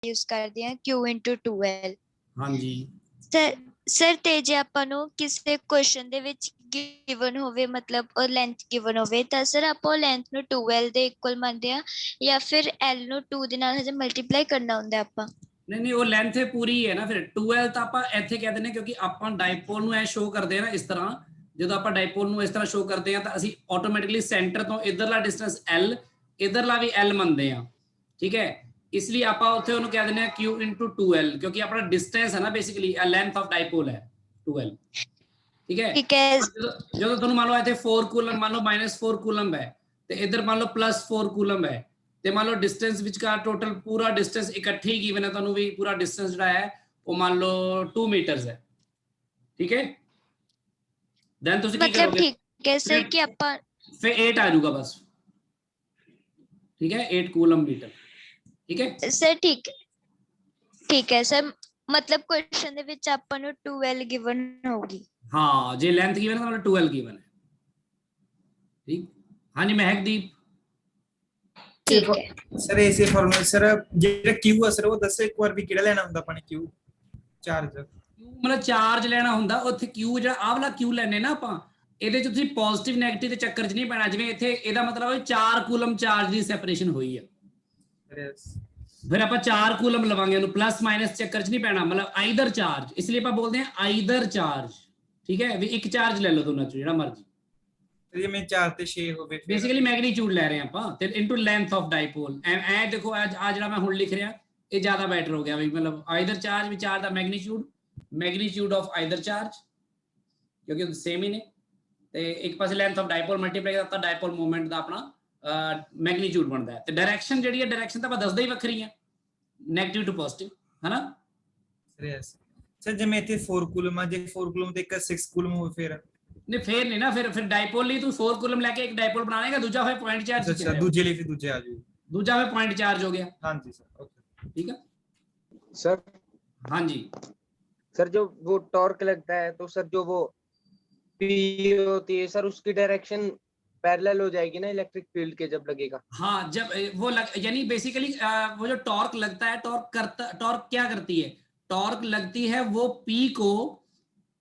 Use करते हैं Q into 2L। हाँ जी ਸਰ ਤੇ ਜੇ ਆਪਾਂ ਨੂੰ ਕਿਸੇ ਕੁਐਸਚਨ ਦੇ ਵਿੱਚ ਗਿਵਨ ਹੋਵੇ ਮਤਲਬ ਉਹ ਲੈਂਥ ਗਿਵਨ ਹੋਵੇ ਤਾਂ ਸਰ ਆਪਾਂ ਉਹ ਲੈਂਥ ਨੂੰ 2L ਦੇ ਇਕੁਅਲ ਮੰਨਦੇ ਆ ਜਾਂ ਫਿਰ L ਨੂੰ 2 ਦੇ ਨਾਲ ਹਜੇ ਮਲਟੀਪਲਾਈ ਕਰਨਾ ਹੁੰਦਾ ਆਪਾਂ। नहीं वो लेंथ है पूरी है ना फिर 12 ਤਾਂ ਆਪਾਂ ਇੱਥੇ ਕਹਿ ਦਿੰਦੇ ਕਿਉਂਕਿ ਆਪਾਂ ਡਾਈਪੋਲ ਨੂੰ ਐ ਸ਼ੋ ਕਰਦੇ ਆ ਨਾ ਇਸ ਤਰ੍ਹਾਂ ਜਦੋਂ ਆਪਾਂ ਡਾਈਪੋਲ ਨੂੰ ਇਸ ਤਰ੍ਹਾਂ ਸ਼ੋ ਕਰਦੇ ਆ ਤਾਂ ਅਸੀਂ ਆਟੋਮੈਟਿਕਲੀ ਸੈਂਟਰ ਤੋਂ ਇਧਰਲਾ ਡਿਸਟੈਂਸ L ਇਧਰਲਾ ਵੀ L ਮੰਨਦੇ ਆ ਠੀਕ ਹੈ ਇਸ ਲਈ ਆਪਾਂ ਉੱਥੇ ਉਹਨੂੰ ਕਹਿ ਦਿੰਦੇ ਆ Q into 2L ਕਿਉਂਕਿ ਆਪਣਾ ਡਿਸਟੈਂਸ ਹੈ ਨਾ ਬੇਸਿਕਲੀ ਲੈਂਥ ਆਫ ਡਾਈਪੋਲ ਹੈ 2L ਠੀਕ ਹੈ ਜਦੋਂ ਤੁਹਾਨੂੰ ਮੰਨ ਲਓ ਇੱਥੇ 4 ਕੂਲਮ ਮੰਨ ਲਓ -4 ਕੂਲਮ ਹੈ ਤੇ ਇਧਰ ਮੰਨ ਲਓ +4 ਕੂਲਮ ਹੈ ਤੇ ਮੰਨ ਲਓ ਡਿਸਟੈਂਸ ਵਿਚਕਾਰ ਟੋਟਲ ਪੂਰਾ ਡਿਸਟੈਂਸ ਇਕੱਠੇ ਹੀ ਗਿਵਨ ਹੈ ਤੁਹਾਨੂੰ ਵੀ ਪੂਰਾ ਡਿਸਟੈਂਸ ਜਿਹੜਾ ਹੈ ਉਹ ਮੰਨ ਲਓ 2 ਮੀਟਰਸ ਹੈ ਠੀਕ ਹੈ ਦੈਨ ਤੁਸੀਂ ਕੀ ਕਰੋਗੇ ਠੀਕ ਹੈ ਸਰ ਕਿ ਆਪਾਂ ਫਿਰ 8 ਆ ਜਾਊਗਾ ਬਸ ਠੀਕ ਹੈ 8 ਕੂਲਮ ਮੀਟਰ ਠੀਕ ਹੈ ਸਰ ਠੀਕ ਹੈ ਸਰ ਮਤਲਬ ਕੁਐਸਚਨ ਦੇ ਵਿੱਚ ਆਪਾਂ ਨੂੰ 2L ਗਿਵਨ ਹੋਗੀ ਹਾਂ ਜੇ ਲੈਂਥ ਗਿਵਨ ਹੈ ਤਾਂ 2L ਗਿਵਨ ਹੈ ਠੀਕ ਹਾਂਜੀ ਮਹਿਕਦੀਪ सर ऐसे फॉर्मूला सर ਜਿਹੜਾ Q ਆ ਸਰ ਉਹ ਦੱਸੋ ਇੱਕ ਵਾਰ ਵੀ ਕਿਹੜਾ ਲੈਣਾ ਹੁੰਦਾ ਆਪਾਂ ਨੇ Q ਚਾਰਜ ਮਤਲਬ ਚਾਰਜ ਲੈਣਾ ਹੁੰਦਾ ਉੱਥੇ Q ਜਿਹੜਾ ਆਹ ਵਾਲਾ Q ਲੈਣੇ ਨਾ ਆਪਾਂ ਇਹਦੇ ਚ ਤੁਸੀਂ ਪੋਜ਼ਿਟਿਵ ਨੈਗੇਟਿਵ ਦੇ ਚੱਕਰ ਚ ਨਹੀਂ ਪੈਣਾ ਜਿਵੇਂ ਇੱਥੇ ਇਹਦਾ ਮਤਲਬ ਹੈ 4 ਕੂਲਮ ਚਾਰਜ ਦੀ ਸੈਪਰੇਸ਼ਨ ਹੋਈ ਆ ਫਿਰ ਆਪਾਂ 4 ਕੂਲਮ ਲਵਾਂਗੇ ਉਹਨੂੰ ਪਲੱਸ ਮਾਈਨਸ ਚੱਕਰ ਚ ਨਹੀਂ ਪੈਣਾ ਮਤਲਬ ਆਈਦਰ ਚਾਰਜ ਇਸ ਲਈ ਆਪਾਂ ਬੋਲਦੇ ਹਾਂ ਆਈਦਰ ਚਾਰਜ ਠੀਕ ਹੈ ਵੀ ਇੱਕ ਚਾਰਜ ਲੈ ਲਓ ਦੋਨਾਂ ਚ ਜਿਹੜਾ ਮਰਜ਼ੀ ਜਿਵੇਂ 4 ਤੇ 6 ਹੋਵੇ ਬੇਸਿਕਲੀ ਮੈਗਨੀਟਿਊਡ ਲੈ ਰਹੇ ਆਪਾਂ ਤੇ ਇਨਟੂ ਲੈਂਥ ਆਫ ਡਾਈਪੋਲ ਐ ਦੇਖੋ ਆ ਜਿਹੜਾ ਮੈਂ ਹੁਣ ਲਿਖ ਰਿਹਾ ਇਹ ਜ਼ਿਆਦਾ ਬੈਟਰ ਹੋ ਗਿਆ ਵੀ ਮਤਲਬ ਆਈਦਰ ਚਾਰਜ ਵੀ ਚਾਰਜ ਦਾ ਮੈਗਨੀਟਿਊਡ ਆਫ ਆਈਦਰ ਚਾਰਜ ਕਿਉਂਕਿ ਸੇਮ ਹੀ ਨੇ ਤੇ ਇੱਕ ਪਾਸੇ ਲੈਂਥ ਆਫ ਡਾਈਪੋਲ ਮਲਟੀਪਲਾਈ ਕਰਤਾ ਡਾਈਪੋਲ ਮੂਵਮੈਂਟ ਦਾ ਆਪਣਾ ਮੈਗਨੀਟਿਊਡ ਬਣਦਾ ਹੈ ਤੇ ਡਾਇਰੈਕਸ਼ਨ ਜਿਹੜੀ ਹੈ ਡਾਇਰੈਕਸ਼ਨ ਤਾਂ ਆਪਾਂ ਦੱਸਦੇ ਹੀ ਵੱਖਰੀ ਹੈ ਨੈਗੇਟਿਵ ਟੂ ਪੋਜ਼ਿਟਿਵ ਹੈ ਨਾ ਸਰ ਜਿਵੇਂ ਇੱਥੇ 4 ਕੂਲਮ ਆ ਜੇ 4 ਕੂਲਮ ਤੇ ਇੱਕ 6 ਕੂਲਮ ਹੋਵੇ ਫਿਰ ਨਹੀਂ ਫੇਰ ਨਹੀਂ ਨਾ ਫਿਰ ਡਾਈਪੋਲ ਲਈ ਤੂੰ 4 ਕੂਲਮ ਲੈ ਕੇ ਇੱਕ ਡਾਈਪੋਲ ਬਣਾ ਲੇਗਾ ਦੂਜਾ ਹੋਏ ਪੁਆਇੰਟ ਚਾਰਜ ਅੱਛਾ ਦੂਜੇ ਲਈ ਫਿਰ ਦੂਜੇ ਆ ਜਾਊ ਦੂਜਾ ਹੋਏ ਪੁਆਇੰਟ ਚਾਰਜ ਹੋ ਗਿਆ ਹਾਂਜੀ सर ओके ठीक है सर हाँ जी सर जो वो टॉर्क लगता है तो सर जो वो P होती है सर उसकी डायरेक्शन पैरेलल हो जाएगी ना इलेक्ट्रिक फील्ड के जब लगेगा हाँ जब वो यानी बेसिकली वो जो टॉर्क लगता है टॉर्क क्या करती है टॉर्क लगती है वो P को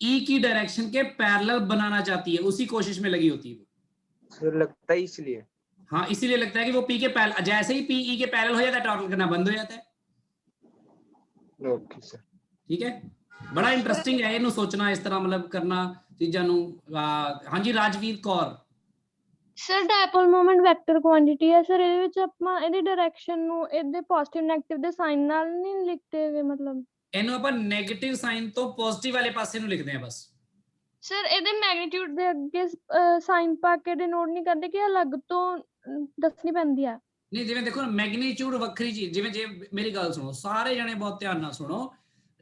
E की डायरेक्शन के पैरेलल बनाना चाहती है उसी कोशिश में लगी होती है वो सर लगता है इसलिए हाँ इसीलिए लगता है कि वो P के पैरेलल जैसे ही P E के पैरेलल हो जाता है टॉर्क लगना बंद हो जाता है ओके सर ठीक है बड़ा इंटरेस्टिंग है इन्हों सोचना इस तरह मतलब करना चीज़ों ਨੂੰ हाँ जी Rajveer Kaur sir dipole moment vector quantity ਹੈ ਸਰ ਇਹਦੇ ਵਿੱਚ ਆਪਾਂ ਇਹਦੀ ਡਾਇਰੈਕਸ਼ਨ ਨੂੰ ਇਹਦੇ ਪੋਜ਼ਿਟਿਵ ਨੈਗੇਟਿਵ ਦੇ ਸਾਈਨ ਨਾਲ ਨਹੀਂ ਲਿਖਦੇ ਹੈਗੇ ਮਤਲਬ ਇਹਨੂੰ ਆਪਾਂ ਨੈਗੇਟਿਵ ਸਾਈਨ ਤੋਂ ਪੋਜ਼ਿਟਿਵ ਵਾਲੇ ਪਾਸੇ ਨੂੰ ਲਿਖਦੇ ਆ ਬਸ ਸਰ ਇਹਦੇ ਮੈਗਨੀਟਿਊਡ ਦੇ ਅੱਗੇ ਸਾਈਨ ਪਾ ਕੇ ਡਿਨੋਟ ਨਹੀਂ ਕਰਦੇ ਕਿ ਅਲੱਗ ਤੋਂ ਦੱਸਣੀ ਪੈਂਦੀ ਆ ਨਹੀਂ ਜਿਵੇਂ ਦੇਖੋ ਮੈਗਨੀਟਿਊਡ ਵੱਖਰੀ ਚੀਜ਼ ਜਿਵੇਂ ਜੇ ਮੇਰੀ ਗੱਲ ਸੁਣੋ ਸਾਰੇ ਜਣੇ ਬਹੁਤ ਧਿਆਨ ਨਾਲ ਸੁਣੋ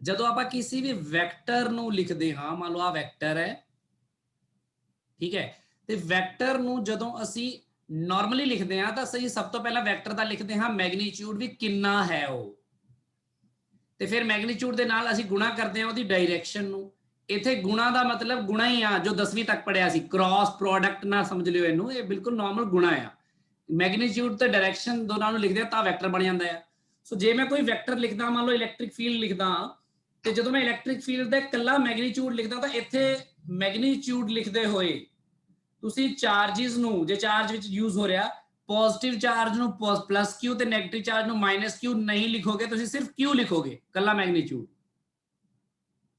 ਜਦੋਂ ਆਪਾਂ ਕਿਸੇ ਵੀ ਵੈਕਟਰ ਨੂੰ ਲਿਖਦੇ ਹਾਂ ਮੰਨ ਲਓ ਆ ਵੈਕਟਰ ਹੈ ਠੀਕ ਹੈ ਤੇ ਵੈਕਟਰ ਨੂੰ ਜਦੋਂ ਅਸੀਂ ਨਾਰਮਲੀ ਲਿਖਦੇ ਹਾਂ ਤਾਂ ਅਸੀਂ ਸਭ ਤੋਂ ਪਹਿਲਾਂ ਵੈਕਟਰ ਦਾ ਲਿਖਦੇ ਹਾਂ ਮੈਗਨੀਟਿਊਡ ਵੀ ਕਿੰਨਾ ਹੈ ਉਹ ਤੇ ਫਿਰ ਮੈਗਨੀਟਿਊਡ ਦੇ ਨਾਲ ਅਸੀਂ ਗੁਣਾ ਕਰਦੇ ਹਾਂ ਉਹਦੀ ਡਾਇਰੈਕਸ਼ਨ ਨੂੰ ਇੱਥੇ ਗੁਣਾ ਦਾ ਮਤਲਬ ਗੁਣਾ ਹੀ ਆ ਜੋ 10ਵੀਂ ਤੱਕ ਪੜਿਆ ਸੀ ਕ੍ਰਾਸ ਪ੍ਰੋਡਕਟ ਨਾ ਸਮਝ ਲਿਓ ਇਹਨੂੰ ਇਹ ਬਿਲਕੁਲ ਨਾਰਮਲ ਗੁਣਾ ਆ ਮੈਗਨੀਟਿਊਡ ਤੇ ਡਾਇਰੈਕਸ਼ਨ ਦੋਨਾਂ ਨੂੰ ਲਿਖਦੇ ਆ ਤਾਂ ਵੈਕਟਰ ਬਣ ਜਾਂਦਾ ਹੈ ਸੋ ਜੇ ਮੈਂ ਕੋਈ ਵੈਕਟਰ ਲਿਖਦਾ ਮੰਨ ਲਓ ਇਲੈਕਟ੍ਰਿਕ ਫੀਲਡ ਲਿਖਦਾ ਤੇ ਜਦੋਂ ਮੈਂ ਇਲੈਕਟ੍ਰਿਕ ਫੀਲਡ ਦਾ ਇਕੱਲਾ ਮੈਗਨੀਟਿਊਡ ਲਿਖਦਾ ਤਾਂ ਇੱਥੇ ਮੈਗਨੀਟਿਊਡ ਲਿਖਦੇ ਹੋਏ ਤੁਸੀਂ ਚਾਰजेस ਨੂੰ ਜੇ ਚਾਰਜ ਵਿੱਚ ਯੂਜ਼ ਹੋ ਰਿਹਾ ਪੋਜ਼ਿਟਿਵ ਚਾਰਜ ਨੂੰ ਪਲੱਸ q ਤੇ ਨੈਗੇਟਿਵ ਚਾਰਜ ਨੂੰ ਮਾਈਨਸ q ਨਹੀਂ ਲਿਖੋਗੇ ਤੁਸੀਂ ਸਿਰਫ q ਲਿਖੋਗੇ ਕੱਲਾ ਮੈਗਨੀਟਿਊਡ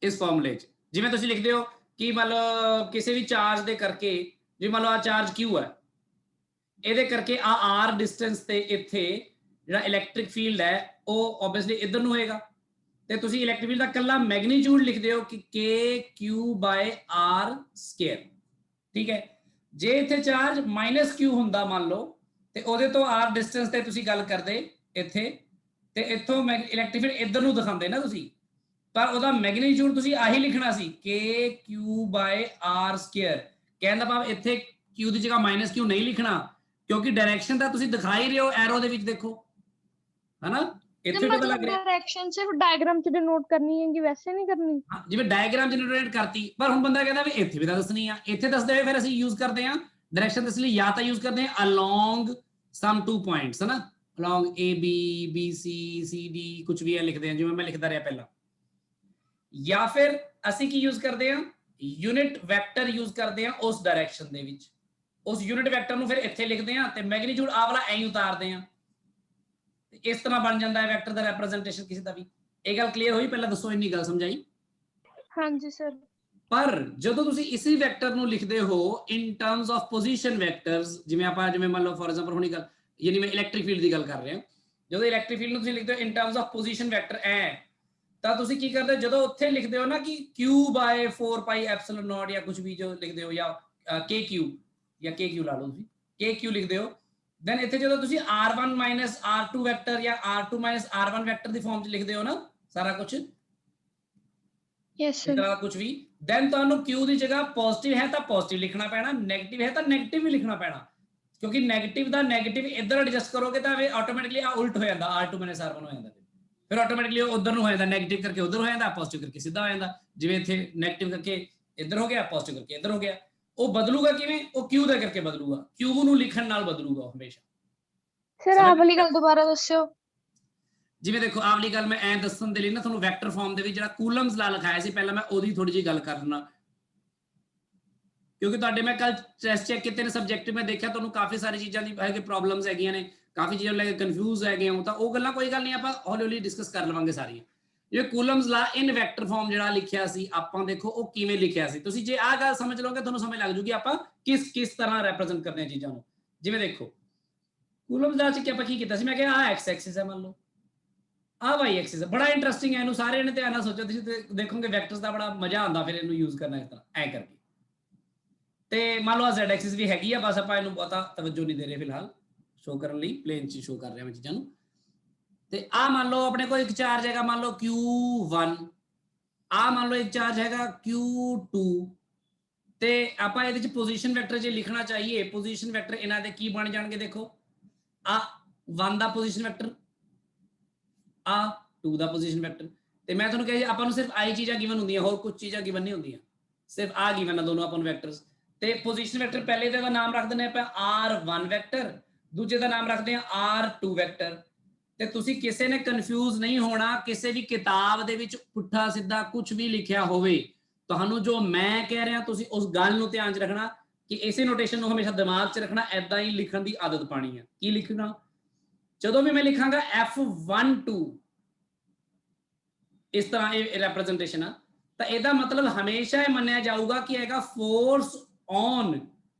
ਇਸ ਫਾਰਮੂਲੇ 'ਚ ਜਿਵੇਂ ਤੁਸੀਂ ਲਿਖਦੇ ਹੋ ਕਿ ਮਤਲਬ ਕਿਸੇ ਵੀ ਚਾਰਜ ਦੇ ਕਰਕੇ ਜੇ ਮੰਨ ਲਓ ਆ ਚਾਰਜ q ਹੈ ਇਹਦੇ ਕਰਕੇ ਆ r ਡਿਸਟੈਂਸ ਤੇ ਇੱਥੇ ਜਿਹੜਾ ਇਲੈਕਟ੍ਰਿਕ ਫੀਲਡ ਹੈ ਉਹ ਆਬਵੀਅਸਲੀ ਇਧਰ ਨੂੰ ਹੋਏਗਾ ਤੇ ਤੁਸੀਂ ਇਲੈਕਟ੍ਰਿਕ ਫੀਲਡ ਦਾ ਕੱਲਾ ਮੈਗਨੀਟਿਊਡ ਲਿਖਦੇ ਹੋ ਕਿ k/r², ਠੀਕ ਹੈ ਜੇ ਇੱਥੇ ਚਾਰਜ -q ਹੁੰਦਾ ਮੰਨ ਲਓ ਤੇ ਉਹਦੇ ਤੋਂ r ਡਿਸਟੈਂਸ ਤੇ ਤੁਸੀਂ ਗੱਲ ਕਰਦੇ ਇੱਥੇ ਤੇ ਇੱਥੋਂ ਇਲੈਕਟ੍ਰਿਕ ਫੀਲਡ ਇਧਰ ਨੂੰ ਦਿਖਾਉਂਦੇ ਨਾ ਤੁਸੀਂ ਪਰ ਉਹਦਾ ਮੈਗਨੀਟਿਊਡ ਤੁਸੀਂ ਆਹੀ ਲਿਖਣਾ ਸੀ k/r², ਕਹਿਣ ਦਾ ਭਾਵ ਇੱਥੇ q ਦੀ ਜਗ੍ਹਾ -q ਨਹੀਂ ਲਿਖਣਾ ਕਿਉਂਕਿ ਡਾਇਰੈਕਸ਼ਨ ਤਾਂ ਤੁਸੀਂ ਦਿਖਾ ਹੀ ਰਹੇ ਹੋ ਐਰੋ ਦੇ ਵਿੱਚ ਦੇਖੋ ਹੈਨਾ ਇੱਥੇ ਪਤਾ ਲੱਗ ਰਿਹਾ ਡਾਇਰੈਕਸ਼ਨ ਸਿਰਫ ਡਾਇਗਰਾਮ 'ਚ ਡਿਨੋਟ ਕਰਨੀ ਹੈ ਕਿ ਵੈਸੇ ਨਹੀਂ ਕਰਨੀ ਜਿਵੇਂ ਡਾਇਗਰਾਮ ਜਨਰੇਟ ਕਰਤੀ ਪਰ ਹੁਣ ਬੰਦਾ ਕਹਿੰਦਾ ਵੀ ਇੱਥੇ ਵੀ ਤਾਂ ਦੱਸਣੀ ਆ ਇੱਥੇ ਦੱਸਦੇ ਹੋਏ ਫਿਰ ਅਸੀਂ ਯੂਜ਼ ਕਰਦੇ ਆ ਡਾਇਰੈਕਸ਼ਨ ਦੱਸਣ ਲਈ ਜਾਂ ਤਾਂ ਯੂਜ਼ ਕਰਦੇ ਆ ਅਲੋਂਗ ਸਮ 2 ਪੁਆਇੰਟਸ ਹੈ ਨਾ along A B B C C D कुछ भी है लिखते हैं जिवें मैं लिखता रहा पहला, या फिर ਅਸੀਂ ਕੀ ਯੂਜ਼ ਕਰਦੇ ਹਾਂ ਯੂਨਿਟ ਵੈਕਟਰ ਯੂਜ਼ ਕਰਦੇ ਹਾਂ ਉਸ ਡਾਇਰੈਕਸ਼ਨ ਦੇ ਵਿੱਚ, ਉਸ ਯੂਨਿਟ ਵੈਕਟਰ ਨੂੰ ਫਿਰ ਇੱਥੇ ਲਿਖਦੇ ਹਾਂ ਤੇ ਮੈਗਨੀਟਿਊਡ ਆ ਵਾਲਾ ਐਂ ਉਤਾਰਦੇ ਹਾਂ ਤੇ ਇਸ ਤਰ੍ਹਾਂ ਬਣ ਜਾਂਦਾ ਹੈ ਵੈਕਟਰ ਦਾ ਰਿਪਰੈਜ਼ੈਂਟੇਸ਼ਨ ਕਿਸੇ ਦਾ ਵੀ। ਇਹ ਗੱਲ ਕਲੀਅਰ ਹੋਈ? ਪਹਿਲਾਂ ਦੱਸੋ ਇੰਨੀ ਗੱਲ ਸਮਝਾਈ? ਹਾਂਜੀ ਸਰ। ਪਰ ਜਦੋਂ ਤੁਸੀਂ ਇਸੇ ਵੈਕਟਰ ਨੂੰ ਲਿਖਦੇ ਹੋ ਇਨ ਟਰਮਸ ਆਫ ਪੋਜੀਸ਼ਨ ਵੈਕਟਰਸ, ਜਿਵੇਂ ਮੰਨ ਲਓ ਫॉर ਐਗਜ਼ਾਮਪਲ ਹੁਣੀ ਗੱਲ ਯਾਨੀ ਮੈਂ ਇਲੈਕਟ੍ਰਿਕ ਫੀਲਡ ਦੀ ਗੱਲ ਕਰ ਰਿਹਾ, ਜਦੋਂ ਇਲੈਕਟ੍ਰਿਕ ਫੀਲਡ ਨੂੰ ਤੁਸੀਂ ਲਿਖਦੇ ਹੋ ਇਨ ਟਰਮਸ ਆਫ ਪੋਜੀਸ਼ਨ ਵੈਕਟਰ ਐ, ਤਾਂ ਤੁਸੀਂ ਕੀ ਕਰਦੇ ਹੋ ਜਦੋਂ ਉੱਥੇ ਲਿਖਦੇ ਹੋ ਨਾ ਕਿ q/4πε0 ਜਾਂ ਕੁਝ ਵੀ ਜੋ ਲਿਖਦੇ ਹੋ ਜਾਂ kq ਜਾਂ kq ਲਾ ਲਓ ਤੁਸੀਂ kq ਲਿਖਦੇ ਹੋ, ਦੈਨ ਇੱਥੇ ਜਦੋਂ ਤੁਸੀਂ r1 - r2 ਵੈਕਟਰ ਜਾਂ r2 - r1 ਵੈਕਟਰ ਦੀ ਫਾਰਮ 'ਚ ਲਿਖਦੇ ਹੋ ਨਾ ਸਾਰਾ ਕੁਝ ਯੈਸ ਸਰ। ਕੁਝ ਵੀ, ਦੈਨ ਤੁਹਾਨੂੰ q ਦੀ ਜਗ੍ਹਾ ਪੋਜ਼ਿਟਿਵ ਹੈ ਤਾਂ ਪੋਜ਼ਿਟਿਵ ਲਿਖਣਾ ਪੈਣਾ, ਨੈਗੇਟਿਵ ਹੈ ਤਾਂ ਨੈਗੇਟਿਵ ਵੀ ਲਿਖਣਾ ਪੈਣਾ, ਕਿਉਂਕਿ ਨੈਗੇਟਿਵ ਦਾ ਨੈਗੇਟਿਵ ਇੱਧਰ ਐਡਜਸਟ ਕਰੋਗੇ ਤਾਂ ਇਹ ਆਟੋਮੈਟਿਕਲੀ ਆ ਉਲਟ ਹੋ ਜਾਂਦਾ, r2 - r1 ਹੋ ਜਾਂਦਾ, ਫਿਰ ਆਟੋਮੈਟਿਕਲੀ ਉਧਰ ਨੂੰ ਹੋ ਜਾਂਦਾ, ਨੈਗੇਟਿਵ ਕਰਕੇ ਉਧਰ ਹੋ ਜਾਂਦਾ, ਪੋਜ਼ਿਟਿਵ ਕਰਕੇ ਸਿੱਧਾ ਹੋ ਜਾਂਦਾ। ਜਿਵੇਂ ਇੱਥੇ ਨੈਗੇਟਿਵ ਕਰਕੇ ਇੱਧਰ ਹੋ ਗਿਆ, ਪੋਜ਼ਿਟਿਵ ਕਰਕੇ ਇੱਧਰ ਹੋ ਗਿਆ। ਉਹ ਬਦਲੂਗਾ ਕਿਵੇਂ? ਉਹ q ਦਾ ਕਰਕੇ ਬਦਲੂਗਾ, q ਨੂੰ ਲਿਖਣ ਨਾਲ ਬਦਲੂਗਾ ਹਮੇਸ਼ਾ। ਸਰ ਆਹ ਵਾਲੀ ਗੱਲ ਦੁਬਾਰਾ ਦੱਸਿਓ। ਜਿਵੇਂ ਦੇਖੋ ਆਹ ਵਾਲੀ ਗੱਲ ਮੈਂ ਐਂ ਦੱਸਣ ਦੇ ਲਈ ਨਾ ਤੁਹਾਨੂੰ ਵੈਕਟਰ ਫਾਰਮ ਦੇ ਵਿੱਚ ਜਿਹੜਾ ਕੂਲਮਸ ਲਾ ਲਿਖਾਇਆ ਸੀ ਪਹਿਲਾਂ, ਮੈਂ ਉਹਦੀ ਥੋੜੀ ਜਿਹੀ ਗੱਲ ਕਰ ਲੈਣਾ, ਕਿਉਂਕਿ ਤੁਹਾਡੇ ਮੈਂ ਕੱਲ ਟੈਸਟ ਚੈੱਕ ਕੀਤੇ ਨੇ ਸਬਜੈਕਟ, ਮੈਂ ਦੇਖਿਆ ਤੁਹਾਨੂੰ ਕਾਫੀ ਸਾਰੀ ਚੀਜ਼ਾਂ ਦੀ ਹੈਗੇ ਪ੍ਰੋਬਲਮਸ ਹੈਗੀਆਂ ਨੇ, ਕਾਫੀ ਚੀਜ਼ਾਂ ਲੈ ਕੇ ਕਨਫਿਊਜ਼ ਹੈਗੇ ਹੋ, ਤਾਂ ਉਹ ਗੱਲਾਂ ਕੋਈ ਗੱਲ ਨਹੀਂ, ਆਪਾਂ ਹੌਲੀ ਹੌਲੀ ਡਿਸਕਸ ਕਰ ਲਵਾਂਗੇ ਸਾਰੀਆਂ। ਜਿਵੇਂ ਕੂਲਮਸ ਲਾ ਇਨ ਵੈਕਟਰ ਫਾਰਮ ਜਿਹੜਾ ਲਿਖਿਆ ਸੀ ਆਪਾਂ, ਦੇਖੋ ਉਹ ਕਿਵੇਂ ਲਿਖਿਆ ਸੀ। ਤੁਸੀਂ ਜੇ ਆਹ ਗੱਲ ਸਮਝ ਲਓਗੇ ਤੁਹਾਨੂੰ ਸਮਝ ਲੱਗ ਜੂਗੀ ਆਪਾਂ ਕਿਸ ਤਰ੍ਹਾਂ ਰਿਪਰੈਜ਼ੈਂਟ ਕਰਦੇ ਹਾਂ ਚੀਜ਼ਾਂ ਨੂੰ। ਜਿਵੇਂ ਦੇਖੋ ਕੂਲਮਸ ਲਾ ਚ ਕਿ ਆਪਾਂ ਕੀ ਕੀਤਾ ਸੀ, ਮੈਂ ਕਿਹਾ ਆਹ ਐਕਸ ਐਕਸਿਸ ਹੈ, ਮੰਨ ਲਓ ਆਹ ਵਾਈ ਐਕਸਿਸ ਹੈ। ਬੜਾ ਇੰਟਰਸਟਿੰਗ ਹੈ, ਇਹਨੂੰ ਸਾਰਿਆਂ ਨੇ ਧਿਆਨ ਨਾਲ ਸੋਚੋ, ਤੁਸੀਂ ਦੇਖੋਗੇ ਵੈਕਟਰਸ ਦਾ ਬੜਾ ਮਜ਼ਾ ਆਉਂਦਾ ਫਿਰ ਇਹਨੂੰ ਯੂਜ਼ ਕਰਨਾ ਇਸ ਤਰ੍ਹਾਂ ਐ ਕਰਕੇ। ਤੇ ਮੰਨ ਲਓ ਜ਼ੈਡ ਐਕਸਿਸ ਵੀ ਹੈਗੀ ਆ, ਬਸ ਆਪਾਂ ਇਹਨੂੰ ਬਹੁਤਾ ਤਵੱਜੋ ਨਹੀਂ ਦੇ ਰਹੇ ਫਿਲਹਾਲ, ਸ਼ੋ ਕਰਨ ਲਈ ਪਲੇਨ ਚ ਸ਼ੋ ਕਰ ਰਿਹਾ ਮੈਂ ਚੀਜ਼ਾਂ ਨੂੰ। ਤੇ ਆਹ ਮੰਨ ਲਓ ਆਪਣੇ ਕੋਲ ਇੱਕ ਚਾਰਜ ਹੈਗਾ, ਮੰਨ ਲਓ q1, ਆਹ ਮੰਨ ਲਓ ਇੱਕ ਚਾਰਜ ਹੈਗਾ q2, ਤੇ ਆਪਾਂ ਇਹਦੇ ਚ ਪੋਜੀਸ਼ਨ ਵੈਕਟਰ ਜੇ ਲਿਖਣਾ ਚਾਹੀਏ, ਪੋਜੀਸ਼ਨ ਵੈਕਟਰ ਇਹਨਾਂ ਦੇ ਕੀ ਬਣ ਜਾਣਗੇ? ਦੇਖੋ ਆ 1 ਦਾ ਪੋਜੀਸ਼ਨ ਵੈਕਟਰ, ਆ 2 ਦਾ ਪੋਜੀਸ਼ਨ ਵੈਕਟਰ, ਤੇ ਮੈਂ ਤੁਹਾਨੂੰ ਕਿਹਾ ਆਪਾਂ ਨੂੰ ਸਿਰਫ ਆਈ ਚੀਜ਼ਾਂ ਗਿਵਨ ਹੁੰਦੀਆਂ, ਹੋਰ ਕੁਝ ਚੀਜ਼ਾਂ ਗਿਵਨ ਨਹੀਂ ਹੁੰਦੀਆਂ, ਸਿਰਫ ਆ ਗਿਵਨ ਆ ਦੋਨੋਂ ਆਪਾਂ ਨੂੰ ਵੈਕਟਰਸ। ਤੇ ਪੋਜੀਸ਼ਨ ਵੈਕਟਰ ਪਹਿਲੇ ਦਾ ਨਾਮ ਰੱਖ ਦਿੰਦੇ ਆਪਾਂ r1 ਵੈਕਟਰ, ਦੂਜੇ ਦਾ ਨਾਮ ਰੱਖਦੇ ਆ r2 ਵੈਕਟਰ। ਤੇ ਤੁਸੀਂ ਕਿਸੇ ਨੇ ਕਨਫਿਊਜ਼ ਨਹੀਂ ਹੋਣਾ, ਕਿਸੇ ਵੀ ਕਿਤਾਬ ਦੇ ਵਿੱਚ ਪੁੱਠਾ ਸਿੱਧਾ ਕੁਝ ਵੀ ਲਿਖਿਆ ਹੋਵੇ, ਤੁਹਾਨੂੰ ਜੋ ਮੈਂ ਕਹਿ ਰਿਹਾ ਤੁਸੀਂ ਉਸ ਗੱਲ ਨੂੰ ਧਿਆਨ 'ਚ ਰੱਖਣਾ ਕਿ ਇਸੇ ਨੋਟੇਸ਼ਨ ਨੂੰ ਹਮੇਸ਼ਾ ਦਿਮਾਗ 'ਚ ਰੱਖਣਾ, ਐਦਾਂ ਹੀ ਲਿਖਣ ਦੀ ਆਦਤ ਪਾਣੀ ਹੈ। ਕੀ ਲਿਖਣਾ? ਜਦੋਂ ਵੀ ਮੈਂ ਲਿਖਾਂਗਾ f12 ਇਸ ਤਰ੍ਹਾਂ ਇਹ ਰਿਪਰੈਜ਼ੈਂਟੇਸ਼ਨ ਆ, ਤਾਂ ਇਹਦਾ ਮਤਲਬ ਹਮੇਸ਼ਾ ਇਹ ਮੰਨਿਆ ਜਾਊਗਾ ਕਿ ਹੈਗਾ ਫੋਰਸ ਔਨ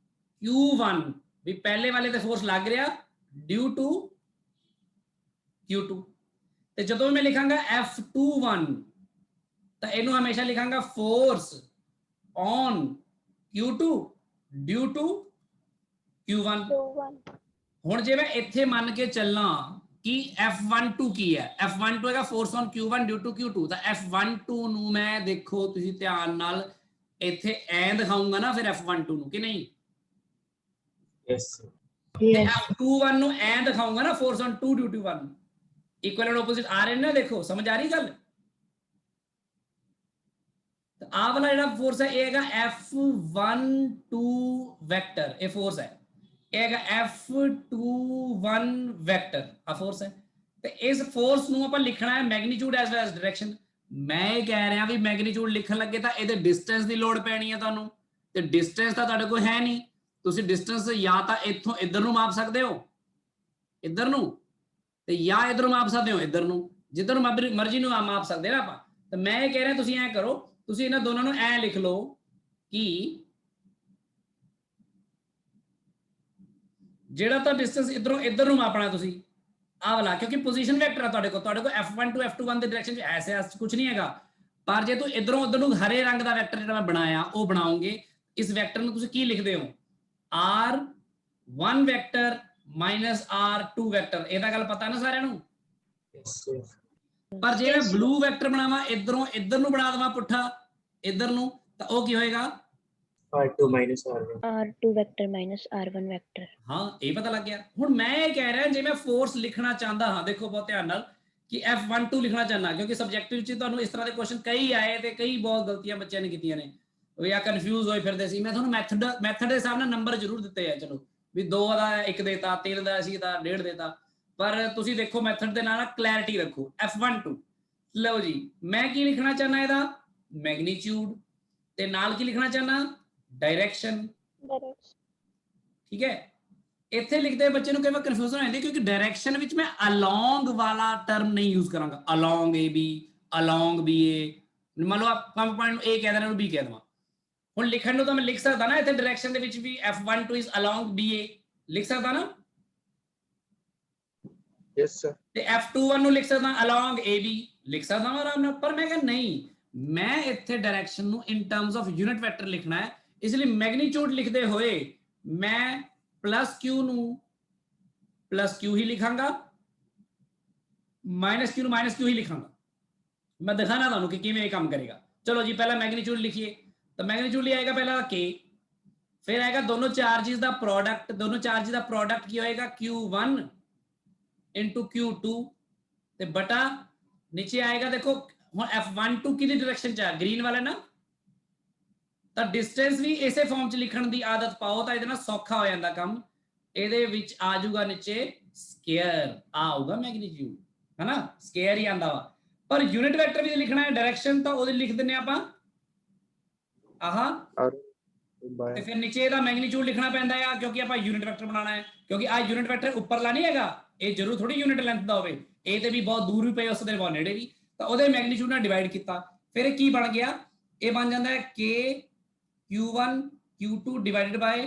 q1, ਵੀ ਪਹਿਲੇ ਵਾਲੇ ਤੇ ਫੋਰਸ ਲੱਗ ਰਿਹਾ ਡਿਊ ਟੂ q2। ਤੇ ਜਦੋਂ ਮੈਂ ਲਿਖਾਂਗਾ f21 ਤਾਂ ਇਹਨੂੰ ਹਮੇਸ਼ਾ ਲਿਖਾਂਗਾ force on q2 due to q1। ਹੁਣ ਜੇ ਮੈਂ ਇੱਥੇ ਮੰਨ ਕੇ ਚੱਲਾਂ ਕਿ f12 ਕੀ ਹੈ, f12 ਹੈਗਾ force on q1 due to q2, ਤਾਂ f12 ਨੂੰ ਮੈਂ ਦੇਖੋ ਤੁਸੀਂ ਧਿਆਨ ਨਾਲ ਇੱਥੇ ਐਂ ਦਿਖਾਉਂਗਾ ਨਾ ਫਿਰ f12 ਨੂੰ, ਕਿ ਨਹੀਂ? ਯੈਸ f21 ਨੂੰ ਐਂ ਦਿਖਾਉਂਗਾ ਨਾ force on 2 due to 1, equal and opposite ਆ ਰਹੇ ਨੇ, ਦੇਖੋ ਸਮਝ ਆ ਰਹੀ ਗੱਲ? ਤਾਂ ਆਹ ਵਾਲਾ ਜਿਹੜਾ ਫੋਰਸ ਹੈ ਇਹ ਹੈਗਾ f12 ਵੈਕਟਰ, ਇਹ ਫੋਰਸ ਹੈ, ਇਹ ਹੈਗਾ f21 ਵੈਕਟਰ, ਆ ਫੋਰਸ ਹੈ। ਤੇ ਇਸ ਫੋਰਸ ਨੂੰ ਆਪਾਂ ਲਿਖਣਾ ਹੈ magnitude as well as direction. ਮੈਂ ਇਹ ਕਹਿ ਰਿਹਾ ਵੀ ਮੈਗਨੀਟਿਊਡ ਲਿਖਣ ਲੱਗੇ ਤਾਂ ਇਹਦੇ ਡਿਸਟੈਂਸ ਦੀ ਲੋੜ ਪੈਣੀ ਹੈ ਤੁਹਾਨੂੰ, ਤੇ ਡਿਸਟੈਂਸ ਤਾਂ ਤੁਹਾਡੇ ਕੋਲ ਹੈ ਨਹੀਂ। ਤੁਸੀਂ ਡਿਸਟੈਂਸ ਜਾਂ ਤਾਂ ਇੱਥੋਂ ਇੱਧਰ ਨੂੰ ਮਾਪ ਸਕਦੇ ਹੋ, ਇੱਧਰ ਨੂੰ, ਤੇ ਜਾਂ ਇੱਧਰੋਂ ਮਾਪ ਸਕਦੇ ਹੋ ਇੱਧਰ ਨੂੰ, ਜਿੱਧਰ ਨੂੰ ਮਰਜ਼ੀ ਨੂੰ ਮਾਪ ਸਕਦੇ ਨਾ ਆਪਾਂ। ਤਾਂ ਮੈਂ ਇਹ ਕਹਿ ਰਿਹਾ ਤੁਸੀਂ ਐਂ ਕਰੋ, ਤੁਸੀਂ ਇਹਨਾਂ ਦੋਨਾਂ ਨੂੰ ਐਂ ਲਿਖ ਲਓ ਕਿ ਜਿਹੜਾ ਤਾਂ ਡਿਸਟੈਂਸ ਇੱਧਰੋਂ ਇੱਧਰ ਨੂੰ ਮਾਪਣਾ ਤੁਸੀਂ ਆਹ ਵਾਲਾ, ਕਿਉਂਕਿ ਪੋਜੀਸ਼ਨ ਵੈਕਟਰ ਆ ਤੁਹਾਡੇ ਕੋਲ f12 f21 ਦੇ ਡਾਇਰੈਕਸ਼ਨ 'ਚ ਐਸੇ ਕੁਝ ਨਹੀਂ ਹੈਗਾ। ਪਰ ਜੇ ਤੂੰ ਇੱਧਰੋਂ ਉੱਧਰ ਨੂੰ ਹਰੇ ਰੰਗ ਦਾ ਵੈਕਟਰ ਜਿਹੜਾ ਮੈਂ ਬਣਾਇਆ ਉਹ ਬਣਾਓਗੇ, ਇਸ ਵੈਕਟਰ ਨੂੰ ਤੁਸੀਂ ਕੀ ਲਿਖਦੇ ਹੋ? r1 vector minus r2 vector. ਇਹਦਾ ਗੱਲ ਪਤਾ ਨਾ ਸਾਰਿਆਂ ਨੂੰ? ਪਰ ਜੇ ਮੈਂ ਬਲੂ ਵੈਕਟਰ ਬਣਾਵਾਂ ਇੱਧਰੋਂ ਇੱਧਰ ਨੂੰ ਬਣਾ ਦੇਵਾਂ ਪੁੱਠਾ ਇੱਧਰ ਨੂੰ, ਤਾਂ ਉਹ ਕੀ ਹੋਏਗਾ? r2 minus r1 r2 vector minus r1 vector. ਹਾਂ ਇਹ ਪਤਾ ਲੱਗ ਗਿਆ। ਹੁਣ ਮੈਂ ਇਹ ਕਹਿ ਰਿਹਾ ਜੇ ਮੈਂ ਫੋਰਸ ਲਿਖਣਾ ਚਾਹੁੰਦਾ ਹਾਂ, ਦੇਖੋ ਬਹੁਤ ਧਿਆਨ ਨਾਲ, ਕਿ f12 ਲਿਖਣਾ ਚਾਹੁੰਦਾ, ਕਿਉਂਕਿ ਸਬਜੈਕਟਿਵ 'ਚ ਤੁਹਾਨੂੰ ਇਸ ਤਰ੍ਹਾਂ ਦੇ ਕੁਐਸਚਨ ਕਈ ਆਏ ਤੇ ਕਈ ਬਹੁਤ ਗਲਤੀਆਂ ਬੱਚਿਆਂ ਨੇ ਕੀਤੀਆਂ ਨੇ, ਜਾਂ ਕਨਫਿਊਜ਼ ਹੋਏ ਫਿਰਦੇ ਸੀ। ਮੈਂ ਤੁਹਾਨੂੰ ਮੈਥਡ ਦੇ ਹਿਸਾਬ ਨਾਲ ਨੰਬਰ ਜ਼ਰੂਰ ਦਿੱਤੇ ਆ, ਚਲੋ ਵੀ 2 ਦਾ 1 ਦੇਤਾ, 3 ਦਾ 80 ਦਾ 1.5 ਦੇਤਾ, ਪਰ ਤੁਸੀਂ ਦੇਖੋ ਮੈਥਡ ਦੇ ਨਾਲ ਕਲੈਰਿਟੀ ਰੱਖੋ। F12 ਲਓ ਜੀ, ਮੈਂ ਕੀ ਲਿਖਣਾ ਚਾਹਨਾ ਇਹਦਾ ਮੈਗਨੀਟਿਊਡ ਤੇ ਨਾਲ ਕੀ ਲਿਖਣਾ ਚਾਹਨਾ ਡਾਇਰੈਕਸ਼ਨ। ਠੀਕ ਹੈ, ਇੱਥੇ ਲਿਖਦੇ ਬੱਚੇ ਨੂੰ ਕਈ ਵਾਰ ਕਨਫਿਊਜ਼ਨ ਹੋ ਜਾਂਦੀ ਕਿਉਂਕਿ ਡਾਇਰੈਕਸ਼ਨ ਵਿੱਚ ਮੈਂ ਅਲੋਂਗ ਵਾਲਾ ਟਰਮ ਨਹੀਂ ਯੂਜ਼ ਕਰਾਂਗਾ। ਅਲੋਂਗ AB, ਅਲੋਂਗ BA, ਮੰਨ ਲਓ ਆਪਾਂ ਪੁਆਇੰਟ ਨੂੰ A ਕਹਿ ਦੇਣਾ ਉਹਨੂੰ B ਕਹਿ ਦੇਵਾਂ। ਹੁਣ ਲਿਖਣ ਨੂੰ ਤਾਂ ਮੈਂ ਲਿਖ ਸਕਦਾ ਨਾ ਇੱਥੇ ਡਾਇਰੈਕਸ਼ਨ ਦੇ ਵਿੱਚ ਵੀ F12 ਇਜ਼ ਅਲੋਂਗ BA ਲਿਖ ਸਕਦਾ ਨਾ। Yes sir. ਤੇ F21 ਨੂੰ ਲਿਖ ਸਕਦਾ ਅਲੋਂਗ AB ਲਿਖ ਸਕਦਾ ਹਾਂ ਆਰਾਮ ਨਾਲ। ਪਰ ਮੈਂ ਕਿਹਾ ਨਹੀਂ, ਮੈਂ ਇੱਥੇ ਡਾਇਰੈਕਸ਼ਨ ਨੂੰ ਇਨ ਟਰਮਸ ਆਫ ਯੂਨਿਟ ਵੈਕਟਰ ਲਿਖਣਾ ਹੈ, ਇਸ ਲਈ ਮੈਗਨੀਟਿਊਡ ਲਿਖਦੇ ਹੋਏ ਮੈਂ +Q ਨੂੰ +Q ਹੀ ਲਿਖਾਂਗਾ, -Q ਨੂੰ -Q ਹੀ ਲਿਖਾਂਗਾ। ਮੈਂ ਦਿਖਾਣਾ ਤੁਹਾਨੂੰ ਕਿ ਕਿਵੇਂ ਇਹ ਕੰਮ ਕਰੇਗਾ। ਚਲੋ ਜੀ ਪਹਿਲਾਂ ਮੈਗਨੀਟਿਊਡ ਲਿਖੀਏ ਤਾਂ ਮੈਗਨੀਟਿਊਡ ਲਈ ਆਏਗਾ ਪਹਿਲਾਂ K, ਫਿਰ ਆਏਗਾ ਦੋਨੋਂ ਚਾਰजेस ਦਾ ਪ੍ਰੋਡਕਟ। ਦੋਨੋਂ ਚਾਰजेस ਦਾ ਪ੍ਰੋਡਕਟ ਕੀ ਹੋਏਗਾ Q1 into Q2 ਤੇ ਬਟਾ ਨੀਚੇ ਆਏਗਾ ਦੇਖੋ ਹੁਣ F12 ਕਿਹਦੀ ਡਾਇਰੈਕਸ਼ਨ ਚ ਆ ਗ੍ਰੀਨ ਵਾਲਾ ਨਾ, ਤਾਂ ਡਿਸਟੈਂਸ ਵੀ ਇਸੇ ਫਾਰਮ ਚ ਲਿਖਣ ਦੀ ਆਦਤ ਪਾਓ ਤਾਂ ਇਹਦੇ ਨਾਲ ਸੌਖਾ ਹੋ ਜਾਂਦਾ ਕੰਮ। ਇਹਦੇ ਵਿੱਚ ਆ ਜਾਊਗਾ ਨੀਚੇ ਸਕੁਅਰ, ਆਊਗਾ ਮੈਗਨੀਟਿਊਡ ਹੈ ਨਾ, ਸਕੁਅਰ ਹੀ ਆਂਦਾ ਵਾ। ਪਰ ਯੂਨਿਟ ਵੈਕਟਰ ਵੀ ਲਿਖਣਾ ਹੈ ਡਾਇਰੈਕਸ਼ਨ ਤਾਂ ਉਹਦੇ ਲਿਖ ਦਿੰਨੇ ਆਪਾਂ ਆਹਾ, ਤੇ ਫਿਰ ਨੀਚੇ ਇਹਦਾ ਮੈਗਨੀਟਿਊਡ ਲਿਖਣਾ ਪੈਂਦਾ ਆ ਕਿਉਂਕਿ ਆਪਾਂ ਯੂਨਿਟ ਵੈਕਟਰ ਬਣਾਉਣਾ ਹੈ। ਕਿਉਂਕਿ ਆ ਯੂਨਿਟ ਵੈਕਟਰ ਉੱਪਰਲਾ ਨਹੀਂ ਹੈਗਾ, ਇਹ ਜ਼ਰੂਰ ਥੋੜੀ ਯੂਨਿਟ ਲੈਂਥ ਦਾ ਹੋਵੇ, ਇਹ ਤੇ ਵੀ ਬਹੁਤ ਦੂਰ ਵੀ ਪਏ ਉਸ ਦੇ ਬਹੁਤ ਨੇੜੇ ਵੀ, ਤਾਂ ਉਹਦੇ ਮੈਗਨੀਟਿਊਡ ਨਾਲ ਡਿਵਾਈਡ ਕੀਤਾ। ਫਿਰ ਇਹ ਕੀ ਬਣ ਗਿਆ, ਇਹ ਬਣ ਜਾਂਦਾ ਹੈ K Q1 Q2 divided by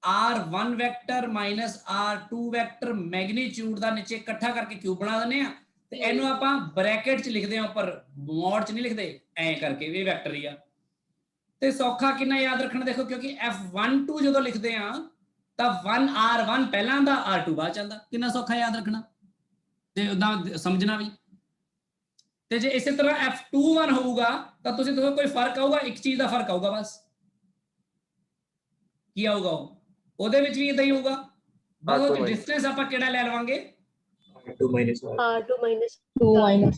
R1 vector minus R2 vector. Magnitude ਦਾ ਨੀਚੇ ਇਕੱਠਾ ਕਰਕੇ ਕਿਊਬ ਬਣਾ ਦਿੰਦੇ ਆ ਤੇ ਇਹਨੂੰ ਆਪਾਂ ਬ੍ਰੈਕਟ ਚ ਲਿਖਦੇ ਆ, ਉੱਪਰ ਮੋਡ ਚ ਨਹੀਂ ਲਿਖਦੇ, ਐ ਕਰਕੇ ਇਹ ਵੈਕਟਰ ਹੀ ਆ। ਤੇ ਸੌਖਾ ਕਿੰਨਾ ਯਾਦ ਰੱਖਣਾ ਦੇਖੋ, ਕਿਉਂਕਿ F12 ਜਦੋਂ ਲਿਖਦੇ ਆ ਤਾਂ 1R1 ਪਹਿਲਾਂ ਦਾ R2 ਬਾਅਦ ਚ ਆਉਂਦਾ। ਕਿੰਨਾ ਸੌਖਾ ਯਾਦ ਰੱਖਣਾ ਤੇ ਉਦਾਂ ਸਮਝਣਾ ਵੀ। ਤੇ ਜੇ ਇਸੇ ਤਰ੍ਹਾਂ F21 ਹੋਊਗਾ ਤਾਂ ਤੁਸੀਂ ਦੇਖੋ ਕੋਈ ਫਰਕ ਆਊਗਾ, ਇੱਕ ਚੀਜ਼ ਦਾ ਫਰਕ ਆਊਗਾ ਬਸ। ਕੀ ਆਊਗਾ ਉਹਦੇ ਵਿੱਚ ਵੀ ਇਦਾਂ ਹੀ ਹੋਊਗਾ, ਬਸ ਡਿਸਟੈਂਸ ਆਪਾਂ ਕਿਹੜਾ ਲੈ ਲਵਾਂਗੇ R2 minus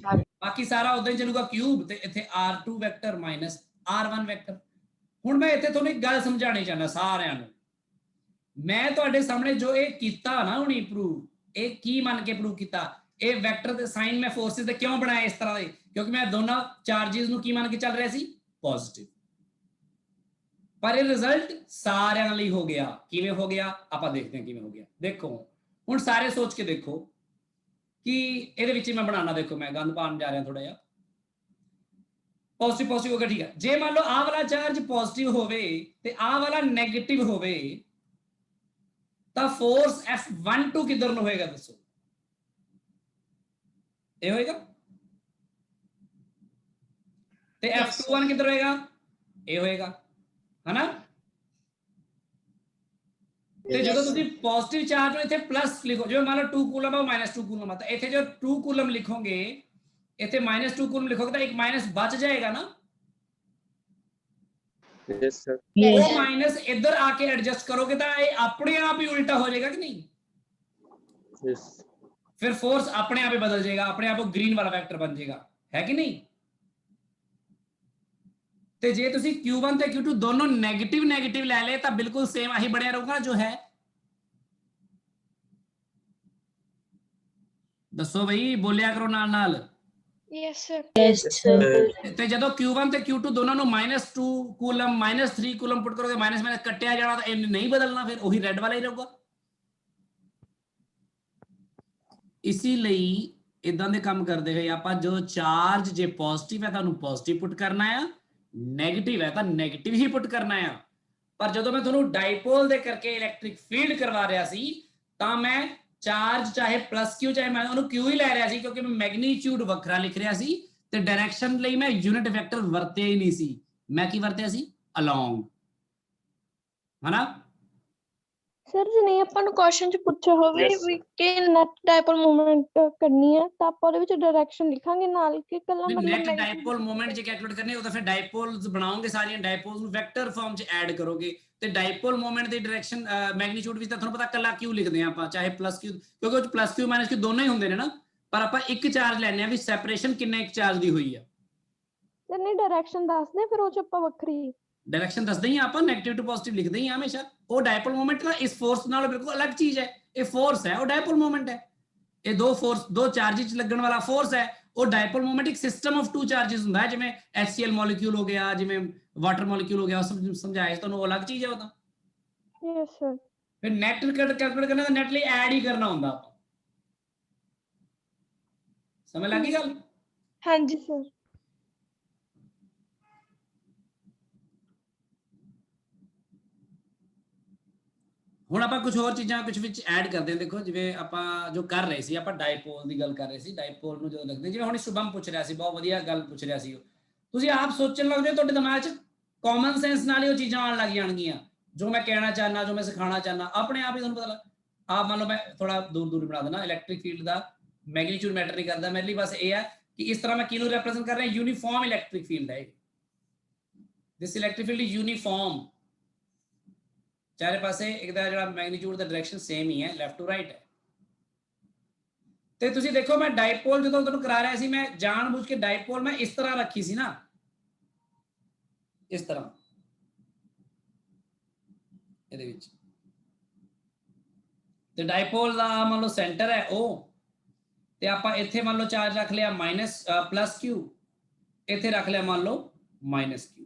R। ਬਾਕੀ ਸਾਰਾ ਉਦਾਂ ਹੀ ਚੱਲੂਗਾ ਕਿਊਬ, ਤੇ ਇੱਥੇ R2 vector minus R1 vector. ਹੁਣ ਮੈਂ ਇੱਥੇ ਤੁਹਾਨੂੰ ਇੱਕ ਗੱਲ ਸਮਝਾਣੀ ਚਾਹੁੰਦਾ ਸਾਰਿਆਂ ਨੂੰ। ਮੈਂ ਤੁਹਾਡੇ ਸਾਹਮਣੇ ਜੋ ਇਹ ਕੀਤਾ ਨਾ ਹੁਣੀ ਪ੍ਰੂਵ, ਇਹ ਕੀ ਮੰਨ ਕੇ ਪ੍ਰੂਵ ਕੀਤਾ, ਇਹ ਵੈਕਟਰ ਦੇ ਸਾਈਨ ਮੈਂ ਫੋਰਸਿਸ ਦੇ ਕਿਉਂ ਬਣਾਏ ਇਸ ਤਰ੍ਹਾਂ ਦੇ, ਕਿਉਂਕਿ ਮੈਂ ਦੋਨਾਂ ਚਾਰजेस ਨੂੰ ਕੀ ਮੰਨ ਕੇ ਚੱਲ ਰਿਹਾ ਸੀ ਪੋਜ਼ਿਟਿਵ। ਪਰ ਇਹ ਰਿਜ਼ਲਟ ਸਾਰਿਆਂ ਲਈ ਹੋ ਗਿਆ। ਕਿਵੇਂ ਹੋ ਗਿਆ ਆਪਾਂ ਦੇਖਦੇ ਹਾਂ ਕਿਵੇਂ ਹੋ ਗਿਆ। ਦੇਖੋ ਹੁਣ ਸਾਰੇ ਸੋਚ ਕੇ ਦੇਖੋ ਕਿ ਇਹਦੇ ਵਿੱਚ ਮੈਂ ਬਣਾਉਣਾ, ਦੇਖੋ ਮੈਂ ਗੰਦ ਪਾਉਣ ਜਾ ਰਿਹਾ ਥੋੜਾ ਜਿਹਾ। ਪੋਜ਼ਿਟਿਵ ਪੋਜ਼ਿਟਿਵ ਹੋ ਗਿਆ, ਠੀਕ ਹੈ। ਜੇ ਮੰਨ ਲਓ ਆਹ ਵਾਲਾ ਚਾਰਜ ਪੋਜ਼ਿਟਿਵ ਹੋਵੇ ਤੇ ਆਹ ਵਾਲਾ ਨੈਗੇਟਿਵ ਹੋਵੇ ਤਾਂ ਫੋਰਸ F12 ਕਿੱਧਰ ਨੂੰ ਹੋਏਗਾ ਦੱਸੋ? ਇਹ ਹੋਏਗਾ। ਤੇ F21 ਕਿੱਧਰ ਹੋਏਗਾ? ਇਹ ਹੋਏਗਾ, ਹਨਾ। ਤੇ ਜਦੋਂ ਤੁਸੀਂ ਪੋਜ਼ਿਟਿਵ ਚਾਰਜ ਨੂੰ ਇੱਥੇ ਪਲੱਸ ਲਿਖੋ, ਜਿਵੇਂ ਮੰਨ ਲਓ 2 ਕੂਲਮ ਹੈ -2 ਕੂਲਮ ਹੈ, ਤਾਂ ਇੱਥੇ ਜੋ 2 ਕੂਲਮ ਲਿਖੋਗੇ ਇੱਥੇ -2 ਕੂਲਮ ਲਿਖੋਗੇ ਤਾਂ ਇੱਕ ਮਾਈਨਸ ਬਚ ਜਾਏਗਾ ਨਾ। Yes sir. ਉਹ ਮਾਈਨਸ ਇੱਧਰ ਆ ਕੇ ਐਡਜਸਟ ਕਰੋਗੇ ਤਾਂ ਇਹ ਆਪਣੇ ਆਪ ਹੀ ਉਲਟਾ ਹੋ ਜਾਏਗਾ ਕਿ ਨਹੀਂ? यस। ਫਿਰ ਫੋਰਸ ਆਪਣੇ ਆਪ ਹੀ ਬਦਲ ਜਾਏਗਾ, ਆਪਣੇ ਆਪ ਉਹ ਗ੍ਰੀਨ ਵਾਲਾ ਵੈਕਟਰ ਬਣ ਜਾਏਗਾ, ਹੈ ਕਿ ਨਹੀਂ? ਤੇ ਜੇ ਤੁਸੀਂ Q1 ਤੇ Q2 ਦੋਨੋਂ ਨੈਗੇਟਿਵ ਨੈਗੇਟਿਵ ਲੈ ਲੇ ਤਾਂ ਬਿਲਕੁਲ ਸੇਮ ਆਹੀ ਬਣਿਆ ਰਹੂਗਾ ਜੋ ਹੈ। ਦੱਸੋ ਬਈ, ਬੋਲਿਆ ਕਰੋ ਨਾਲ ਨਾਲ। Yes sir। ਤੇ ਜਦੋਂ Q1 ਤੇ Q2 ਦੋਨਾਂ ਨੂੰ -2 ਕੂਲਮ -3 ਕੂਲਮ ਪੁੱਟ ਕਰੋਗੇ, ਮਾਈਨਸ ਮਾਈਨਸ ਕੱਟਿਆ ਜਾਣਾ ਤਾਂ ਇਹ ਨਹੀਂ ਬਦਲਣਾ, ਫਿਰ ਉਹੀ ਰੈੱਡ ਵਾਲਾ ਹੀ ਰਹੂਗਾ। ਇਸੇ ਲਈ ਇਦਾਂ ਦੇ ਕੰਮ ਕਰਦੇ ਹੋਏ ਆਪਾਂ ਜੋ ਚਾਰਜ ਜੇ ਪੋਜ਼ਿਟਿਵ ਹੈ ਤੁਹਾਨੂੰ ਪੋਜ਼ਿਟਿਵ ਪੁੱਟ ਕਰਨਾ ਆ, ਨੈਗੇਟਿਵ ਹੈ ਤਾਂ ਨੈਗੇਟਿਵ ਹੀ ਪੁੱਟ ਕਰਨਾ ਆ। ਪਰ ਜਦੋਂ ਮੈਂ ਤੁਹਾਨੂੰ ਡਾਈਪੋਲ ਦੇ ਕਰਕੇ ਇਲੈਕਟ੍ਰਿਕ ਫੀਲਡ ਕਰਵਾ ਰਿਹਾ ਸੀ ਤਾਂ ਮੈਂ ਚਾਰਜ ਚਾਹੇ +Q ਚਾਹੇ ਮੈਂ ਉਹਨੂੰ Q ਹੀ ਲੈ ਰਿਹਾ ਸੀ, ਕਿਉਂਕਿ ਮੈਂ ਮੈਗਨੀਟਿਊਡ ਵੱਖਰਾ ਲਿਖ ਰਿਹਾ ਸੀ ਤੇ ਡਾਇਰੈਕਸ਼ਨ ਲਈ ਮੈਂ ਯੂਨਿਟ ਵੈਕਟਰ ਵਰਤਿਆ ਹੀ ਨਹੀਂ ਸੀ। ਮੈਂ ਕੀ ਵਰਤਿਆ ਸੀ? ਅਲੋਂਗ, ਹਨਾ। ਸਰ ਜੇ ਨਹੀਂ ਆਪਾਂ ਨੂੰ ਕੁਐਸਚਨ ਚ ਪੁੱਛਿਆ ਹੋਵੇ Yes, ਵੀ ਕਿ ਨੈਟ ਡਾਇਪੋਲ ਮੂਵਮੈਂਟ ਕਰਨੀ ਹੈ ਤਾਂ ਆਪਾਂ ਉਹਦੇ ਵਿੱਚ ਡਾਇਰੈਕਸ਼ਨ ਲਿਖਾਂਗੇ ਨਾਲ ਕਿ ਕੱਲਾ ਨੈਟ ਮਤਲਬ ਡਾਈਪੋਲ ਮੂਵਮੈਂਟ ਜੇ ਕੈਲਕੂਲੇਟ ਕਰਨੀ ਉਹ ਤਾਂ ਫਿਰ ਡਾਈਪੋਲਸ ਬਣਾਓਗੇ, ਸਾਰੀਆਂ ਡਾਈਪੋਲਸ ਨੂੰ ਵੈਕਟਰ ਫਾਰਮ ਚ ਐਡ ਕਰੋਗੇ ਤੇ ਡਾਈਪੋਲ ਮੂਵਮੈਂਟ ਦੀ ਡਾਇਰੈਕਸ਼ਨ ਮੈਗਨੀਟਿਊਡ ਵਿੱਚ ਤਾਂ ਤੁਹਾਨੂੰ ਪਤਾ ਕੱਲਾ Q ਲਿਖਦੇ ਆ ਆਪਾਂ, ਚਾਹੇ +Q, ਕਿਉਂਕਿ ਉਹ ਚ +Q -Q ਦੋਨੋਂ ਹੀ ਹੁੰਦੇ ਨੇ ਨਾ। ਪਰ ਆਪਾਂ ਇੱਕ ਚਾਰਜ ਲੈਣੇ ਆ ਵੀ ਸੈਪਰੇਸ਼ਨ ਕਿੰਨੇ ਇੱਕ ਚਾਰਜ ਦੀ ਹੋਈ ਆ। ਤੇ ਨਹੀਂ ਡਾਇਰੈਕਸ਼ਨ ਦੱਸਦੇ ਫਿਰ ਉਹ ਚ ਆਪਾਂ ਵੱਖਰੀ डायरेक्शन दसते ही ਆਪਾਂ नेगेटिव टू पॉजिटिव लिखते ही हमेशा। वो डायपोल मोमेंट ना इस फोर्स नाल बिल्कुल अलग चीज है। ये फोर्स है, वो डायपोल मोमेंट है। ਇਹ ਦੋ ਚਾਰजेस ਲੱਗਣ ਵਾਲਾ ਫੋਰਸ ਹੈ, ਉਹ ਡਾਇਪੋਲ ਮੋਮੈਂਟ ਇੱਕ ਸਿਸਟਮ ਆਫ 2 ਚਾਰजेस ਹੁੰਦਾ ਹੈ, ਜਿਵੇਂ HCl ਮੋਲੀਕਿਊਲ ਹੋ ਗਿਆ, ਜਿਵੇਂ ਵਾਟਰ ਮੋਲੀਕਿਊਲ ਹੋ ਗਿਆ, ਉਹ ਸਮਝਾਇਆ ਤੁਹਾਨੂੰ, ਉਹ ਅਲੱਗ ਚੀਜ਼ ਹੈ ਉਹ ਤਾਂ। Yes sir. ਫਿਰ ਨੈਟ ਕੈਲਕੂਲੇਟ ਕਰਨਾ ਤਾਂ ਨੈਟ ਲਈ ਐਡ ਹੀ ਕਰਨਾ ਹੁੰਦਾ ਆਪਾਂ, ਸਮਝ ਲੱਗੀ ਗੱਲ? ਹਾਂਜੀ ਸਰ। ਹੁਣ ਆਪਾਂ ਕੁਝ ਹੋਰ ਚੀਜ਼ਾਂ ਕੁਝ ਵਿੱਚ ਐਡ ਕਰਦੇ ਹਾਂ। ਦੇਖੋ ਜਿਵੇਂ ਆਪਾਂ ਜੋ ਕਰ ਰਹੇ ਸੀ, ਆਪਾਂ ਡਾਇਪੋਲ ਦੀ ਗੱਲ ਕਰ ਰਹੇ ਸੀ, ਡਾਇਪੋਲ ਨੂੰ ਜਦੋਂ ਲੱਗਦੇ, ਜਿਵੇਂ ਹੁਣ ਸ਼ੁਭਮ ਪੁੱਛ ਰਿਹਾ ਸੀ, ਬਹੁਤ ਵਧੀਆ ਗੱਲ ਪੁੱਛ ਰਿਹਾ ਸੀ ਉਹ, ਤੁਸੀਂ ਆਪ ਸੋਚਣ ਲੱਗ ਜਾਓ, ਤੁਹਾਡੇ ਦਿਮਾਗ 'ਚ ਕਾਮਨ ਸੈਂਸ ਨਾਲ ਹੀ ਉਹ ਚੀਜ਼ਾਂ ਆਉਣ ਲੱਗ ਜਾਣਗੀਆਂ, ਜੋ ਮੈਂ ਕਹਿਣਾ ਚਾਹਨਾ, ਜੋ ਮੈਂ ਸਿਖਾਉਣਾ ਚਾਹਨਾ, ਆਪਣੇ ਆਪ ਹੀ ਤੁਹਾਨੂੰ ਪਤਾ ਲੱਗ। ਆਪ ਮੰਨ ਲਓ ਮੈਂ ਥੋੜਾ ਦੂਰ ਬਣਾ ਦੇਣਾ, ਇਲੈਕਟ੍ਰਿਕ ਫੀਲਡ ਦਾ ਮੈਗਨੀਟਿਊਡ ਮੈਟਰ ਨਹੀਂ ਕਰਦਾ ਮੇਰੇ ਲਈ, ਬਸ ਇਹ ਹੈ ਕਿ ਇਸ ਤਰ੍ਹਾਂ ਮੈਂ ਕਿਹਨੂੰ ਰਿਪਰੈਜ਼ੈਂਟ ਕਰ ਰਿਹਾ, ਯੂਨੀਫਾਰਮ ਇਲੈਕਟ੍ਰਿਕ ਫੀਲਡ ਹੈ, ਦਿਸ ਇਲੈਕਟ੍ਰਿਕ ਫੀਲਡ ਇਜ਼ ਯੂਨੀਫਾਰਮ, ਚਾਰੇ ਪਾਸੇ ਇੱਕ ਦਾ ਜਿਹੜਾ ਮੈਗਨੀਟਿਊਡ ਦਾ ਡਾਇਰੈਕਸ਼ਨ ਸੇਮ ਹੀ ਹੈ, ਲੈਫਟ ਟੂ ਰਾਈਟ ਹੈ। ਤੇ ਤੁਸੀਂ ਦੇਖੋ ਮੈਂ ਡਾਇਪੋਲ ਜਦੋਂ ਤੁਹਾਨੂੰ ਕਰਾ ਰਿਹਾ ਸੀ, ਮੈਂ ਜਾਣਬੁੱਝ ਕੇ ਡਾਇਪੋਲ ਮੈਂ ਇਸ ਤਰ੍ਹਾਂ ਰੱਖੀ ਸੀ ਨਾ, ਇਸ ਤਰ੍ਹਾਂ ਇਹਦੇ ਵਿੱਚ, ਤੇ ਡਾਇਪੋਲ ਦਾ ਮੰਨ ਲਓ ਸੈਂਟਰ ਹੈ ਉਹ, ਤੇ ਆਪਾਂ ਇੱਥੇ ਮੰਨ ਲਓ ਚਾਰਜ ਰੱਖ ਲਿਆ ਪਲੱਸ Q, ਇੱਥੇ ਰੱਖ ਲਿਆ ਮੰਨ ਲਓ -Q।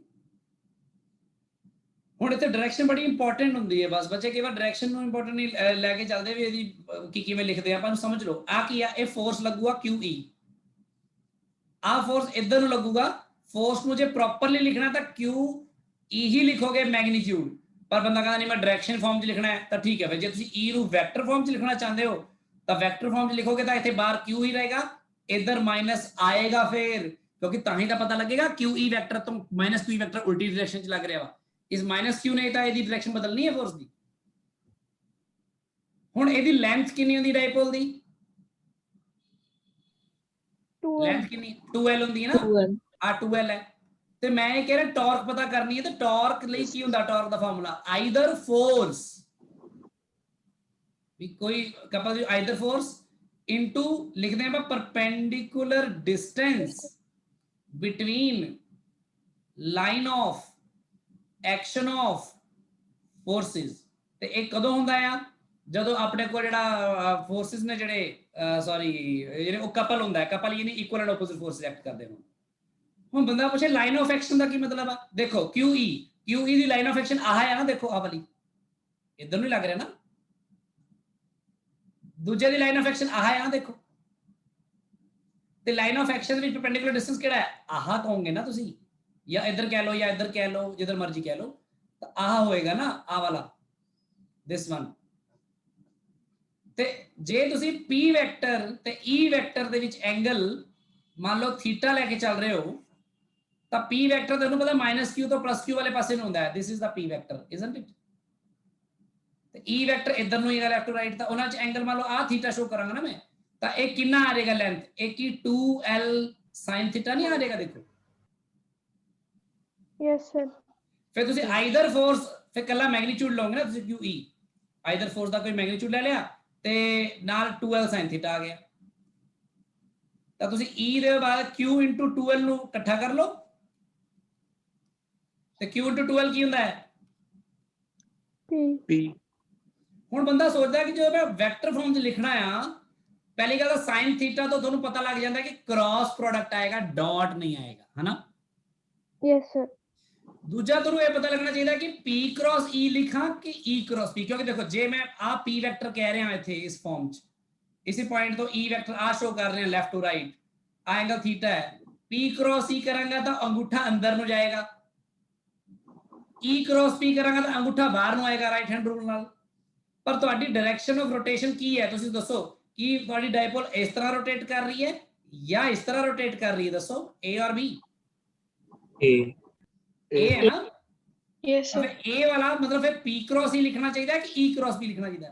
ਹੁਣ ਇੱਥੇ ਡਾਇਰੈਕਸ਼ਨ ਬੜੀ ਇੰਪੋਰਟੈਂਟ ਹੁੰਦੀ ਹੈ, ਬਸ ਬੱਚੇ ਕਈ ਵਾਰ ਡਾਇਰੈਕਸ਼ਨ ਨੂੰ ਇੰਪੋਰਟੈਂਟ ਨਹੀਂ ਲੈ ਕੇ ਚੱਲਦੇ ਵੀ ਇਹਦੀ ਕੀ ਕਿਵੇਂ ਲਿਖਦੇ ਆ, ਆਪਾਂ ਨੂੰ ਸਮਝ ਲਓ। ਆ ਕੀ ਆ, ਇਹ ਫੋਰਸ ਲੱਗੂਗਾ QE, ਆ ਫੋਰਸ ਇੱਧਰ ਨੂੰ ਲੱਗੂਗਾ, ਫੋਰਸ ਨੂੰ ਜੇ ਪ੍ਰੋਪਰਲੀ ਲਿਖਣਾ ਤਾਂ QE ਹੀ ਲਿਖੋਗੇ ਮੈਗਨੀਟਿਊਡ, ਪਰ ਬੰਦਾ ਕਹਿੰਦਾ ਨਹੀਂ ਮੈਂ ਡਾਇਰੈਕਸ਼ਨ ਫਾਰਮ 'ਚ ਲਿਖਣਾ ਹੈ, ਤਾਂ ਠੀਕ ਹੈ ਫਿਰ ਜੇ ਤੁਸੀਂ E ਨੂੰ ਵੈਕਟਰ ਫਾਰਮ 'ਚ ਲਿਖਣਾ ਚਾਹੁੰਦੇ ਹੋ ਤਾਂ ਵੈਕਟਰ ਫਾਰਮ 'ਚ ਲਿਖੋਗੇ ਤਾਂ ਇੱਥੇ ਬਾਹਰ Q ਹੀ ਰਹੇਗਾ, ਇੱਧਰ ਮਾਈਨਸ ਆਏਗਾ ਫਿਰ, ਕਿਉਂਕਿ ਤਾਂ ਹੀ ਤਾਂ ਪਤਾ ਲੱਗੇਗਾ QE ਵੈਕਟਰ ਤੋਂ -QE ਵੈਕਟਰ ਉਲਟੀ ਡਾਇਰੈਕਸ਼ਨ 'ਚ ਲੱਗ ਰਿਹਾ ਵਾ, ਇਸ -Q ਨੇ ਤਾਂ ਇਹਦੀ ਡਾਇਰੈਕਸ਼ਨ ਬਦਲਣੀ ਹੈ ਫੋਰਸ ਦੀ। ਹੁਣ ਇਹਦੀ ਲੈਂਥ ਕਿੰਨੀ ਹੁੰਦੀ ਡਾਇਪੋਲ ਦੀ, ਲੈਂਥ ਕਿੰਨੀ 2L ਹੁੰਦੀ ਹੈ ਨਾ, ਆ 2L ਹੈ, ਤੇ ਮੈਂ ਇਹ ਕਹਿ ਰਿਹਾ ਟਾਰਕ ਪਤਾ ਕਰਨੀ ਹੈ, ਤੇ ਟਾਰਕ ਲਈ ਕੀ ਹੁੰਦਾ, ਟਾਰਕ ਦਾ ਫਾਰਮੂਲਾ ਆਈਦਰ ਫੋਰਸ, ਵੀ ਕੋਈ ਕਪਲ ਆਈਦਰ ਫੋਰਸ ਇਨਟੂ ਲਿਖਦੇ ਆਪਾਂ perpendicular distance between line of action of forces. ਤੇ ਇਹ ਕਦੋਂ ਹੁੰਦਾ ਆ, ਜਦੋਂ ਆਪਣੇ ਕੋਲ ਜਿਹੜਾ ਫੋਰਸਿਸ ਨੇ ਜਿਹੜੇ ਜਿਹੜੇ ਉਹ ਕਪਲ ਹੁੰਦਾ ਹੈ, ਕਪਲ ਯਾਨੀ equal and opposite forces act ਕਰਦੇ ਹੋਣ। ਹੁਣ ਬੰਦਾ ਪੁੱਛੇ ਲਾਈਨ ਆਫ ਐਕਸ਼ਨ ਦਾ ਕੀ ਮਤਲਬ ਆ, ਦੇਖੋ QE the line of action ਆਹ ਹੈ ਨਾ, ਦੇਖੋ ਆਹ ਵਾਲੀ, ਇੱਧਰ ਨੂੰ ਲੱਗ ਰਿਹਾ ਨਾ, ਦੂਜੇ ਦੀ ਲਾਈਨ ਆਫ ਐਕਸ਼ਨ ਆਹ ਹੈ ਨਾ, ਦੇਖੋ, ਤੇ ਲਾਈਨ ਆਫ ਐਕਸ਼ਨ ਦੇ ਵਿੱਚ ਪਰਪੈਂਡੀਕੁਲਰ ਡਿਸਟੈਂਸ ਕਿਹੜਾ ਹੈ, ਆਹ ਕਹੋਗੇ ਨਾ ਤੁਸੀਂ, ਜਾਂ ਇੱਧਰ ਕਹਿ ਲਓ ਜਾਂ ਇੱਧਰ ਕਹਿ ਲਓ, ਜਿੱਧਰ ਮਰਜ਼ੀ ਕਹਿ ਲਓ, ਤਾਂ ਆਹ ਹੋਏਗਾ ਨਾ, ਆਹ ਵਾਲਾ, ਦਿਸ ਵਨ। ਤੇ ਜੇ ਤੁਸੀਂ P ਵੈਕਟਰ ਤੇ E ਵੈਕਟਰ ਦੇ ਵਿੱਚ ਐਂਗਲ ਮੰਨ ਲਓ ਥੀਟਾ ਲੈ ਕੇ ਚੱਲ ਰਹੇ ਹੋ, ਤਾਂ P ਵੈਕਟਰ ਤੁਹਾਨੂੰ ਪਤਾ -Q ਤੋਂ +Q ਵਾਲੇ ਪਾਸੇ ਨੂੰ ਹੁੰਦਾ ਹੈ, this is the P vector, isn't it. ਤੇ E ਵੈਕਟਰ ਇੱਧਰ ਨੂੰ ਹੈਗਾ ਲੈਫਟ ਟੂ ਰਾਈਟ, ਤਾਂ ਉਹਨਾਂ 'ਚ ਐਂਗਲ ਮੰਨ ਲਓ ਆਹ ਥੀਟਾ ਸ਼ੋ ਕਰਾਂਗਾ ਨਾ ਮੈਂ, ਤਾਂ ਇਹ ਕਿੰਨਾ ਆ ਜਾਏਗਾ ਲੈਂਥ, ਇਹ ਕੀ 2L sin ਥੀਟਾ ਨਹੀਂ ਆ ਜਾਏਗਾ, ਦੇਖੋ। Yes sir. ਫਿਰ ਤੁਸੀਂ ਆਈਦਰ ਫੋਰਸ, ਫਿਰ ਕੱਲਾ ਮੈਗਨੀਟਿਊਡ ਲਓਗੇ ਨਾ ਤੁਸੀਂ QE, ਆਈਦਰ ਫੋਰਸ ਦਾ ਕੋਈ ਮੈਗਨੀਟਿਊਡ ਲੈ ਲਿਆ ਤੇ ਨਾਲ 2L sin ਥੀਟਾ ਆ ਗਿਆ, ਤਾਂ ਤੁਸੀਂ E ਦੇ ਬਾਅਦ Q into 2L ਨੂੰ ਇਕੱਠਾ ਕਰ ਲਓ, ਤੇ Q into 2L ਕੀ ਹੁੰਦਾ ਹੈ, P। ਹੁਣ ਬੰਦਾ ਸੋਚਦਾ ਕਿ ਜਦੋਂ ਮੈਂ ਵੈਕਟਰ ਫਾਰਮ 'ਚ ਲਿਖਣਾ ਆ, ਪਹਿਲੀ ਗੱਲ ਤਾਂ sin ਥੀਟਾ ਤੋਂ ਤੁਹਾਨੂੰ ਪਤਾ ਲੱਗ ਜਾਂਦਾ ਕਿ ਕ੍ਰਾਸ ਪ੍ਰੋਡਕਟ ਆਏਗਾ, ਡਾਟ ਨਹੀਂ ਆਏਗਾ, ਹਨਾ। Yes sir. ਦੂਜਾ ਤੁਹਾਨੂੰ ਇਹ ਪਤਾ ਲੱਗਣਾ ਚਾਹੀਦਾ ਕਿ P cross E ਲਿਖਾਂ ਕਿ E cross P, ਕਿਉਂਕਿ ਦੇਖੋ ਜੇ ਮੈਂ ਆ P ਵੈਕਟਰ ਕਹਿ ਰਿਹਾ ਇੱਥੇ ਇਸ ਫਾਰਮ 'ਚ, ਇਸੇ ਪੁਆਇੰਟ ਤੋਂ E ਵੈਕਟਰ ਆ ਸ਼ੋ ਕਰ ਰਹੇ ਹਾਂ ਲੈਫਟ ਟੂ ਰਾਈਟ, ਆ ਐਂਗਲ ਥੀਟਾ ਹੈ, P cross E ਕਰਾਂਗਾ ਤਾਂ ਅੰਗੂਠਾ ਅੰਦਰ ਨੂੰ ਜਾਏਗਾ, E cross P ਕਰਾਂਗਾ ਤਾਂ ਅੰਗੂਠਾ ਬਾਹਰ ਨੂੰ ਆਏਗਾ ਰਾਈਟ ਹੈਂਡ ਰੂਲ ਨਾਲ। ਪਰ ਤੁਹਾਡੀ ਡਾਇਰੈਕਸ਼ਨ ਆਫ ਰੋਟੇਸ਼ਨ ਕੀ ਹੈ, ਤੁਸੀਂ ਦੱਸੋ, ਕੀ ਤੁਹਾਡੀ ਡਾਇਪੋਲ ਇਸ ਤਰ੍ਹਾਂ ਰੋਟੇਟ ਕਰ ਰਹੀ ਹੈ ਜਾਂ ਇਸ ਤਰ੍ਹਾਂ ਰੋਟੇਟ ਕਰ ਰਹੀ ਹੈ, ਦੱਸੋ, A ਔਰ B? A है ना, यस सर। A वाला मतलब फिर P cross E लिखना चाहिए कि E cross B लिखना चाहिए,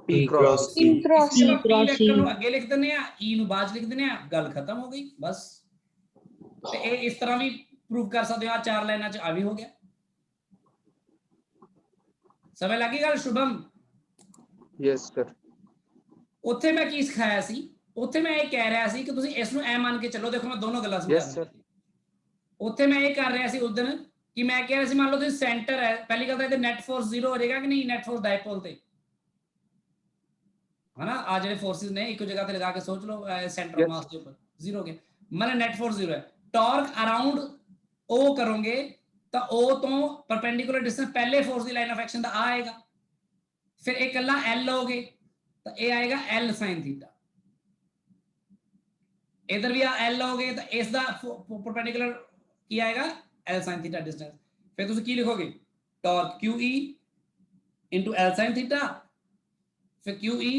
P cross E। P vector ਨੂੰ ਅੱਗੇ ਲਿਖ ਦਿੰਦੇ ਆ, E ਨੂੰ ਬਾਅਦ ਲਿਖ ਦਿੰਦੇ ਆ, ਗੱਲ ਖਤਮ ਹੋ ਗਈ ਬਸ। ਤੇ ਇਹ ਇਸ ਤਰ੍ਹਾਂ ਵੀ ਪ੍ਰੂਫ ਕਰ ਸਕਦੇ ਹੋ, ਆ 4 ਲਾਈਨਾਂ 'ਚ ਆ ਵੀ ਹੋ ਗਿਆ, ਸਮਝ ਲੱਗੀ ਗੱਲ ਸ਼ੁਭਮ? Yes sir. ਉੱਥੇ ਮੈਂ ਕੀ ਸਿਖਾਇਆ ਸੀ, ਉੱਥੇ ਮੈਂ ਇਹ ਕਹਿ ਰਿਹਾ ਸੀ ਕਿ ਤੁਸੀਂ ਇਸ ਨੂੰ ਐ ਮੰਨ ਕੇ ਚੱਲੋ, ਦੇਖੋ ਮੈਂ ਦੋਨੋਂ ਗੱਲਾਂ ਸਮਝਾਉਂਦਾ। ਉੱਥੇ ਮੈਂ ਇਹ ਕਰ ਰਿਹਾ ਸੀ ਉਸ ਦਿਨ ਕਿ ਮੈਂ ਕਹਿ ਰਿਹਾ ਸੀ ਮੰਨ ਲਓ ਤੁਸੀਂ ਸੈਂਟਰ ਹੈ, ਪਹਿਲੀ ਗੱਲ ਤਾਂ ਇਹਦੇ ਨੈਟ ਫੋਰਸ 0 ਹੋ ਜਾਏਗਾ ਕਿ ਨਹੀਂ, ਨੈਟ ਫੋਰਸ ਡਾਇਪੋਲ ਤੇ है ना। आ ਜਿਹੜੇ फोर्सेस ने एक जगह ਤੇ लगा के सोच लो सेंटर ऑफ मास के ऊपर 0 हो गया मतलब नेट फोर्स 0 है। टॉर्क अराउंड O करोगे तो O तो परपेंडिकुलर डिस्टेंस पहले फोर्स की लाइन ऑफ एक्शन ਦਾ आएगा, फिर एक कला L लोगे तो ये आएगा L sin थीटा, इधर भी L लोगे तो इसका परपेंडिकुलर की आएगा L sin थीटा डिस्टेंस, फिर तुम की लिखोगे torque QE into L sin theta, फिर QE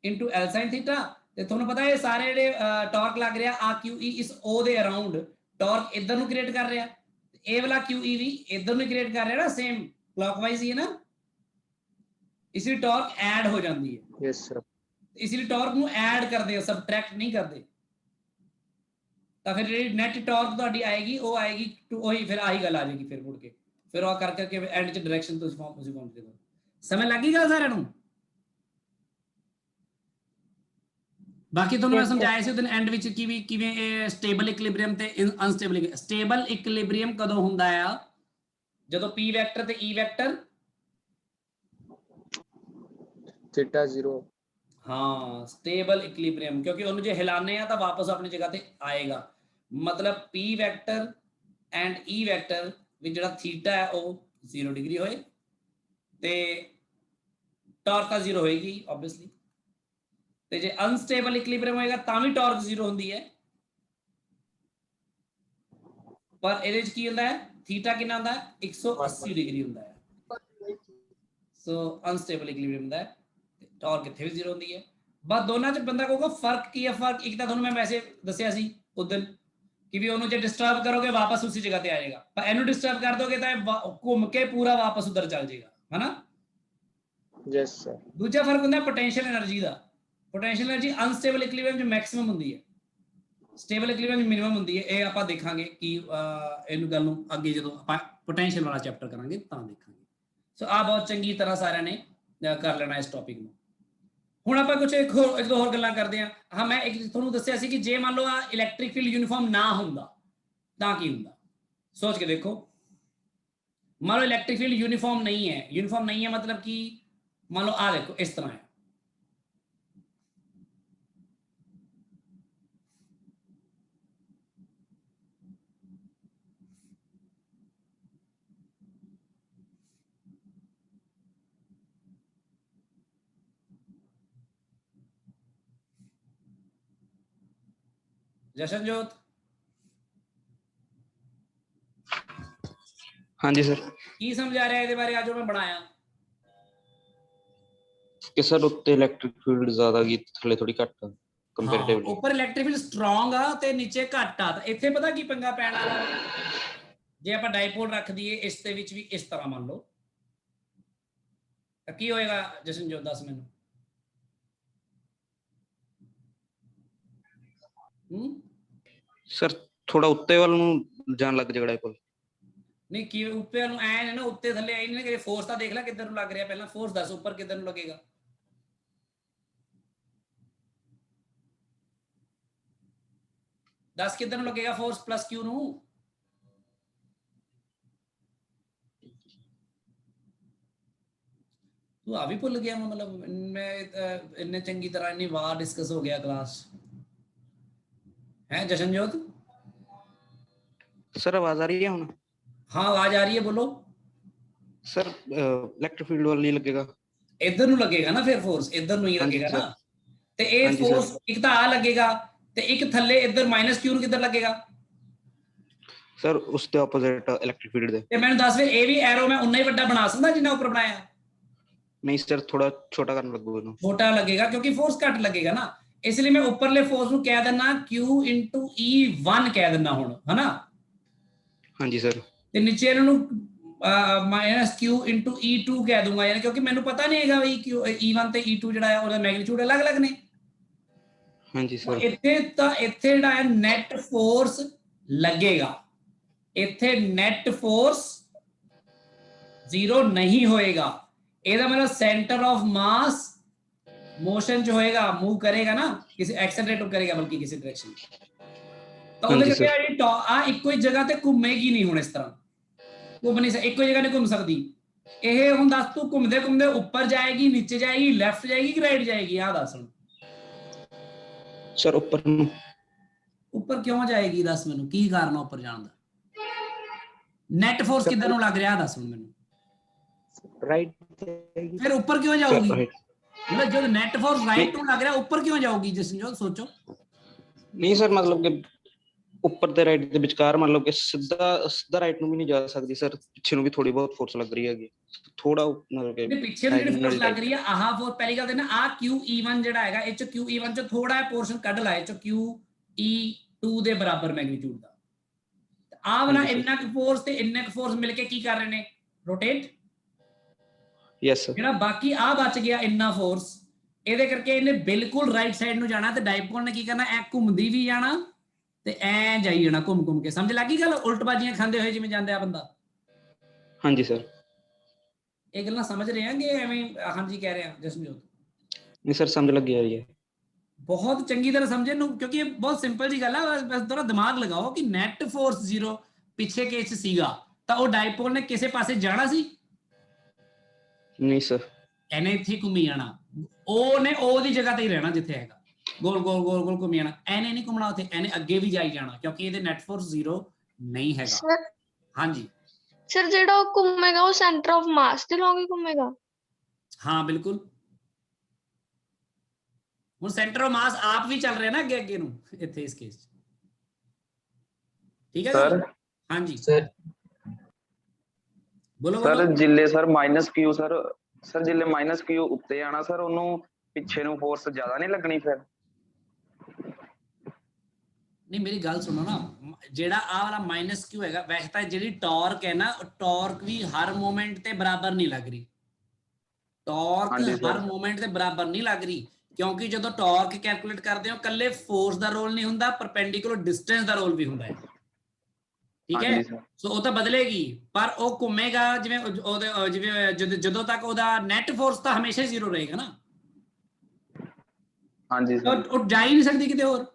into L sin theta. ਤੇ ਤੁਹਾਨੂੰ ਪਤਾ ਹੈ ਸਾਰੇ ਜਿਹੜੇ ਟਾਰਕ ਲੱਗ ਰਿਹਾ ਆ QE ਇਸ O ਦੇ ਅਰਾਊਂਡ ਟਾਰਕ ਇਧਰ ਨੂੰ ਕ੍ਰੀਏਟ ਕਰ ਰਿਹਾ, ਇਹ ਵਾਲਾ QE ਵੀ ਇਧਰ ਨੂੰ ਕ੍ਰੀਏਟ ਕਰ ਰਿਹਾ ਨਾ, ਸੇਮ ਕਲॉकवाइज ਹੀ ਹੈ ਨਾ, ਇਸ ਲਈ ਟਾਰਕ ਐਡ ਹੋ ਜਾਂਦੀ ਹੈ। Yes sir. ਇਸ ਲਈ ਟਾਰਕ ਨੂੰ ਐਡ ਕਰਦੇ ਹੋ, ਸਬਟ੍ਰੈਕਟ ਨਹੀਂ ਕਰਦੇ। ਤਾਂ ਫਿਰ ਜਿਹੜੀ ਨੈਟ ਟਾਰਕ ਤੁਹਾਡੀ ਆਏਗੀ ਉਹ ਆਏਗੀ ਉਹੀ, ਫਿਰ ਆਹੀ ਗੱਲ ਆ ਜਾਏਗੀ ਫਿਰ ਮੁੜ ਕੇ, ਫਿਰ ਉਹ ਕਰ ਕਰਕੇ ਐਂਡ ਚ ਡਾਇਰੈਕਸ਼ਨ ਤੁਸੀਂ ਪਹੁੰਚਦੇ ਹੋ। ਸਮਝ ਲੱਗੀ ਗੱਲ ਸਾਰਿਆਂ ਨੂੰ? ਬਾਕੀ ਤੁਹਾਨੂੰ ਮੈਂ ਸਮਝਾਇਆ ਸੀ ਉਦੋਂ ਐਂਡ ਵਿੱਚ ਕਿਵੇਂ ਇਹ ਸਟੇਬਲ ਇਕੁਇਲਿਬਰੀਅਮ ਤੇ ਅਨਸਟੇਬਲ। ਸਟੇਬਲ ਇਕੁਇਲਿਬਰੀਅਮ ਕਦੋਂ ਹੁੰਦਾ ਆ? ਜਦੋਂ P ਵੈਕਟਰ ਤੇ E ਵੈਕਟਰ थीटा 0। हाँ स्टेबल इक्विलिब्रियम, क्योंकि उन्हें जो हिलाने हैं तो वापस अपनी जगह पे आएगा। मतलब P vector and E vector भी जो थीटा है वो 0 डिग्री होए ते टॉर्क का 0 होएगी ऑब्वियसली, ते जे अनस्टेबल इक्विलिब्रियम होएगा तां भी टॉर्क 0 होंदी है, पर ਇਹਦੇ ਚ ਕੀ ਹੁੰਦਾ ਹੈ ਥੀਟਾ ਕਿੰਨਾ ਹੁੰਦਾ ਹੈ 180 डिग्री ਹੁੰਦਾ ਹੈ। सो अनस्टेबल इक्विलिब्रियम ਹੁੰਦਾ ਹੈ, टॉर्क ਇੱਥੇ ਵੀ 0 ਹੁੰਦੀ ਹੈ। ਬਸ ਦੋਨਾਂ ਚ ਬੰਦਾ ਕਹੂਗਾ ਫਰਕ ਕੀ ਹੈ? ਫਰਕ ਇੱਕ ਤਾਂ ਤੁਹਾਨੂੰ ਮੈਂ ਵੈਸੇ ਦੱਸਿਆ ਸੀ ਉਦੋਂ ਕਿ ਵੀ ਉਹਨੂੰ ਜੇ ਡਿਸਟਰਬ ਕਰੋਗੇ ਵਾਪਸ ਉਸੇ ਜਗ੍ਹਾ ਤੇ ਆ ਜਾਏਗਾ, ਪਰ ਇਹਨੂੰ ਡਿਸਟਰਬ ਕਰ ਦੋਗੇ ਤਾਂ ਘੁੰਮ ਕੇ ਪੂਰਾ ਵਾਪਸ ਉਧਰ ਚੱਲ ਜਾਏਗਾ, ਹੈਨਾ। Yes sir. ਦੂਜਾ ਫਰਕ ਹੁੰਦਾ ਪੋਟੈਂਸ਼ੀਅਲ એનર્ਜੀ ਦਾ। ਪੋਟੈਂਸ਼ੀਅਲ એનર્ਜੀ ਅਨਸਟੇਬਲ ਇਕੁਇਲਿਬਰੀਅਮ ਚ ਮੈਕਸਿਮਮ ਹੁੰਦੀ ਹੈ, ਸਟੇਬਲ ਇਕੁਇਲਿਬਰੀਅਮ ਚ ਮਿਨੀਮਮ ਹੁੰਦੀ ਹੈ। ਇਹ ਆਪਾਂ ਦੇਖਾਂਗੇ ਕਿ ਇਹਨੂੰ ਗੱਲ ਨੂੰ ਅੱਗੇ ਜਦੋਂ ਆਪਾਂ ਪੋਟੈਂਸ਼ੀਅਲ ਵਾਲਾ ਚੈਪਟਰ ਕਰਾਂਗੇ ਤਾਂ ਦੇਖਾਂਗੇ। ਸੋ ਆ ਬਹੁਤ ਚੰਗੀ ਤਰ੍ਹਾਂ ਸਾਰਿਆਂ ਨੇ ਕਰ ਲੈਣਾ ਇਸ ਟੌਪਿਕ ਨੂੰ। ਹੁਣ ਆਪਾਂ ਕੁਝ ਇੱਕ ਦੋ ਹੋਰ ਗੱਲਾਂ ਕਰਦੇ ਹਾਂ। ਹਾਂ ਮੈਂ ਇੱਕ ਤੁਹਾਨੂੰ ਦੱਸਿਆ ਸੀ ਕਿ ਜੇ ਮੰਨ ਲਓ ਆ ਇਲੈਕਟ੍ਰਿਕ ਫੀਲਡ ਯੂਨੀਫਾਰਮ ਨਾ ਹੁੰਦਾ ਤਾਂ ਕੀ ਹੁੰਦਾ, ਸੋਚ ਕੇ ਦੇਖੋ। ਮੰਨ ਲਓ ਇਲੈਕਟ੍ਰਿਕ ਫੀਲਡ ਯੂਨੀਫਾਰਮ ਨਹੀਂ ਹੈ, ਯੂਨੀਫਾਰਮ ਨਹੀਂ ਹੈ मतलब कि ਮੰਨ ਲਓ ਆ ਦੇਖੋ ਇਸ ਤਰ੍ਹਾਂ ਹੈ, जशनजोत। हाँ जी सर। की समझा रहा है ਇਹਦੇ ਬਾਰੇ ਅੱਜ ਮੈਂ ਬਣਾਇਆ कि सर उत्ते इलेक्ट्रिक फील्ड ज्यादा की थले थोड़ी घट कंपैरेटिवली। ਉੱਪਰ ਇਲੈਕਟ੍ਰਿਕ ਫੀਲਡ ਸਟਰੋਂਗ ਆ ਤੇ ਨੀਚੇ ਘੱਟ ਆ। ਤਾਂ ਇੱਥੇ ਪਤਾ ਕੀ ਪੰਗਾ ਪੈਣ ਵਾਲਾ, ਜੇ ਆਪਾਂ ਡਾਈਪੋਲ ਰੱਖ ਦਈਏ ਇਸ ਦੇ ਵਿੱਚ ਵੀ ਇਸ ਤਰ੍ਹਾਂ ਮੰਨ ਲਓ ਤਾਂ ਕੀ ਹੋਏਗਾ? ਜਸ਼ਨਜੋਤ ਦੱਸ ਮੈਨੂੰ। सर थोड़ा उत्ते वाल ਨੂੰ ਜਾਣ ਲੱਗ ਜਗੜਾ ਕੋਲ। ਨਹੀਂ ਕਿ ਉੱਪਰ ਨੂੰ ਐ ਨੇ ਨਾ, ਉੱਤੇ ਥੱਲੇ ਐ ਨਹੀਂ ਕਿ ਫੋਰਸ ਤਾਂ ਦੇਖ ਲੈ ਕਿੱਧਰ ਨੂੰ ਲੱਗ ਰਿਹਾ। ਪਹਿਲਾਂ ਫੋਰਸ ਦੱਸ ਉੱਪਰ ਕਿੱਧਰ ਨੂੰ ਲੱਗੇਗਾ? ਦੱਸ ਕਿੱਧਰ ਨੂੰ ਲੱਗੇਗਾ ਫੋਰਸ ਪਲੱਸ ਕਿਊ ਨੂੰ? ਤੂੰ ਆ ਵੀ ਭੁੱਲ ਗਿਆ? मतलब मैं इतने चंगी तरह इतनी बार डिस्कस हो गया क्लास है। जशनजोत सर आवाज आ रही है हुन? हाँ आवाज आ रही है, बोलो। सर इलेक्ट्रिक फील्ड वाल नहीं लगेगा, इधर ਨੂੰ ਲੱਗੇਗਾ ਨਾ, ਫਿਰ ਫੋਰਸ ਇਧਰ ਨੂੰ ਹੀ ਲੱਗੇਗਾ ਨਾ। ਤੇ ਇਹ ਫੋਰਸ ਇੱਕ ਤਾਂ ਆ ਲੱਗੇਗਾ ਤੇ ਇੱਕ ਥੱਲੇ ਇਧਰ -q ਨੂੰ ਕਿੱਧਰ ਲੱਗੇਗਾ? सर उसके ऑपोजिट इलेक्ट्रिक फील्ड दे। ਤੇ ਮੈਨੂੰ ਦੱਸ ਫਿਰ ਇਹ ਵੀ ਐਰੋ ਮੈਂ ਉਨਾ ਹੀ ਵੱਡਾ ਬਣਾ ਸਕਦਾ ਜਿੰਨਾ ਉੱਪਰ ਬਣਾਇਆ? नहीं सर थोड़ा छोटा करने लगो ਇਹਨੂੰ। ਛੋਟਾ ਲੱਗੇਗਾ ਕਿਉਂਕਿ ਫੋਰਸ ਘੱਟ ਲੱਗੇਗਾ ਨਾ, ਇਸ ਲਈ ਮੈਂ ਉੱਪਰਲੇ ਫੋਰਸ ਨੂੰ ਕਹਿ ਦਿੰਨਾ q * E1 ਕਹਿ ਦਿੰਨਾ ਹੁਣ, ਹਨਾ। ਹਾਂਜੀ ਸਰ। ਤੇ ਨੀਚੇ ਇਹਨਾਂ ਨੂੰ -q * E2 ਕਹਿ ਦੂੰਗਾ ਯਾਨੀ ਕਿਉਂਕਿ ਮੈਨੂੰ ਪਤਾ ਨਹੀਂ ਹੈਗਾ ਵੀ E1 ਤੇ E2 ਜਿਹੜਾ ਹੈ ਉਹਦਾ ਮੈਗਨੀਟਿਊਡ ਅਲੱਗ-ਅਲੱਗ ਨੇ। ਹਾਂਜੀ ਸਰ। ਇੱਥੇ ਜਿਹੜਾ ਹੈ ਨੈਟ ਫੋਰਸ ਲੱਗੇਗਾ, ਇੱਥੇ ਨੈਟ ਫੋਰਸ 0 ਨਹੀਂ ਹੋਏਗਾ। ਇਹਦਾ मतलब सेंटर ऑफ मास मोशन जो होएगा मूव करेगा ना, किसी एक्सेलरेट करेगा बल्कि किसी डायरेक्शन, तो ਉਹਦੇ ਕਰਕੇ ਆ ਇੱਕੋ ਹੀ ਜਗ੍ਹਾ ਤੇ ਘੁੰਮੇਗੀ ਨਹੀਂ। ਹੁਣ ਇਸ ਤਰ੍ਹਾਂ ਘੁੰਮ ਨਹੀਂ ਸਕਦੀ, ਇੱਕੋ ਜਗ੍ਹਾ ਨਹੀਂ ਘੁੰਮ ਸਕਦੀ। ਇਹ ਹੁਣ ਦੱਸ ਤੂੰ ਘੁੰਮਦੇ ਘੁੰਮਦੇ ਉੱਪਰ ਜਾਏਗੀ, ਨੀਚੇ ਜਾਏਗੀ, ਲੈਫਟ ਜਾਏਗੀ ਕਿ ਰਾਈਟ ਜਾਏਗੀ? ਆ ਦੱਸ ਹੁਣ। ਸਰ ਉੱਪਰ ਨੂੰ। ਉੱਪਰ ਕਿਉਂ ਜਾਏਗੀ ਦੱਸ ਮੈਨੂੰ, ਕੀ ਕਾਰਨ ਆ ਉੱਪਰ ਜਾਣ ਦਾ? ਨੈਟ ਫੋਰਸ ਕਿੱਧਰ ਨੂੰ ਲੱਗ ਰਿਹਾ ਦੱਸ ਹੁਣ ਮੈਨੂੰ। राइट ਫਿਰ ਉੱਪਰ ਕਿਉਂ ਜਾਊਗੀ? right। मतलब जो नेट फोर्स राइट टू लग रहा है ऊपर क्यों जाओगी जसनजोत? सोचो। नहीं सर मतलब कि ਉੱਪਰ ਤੇ ਰਾਈਟ ਦੇ ਵਿਚਕਾਰ ਮਤਲਬ ਕਿ ਸਿੱਧਾ ਰਾਈਟ ਨੂੰ ਵੀ ਨਹੀਂ ਜਾ ਸਕਦੀ ਸਰ, ਪਿੱਛੇ ਨੂੰ ਵੀ ਥੋੜੀ ਬਹੁਤ ਫੋਰਸ ਲੱਗ ਰਹੀ ਹੈਗੀ ਥੋੜਾ ਮਤਲਬ ਕਿ ਪਿੱਛੇ ਨੂੰ ਜਿਹੜੀ ਫੋਰਸ ਲੱਗ ਰਹੀ ਹੈ ਆਹ ਫੋਰਸ ਪਹਿਲੀ ਗੱਲ ਤੇ ਨਾ ਆ QE1 ਜਿਹੜਾ ਹੈਗਾ ਇਹ ਚ QE1 ਚ ਥੋੜਾ ਜਿਹਾ ਪੋਰਸ਼ਨ ਕੱਢ ਲਾ, ਇਹ ਚ QE2 ਦੇ ਬਰਾਬਰ ਮੈਗਨੀਟਿਊਡ ਦਾ। ਆਹ ਵਾਲਾ ਇੰਨਾ ਕੁ ਫੋਰਸ ਤੇ ਇੰਨਾ ਕੁ ਫੋਰਸ ਮਿਲ ਕੇ ਕੀ ਕਰ ਰਹੇ ਨੇ? ਰੋਟੇਟ। Yes sir. ਜਿਹੜਾ ਬਾਕੀ ਆ ਬਚ ਗਿਆ ਇੰਨਾ ਫੋਰਸ, ਇਹਦੇ ਕਰਕੇ ਇਹਨੇ ਬਿਲਕੁਲ ਰਾਈਟ ਸਾਈਡ ਨੂੰ ਜਾਣਾ ਤੇ ਡਾਈਪੋਲ ਨੇ ਕੀ ਕਰਨਾ? ਐ ਘੁੰਮਦੀ ਵੀ ਜਾਣਾ ਤੇ ਐ ਜਾਈ ਜਾਣਾ ਘੁੰਮ ਘੁੰਮ ਕੇ। ਸਮਝ ਲੱਗੀ ਗੱਲ? ਉਲਟਬਾਜ਼ੀਆਂ ਖਾਂਦੇ ਹੋਏ ਜਿਵੇਂ ਜਾਂਦੇ ਆ ਬੰਦਾ। ਹਾਂਜੀ ਸਰ। ਇਹ ਗੱਲਾਂ ਸਮਝ ਰਹੇ ਆ ਕਿ ਐਵੇਂ ਹਾਂਜੀ ਕਹਿ ਰਹੇ ਆ ਜਸਨਜੋਤ? ਨਹੀਂ ਸਰ ਸਮਝ ਲੱਗੀ ਆ ਰਹੀ ਹੈ। ਬਹੁਤ ਚੰਗੀ ਤਰ੍ਹਾਂ ਸਮਝੇ ਨੂੰ, ਕਿਉਂਕਿ ਇਹ ਬਹੁਤ ਸਿੰਪਲ ਜੀ ਗੱਲ ਆ। ਬਸ ਥੋੜਾ ਦਿਮਾਗ ਲਗਾਓ ਕਿ ਨੈਟ ਫੋਰਸ 0 ਪਿੱਛੇ ਕੇਸ ਸੀਗਾ ਤਾਂ ਉਹ ਡਾਈਪੋਲ ਨੇ ਕਿਸੇ ਪਾਸੇ ਜਾਣਾ ਸੀ? ਨਹੀਂ ਸਰ। ਇਹਨੇ ਇੱਥੇ ਘੁੰਮੀ ਜਾਣਾ, ਉਹਨੇ ਉਹਦੀ ਜਗ੍ਹਾ ਤੇ ਹੀ ਰਹਿਣਾ ਜਿੱਥੇ ਹੈਗਾ, ਗੋਲ ਗੋਲ ਗੋਲ ਗੋਲ ਘੁੰਮੀ ਜਾਣਾ। ਇਹਨੇ ਨਹੀਂ ਘੁੰਮਣਾ ਉੱਥੇ, ਇਹਨੇ ਅੱਗੇ ਵੀ ਜਾਈ ਜਾਣਾ ਕਿਉਂਕਿ ਇਹਦੇ ਨੈਟ ਫੋਰਸ 0 ਨਹੀਂ ਹੈਗਾ। ਹਾਂਜੀ ਸਰ ਜਿਹੜਾ ਉਹ ਘੁੰਮੇਗਾ ਉਹ ਸੈਂਟਰ ਆਫ ਮਾਸ ਦੇ ਲੌਂਗ ਹੀ ਘੁੰਮੇਗਾ? ਹਾਂ ਬਿਲਕੁਲ। ਹੁਣ ਸੈਂਟਰ ਆਫ ਮਾਸ ਆਪ ਵੀ ਚੱਲ ਰਿਹਾ ਨਾ ਅੱਗੇ ਅੱਗੇ ਨੂੰ ਇੱਥੇ ਇਸ ਕੇਸ 'ਚ। ਠੀਕ ਹੈ ਸਰ? ਹਾਂਜੀ ਸਰ ਬੋਲੋ ਸਰ ਬੋਲੋ। ਜਿੱਲੇ ਸਰ -Q ਸਰ ਜਿੱਲੇ -Q ਉੱਤੇ ਆਣਾ ਸਰ ਉਹਨੂੰ ਪਿੱਛੇ ਨੂੰ ਫੋਰਸ ਜ਼ਿਆਦਾ ਨਹੀਂ ਲੱਗਣੀ ਫਿਰ? ਨਹੀਂ ਮੇਰੀ ਗੱਲ ਸੁਣੋ ਨਾ, ਜਿਹੜਾ ਆ ਵਾਲਾ -Q ਹੈਗਾ, ਵੈਸੇ ਤਾਂ ਜਿਹੜੀ ਟਾਰਕ ਹੈ ਨਾ, ਟਾਰਕ ਵੀ ਹਰ ਮੂਵਮੈਂਟ ਤੇ ਬਰਾਬਰ ਨਹੀਂ ਲੱਗ ਰਹੀ। ਟਾਰਕ ਹਰ ਮੂਵਮੈਂਟ ਤੇ ਬਰਾਬਰ ਨਹੀਂ ਲੱਗ ਰਹੀ ਕਿਉਂਕਿ ਜਦੋਂ ਟਾਰਕ ਕੈਲਕੂਲੇਟ ਕਰਦੇ ਹੋ ਕੱਲੇ ਫੋਰਸ ਦਾ ਰੋਲ ਨਹੀਂ ਹੁੰਦਾ, ਪਰਪੈਂਡੀਕੂਲਰ ਡਿਸਟੈਂਸ ਦਾ ਰੋਲ ਵੀ ਹੁੰਦਾ ਹੈ। ਠੀਕ ਹੈ, ਸੋ ਉਹ ਤਾਂ ਬਦਲੇਗੀ ਪਰ ਉਹ ਘੁੰਮੇਗਾ ਜਿਵੇਂ ਉਹਦੇ ਜਿਵੇਂ ਜਦੋਂ ਤੱਕ ਉਹਦਾ ਨੈਟ ਫੋਰਸ ਤਾਂ ਹਮੇਸ਼ਾ 0 ਰਹੇਗਾ ਨਾ। ਹਾਂਜੀ ਸਰ। ਉਹ ਜਾ ਹੀ ਨਹੀਂ ਸਕਦੀ ਕਿਤੇ ਹੋਰ।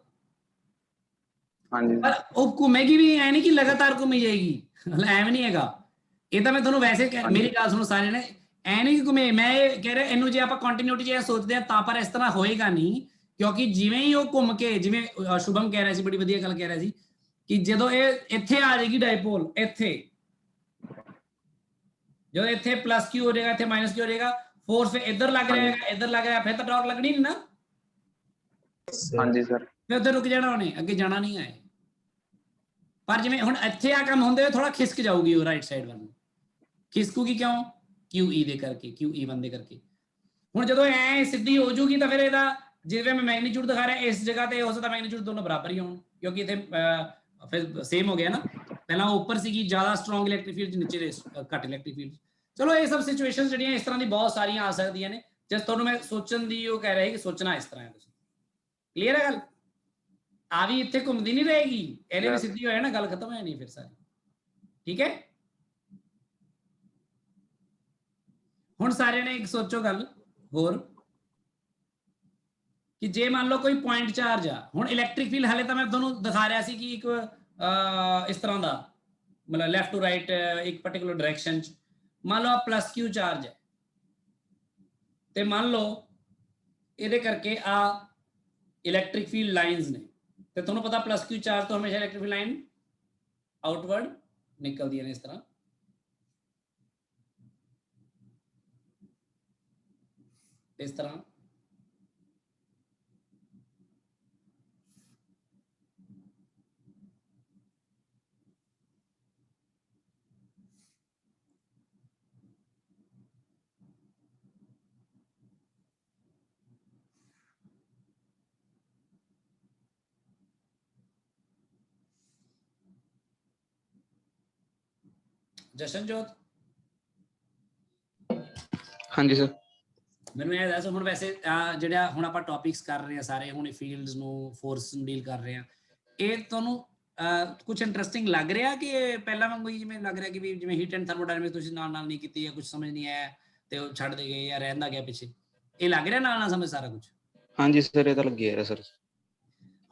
ਹਾਂਜੀ ਪਰ ਉਹ ਘੁੰਮੇਗੀ ਵੀ ਐ ਨਹੀਂ ਕਿ ਲਗਾਤਾਰ ਘੁੰਮੀ ਜਾਏਗੀ, ਐਵੇਂ ਨਹੀਂ ਹੈਗਾ। ਇਹ ਤਾਂ ਮੈਂ ਤੁਹਾਨੂੰ ਵੈਸੇ ਮੇਰੀ ਗੱਲ ਸੁਣੋ ਸਾਰੇ ਨੇ, ਐ ਨਹੀਂ ਕਿ ਘੁੰਮੇ। ਮੈਂ ਇਹ ਕਹਿ ਰਿਹਾ ਇਹਨੂੰ ਜੇ ਆਪਾਂ ਕੰਟੀਨਿਊਟੀ ਜੇ ਸੋਚਦੇ ਆ ਤਾਂ ਪਰ ਇਸ ਤਰ੍ਹਾਂ ਹੋਏਗਾ ਨਹੀਂ ਕਿਉਂਕਿ ਜਿਵੇਂ ਹੀ ਉਹ ਘੁੰਮ ਕੇ, ਜਿਵੇਂ ਸ਼ੁਭਮ ਕਹਿ ਰਿਹਾ ਸੀ, ਬੜੀ ਵਧੀਆ ਗੱਲ ਕਹਿ ਰਿਹਾ ਸੀ ਕਿ ਜਦੋਂ ਇਹ ਇੱਥੇ ਆ ਜਾਏਗੀ ਡਾਈਪੋਲ, ਇੱਥੇ ਜਦੋਂ ਇੱਥੇ +Q ਹੋ ਜਾਏਗਾ, ਇੱਥੇ -Q ਹੋ ਜਾਏਗਾ, ਫੋਰਸ ਫਿਰ ਇੱਧਰ ਲੱਗ ਰਿਹਾ, ਇੱਧਰ ਲੱਗ ਰਿਹਾ, ਫਿਰ ਤਾਂ ਟਾਰਕ ਲੱਗਣੀ ਨਹੀਂ ਨਾ। ਹਾਂਜੀ ਸਰ। ਫਿਰ ਉੱਧਰ ਰੁਕ ਜਾਣਾ, ਉਹਨੇ ਅੱਗੇ ਜਾਣਾ ਨਹੀਂ ਹੈ। ਪਰ ਜਿਵੇਂ ਹੁਣ ਇੱਥੇ ਆ ਕੰਮ ਹੁੰਦੇ ਹੋਏ ਥੋੜਾ ਖਿਸਕ ਜਾਊਗੀ ਉਹ ਰਾਈਟ ਸਾਈਡ ਵੱਲ ਨੂੰ। ਖਿਸਕੂਗੀ ਕਿਉਂ? QE ਦੇ ਕਰਕੇ, QE1 ਦੇ ਕਰਕੇ। ਹੁਣ ਜਦੋਂ ਐ ਸਿੱਧੀ ਹੋ ਜੂਗੀ ਤਾਂ ਫਿਰ ਇਹਦਾ ਜਿਵੇਂ ਮੈਂ ਮੈਗਨੀਟਿਊਡ ਦਿਖਾ ਰਿਹਾ ਇਸ ਜਗ੍ਹਾ ਤੇ ਹੋ ਸਕਦਾ ਮੈਗਨੀਟਿਊਡ ਦੋਨੋਂ ਬਰਾਬਰ ਹੀ ਹੋਣ ਕਿਉਂਕਿ ਇੱਥੇ ਫਿਰ ਸੇਮ ਹੋ ਗਿਆ ਨਾ। ਪਹਿਲਾਂ ਉੱਪਰ ਸੀਗੀ ਜ਼ਿਆਦਾ ਸਟਰੋਂਗ ਇਲੈਕਟ੍ਰਿਕ ਫੀਲਡ, ਨੀਚੇ ਘੱਟ ਇਲੈਕਟ੍ਰਿਕ ਫੀਲਡ। ਚਲੋ ਇਹ ਸਭ ਸਿਚੁਏਸ਼ਨਸ ਜਿਹੜੀਆਂ ਇਸ ਤਰ੍ਹਾਂ ਦੀ ਬਹੁਤ ਸਾਰੀਆਂ ਆ ਸਕਦੀਆਂ ਨੇ। ਜਸ ਤੁਹਾਨੂੰ ਮੈਂ ਸੋਚਣ ਦੀ ਉਹ ਕਹਿ ਰਿਹਾ ਕਿ ਸੋਚਣਾ ਇਸ ਤਰ੍ਹਾਂ ਹੈ। ਤੁਸੀਂ ਕਲੀਅਰ ਹੈ ਗੱਲ? ਆ ਵੀ ਇੱਥੇ ਘੁੰਮਦੀ ਨਹੀਂ ਰਹੇਗੀ, ਇਹਨੇ ਵੀ ਸਿੱਧੀ ਹੋਇਆ ਨਾ, ਗੱਲ ਖਤਮ ਹੋਇਆ ਨਹੀਂ ਫਿਰ ਸਾਰੀ। ਠੀਕ ਹੈ, ਹੁਣ ਸਾਰਿਆਂ ਨੇ ਇੱਕ ਸੋਚੋ ਗੱਲ ਹੋਰ ਕਿ ਜੇ ਮੰਨ ਲਓ ਕੋਈ ਪੁਆਇੰਟ ਚਾਰਜ ਆ, ਹੁਣ ਇਲੈਕਟ੍ਰਿਕ ਫੀਲਡ ਹਾਲੇ ਤਾਂ ਮੈਂ ਤੁਹਾਨੂੰ ਦਿਖਾ ਰਿਹਾ ਸੀ ਕਿ ਇੱਕ ਇਸ ਤਰ੍ਹਾਂ ਦਾ ਮਤਲਬ ਲੈਫਟ ਟੂ ਰਾਈਟ ਇੱਕ ਪਾਰਟਿਕੂਲਰ ਡਾਇਰੈਕਸ਼ਨ ਚ। ਮੰਨ ਲਓ ਆ +Q ਚਾਰਜ ਹੈ ਤੇ ਮੰਨ ਲਓ ਇਹਦੇ ਕਰਕੇ ਆ ਇਲੈਕਟ੍ਰਿਕ ਫੀਲਡ ਲਾਈਨਸ ਨੇ ਤੇ ਤੁਹਾਨੂੰ ਪਤਾ +Q ਚਾਰਜ ਤੋਂ ਹਮੇਸ਼ਾ ਇਲੈਕਟ੍ਰਿਕ ਫੀਲਡ ਲਾਈਨ ਆਊਟਵਰਡ ਨਿਕਲਦੀਆਂ ਨੇ ਇਸ ਤਰ੍ਹਾਂ। ਇਸ ਤਰ੍ਹਾਂ ਜਸ਼ਨਜੋਤ। ਹਾਂਜੀ ਸਰ। ਮੈਨੂੰ ਇਹ ਦੱਸ ਹੁਣ ਵੈਸੇ ਜਿਹੜਾ ਹੁਣ ਆਪਾਂ ਟੌਪਿਕਸ ਕਰ ਰਹੇ ਆ ਸਾਰੇ, ਹੁਣ ਫੀਲਡਸ ਨੂੰ ਫੋਰਸ ਨੂੰ ਡੀਲ ਕਰ ਰਹੇ ਆ, ਇਹ ਤੁਹਾਨੂੰ ਕੁਝ ਇੰਟਰਸਟਿੰਗ ਲੱਗ ਰਿਹਾ ਕਿ ਪਹਿਲਾਂ ਵਾਂਗੂ ਹੀ ਜਿਵੇਂ ਲੱਗ ਰਿਹਾ ਕਿ ਵੀ ਜਿਵੇਂ ਹੀਟ ਐਂਡ ਥਰਮੋਡਾਇਨਾਮਿਕਸ ਤੁਸੀਂ ਨਾਲ ਨਾਲ ਨਹੀਂ ਕੀਤੀ ਜਾਂ ਕੁਝ ਸਮਝ ਨਹੀਂ ਆਇਆ ਤੇ ਉਹ ਛੱਡ ਦੇ ਗਏ ਜਾਂ ਰਹਿੰਦਾ ਗਿਆ ਪਿੱਛੇ, ਇਹ ਲੱਗ ਰਿਹਾ ਨਾਲ ਨਾਲ ਸਮਝ ਸਾਰਾ ਕੁਝ? ਹਾਂਜੀ ਸਰ ਇਹ ਤਾਂ ਲੱਗਿਆ ਰਿਹਾ ਸਰ।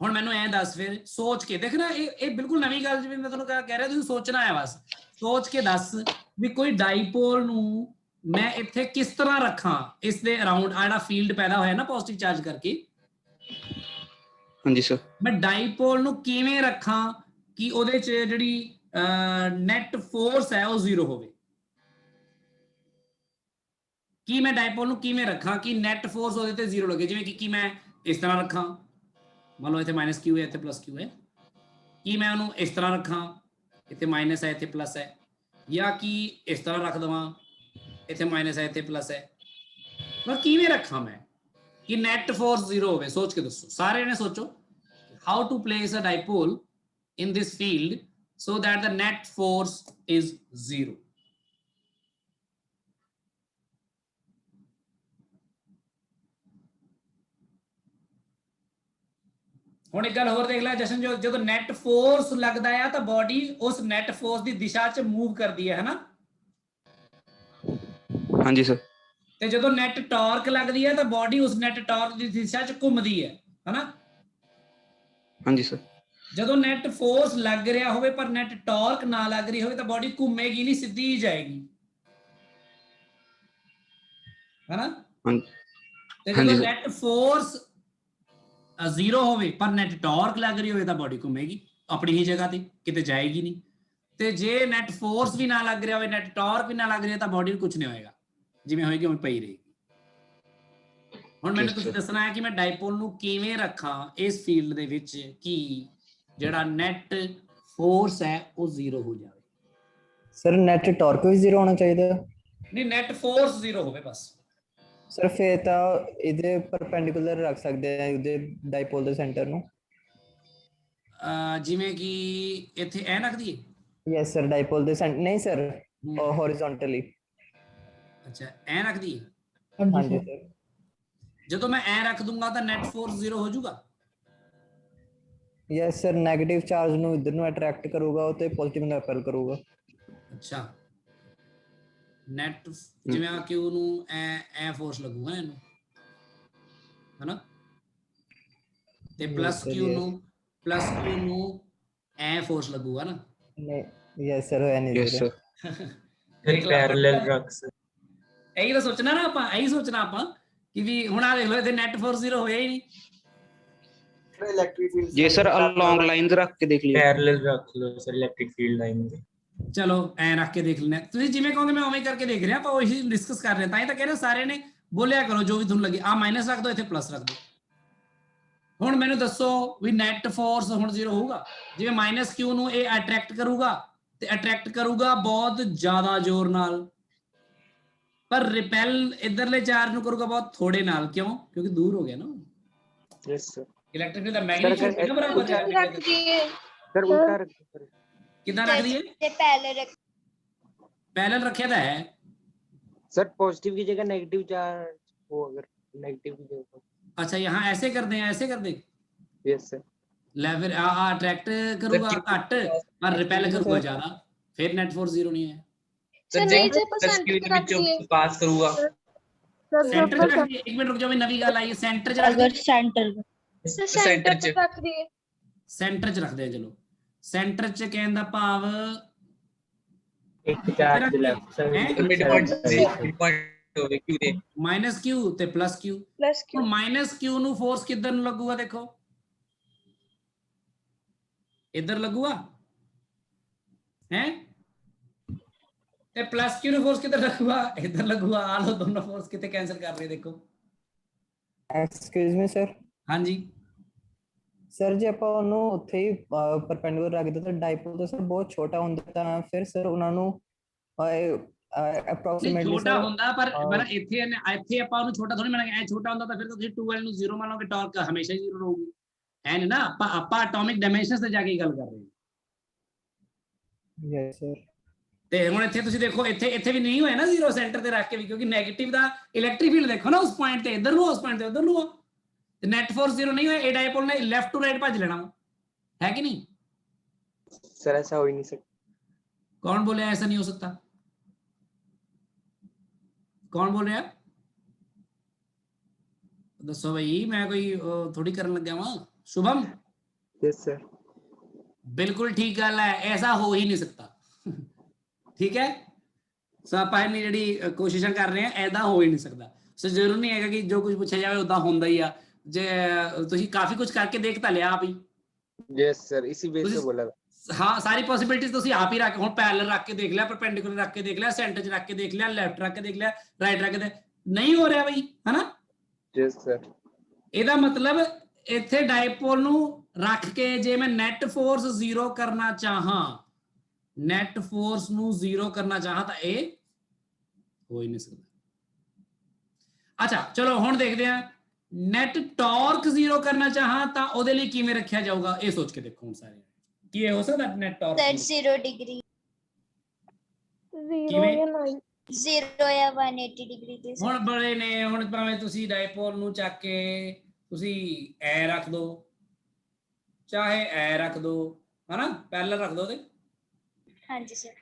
ਹੁਣ ਮੈਨੂੰ ਐ ਦੱਸ ਫਿਰ ਸੋਚ ਕੇ ਦੇਖਣਾ, ਇਹ ਬਿਲਕੁਲ ਨਵੀਂ ਗੱਲ ਜਿਵੇਂ ਮੈਂ ਤੁਹਾਨੂੰ ਕਹਿ ਰਿਹਾ ਤੁਸੀਂ ਸੋਚਣਾ ਹੈ, ਬਸ ਸੋਚ ਕੇ ਦੱਸ ਵੀ ਕੋਈ ਡਾਈਪੋਲ ਨੂੰ ਮੈਂ ਇੱਥੇ ਕਿਸ ਤਰ੍ਹਾਂ ਰੱਖਾਂ, ਇਸ ਦੇ ਅਰਾਊਂਡ ਆ ਜਿਹੜਾ ਫੀਲਡ ਪੈਦਾ ਹੋਇਆ ਨਾ ਪੋਜ਼ਿਟਿਵ ਚਾਰਜ ਕਰਕੇ, ਹਾਂਜੀ ਸਰ। ਮੈਂ ਡਾਈਪੋਲ ਨੂੰ ਕਿਵੇਂ ਰੱਖਾਂ ਕਿ ਉਹਦੇ ਚ ਜਿਹੜੀ ਨੈਟ ਫੋਰਸ ਹੈ ਉਹ 0 ਹੋਵੇ। ਕੀ ਮੈਂ ਡਾਈਪੋਲ ਨੂੰ ਕਿਵੇਂ ਰੱਖਾਂ ਕਿ ਨੈਟ ਫੋਰਸ ਉਹਦੇ ਤੇ 0 ਲੱਗੇ, ਜਿਵੇਂ ਕਿ ਮੈਂ ਇਸ ਤਰ੍ਹਾਂ ਰੱਖਾਂ, ਮੰਨ ਲਓ ਇੱਥੇ -q ਹੈ ਇੱਥੇ +q ਹੈ, ਕੀ ਮੈਂ ਉਹਨੂੰ ਇਸ ਤਰ੍ਹਾਂ ਰੱਖਾਂ, ਇੱਥੇ ਮਾਈਨਸ ਹੈ ਇੱਥੇ ਪਲੱਸ ਹੈ, ਜਾਂ ਕਿ ਇਸ ਤਰ੍ਹਾਂ ਰੱਖ ਦੇਵਾਂ, ਇੱਥੇ ਮਾਈਨਸ ਹੈ ਇੱਥੇ ਪਲੱਸ ਹੈ, ਪਰ ਕਿਵੇਂ ਰੱਖਾਂ ਮੈਂ ਕਿ ਨੈਟ ਫੋਰਸ 0 ਹੋਵੇ? ਸੋਚ ਕੇ ਦੱਸੋ, ਸਾਰੇ ਨੇ ਸੋਚੋ, how to place a dipole in this field so that the net force is 0. ਹੁਣ ਇੱਕ ਗੱਲ ਹੋਰ ਦੇਖ ਲੈ ਜਸ਼ਨ, ਜਦੋਂ ਨੈਟ ਫੋਰਸ ਲੱਗਦਾ ਆ ਤਾਂ ਬਾਡੀ ਉਸ ਨੈਟ ਫੋਰਸ ਦੀ ਦਿਸ਼ਾ 'ਚ ਮੂਵ ਕਰਦੀ ਹੈ, ਹਨਾ? ਹਾਂਜੀ ਸਰ। ਤੇ ਜਦੋਂ ਨੈਟ ਟਾਰਕ ਲੱਗਦੀ ਹੈ ਤਾਂ ਬਾਡੀ ਉਸ ਨੈਟ ਟਾਰਕ ਦੀ ਦਿਸ਼ਾ 'ਚ ਘੁੰਮਦੀ ਹੈ, ਹਨਾ? ਹਾਂਜੀ ਸਰ। ਜਦੋਂ ਨੈਟ ਫੋਰਸ ਲੱਗ ਰਿਹਾ ਹੋਵੇ ਪਰ ਨੈਟ ਟਾਰਕ ਨਾ ਲੱਗ ਰਹੀ ਹੋਵੇ ਤਾਂ ਬਾਡੀ ਘੁੰਮੇਗੀ ਨਹੀਂ, ਸਿੱਧੀ ਹੀ ਜਾਏਗੀ, ਹਨਾ? ਤੇ ਜਦੋਂ ਨੈਟ ਫੋਰਸ 0 ਹੋਵੇ ਪਰ ਨੈਟ ਟਾਰਕ ਲੱਗ ਰਹੀ ਹੋਵੇ ਤਾਂ ਬਾਡੀ ਘੁੰਮੇਗੀ ਆਪਣੀ ਹੀ ਜਗ੍ਹਾ ਤੇ, ਕਿਤੇ ਜਾਏਗੀ ਨਹੀਂ। ਤੇ ਜੇ ਨੈਟ ਫੋਰਸ ਵੀ ਨਾ ਲੱਗ ਰਿਹਾ ਹੋਵੇ, ਨੈਟ ਟਾਰਕ ਵੀ ਨਾ ਲੱਗ ਰਿਹਾ ਤਾਂ ਬਾਡੀ ਨੂੰ ਕੁਝ ਨਹੀਂ ਹੋਏਗਾ, ਜਿਵੇਂ ਹੋਏਗੀ ਉਵੇਂ ਪਈ ਰਹੇਗੀ। ਹੁਣ ਮੈਨੂੰ ਤੁਸੀਂ ਦੱਸਣਾ ਹੈ ਕਿ ਮੈਂ ਡਾਈਪੋਲ ਨੂੰ ਕਿਵੇਂ ਰੱਖਾਂ ਇਸ ਫੀਲਡ ਦੇ ਵਿੱਚ ਕਿ ਜਿਹੜਾ ਨੈਟ ਫੋਰਸ ਹੈ ਉਹ 0 ਹੋ ਜਾਵੇ। ਸਰ ਨੈਟ ਟਾਰਕ ਵੀ 0 ਹੋਣਾ ਚਾਹੀਦਾ? ਨਹੀਂ, ਨੈਟ ਫੋਰਸ 0 ਹੋਵੇ ਬਸ। ਸਰ ਫੇਰ ਤਾਂ ਇਹਦੇ ਪਰਪੈਂਡੀਕੂਲਰ ਰੱਖ ਸਕਦੇ ਆ ਉਹਦੇ ਡਾਈਪੋਲ ਦੇ ਸੈਂਟਰ ਨੂੰ, ਜਿਵੇਂ ਕਿ ਇੱਥੇ ਐ ਰੱਖ ਦਈਏ। ਯੈਸ ਸਰ, ਡਾਈਪੋਲ ਦੇ ਸੈਂਟਰ ਨਹੀਂ ਸਰ, ਹੌਰੀਜ਼ੌਂਟਲੀ। ਅੱਛਾ, ਐ ਰੱਖ ਦਈਏ। ਹਾਂਜੀ ਸਰ। ਜਦੋਂ ਮੈਂ ਐ ਰੱਖ ਦੂੰਗਾ ਤਾਂ ਨੈਟ ਫੋਰਸ 0 ਹੋ ਜਾਊਗਾ। ਯੈਸ ਸਰ, ਨੈਗੇਟਿਵ ਚਾਰਜ ਨੂੰ ਇਧਰ ਨੂੰ ਅਟਰੈਕਟ ਕਰੂਗਾ ਉਹ ਤੇ ਪੋਜ਼ਿਟਿਵ ਨੂੰ ਰਿਪੈਲ ਕਰੂਗਾ। ਅੱਛਾ, ਨੈਟ ਜਿਵੇਂ ਆ Q ਨੂੰ ਐ ਫੋਰਸ ਲੱਗੂਗਾ ਇਹਨੂੰ, ਹਨਾ? ਤੇ +Q ਨੂੰ ਐ ਫੋਰਸ ਲੱਗੂਗਾ ਨਾ? ਨਹੀਂ, ਯੈਸ ਸਰ, ਹੋਇਆ ਨਹੀਂ ਸਰ। ਪੈਰਲਲ ਰੱਖ ਸਰ। ਇਹੀ ਤਾਂ ਸੋਚਣਾ ਨਾ ਆਪਾਂ, ਇਹੀ ਸੋਚਣਾ ਆਪਾਂ ਕਿ ਵੀ ਹੁਣ ਆ ਦੇਖ ਲਓ ਇੱਥੇ ਨੈਟ ਫੋਰਸ 0 ਹੋਇਆ ਹੀ ਨਹੀਂ। ਇਲੈਕਟ੍ਰਿਕ ਫੀਲਡ ਜੇ ਸਰ ਅਲੋਂਗ ਲਾਈਨਸ ਰੱਖ ਕੇ ਦੇਖ ਲਈਏ, ਪੈਰਲਲ ਰੱਖ ਲਓ ਸਰ ਇਲੈਕਟ੍ਰਿਕ ਫੀਲਡ ਲਾਈਨ ਦੇ। ਚਲੋ ਐ ਰੱਖ ਕੇ ਦੇਖ ਲੈਣਾ, ਤੁਸੀਂ ਜਿਵੇਂ ਕਹੋਗੇ ਮੈਂ ਉਵੇਂ ਕਰਕੇ ਦੇਖ ਰਿਹਾ, ਆਪਾਂ ਉਹੀ ਡਿਸਕਸ ਕਰ ਰਹੇ, ਤਾਂ ਹੀ ਤਾਂ ਕਹਿ ਰਹੇ ਸਾਰੇ ਨੇ ਬੋਲਿਆ ਕਰੋ ਜੋ ਵੀ ਤੁਹਾਨੂੰ ਲੱਗੇ। ਆ ਮਾਈਨਸ ਰੱਖ ਦਿਓ, ਇੱਥੇ ਪਲੱਸ ਰੱਖ ਦਿਓ। ਹੁਣ ਮੈਨੂੰ ਦੱਸੋ ਵੀ ਨੈਟ ਫੋਰਸ ਹੁਣ 0 ਹੋਊਗਾ? ਜਿਵੇਂ -Q ਨੂੰ ਇਹ ਅਟਰੈਕਟ ਕਰੂਗਾ ਤੇ ਅਟਰੈਕਟ ਕਰੂਗਾ ਬਹੁਤ ਜ਼ਿਆਦਾ ਜ਼ੋਰ ਨਾਲ, ਪਰ ਰਿਪੈਲ ਇਧਰਲੇ ਚਾਰਜ ਨੂੰ ਕਰੂਗਾ ਬਹੁਤ ਥੋੜੇ ਨਾਲ। ਕਿਉਂ? ਕਿਉਂਕਿ ਦੂਰ ਹੋ ਗਿਆ ਨਾ। Yes sir. ਇਲੈਕਟ੍ਰਿਕ ਦਾ ਮੈਗਨੀਟਿਊਡ ਕਿੰਨਾ ਬਰਾਬਰ ਹੈ? सर उल्टा रख दो सर। ਕਿੱਦਾਂ ਰੱਖ ਦਈਏ? पैरेलल रखे था है सर, पॉजिटिव की जगह नेगेटिव चार्ज हो, अगर नेगेटिव की जगह। अच्छा, यहाँ ऐसे कर दें, ऐसे कर दें। Yes sir. ले फिर अट्रैक्ट करूंगा घट और रिपेल करूंगा ज्यादा, फिर नेट फोर्स 0 नहीं है। सर नहीं जे परसेंट रख दिए पास करूंगा सेंटर च रख दिए। एक मिनट रुक जाओ, नवी गल आई है। सेंटर च रख अगर सेंटर सेंटर च रख दिए, सेंटर च रख दे। चलो सेंटर च कहने दा भाव एक charge left side mid point होवे क्यू दे -Q ਤੇ +Q। ਹੁਣ -Q ਨੂੰ ਫੋਰਸ ਕਿੱਧਰ ਨੂੰ ਲੱਗੂਗਾ? ਦੇਖੋ ਇੱਧਰ ਲੱਗੂਗਾ ਹੈ, ਤੇ +Q ਨੂੰ ਫੋਰਸ ਕਿੱਧਰ ਲੱਗੂਗਾ? ਇੱਧਰ ਲੱਗੂਗਾ। ਆ ਲੋ ਦੋਨੋਂ ਫੋਰਸ ਕਿਤੇ ਕੈਨਸਲ ਕਰ ਰਹੇ, ਦੇਖੋ। Excuse me sir. ਹਾਂਜੀ ਸਰ ਜੇ ਆਪਾਂ ਉਹਨੂੰ ਉੱਥੇ ਹੀ ਪਰਪੈਂਡੀਕੂਲਰ ਰੱਖ ਦਿੱਤਾ ਤਾਂ ਡਾਈਪੋਲ ਤਾਂ ਸਰ ਬਹੁਤ ਛੋਟਾ ਹੁੰਦਾ, ਤਾਂ ਫਿਰ ਸਰ ਉਹਨਾਂ ਨੂੰ ਅਪਰੋਕਸੀਮੇਟਲੀ ਛੋਟਾ ਹੁੰਦਾ, ਪਰ ਇੱਥੇ ਆਪਾਂ ਉਹਨੂੰ ਛੋਟਾ ਥੋੜੀ ਮੰਨਾਂਗੇ। ਐ ਛੋਟਾ ਹੁੰਦਾ ਤਾਂ ਫਿਰ ਤੁਸੀਂ 2L ਨੂੰ 0 ਮੰਨੋਗੇ, ਟਾਰਕ ਹਮੇਸ਼ਾ ਹੀ 0 ਰਹੂਗੀ। ਐ ਨਹੀਂ ਨਾ, ਆਪਾਂ ਐਟੋਮਿਕ ਡਾਇਮੈਂਸ਼ਨਸ ਤੇ ਜਾ ਕੇ ਗੱਲ ਕਰ ਰਹੇ ਹਾਂ। Yes sir. ਤੇ ਹੁਣ ਇੱਥੇ ਤੁਸੀਂ ਦੇਖੋ, ਇੱਥੇ ਵੀ ਨਹੀਂ ਹੋਇਆ ਨਾ 0 ਸੈਂਟਰ ਤੇ ਰੱਖ ਕੇ ਵੀ, ਕਿਉਂਕਿ ਨੈਗੇਟਿਵ ਦਾ ਇਲੈਕਟ੍ਰਿਕ ਫੀਲਡ ਦੇਖੋ ਨਾ, ਉਸ ਪੁਆਇੰਟ ਤੇ ਇੱਧਰ ਨੂੰ, ਉਸ ਪੁਆਇੰਟ ਤੇ ਉੱਧਰ ਨੂੰ ਆ, ਤੇ ਨੈਟ ਫੋਰਸ 0 ਨਹੀਂ ਹੋਇਆ। ਇਹ ਡਾਈਪੋਲ ਨੇ ਲੈਫਟ ਟੂ ਰਾਈਟ ਭੱਜ ਲੈਣਾ है कि नहीं? सर ऐसा हो ही नहीं सकता। कौन बोले ऐसा नहीं हो सकता? कौन बोल रहा? दसो भाई, मैं कोई थोड़ी करने लग गया वहां। शुभम? Yes sir. बिल्कुल ठीक गल है, ऐसा हो ही नहीं सकता। ठीक है, ਸੋ ਆਪਾਂ ਇਹਨੀ ਜਿਹੜੀ ਕੋਸ਼ਿਸ਼ਾਂ ਕਰ ਰਹੇ ਆ ਐਦਾਂ ਹੋ ਹੀ ਨਹੀਂ ਸਕਦਾ। ਸੋ ਜ਼ਰੂਰ ਨਹੀਂ ਹੈਗਾ ਕਿ ਜੋ ਕੁਝ ਪੁੱਛਿਆ ਜਾਵੇ ਉਦਾਂ ਹੁੰਦਾ ਹੀ ਆ। ਜੇ ਤੁਸੀਂ ਕਾਫੀ ਕੁਝ ਕਰਕੇ ਦੇਖ ਤਾਂ ਲਿਆ ਆਪ ਹੀ। यस सर, इसी बेस पे बोला था। हाँ, सारी पॉसिबिलिटीज ਤੁਸੀਂ ਆਪ ਹੀ ਰੱਖ, ਹੁਣ ਪੈਰਲਲ ਰੱਖ ਕੇ ਦੇਖ ਲਿਆ, ਪਰਪੈਂਡੀਕੂਲਰ ਰੱਖ ਕੇ ਦੇਖ ਲਿਆ, ਸੈਂਟਰ 'ਚ ਰੱਖ ਕੇ ਦੇਖ ਲਿਆ, ਲੈਫਟ ਰੱਖ ਕੇ ਦੇਖ ਲਿਆ, ਰਾਈਟ ਰੱਖ ਕੇ ਨਹੀਂ ਹੋ ਰਿਹਾ ਬਈ, ਹਨਾ। Yes sir. ਇਹਦਾ ਮਤਲਬ ਇੱਥੇ ਡਾਇਪੋਲ ਨੂੰ ਰੱਖ ਕੇ ਜੇ ਮੈਂ ਨੈਟ ਫੋਰਸ 0 ਕਰਨਾ ਚਾਹਾਂ, ਨੈਟ ਫੋਰਸ ਨੂੰ 0 ਕਰਨਾ ਚਾਹਾਂ ਤਾਂ ਇਹ ਹੋ ਹੀ ਨਹੀਂ ਸਕਦਾ। ਅੱਛਾ ਚਲੋ ਹੁਣ ਦੇਖਦੇ ਹਾਂ ਨੈਟ ਟਾਰਕ 0 ਕਰਨਾ ਚਾਹਾਂ ਤਾਂ ਉਹਦੇ ਲਈ ਕਿਵੇਂ ਰੱਖਿਆ ਜਾਊਗਾ, ਇਹ ਸੋਚ ਕੇ ਦੇਖੋ ਹੁਣ ਸਾਰੇ। ਕੀ ਇਹ ਹੋ ਸਕਦਾ ਨੈਟ ਟਾਰਕ सर 0 डिग्री 0 ਜਾਂ 9 0 या 180 डिग्री ਦੇ ਹੁਣ ਬੜੇ ਨੇ, ਹੁਣ ਭਾਵੇਂ ਤੁਸੀਂ ਡਾਇਪੋਲ ਨੂੰ ਚੱਕ ਕੇ ਤੁਸੀਂ ਐ ਰੱਖ ਦੋ, ਚਾਹੇ ਐ ਰੱਖ ਦੋ, ਹਨਾ, ਪੈਰਲਲ ਰੱਖ ਦੋ ਤੇ हाँ जी सर।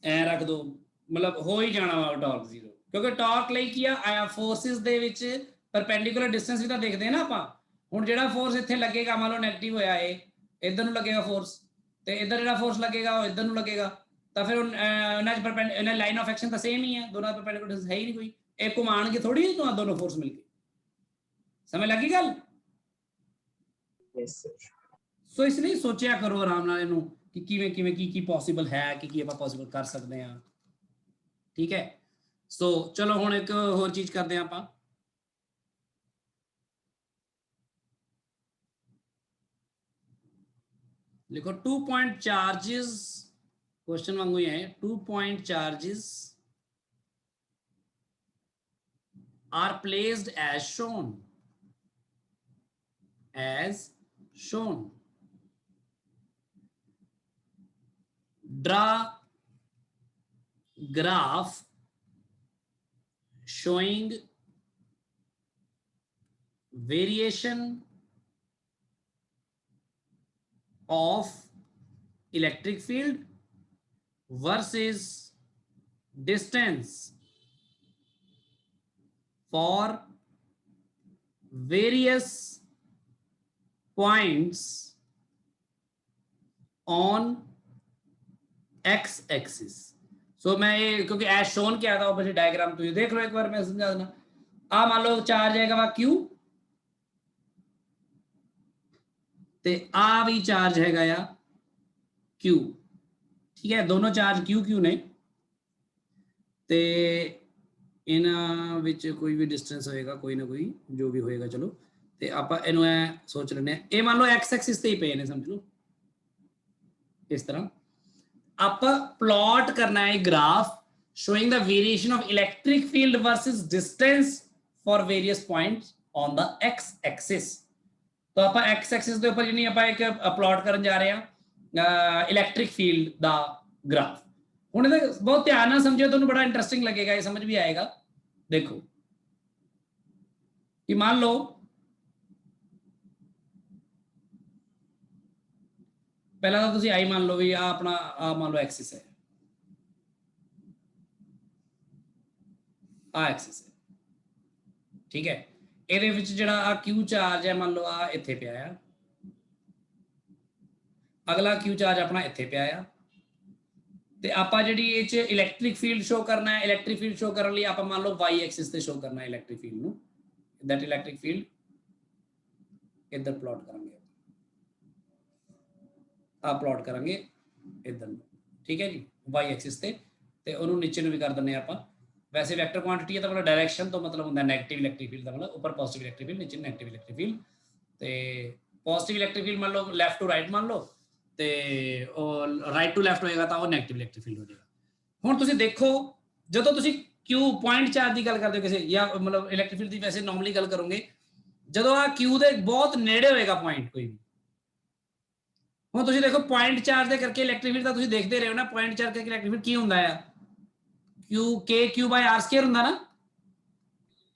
ਐ ਰੱਖ ਦੋ, ਮਤਲਬ ਹੋ ਹੀ ਜਾਣਾ ਵਾ ਟਾਰਕ 0, ਕਿਉਂਕਿ ਟਾਰਕ ਲਈ ਕੀ ਆ ਫੋਰਸਿਸ ਦੇ ਵਿੱਚ ਪਰਪੈਂਡੀਕੂਲਰ ਡਿਸਟੈਂਸ ਵੀ ਤਾਂ ਦੇਖਦੇ ਆ ਨਾ ਆਪਾਂ। ਹੁਣ ਜਿਹੜਾ ਫੋਰਸ ਇੱਥੇ ਲੱਗੇਗਾ, ਮੰਨ ਲਓ ਨੈਗੇਟਿਵ ਹੋਇਆ ਇਹ, ਇੱਧਰ ਨੂੰ ਲੱਗੇਗਾ ਫੋਰਸ, ਤੇ ਇੱਧਰ ਜਿਹੜਾ ਫੋਰਸ ਲੱਗੇਗਾ ਉਹ ਇੱਧਰ ਨੂੰ ਲੱਗੇਗਾ, ਤਾਂ ਫਿਰ ਇਹਨਾਂ ਲਾਈਨ ਆਫ ਐਕਸ਼ਨ ਤਾਂ ਸੇਮ ਹੀ ਹੈ, ਦੋਨਾਂ ਦਾ ਪਰਪੈਂਡੀਕੂਲਰ ਡਿਸਟੈਂਸ ਹੈ ਹੀ ਨਹੀਂ ਕੋਈ, ਇਹ ਘੁਮਾਣਗੇ ਥੋੜੀ ਦੋਨੋਂ ਫੋਰਸ ਮਿਲ ਕੇ। ਸਮਝ ਲੱਗੀ ਗੱਲ? Yes sir. ਸੋ ਇਸ ਲਈ ਸੋਚਿਆ ਕਰੋ ਆਰਾਮ ਨਾਲ ਇਹਨੂੰ ਕਿ ਕਿਵੇਂ ਕਿਵੇਂ ਕੀ ਪੋਸੀਬਲ ਹੈ, ਕੀ ਆਪਾਂ ਪੋਸੀਬਲ ਕਰ ਸਕਦੇ ਹਾਂ। ਠੀਕ ਹੈ, ਸੋ ਚਲੋ ਹੁਣ ਇੱਕ ਹੋਰ ਚੀਜ਼ ਕਰਦੇ ਹਾਂ ਆਪਾਂ। लिखो 2 point charges, क्वेश्चन वांगू ही है, 2 point charges are placed as shown, draw graph showing variation of electric field versus distance for various points on x axis। सो मैं ये क्योंकि एज शोन क्या था वो डायग्राम तो ये देख लो एक बार, मैं समझा देना। आ मान लो चार्ज आएगा वा Q, ਤੇ ਆ ਵੀ ਚਾਰਜ ਹੈਗਾ ਆ Q, ਠੀਕ ਹੈ, ਦੋਨੋਂ ਚਾਰਜ Q ਨੇ, ਤੇ ਇਹਨਾਂ ਵਿੱਚ ਕੋਈ ਵੀ ਡਿਸਟੈਂਸ ਹੋਏਗਾ, ਕੋਈ ਨਾ ਕੋਈ ਜੋ ਵੀ ਹੋਏਗਾ, ਚਲੋ ਤੇ ਆਪਾਂ ਇਹਨੂੰ ਐ ਸੋਚ ਲੈਂਦੇ ਆ, ਇਹ ਮੰਨ ਲਓ x ਐਕਸਿਸ ਤੇ ਹੀ ਪਏ ਨੇ, ਸਮਝ ਲਓ ਇਸ ਤਰ੍ਹਾਂ। ਆਪਾਂ ਪਲਾਟ ਕਰਨਾ ਹੈ graph showing the variation of electric field versus distance for various points on the x axis। तो आप एक्स एक्सिस के ऊपर जी आप एक प्लॉट करन जा रहे हैं इलैक्ट्रिक फील्ड दा ग्राफ। हुण बहुत ध्यान नाल समझियो, तुहानूं बड़ा इंटरेस्टिंग लगेगा, ये समझ भी आएगा। देखो कि मान लो पहला तो तुसीं आई मान लो भी आ अपना आ मान लो एक्सिस है, आ एक्सिस है, ठीक है। ਇਹਦੇ ਵਿੱਚ ਜਿਹੜਾ ਆ Q ਚਾਰਜ ਹੈ, ਮੰਨ ਲਓ ਆ ਇੱਥੇ ਪਿਆ ਆ, ਅਗਲਾ Q ਚਾਰਜ ਆਪਣਾ ਇੱਥੇ ਪਿਆ ਆ, ਤੇ ਆਪਾਂ ਜਿਹੜੀ ਇਹ ਚ ਇਲੈਕਟ੍ਰਿਕ ਫੀਲਡ ਸ਼ੋ ਕਰਨਾ ਹੈ, ਇਲੈਕਟ੍ਰਿਕ ਫੀਲਡ ਸ਼ੋ ਕਰਨ ਲਈ ਆਪਾਂ ਮੰਨ ਲਓ y ਐਕਸਿਸ ਤੇ ਸ਼ੋ ਕਰਨਾ ਹੈ ਇਲੈਕਟ੍ਰਿਕ ਫੀਲਡ ਨੂੰ, ਦੈਟ ਇਲੈਕਟ੍ਰਿਕ ਫੀਲਡ ਇੱਧਰ ਪਲਾਟ ਕਰਾਂਗੇ, ਆ ਪਲਾਟ ਕਰਾਂਗੇ ਇੱਧਰ ਨੂੰ, ਠੀਕ ਹੈ ਜੀ, y ਐਕਸਿਸ ਤੇ ਉਹਨੂੰ ਨੀਚੇ ਨੂੰ ਵੀ ਕਰ ਦਿੰਦੇ ਆਪਾਂ। वैसे वेक्टर क्वांटिटी है तो मतलब डायरेक्शन तो मतलब होता है नेगेटिव इलेक्ट्रिक फील्ड का, मतलब ऊपर पॉजिटिव इलेक्ट्रिक फील्ड, नीचे नेगेटिव इलेक्ट्रिक फील्ड, ते पॉजिटिव इलेक्ट्रिक फील्ड मान लो लेफ्ट टू राइट मान लो, ते और राइट टू लेफ्ट होएगा तो वो नेगेटिव इलेक्ट्रिक फील्ड हो जाएगा। हुण तुसीं देखो जदों तुसीं Q पॉइंट चार्ज की गल करदे हो किसी, या मतलब इलेक्ट्रिक फील्ड की वैसे नॉर्मली गल करोगे, जदों आ Q दे बहुत नेड़े होएगा पॉइंट कोई भी। हुण तुसीं देखो पॉइंट चार्ज दे करके इलेक्ट्रिक फील्ड दा तुसीं देखदे रहे हो ना, पॉइंट चार्ज करके इलेक्ट्रिक फील्ड की हुंदा है Q by r square ਹੁੰਦਾ ਨਾ।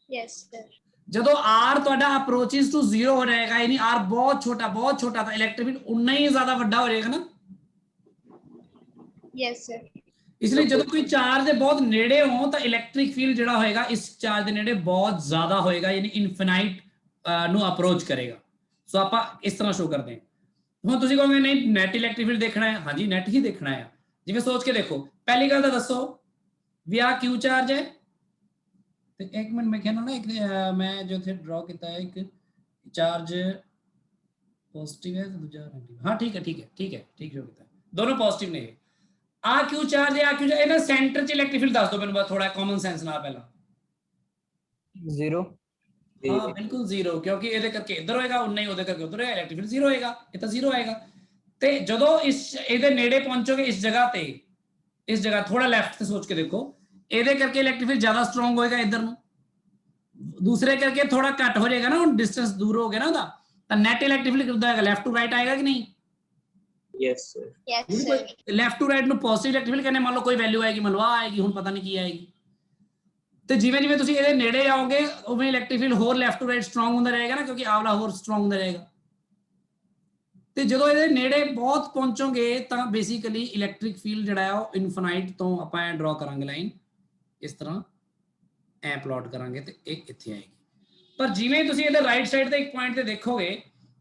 Yes sir. ਜਦੋਂ r ਤੁਹਾਡਾ ਅਪਰੋਚਸ ਟੂ 0 ਹੋ ਜਾਏਗਾ, ਯਾਨੀ r ਬਹੁਤ ਛੋਟਾ ਤਾਂ ਇਲੈਕਟ੍ਰਿਕ ਫੀਲਡ ਉਨਾ ਹੀ ਜ਼ਿਆਦਾ ਵੱਡਾ ਹੋ ਜਾਏਗਾ ਨਾ। Yes sir. ਇਸ ਲਈ ਜਦੋਂ ਕੋਈ ਚਾਰਜ ਦੇ ਬਹੁਤ ਨੇੜੇ ਹੋ ਤਾਂ ਇਲੈਕਟ੍ਰਿਕ ਫੀਲਡ ਜਿਹੜਾ ਹੋਏਗਾ ਇਸ ਚਾਰਜ ਦੇ ਨੇੜੇ ਬਹੁਤ ਜ਼ਿਆਦਾ ਹੋਏਗਾ, ਯਾਨੀ ਇਨਫਿਨਾਈਟ ਨੂੰ ਅਪਰੋਚ ਕਰੇਗਾ। ਸੋ ਆਪਾਂ ਇਸ ਤਰ੍ਹਾਂ ਸ਼ੋ ਕਰਦੇ ਹਾਂ। ਹੁਣ ਤੁਸੀਂ ਕਹੋਗੇ ਨਹੀਂ ਨੈਟ ਇਲੈਕਟ੍ਰਿਕ ਫੀਲਡ ਦੇਖਣਾ ਹੈ, ਹਾਂਜੀ ਨੈਟ ਹੀ ਦੇਖਣਾ ਹੈ। ਜਿਵੇਂ ਸੋਚ ਕੇ ਦੇਖੋ, ਪਹਿਲੀ ਗੱਲ ਤਾਂ ਦੱਸੋ ਵੀ ਆ Q ਚਾਰਜ ਹੈ ਤੇ ਇੱਕ ਮਿੰਟ ਮੈਂ ਕਹਿੰਦਾ ਨਾ ਇੱਕ ਮੈਂ ਜੋ ਇੱਥੇ ਡਰਾ ਕੀਤਾ ਹੈ ਇੱਕ ਚਾਰਜ पॉजिटिव है तो दूसरा नेगेटिव। हाँ ठीक है ठीक है ठीक है ठीक जो कहता है दोनों पॉजिटिव ने आ क्यू चार्ज है आ क्यू चार्ज सेंटर च इलेक्ट्रिक फील्ड दस दो मैंने बस थोड़ा कॉमन सेंस ना पहला 0 हाँ बिल्कुल 0 क्योंकि ये करके इधर होएगा उन्ना ही उधर करके उधर होएगा इलेक्ट्रिक फील्ड 0 होएगा ये तो 0 आएगा ते जदों इस ਇਹਦੇ नेड़े पहुंचोगे इस जगह थोड़ा लेफ्ट से सोच के देखो ਇਹਦੇ करके इलेक्ट्रिक फील्ड ज्यादा स्ट्रांग होएगा इधर दूसरे करके थोड़ा कट हो जाएगा ना डिस्टेंस दूर हो गया ना तो नेट इलेक्ट्रिक फील्ड कितना आएगा लेफ्ट टू राइट आएगा कि नहीं yes sir yes sir left to right ਨੂੰ ਪੋਜ਼ਿਟਿਵ ਇਲੈਕਟ੍ਰਿਕ ਫੀਲਡ ਕਹਿੰਦੇ ਮੰਨ ਲਓ ਕੋਈ ਵੈਲਿਊ ਆਏਗੀ ਮੰਨ ਲਓ ਆ ਆਏਗੀ ਹੁਣ ਪਤਾ ਨਹੀਂ ਕੀ ਆਏਗੀ ਤੇ ਜਿਵੇਂ ਜਿਵੇਂ ਤੁਸੀਂ ਇਹਦੇ ਨੇੜੇ ਆਓਗੇ ਉਵੇਂ ਇਲੈਕਟ੍ਰਿਕ ਫੀਲਡ ਹੋਰ ਲੈਫਟ ਟੂ ਰਾਈਟ ਸਟਰੋਂਗ ਹੁੰਦਾ ਰਹੇਗਾ ਨਾ ਕਿਉਂਕਿ ਆਵਲਾ ਹੋਰ ਸਟਰੋਂਗ ਹੁੰਦਾ ਰਹੇਗਾ ਤੇ ਜਦੋਂ ਇਹਦੇ ਨੇੜੇ ਬਹੁਤ ਪਹੁੰਚੋਗੇ ਤਾਂ ਬੇਸਿਕਲੀ ਇਲੈਕਟ੍ਰਿਕ ਫੀਲਡ ਜਿਹੜਾ ਹੈ ਉਹ ਇਨਫਾਈਨਾਈਟ ਤੋਂ ਆਪਾਂ ਐ ਡਰਾ ਕਰਾਂਗੇ ਲਾਈਨ ਇਸ ਤਰ੍ਹਾਂ ਐ ਪਲਾਟ ਕਰਾਂਗੇ ਤੇ ਇਹ ਇੱਥੇ ਆਏਗੀ पर जिवें तुसीं इहदे राइट साइड ते एक पॉइंट ते देखोगे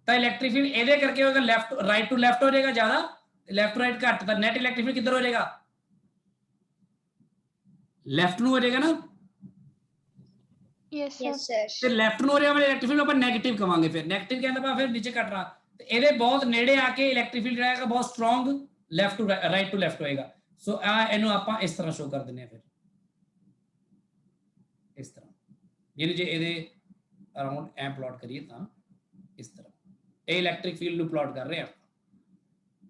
तो इलैक्ट्रिक फील्ड इहदे करके होगा लेफ्ट राइट टू लेफ्ट हो जाएगा ज्यादा लेफ्ट राइट घट तो नेट इलैक्ट्रिक फील्ड किधर हो जाएगा लेफ्ट नु हो जाएगा ना यस यस सर सर ते लेफ्ट नु हो जाएगा वाले इलैक्ट्रिक फील्ड अपन नेगेटिव कहांगे फिर नेगेटिव कहंदा पा फिर नीचे कट रहा तो इहदे बहुत नेड़े आके इलैक्ट्रिक फील्ड जाएगा बहुत स्ट्रांग लेफ्ट टू राइट होएगा सो आ इहनु आपां इस तरह शो कर दिंदे हैं फिर इस तरह यानी जे इहदे अराउंड ए प्लॉट करिए तो इस तरह ए इलेक्ट्रिक फील्ड नु प्लॉट कर रहे हैं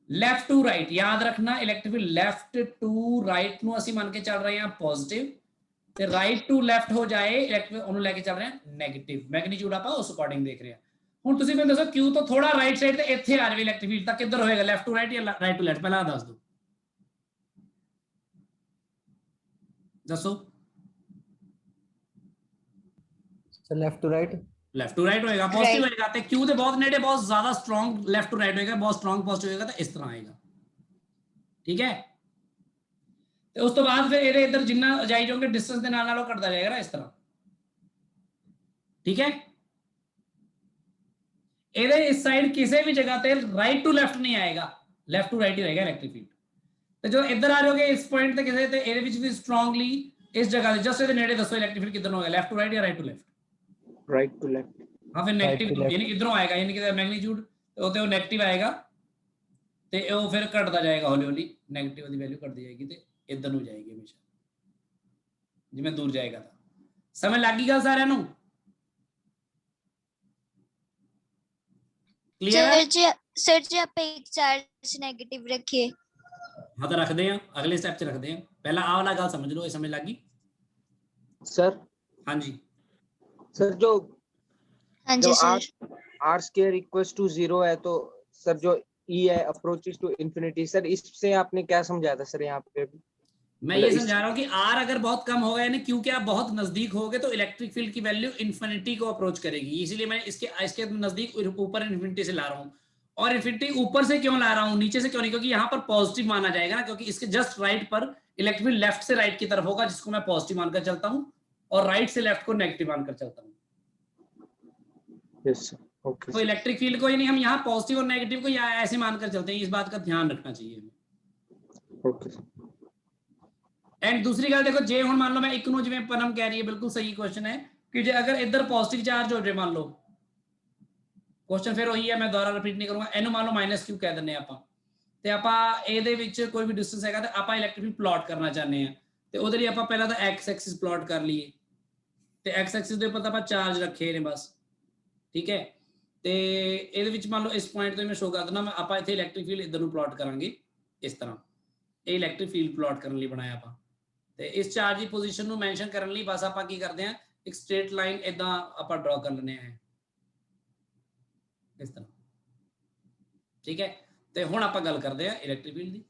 लेफ्ट टू राइट याद रखना electric field left to right नु ਅਸੀਂ ਮੰਨ ਕੇ ਚੱਲ ਰਹੇ ਹਾਂ ਪੋਜ਼ਿਟਿਵ ਤੇ ਰਾਈਟ ਟੂ ਲੈਫਟ ਹੋ ਜਾਏ ਇਲੈਕਟ੍ਰਿਕ ਉਹਨੂੰ ਲੈ ਕੇ ਚੱਲ ਰਹੇ ਹਾਂ ਨੈਗੇਟਿਵ ਮੈਗਨੀਟਿਊਡ ਆਪਾਂ ਉਸ ਅਕੋਰਡਿੰਗ ਦੇਖ ਰਹੇ ਹਾਂ ਹੁਣ ਤੁਸੀਂ ਮੈਨੂੰ ਦੱਸੋ Q ਤੋਂ ਥੋੜਾ ਰਾਈਟ ਸਾਈਡ ਤੇ ਇੱਥੇ ਆ ਜਾਵੇ ਇਲੈਕਟ੍ਰਿਕ ਫੀਲਡ ਤਾਂ ਕਿੱਧਰ ਹੋਏਗਾ ਲੈਫਟ ਟੂ ਰਾਈਟ ਜਾਂ ਰਾਈਟ ਟੂ ਲੈਫਟ ਪਹਿਲਾਂ ਦੱਸ ਦਿਓ ਦੱਸੋ सर लेफ्ट टू राइट होएगा पॉजिटिव होएगा ते Q ਦੇ ਬਹੁਤ ਨੇੜੇ ਬਹੁਤ ਜ਼ਿਆਦਾ स्ट्रांग लेफ्ट टू राइट होएगा बहुत स्ट्रांग पॉजिटिव होएगा ਤਾਂ ਇਸ ਤਰ੍ਹਾਂ ਆਏਗਾ ਠੀਕ ਹੈ ਤੇ ਉਸ ਤੋਂ ਬਾਅਦ ਫਿਰ ਇਹਦੇ ਇੱਧਰ ਜਿੰਨਾ ਜਾਈ ਜਾਓਗੇ ਡਿਸਟੈਂਸ ਦੇ ਨਾਲ ਨਾਲ ਉਹ ਘਟਦਾ ਜਾਏਗਾ ਨਾ ਇਸ ਤਰ੍ਹਾਂ ਠੀਕ ਹੈ ਇਹਦੇ ਇਸ ਸਾਈਡ ਕਿਸੇ ਵੀ ਜਗ੍ਹਾ ਤੇ ਰਾਈਟ ਟੂ ਲੈਫਟ ਨਹੀਂ ਆਏਗਾ ਲੈਫਟ ਟੂ ਰਾਈਟ ਹੀ ਰਹੇਗਾ ਇਲੈਕਟ੍ਰਿਕ ਫੀਲਡ ਤੇ ਜੋ ਇੱਧਰ ਆ ਜਾਓਗੇ ਇਸ ਪੁਆਇੰਟ ਤੇ ਕਿਸੇ ਤੇ ਇਹਦੇ ਵਿੱਚ ਵੀ ਸਟਰੋਂਗਲੀ ਇਸ ਜਗ੍ਹਾ ਤੇ ਜਸਟ ਇਹਦੇ ਨੇੜੇ ਦੱਸੋ ਇਲੈਕਟ੍ਰਿਕ ਫੀਲਡ ਕਿੱਧਰ ਨੂੰ ਹੋਏਗਾ ਲੈਫਟ ਟੂ ਰਾਈਟ ਜਾਂ right to left right to left हाँ फिर नेगेटिव यानी इधरों आएगा यानी कि मैग्नीट्यूड तो वो नेगेटिव आएगा तो वो फिर घटता जाएगा हौली हौली नेगेटिव की वैल्यू घटती जाएगी तो इधर ਨੂੰ जाएगी हमेशा जिवें दूर जाएगा तो समझ लग गई गल सारिਆਂ ਨੂੰ क्लियर सर जी आप एक चार्ज नेगेटिव रखिए हाँ तो रखते हैं अगले स्टेप च रखते हैं पहला आ वाला गल समझ लो ये समझ लग गई सर हाँ जी सर जो हाँ जी sir R square equals to 0 है तो सर जो ई है अप्रोचेस टू इंफिनिटी सर इससे आपने क्या समझाया था सर यहाँ पे मैं ये समझा रहा हूँ कि आर अगर बहुत कम होगा यानी क्योंकि आप बहुत नजदीक होगे तो इलेक्ट्रिक फील्ड की वैल्यू इन्फिनिटी को अप्रोच करेगी इसीलिए मैं इसके नजदीक ऊपर इन्फिनिटी से ला रहा हूँ और इन्फिनिटी ऊपर से क्यों ला रहा हूँ नीचे से क्यों नहीं क्योंकि यहाँ पर पॉजिटिव माना जाएगा ना क्योंकि इसके जस्ट राइट पर इलेक्ट्रिक फील्ड लेफ्ट से राइट की तरफ होगा जिसको मैं पॉजिटिव मानकर चलता हूँ और राइट से लेफ्ट को नेगेटिव मानकर चलता हूँ यस सर ओके तो इलेक्ट्रिक फील्ड को यानी हम यहाँ पॉजिटिव और नेगेटिव को या ऐसे मानकर चलते हैं इस बात का ध्यान रखना चाहिए ओके एंड दूसरी गल देखो जे हुण मान लो मैं एक नूं जिवें पनम कह रही है बिल्कुल सही क्वेश्चन है कि जे अगर इधर पॉजिटिव चार्ज हो जाए मान लो क्वेश्चन फिर वही है मैं दोबारा रिपीट नहीं करूंगा इनू मान लो -q कह दिंदे आपां ते आपां ਇਹਦੇ ਵਿੱਚ ਕੋਈ ਵੀ डिस्टेंस हैगा तो आपां इलेक्ट्रिक फील्ड प्लॉट करना चाहते हैं ਤੇ ਉਹਦੇ ਲਈ ਆਪਾਂ ਪਹਿਲਾਂ ਤਾਂ x ਐਕਸਿਸ ਪਲਾਟ ਕਰ ਲਈਏ ਤੇ x ਐਕਸਿਸ ਦੇ ਉੱਪਰ ਤਾਂ ਆਪਾਂ ਚਾਰਜ ਰੱਖੇ ਨੇ ਬਸ ਠੀਕ ਹੈ ਤੇ ਇਹਦੇ ਵਿੱਚ ਮੰਨ ਲਓ ਇਸ ਪੁਆਇੰਟ ਤੋਂ ਮੈਂ ਸ਼ੋ ਕਰ ਦਿੰਦਾ ਮੈਂ ਆਪਾਂ ਇੱਥੇ ਇਲੈਕਟ੍ਰਿਕ ਫੀਲਡ ਇਧਰ ਨੂੰ ਪਲਾਟ ਕਰਾਂਗੇ ਇਸ ਤਰ੍ਹਾਂ ਇਹ ਇਲੈਕਟ੍ਰਿਕ ਫੀਲਡ ਪਲਾਟ ਕਰਨ ਲਈ ਬਣਾਇਆ ਆਪਾਂ ਤੇ ਇਸ ਚਾਰਜ ਦੀ ਪੋਜੀਸ਼ਨ ਨੂੰ ਮੈਂਸ਼ਨ ਕਰਨ ਲਈ ਬਸ ਆਪਾਂ ਕੀ ਕਰਦੇ ਆ ਇੱਕ ਸਟ੍ਰੇਟ ਲਾਈਨ ਇਦਾਂ ਆਪਾਂ ਡਰਾ ਕਰ ਲੈਣੇ ਆ ਇਸ ਤਰ੍ਹਾਂ ਠੀਕ ਹੈ ਤੇ ਹੁਣ ਆਪਾਂ ਗੱਲ ਕਰਦੇ ਆ ਇਲੈਕਟ੍ਰਿਕ ਫੀਲਡ ਦੀ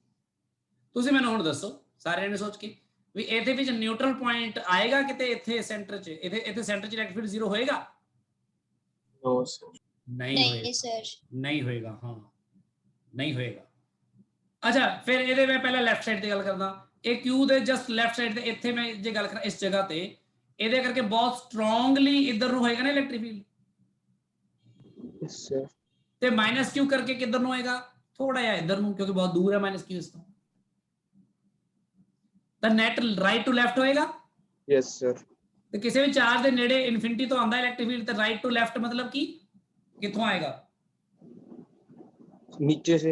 ਤੁਸੀਂ ਮੈਨੂੰ ਹੁਣ ਦੱਸੋ ਸਾਰਿਆਂ ਨੇ ਸੋਚ ਕੇ ਵੀ ਇਹਦੇ ਵਿੱਚ ਨਿਊਟਰਲ ਪੁਆਇੰਟ ਆਏਗਾ ਕਿਤੇ ਇੱਥੇ ਸੈਂਟਰ 'ਚ ਇੱਥੇ ਸੈਂਟਰ 'ਚ ਇਲੈਕਟ੍ਰਿਕ ਫੀਲਡ 0 ਹੋਏਗਾ नो सर नहीं सर नहीं होएगा हाँ नहीं होएगा अच्छा फिर ਇਹਦੇ ਮੈਂ ਪਹਿਲਾਂ ਲੈਫਟ ਸਾਈਡ ਤੇ ਗੱਲ ਕਰਦਾ ਇਹ Q ਦੇ ਜਸਟ ਲੈਫਟ ਸਾਈਡ ਤੇ ਇੱਥੇ ਮੈਂ ਜੇ ਗੱਲ ਕਰਾਂ ਇਸ ਜਗ੍ਹਾ ਤੇ ਇਹਦੇ ਕਰਕੇ ਬਹੁਤ ਸਟਰੋਂਗਲੀ ਇੱਧਰ ਨੂੰ ਹੋਏਗਾ ਨਾ ਇਲੈਕਟ੍ਰਿਕ ਫੀਲਡ यस सर ਤੇ -q ਕਰਕੇ ਕਿੱਧਰ ਨੂੰ ਹੋਏਗਾ ਥੋੜਾ ਜਿਹਾ ਇੱਧਰ ਨੂੰ ਕਿਉਂਕਿ ਬਹੁਤ ਦੂਰ ਹੈ -q ਇਸ ਤੋਂ ਤਾਂ ਨੈਟ ਰਾਈਟ ਟੂ ਲੈਫਟ ਹੋਏਗਾ। Yes sir. ਤੇ ਕਿਸੇ ਵੀ ਚਾਰਜ ਦੇ ਨੇੜੇ ਇਨਫਿਨਿਟੀ ਤੋਂ ਆਉਂਦਾ ਇਲੈਕਟ੍ਰਿਕ ਫੀਲਡ ਤੇ ਰਾਈਟ ਟੂ ਲੈਫਟ मतलब ਕੀ ਕਿੱਥੋਂ ਆਏਗਾ? नीचे से।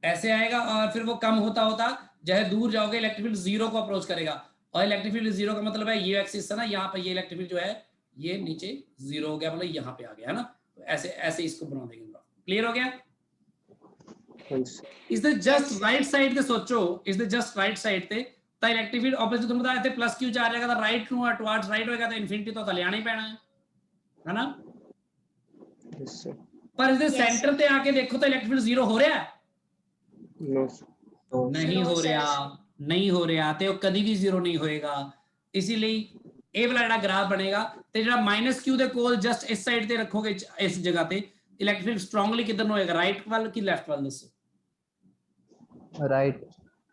ऐसे आएगा और फिर वो कम होता होता जैसे दूर जाओगे इलेक्ट्रिक फील्ड जीरो को अप्रोच करेगा और इलेक्ट्रिक फील्ड जीरो का मतलब है ये एक्सिस है ना, यहाँ पे ये इलेक्ट्रिक फील्ड जो है ये नीचे जीरो हो गया मतलब यहाँ पे आ गया है ना। तो ऐसे ऐसे इसको बना देंगे। क्लियर हो गया? इस द जस्ट राइट साइड ਤੇ ਸੋਚੋ, ਇਸ ਦੇ ਜਸਟ ਰਾਈਟ ਸਾਈਡ ਤੇ ਤਾਂ ਇਲੈਕਟ੍ਰਿਕ ਫੀਲਡ ਆਪੋਜ਼ਿਟ ਤੁਹਾਨੂੰ ਪਤਾ ਇੱਥੇ ਪਲੱਸ ਕਿਊ ਚਾਰਜ ਹੈਗਾ ਤਾਂ ਰਾਈਟ ਨੂੰ ਟੁਵਾਰਡਸ ਰਾਈਟ ਹੋਏਗਾ ਤਾਂ ਇਨਫਿਨਿਟੀ ਤੋਂ ਤਾਂ ਲਿਆਣਾ ਹੀ ਪੈਣਾ ਹੈ ਨਾ। Yes sir. ਪਰ ਇਸ ਦੇ ਸੈਂਟਰ ਤੇ ਆ ਕੇ ਦੇਖੋ ਤਾਂ ਇਲੈਕਟ੍ਰਿਕ ਫੀਲਡ ਜ਼ੀਰੋ ਹੋ ਰਿਹਾ ਹੈ? नो नहीं हो रहा, नहीं हो रहा ਤੇ ਉਹ ਕਦੀ ਵੀ ਜ਼ੀਰੋ ਨਹੀਂ ਹੋਏਗਾ। ਇਸੇ ਲਈ ਇਹ ਵਾਲਾ ਜਿਹੜਾ ਗ੍ਰਾਫ ਬਣੇਗਾ ਤੇ ਜਿਹੜਾ ਮਾਈਨਸ ਕਿਊ ਦੇ ਕੋਲ ਜਸਟ ਇਸ ਸਾਈਡ ਤੇ ਰੱਖੋਗੇ ਇਸ ਜਗ੍ਹਾ ਤੇ ਇਲੈਕਟ੍ਰਿਕ ਫੀਲਡ ਸਟਰੋਂਗਲੀ ਕਿੱਧਰ ਨੂੰ ਹੋਏਗਾ? ਰਾਈਟ ਵੱਲ ਕਿ ਲੈਫਟ ਵੱਲ ਦੱਸੋ? राइट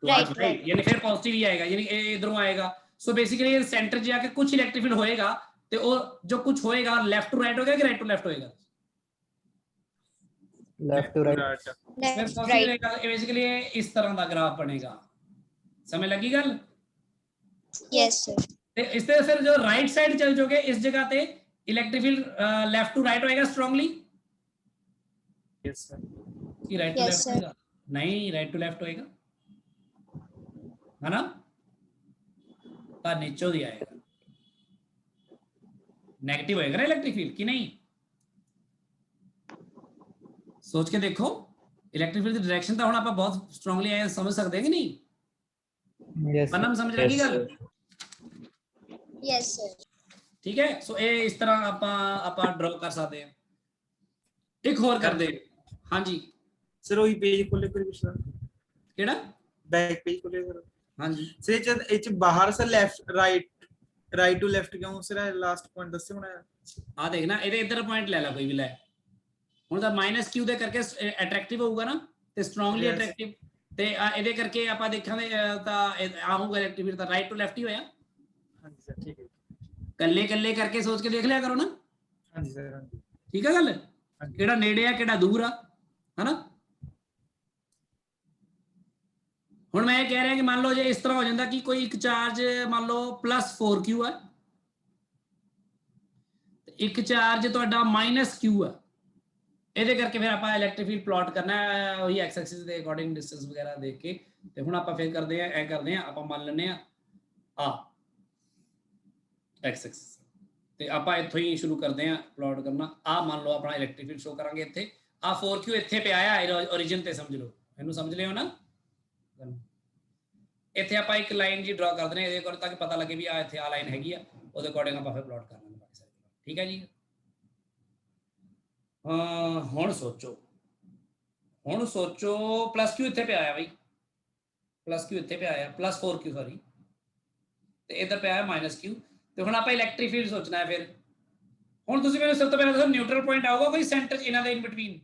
राइट यानी फिर पॉजिटिव ही आएगा यानी इधरों आएगा। सो बेसिकली ये सेंटर से आके कुछ इलेक्ट्रिक फील्ड होएगा तो वो जो कुछ होएगा लेफ्ट टू राइट होगा कि राइट टू लेफ्ट होएगा? लेफ्ट टू राइट बेसिकली इस तरह का ग्राफ बनेगा। समझ लगी गल? Yes sir. इससे फिर जो राइट साइड चल जाओगे इस जगह पे electric field left to right होएगा स्ट्रांगली यस सर। कि राइट टू लेफ्ट होएगा? नहीं, राइट टू लेफ्ट होएगा है ना। तो नीचे ही आएगा नेगेटिव होएगा ना इलेक्ट्रिक फील्ड कि नहीं? सोच के देखो इलेक्ट्रिक फील्ड की डायरेक्शन तो हुण आप बहुत स्ट्रांगली आए समझ सकते हैं कि नहीं? यस पन्नम समझ लगी गल? Yes sir. ठीक है। सो ये इस तरह आप ड्रॉ कर सकते हैं। एक और कर दे। हाँ जी सर वही पेज खोले कोई पिछला केड़ा बैक पेज खोले सर। हाँ जी सर ਇਹ ਬਾਹਰ sir left right to left ਕਿਉਂ ਸਰ ਲਾਸਟ ਪੁਆਇੰਟ ਦੱਸਿਓ ਹੁਣ ਆ ਦੇਖਣਾ ਇਹਦੇ ਇੱਧਰ ਪੁਆਇੰਟ ਲੈ ਲੈ ਕੋਈ ਵੀ ਲੈ ਹੁਣ ਤਾਂ ਮਾਈਨਸ ਕਿਊ ਦੇ ਕਰਕੇ ਅਟਰੈਕਟਿਵ ਹੋਊਗਾ ਨਾ ਤੇ ਸਟਰੋਂਗਲੀ ਅਟਰੈਕਟਿਵ ਤੇ ਇਹਦੇ ਕਰਕੇ ਆਪਾਂ ਦੇਖਾਂਗੇ ਤਾਂ ਆਊਗਾ ਇਲੈਕਟ੍ਰਿਕ ਤਾਂ ਰਾਈਟ ਟੂ ਲੈਫਟ ਹੀ ਹੋਇਆ। ਹਾਂਜੀ ਸਰ ਠੀਕ ਹੈ। ਕੱਲੇ ਕੱਲੇ ਕਰਕੇ ਸੋਚ ਕੇ ਦੇਖ ਲਿਆ ਕਰੋ ਨਾ। ਹਾਂਜੀ ਸਰ ਹਾਂਜੀ ਠੀਕ ਹੈ ਗੱਲ? ਕਿਹੜਾ ਨੇੜੇ ਆ ਕਿਹੜਾ ਦੂਰ ਆ ਹਨਾ। ਹੁਣ ਮੈਂ ਇਹ ਕਹਿ ਰਿਹਾ ਕਿ ਮੰਨ ਲਓ ਜੇ ਇਸ ਤਰ੍ਹਾਂ ਹੋ ਜਾਂਦਾ ਕਿ ਕੋਈ ਇੱਕ ਚਾਰਜ ਮੰਨ ਲਓ +4q ਹੈ ਤੇ ਇੱਕ ਚਾਰਜ ਤੁਹਾਡਾ -q ਹੈ। ਇਹਦੇ ਕਰਕੇ ਫਿਰ ਆਪਾਂ ਇਲੈਕਟ੍ਰਿਕ ਫੀਲਡ ਪਲਾਟ ਕਰਨਾ ਹੈ ਉਹੀ ਐਕਸ ਐਕਸਿਸ ਦੇ ਅਕੋਰਡਿੰਗ ਡਿਸਟੈਂਸ ਵਗੈਰਾ ਦੇਖ ਕੇ। ਤੇ ਹੁਣ ਆਪਾਂ ਫਿਰ ਕਰਦੇ ਆ ਇਹ ਕਰਦੇ ਆ ਆਪਾਂ ਮੰਨ ਲੈਂਦੇ ਆ ਐਕਸ ਐਕਸਿਸ ਤੇ ਆਪਾਂ ਇੱਥੋਂ ਹੀ ਸ਼ੁਰੂ ਕਰਦੇ ਆ ਪਲਾਟ ਕਰਨਾ। ਮੰਨ ਲਓ ਆਪਣਾ ਇਲੈਕਟ੍ਰਿਕ ਫੀਲਡ ਸ਼ੋ ਕਰਾਂਗੇ ਇੱਥੇ 4q ਇੱਥੇ ਪਿਆ ਆ origin ਤੇ ਸਮਝ ਲਓ ਇਹਨੂੰ ਸਮਝ ਲਿਓ ਨਾ। ਇੱਥੇ ਆਪਾਂ ਇੱਕ ਲਾਈਨ ਜੀ ਡਰਾ ਕਰ ਦਿੰਦੇ ਇਹਦੇ ਕੋਲ ਤਾਂ ਕਿ ਪਤਾ ਲੱਗੇ ਵੀ ਆ ਇੱਥੇ ਆ ਲਾਈਨ ਹੈਗੀ ਆ ਉਹਦੇ ਅਕੋਰਡਿੰਗ ਆਪਾਂ ਫਿਰ ਪਲਾਟ ਕਰ ਲਾਂਗੇ ਬਾਕੀ ਸਾਰੇ। ਠੀਕ ਹੈ ਜੀ। ਹੁਣ ਸੋਚੋ +q ਇੱਥੇ ਪਿਆ ਆ ਬਈ +q ਇੱਥੇ ਪਿਆ ਆ +4q ਸੌਰੀ ਤੇ ਇੱਧਰ ਪਿਆ ਆ -q ਤੇ ਹੁਣ ਆਪਾਂ ਇਲੈਕਟ੍ਰਿਕ ਫੀਲਡ ਸੋਚਣਾ ਹੈ। ਫਿਰ ਹੁਣ ਤੁਸੀਂ ਮੈਨੂੰ ਸਭ ਤੋਂ ਪਹਿਲਾਂ ਦੱਸੋ ਨਿਊਟਰਲ ਪੁਆਇੰਟ ਆਊਗਾ ਕੋਈ ਸੈਂਟਰ 'ਚ ਇਹਨਾਂ ਦੇ in between?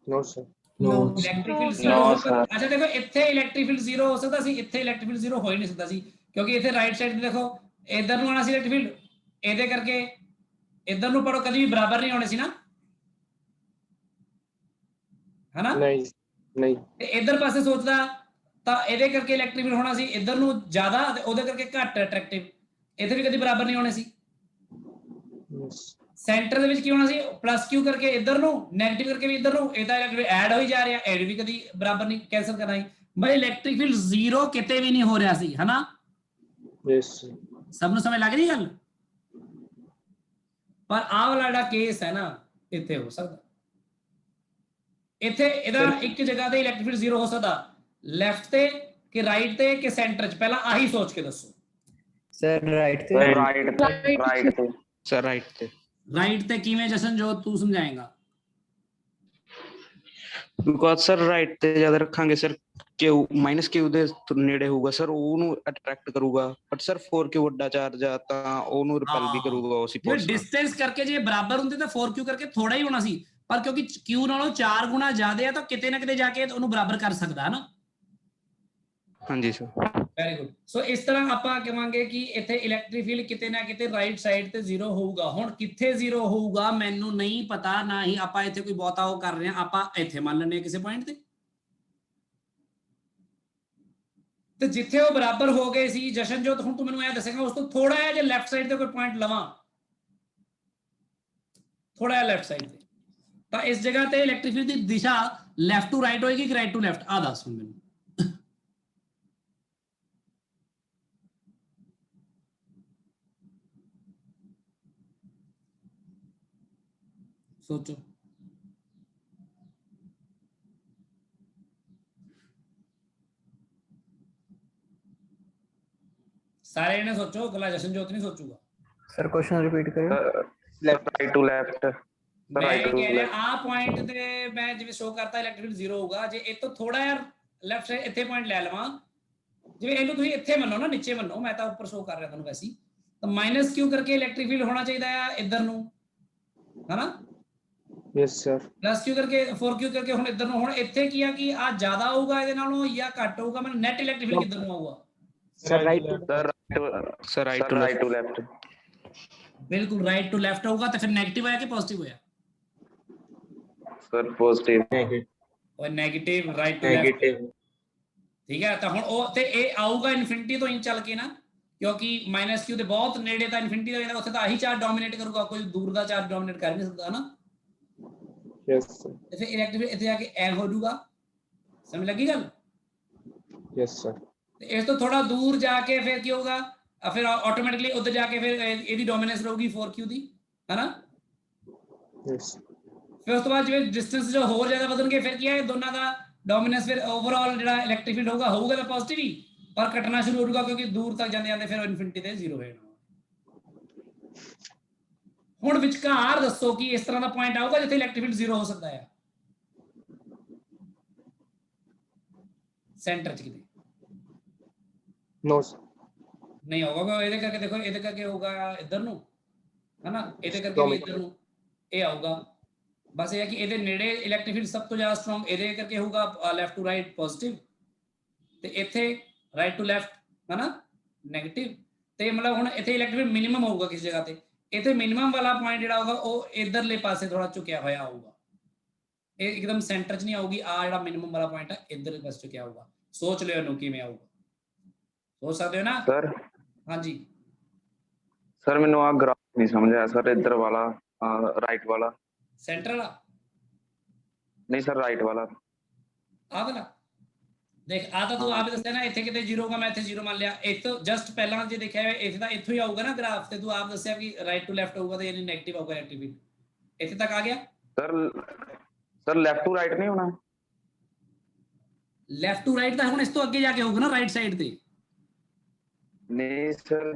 No sir. Electric field zero. ਅੱਛਾ ਦੇਖੋ ਇੱਥੇ ਇਲੈਕਟ੍ਰਿਕ ਫੀਲਡ ਜ਼ੀਰੋ ਹੋ ਸਕਦਾ ਸੀ ਇੱਥੇ ਇਲੈਕਟ੍ਰਿਕ ਫੀਲਡ ਜ਼ੀਰੋ ਹੋ ਹੀ ਨਹੀਂ ਸਕਦਾ ਸੀ ਕਿਉਂਕਿ ਇੱਥੇ ਰਾਈਟ ਸਾਈਡ ਤੇ ਦੇਖੋ ਇੱਧਰ ਨੂੰ ਆਣਾ ਸੀ ਇਲੈਕਟ੍ਰਿਕ ਫੀਲਡ ਇਹਦੇ ਕਰਕੇ ਇੱਧਰ ਨੂੰ ਪੜੋ ਕਦੀ ਵੀ ਬਰਾਬਰ ਨਹੀਂ ਹੋਣੇ ਸੀ ਨਾ ਹਨਾ। नहीं नहीं ਤੇ ਇੱਧਰ ਪਾਸੇ ਸੋਚਦਾ ਤਾਂ ਇਹਦੇ ਕਰਕੇ ਇਲੈਕਟ੍ਰਿਕ ਫੀਲਡ ਹੋਣਾ ਸੀ ਇੱਧਰ ਨੂੰ ਜ਼ਿਆਦਾ ਤੇ ਉਹਦੇ ਕਰਕੇ ਘੱਟ ਅਟਰੈਕਟਿਵ ਇੱਥੇ ਵੀ ਕਦੀ ਬਰਾਬਰ ਨਹੀਂ ਹੋਣੇ ਸੀ। ਸੈਂਟਰ ਦੇ ਵਿੱਚ ਕੀ ਹੋਣਾ ਸੀ +q ਕਰਕੇ ਇੱਧਰ ਨੂੰ ਨੈਗੇਟਿਵ ਕਰਕੇ ਵੀ ਇੱਧਰ ਨੂੰ ਇਹਦਾ ਇਲੈਕਟ੍ਰਿਕ ਐਡ ਹੋਈ ਜਾ ਰਿਹਾ ਐਡ ਵੀ ਕਦੀ ਬਰਾਬਰ ਨਹੀਂ ਕੈਂਸਲ ਕਰਨਾ ਸੀ ਬਈ ਇਲੈਕਟ੍ਰਿਕ ਫੀਲਡ ਜ਼ੀਰੋ ਕਿਤੇ ਵੀ ਨਹੀਂ ਹੋ ਰਿਹਾ ਸੀ ਹਨਾ। यस ਸਭ ਨੂੰ ਸਮਝ ਲੱਗ ਰਹੀ ਗੱਲ? ਪਰ ਆਹ ਵਾਲਾ ਜਿਹੜਾ ਕੇਸ ਹੈ ਨਾ ਇੱਥੇ ਹੋ ਸਕਦਾ ਇੱਥੇ ਇਹਦਾ ਇੱਕ ਜਗ੍ਹਾ ਤੇ ਇਲੈਕਟ੍ਰਿਕ ਫੀਲਡ ਜ਼ੀਰੋ ਹੋ ਸਕਦਾ ਲੈਫਟ ਤੇ ਕਿ ਰਾਈਟ ਤੇ ਕਿ ਸੈਂਟਰ 'ਚ ਪਹਿਲਾਂ ਆਹੀ ਸੋਚ ਕੇ ਦੱਸੋ। सर राइट थे ਰਾਈਟ ਤੇ ਸਰ ਰਾਈਟ ਤੇ ਰਾਈਟ ਤੇ ਕਿਵੇਂ ਜਸ਼ਨ ਜੋ ਤੂੰ ਸਮਝਾਏਗਾ? ਬਿਕੋਜ਼ ਸਰ ਰਾਈਟ ਤੇ ਜ਼ਿਆਦਾ ਰੱਖਾਂਗੇ ਸਰ ਕਿਊ -q ਦੇ ਨੇੜੇ ਹੋਊਗਾ ਸਰ ਉਹਨੂੰ ਅਟਰੈਕਟ ਕਰੂਗਾ ਬਟ ਸਰ 4q ਵੱਡਾ ਚਾਰਜ ਆ ਤਾਂ ਉਹਨੂੰ ਰਿਪੈਲ ਵੀ ਕਰੂਗਾ ਉਸੇ ਪੋਰਸ਼ਨ। ਡਿਸਟੈਂਸ ਕਰਕੇ ਜੇ ਬਰਾਬਰ ਹੁੰਦੇ ਤਾਂ 4q ਕਰਕੇ ਥੋੜਾ ਹੀ ਹੋਣਾ ਸੀ ਪਰ ਕਿਉਂਕਿ q ਨਾਲੋਂ 4 ਗੁਣਾ ਜ਼ਿਆਦਾ ਹੈ ਤਾਂ ਕਿਤੇ ਨਾ ਕਿਤੇ ਜਾ ਕੇ ਉਹਨੂੰ ਬਰਾਬਰ ਕਰ ਸਕਦਾ ਹੈ ਨਾ। ਹਾਂਜੀ ਸਰ ਵੈਰੀ ਗੁੱਡ। ਸੋ ਇਸ ਤਰ੍ਹਾਂ ਆਪਾਂ ਕਹਾਂਗੇ ਕਿ ਇੱਥੇ ਇਲੈਕਟ੍ਰਿਕ ਫੀਲਡ ਕਿਤੇ ਨਾ ਕਿਤੇ ਰਾਈਟ ਸਾਈਡ ਤੇ ਜ਼ੀਰੋ ਹੋਊਗਾ। ਹੁਣ ਕਿੱਥੇ ਜ਼ੀਰੋ ਹੋਊਗਾ ਮੈਨੂੰ ਨਹੀਂ ਪਤਾ ਨਾ ਹੀ ਆਪਾਂ ਇੱਥੇ ਕੋਈ ਬਹੁਤਾ ਉਹ ਕਰ ਰਹੇ ਹਾਂ ਆਪਾਂ ਇੱਥੇ ਮੰਨ ਲੈਂਦੇ ਹਾਂ ਕਿਸੇ ਪੁਆਇੰਟ ਤੇ ਤੇ ਜਿੱਥੇ ਉਹ ਬਰਾਬਰ ਹੋ ਗਏ ਸੀ ਜਸ਼ਨਜੋਤ, ਹੁਣ ਤੂੰ ਮੈਨੂੰ ਇਹ ਦੱਸੇਗਾ ਉਸ ਤੋਂ ਥੋੜਾ ਜਿਹਾ ਲੈਫਟ ਸਾਈਡ ਤੇ ਕੋਈ ਪੁਆਇੰਟ ਲਵਾਂ, ਥੋੜਾ ਜਿਹਾ ਲੈਫਟ ਸਾਈਡ ਤੇ, ਤਾਂ ਇਸ ਜਗ੍ਹਾ ਤੇ ਇਲੈਕਟ੍ਰਿਕ ਫੀਲਡ ਦੀ ਦਿਸ਼ਾ ਲੈਫਟ ਟੂ ਰਾਈਟ ਹੋਏਗੀ ਕਿ ਰਾਈਟ ਟੂ ਲੈਫਟ? ਆ ਦੱਸ ਹੁਣ ਮੈਨੂੰ। सोचो सारे ने सोचो, गला जशनजोत नहीं सोचूगा। सर क्वेश्चन रिपीट करियो। लेफ्ट राइट टू लेफ्ट मैं कह रहा आ पॉइंट ते मैं जिਵੇਂ शो ਕਰਤਾ ਇਲੈਕਟ੍ਰਿਕ ਫੀਲਡ 0 ਹੋਊਗਾ, ਜੇ ਇਹ ਤੋਂ ਥੋੜਾ ਯਾਰ ਲੈਫਟ ਸਾਈਡ ਇੱਥੇ ਪੁਆਇੰਟ ਲੈ ਲਵਾਂ, ਜਿਵੇਂ ਇਹਨੂੰ ਤੁਸੀਂ ਇੱਥੇ ਮੰਨੋ ਨਾ, ਨੀਚੇ ਮੰਨੋ, ਮੈਂ ਤਾਂ ਉੱਪਰ ਸ਼ੋ ਕਰ ਰਿਹਾ ਤੁਹਾਨੂੰ ਵੈਸੇ, ਤਾਂ ਮਾਈਨਸ ਕਿਉਂ ਕਰਕੇ ਇਲੈਕਟ੍ਰਿਕ ਫੀਲਡ ਹੋਣਾ ਚਾਹੀਦਾ ਆ ਇੱਧਰ ਨੂੰ, ਹੈਨਾ? Yes sir. प्लस क्यू करके 4q करके ਹੁਣ ਇੱਧਰ ਨੂੰ, ਹੁਣ ਇੱਥੇ ਕੀ ਆ ਕਿ ਆ ਜ਼ਿਆਦਾ ਹੋਊਗਾ ਇਹਦੇ ਨਾਲੋਂ ਜਾਂ ਘੱਟ ਹੋਊਗਾ, ਮੈਨੂੰ ਨੈਟ ਇਲੈਕਟ੍ਰਿਕ ਫੀਲਡ ਕਿੱਧਰ ਨੂੰ ਆਊਗਾ? Sir right sir right to left बिल्कुल राइट टू लेफ्ट होगा। तो फिर नेगेटिव आया कि पॉजिटिव होया? सर पॉजिटिव और नेगेटिव राइट टू लेफ्ट, ठीक है। तो हुन ओ ते ए आऊगा इनफिनिटी तो इन चल के ना, क्योंकि माइनस क्यू दे बहुत नेड़े ता इनफिनिटी दा उत्थे ता आही चार्ज डोमिनेट करूगा, कोई दूर दा चार्ज डोमिनेट कर नहीं सकदा ना। Yes sir. ते फिर इलेक्ट्रिक इथे आके ए हो जाऊगा, समझ लगी गल? Yes sir. इस तो थोड़ा दूर जाके फिर क्या होगा, फिर ऑटोमेटिकली उधर जाके फिर एदी डोमिनेंस रहूगी 4q दी, है ना? यस। फिर उस तो बाद जो डिस्टेंस जो होर ज्यादा बदलणगे, फिर क्या है दोनों का डोमिनेंस फिर ओवरऑल जो इलेक्ट्रिक फील्ड होगा तो पॉजिटिव ही, पर कटना शुरू हो जाएगा क्योंकि दूर तक जाते जाते फिर इनफिनिटी ते 0 हो जाना। हुण विचकार दसो कि इस तरह का पॉइंट आऊगा जिथे इलेक्ट्रिक फील्ड 0 हो सकता है सेंटर च किते? नो सर नहीं होगा, ਇਹਦੇ ਕਰਕੇ ਦੇਖੋ, ਇਹਦੇ ਕਰਕੇ ਹੋਊਗਾ ਇੱਧਰ ਨੂੰ, ਹੈ ਨਾ? ਇਹਦੇ ਕਰਕੇ ਵੀ ਇੱਧਰ ਨੂੰ ਇਹ ਆਊਗਾ। ਬਸ ਇਹ ਹੈ ਕਿ ਇਹਦੇ ਨੇੜੇ ਇਲੈਕਟ੍ਰਿਕ ਫੀਲਡ ਸਭ ਤੋਂ ਜ਼ਿਆਦਾ ਸਟਰੋਂਗ ਇਹਦੇ ਕਰਕੇ ਹੋਊਗਾ, ਲੈਫਟ ਟੂ ਰਾਈਟ ਪੋਜ਼ਿਟਿਵ, ਤੇ ਇੱਥੇ ਰਾਈਟ ਟੂ ਲੈਫਟ, ਹੈ ਨਾ, ਨੈਗੇਟਿਵ। ਤੇ ਮਤਲਬ ਹੁਣ ਇੱਥੇ ਇਲੈਕਟ੍ਰਿਕ ਫੀਲਡ ਮਿਨੀਮਮ ਹੋਊਗਾ ਕਿਸ ਜਗ੍ਹਾ ਤੇ, ਇੱਥੇ ਮਿਨੀਮਮ ਵਾਲਾ ਪੁਆਇੰਟ ਜਿਹੜਾ ਹੋਊਗਾ ਉਹ ਇਧਰਲੇ ਪਾਸੇ ਥੋੜਾ ਝੁਕਿਆ ਹੋਇਆ ਹੋਊਗਾ, ਇਹ ਇੱਕਦਮ ਸੈਂਟਰ 'ਚ ਨਹੀਂ ਆਊਗੀ। ਆ ਜਿਹੜਾ ਮਿਨੀਮਮ ਵਾਲਾ ਪੁਆਇੰਟ ਹੈ ਇੱਧਰ ਪਾਸੇ ਝੁਕਿਆ ਹੋਊਗਾ। ਸੋਚ ਲਿਓ ਇਹਨੂੰ ਕਿਵੇਂ ਆਊਗਾ, सोच सकते हो ना सर? हाँ जी सर मैंने आ ग्राफ नहीं समझ आया सर, इधर वाला राइट वाला सेंटर वाला नहीं सर, राइट वाला आ वाला देख, आता तू आप दसया ना इथे किते 0 होगा, मैं इथे 0 मान लिया। एक तो जस्ट पहला जे देखा है इथे दा इथों ही आऊगा ना ग्राफ, ते तू आप दसया कि राइट टू लेफ्ट होगा तो यानी नेगेटिव होगा इलेक्ट्रिक फील्ड। इथे तक आ गया सर लेफ्ट टू राइट नहीं होना? लेफ्ट टू राइट दा हुन इस तो आगे जाके होगा ना राइट साइड ते। नहीं सर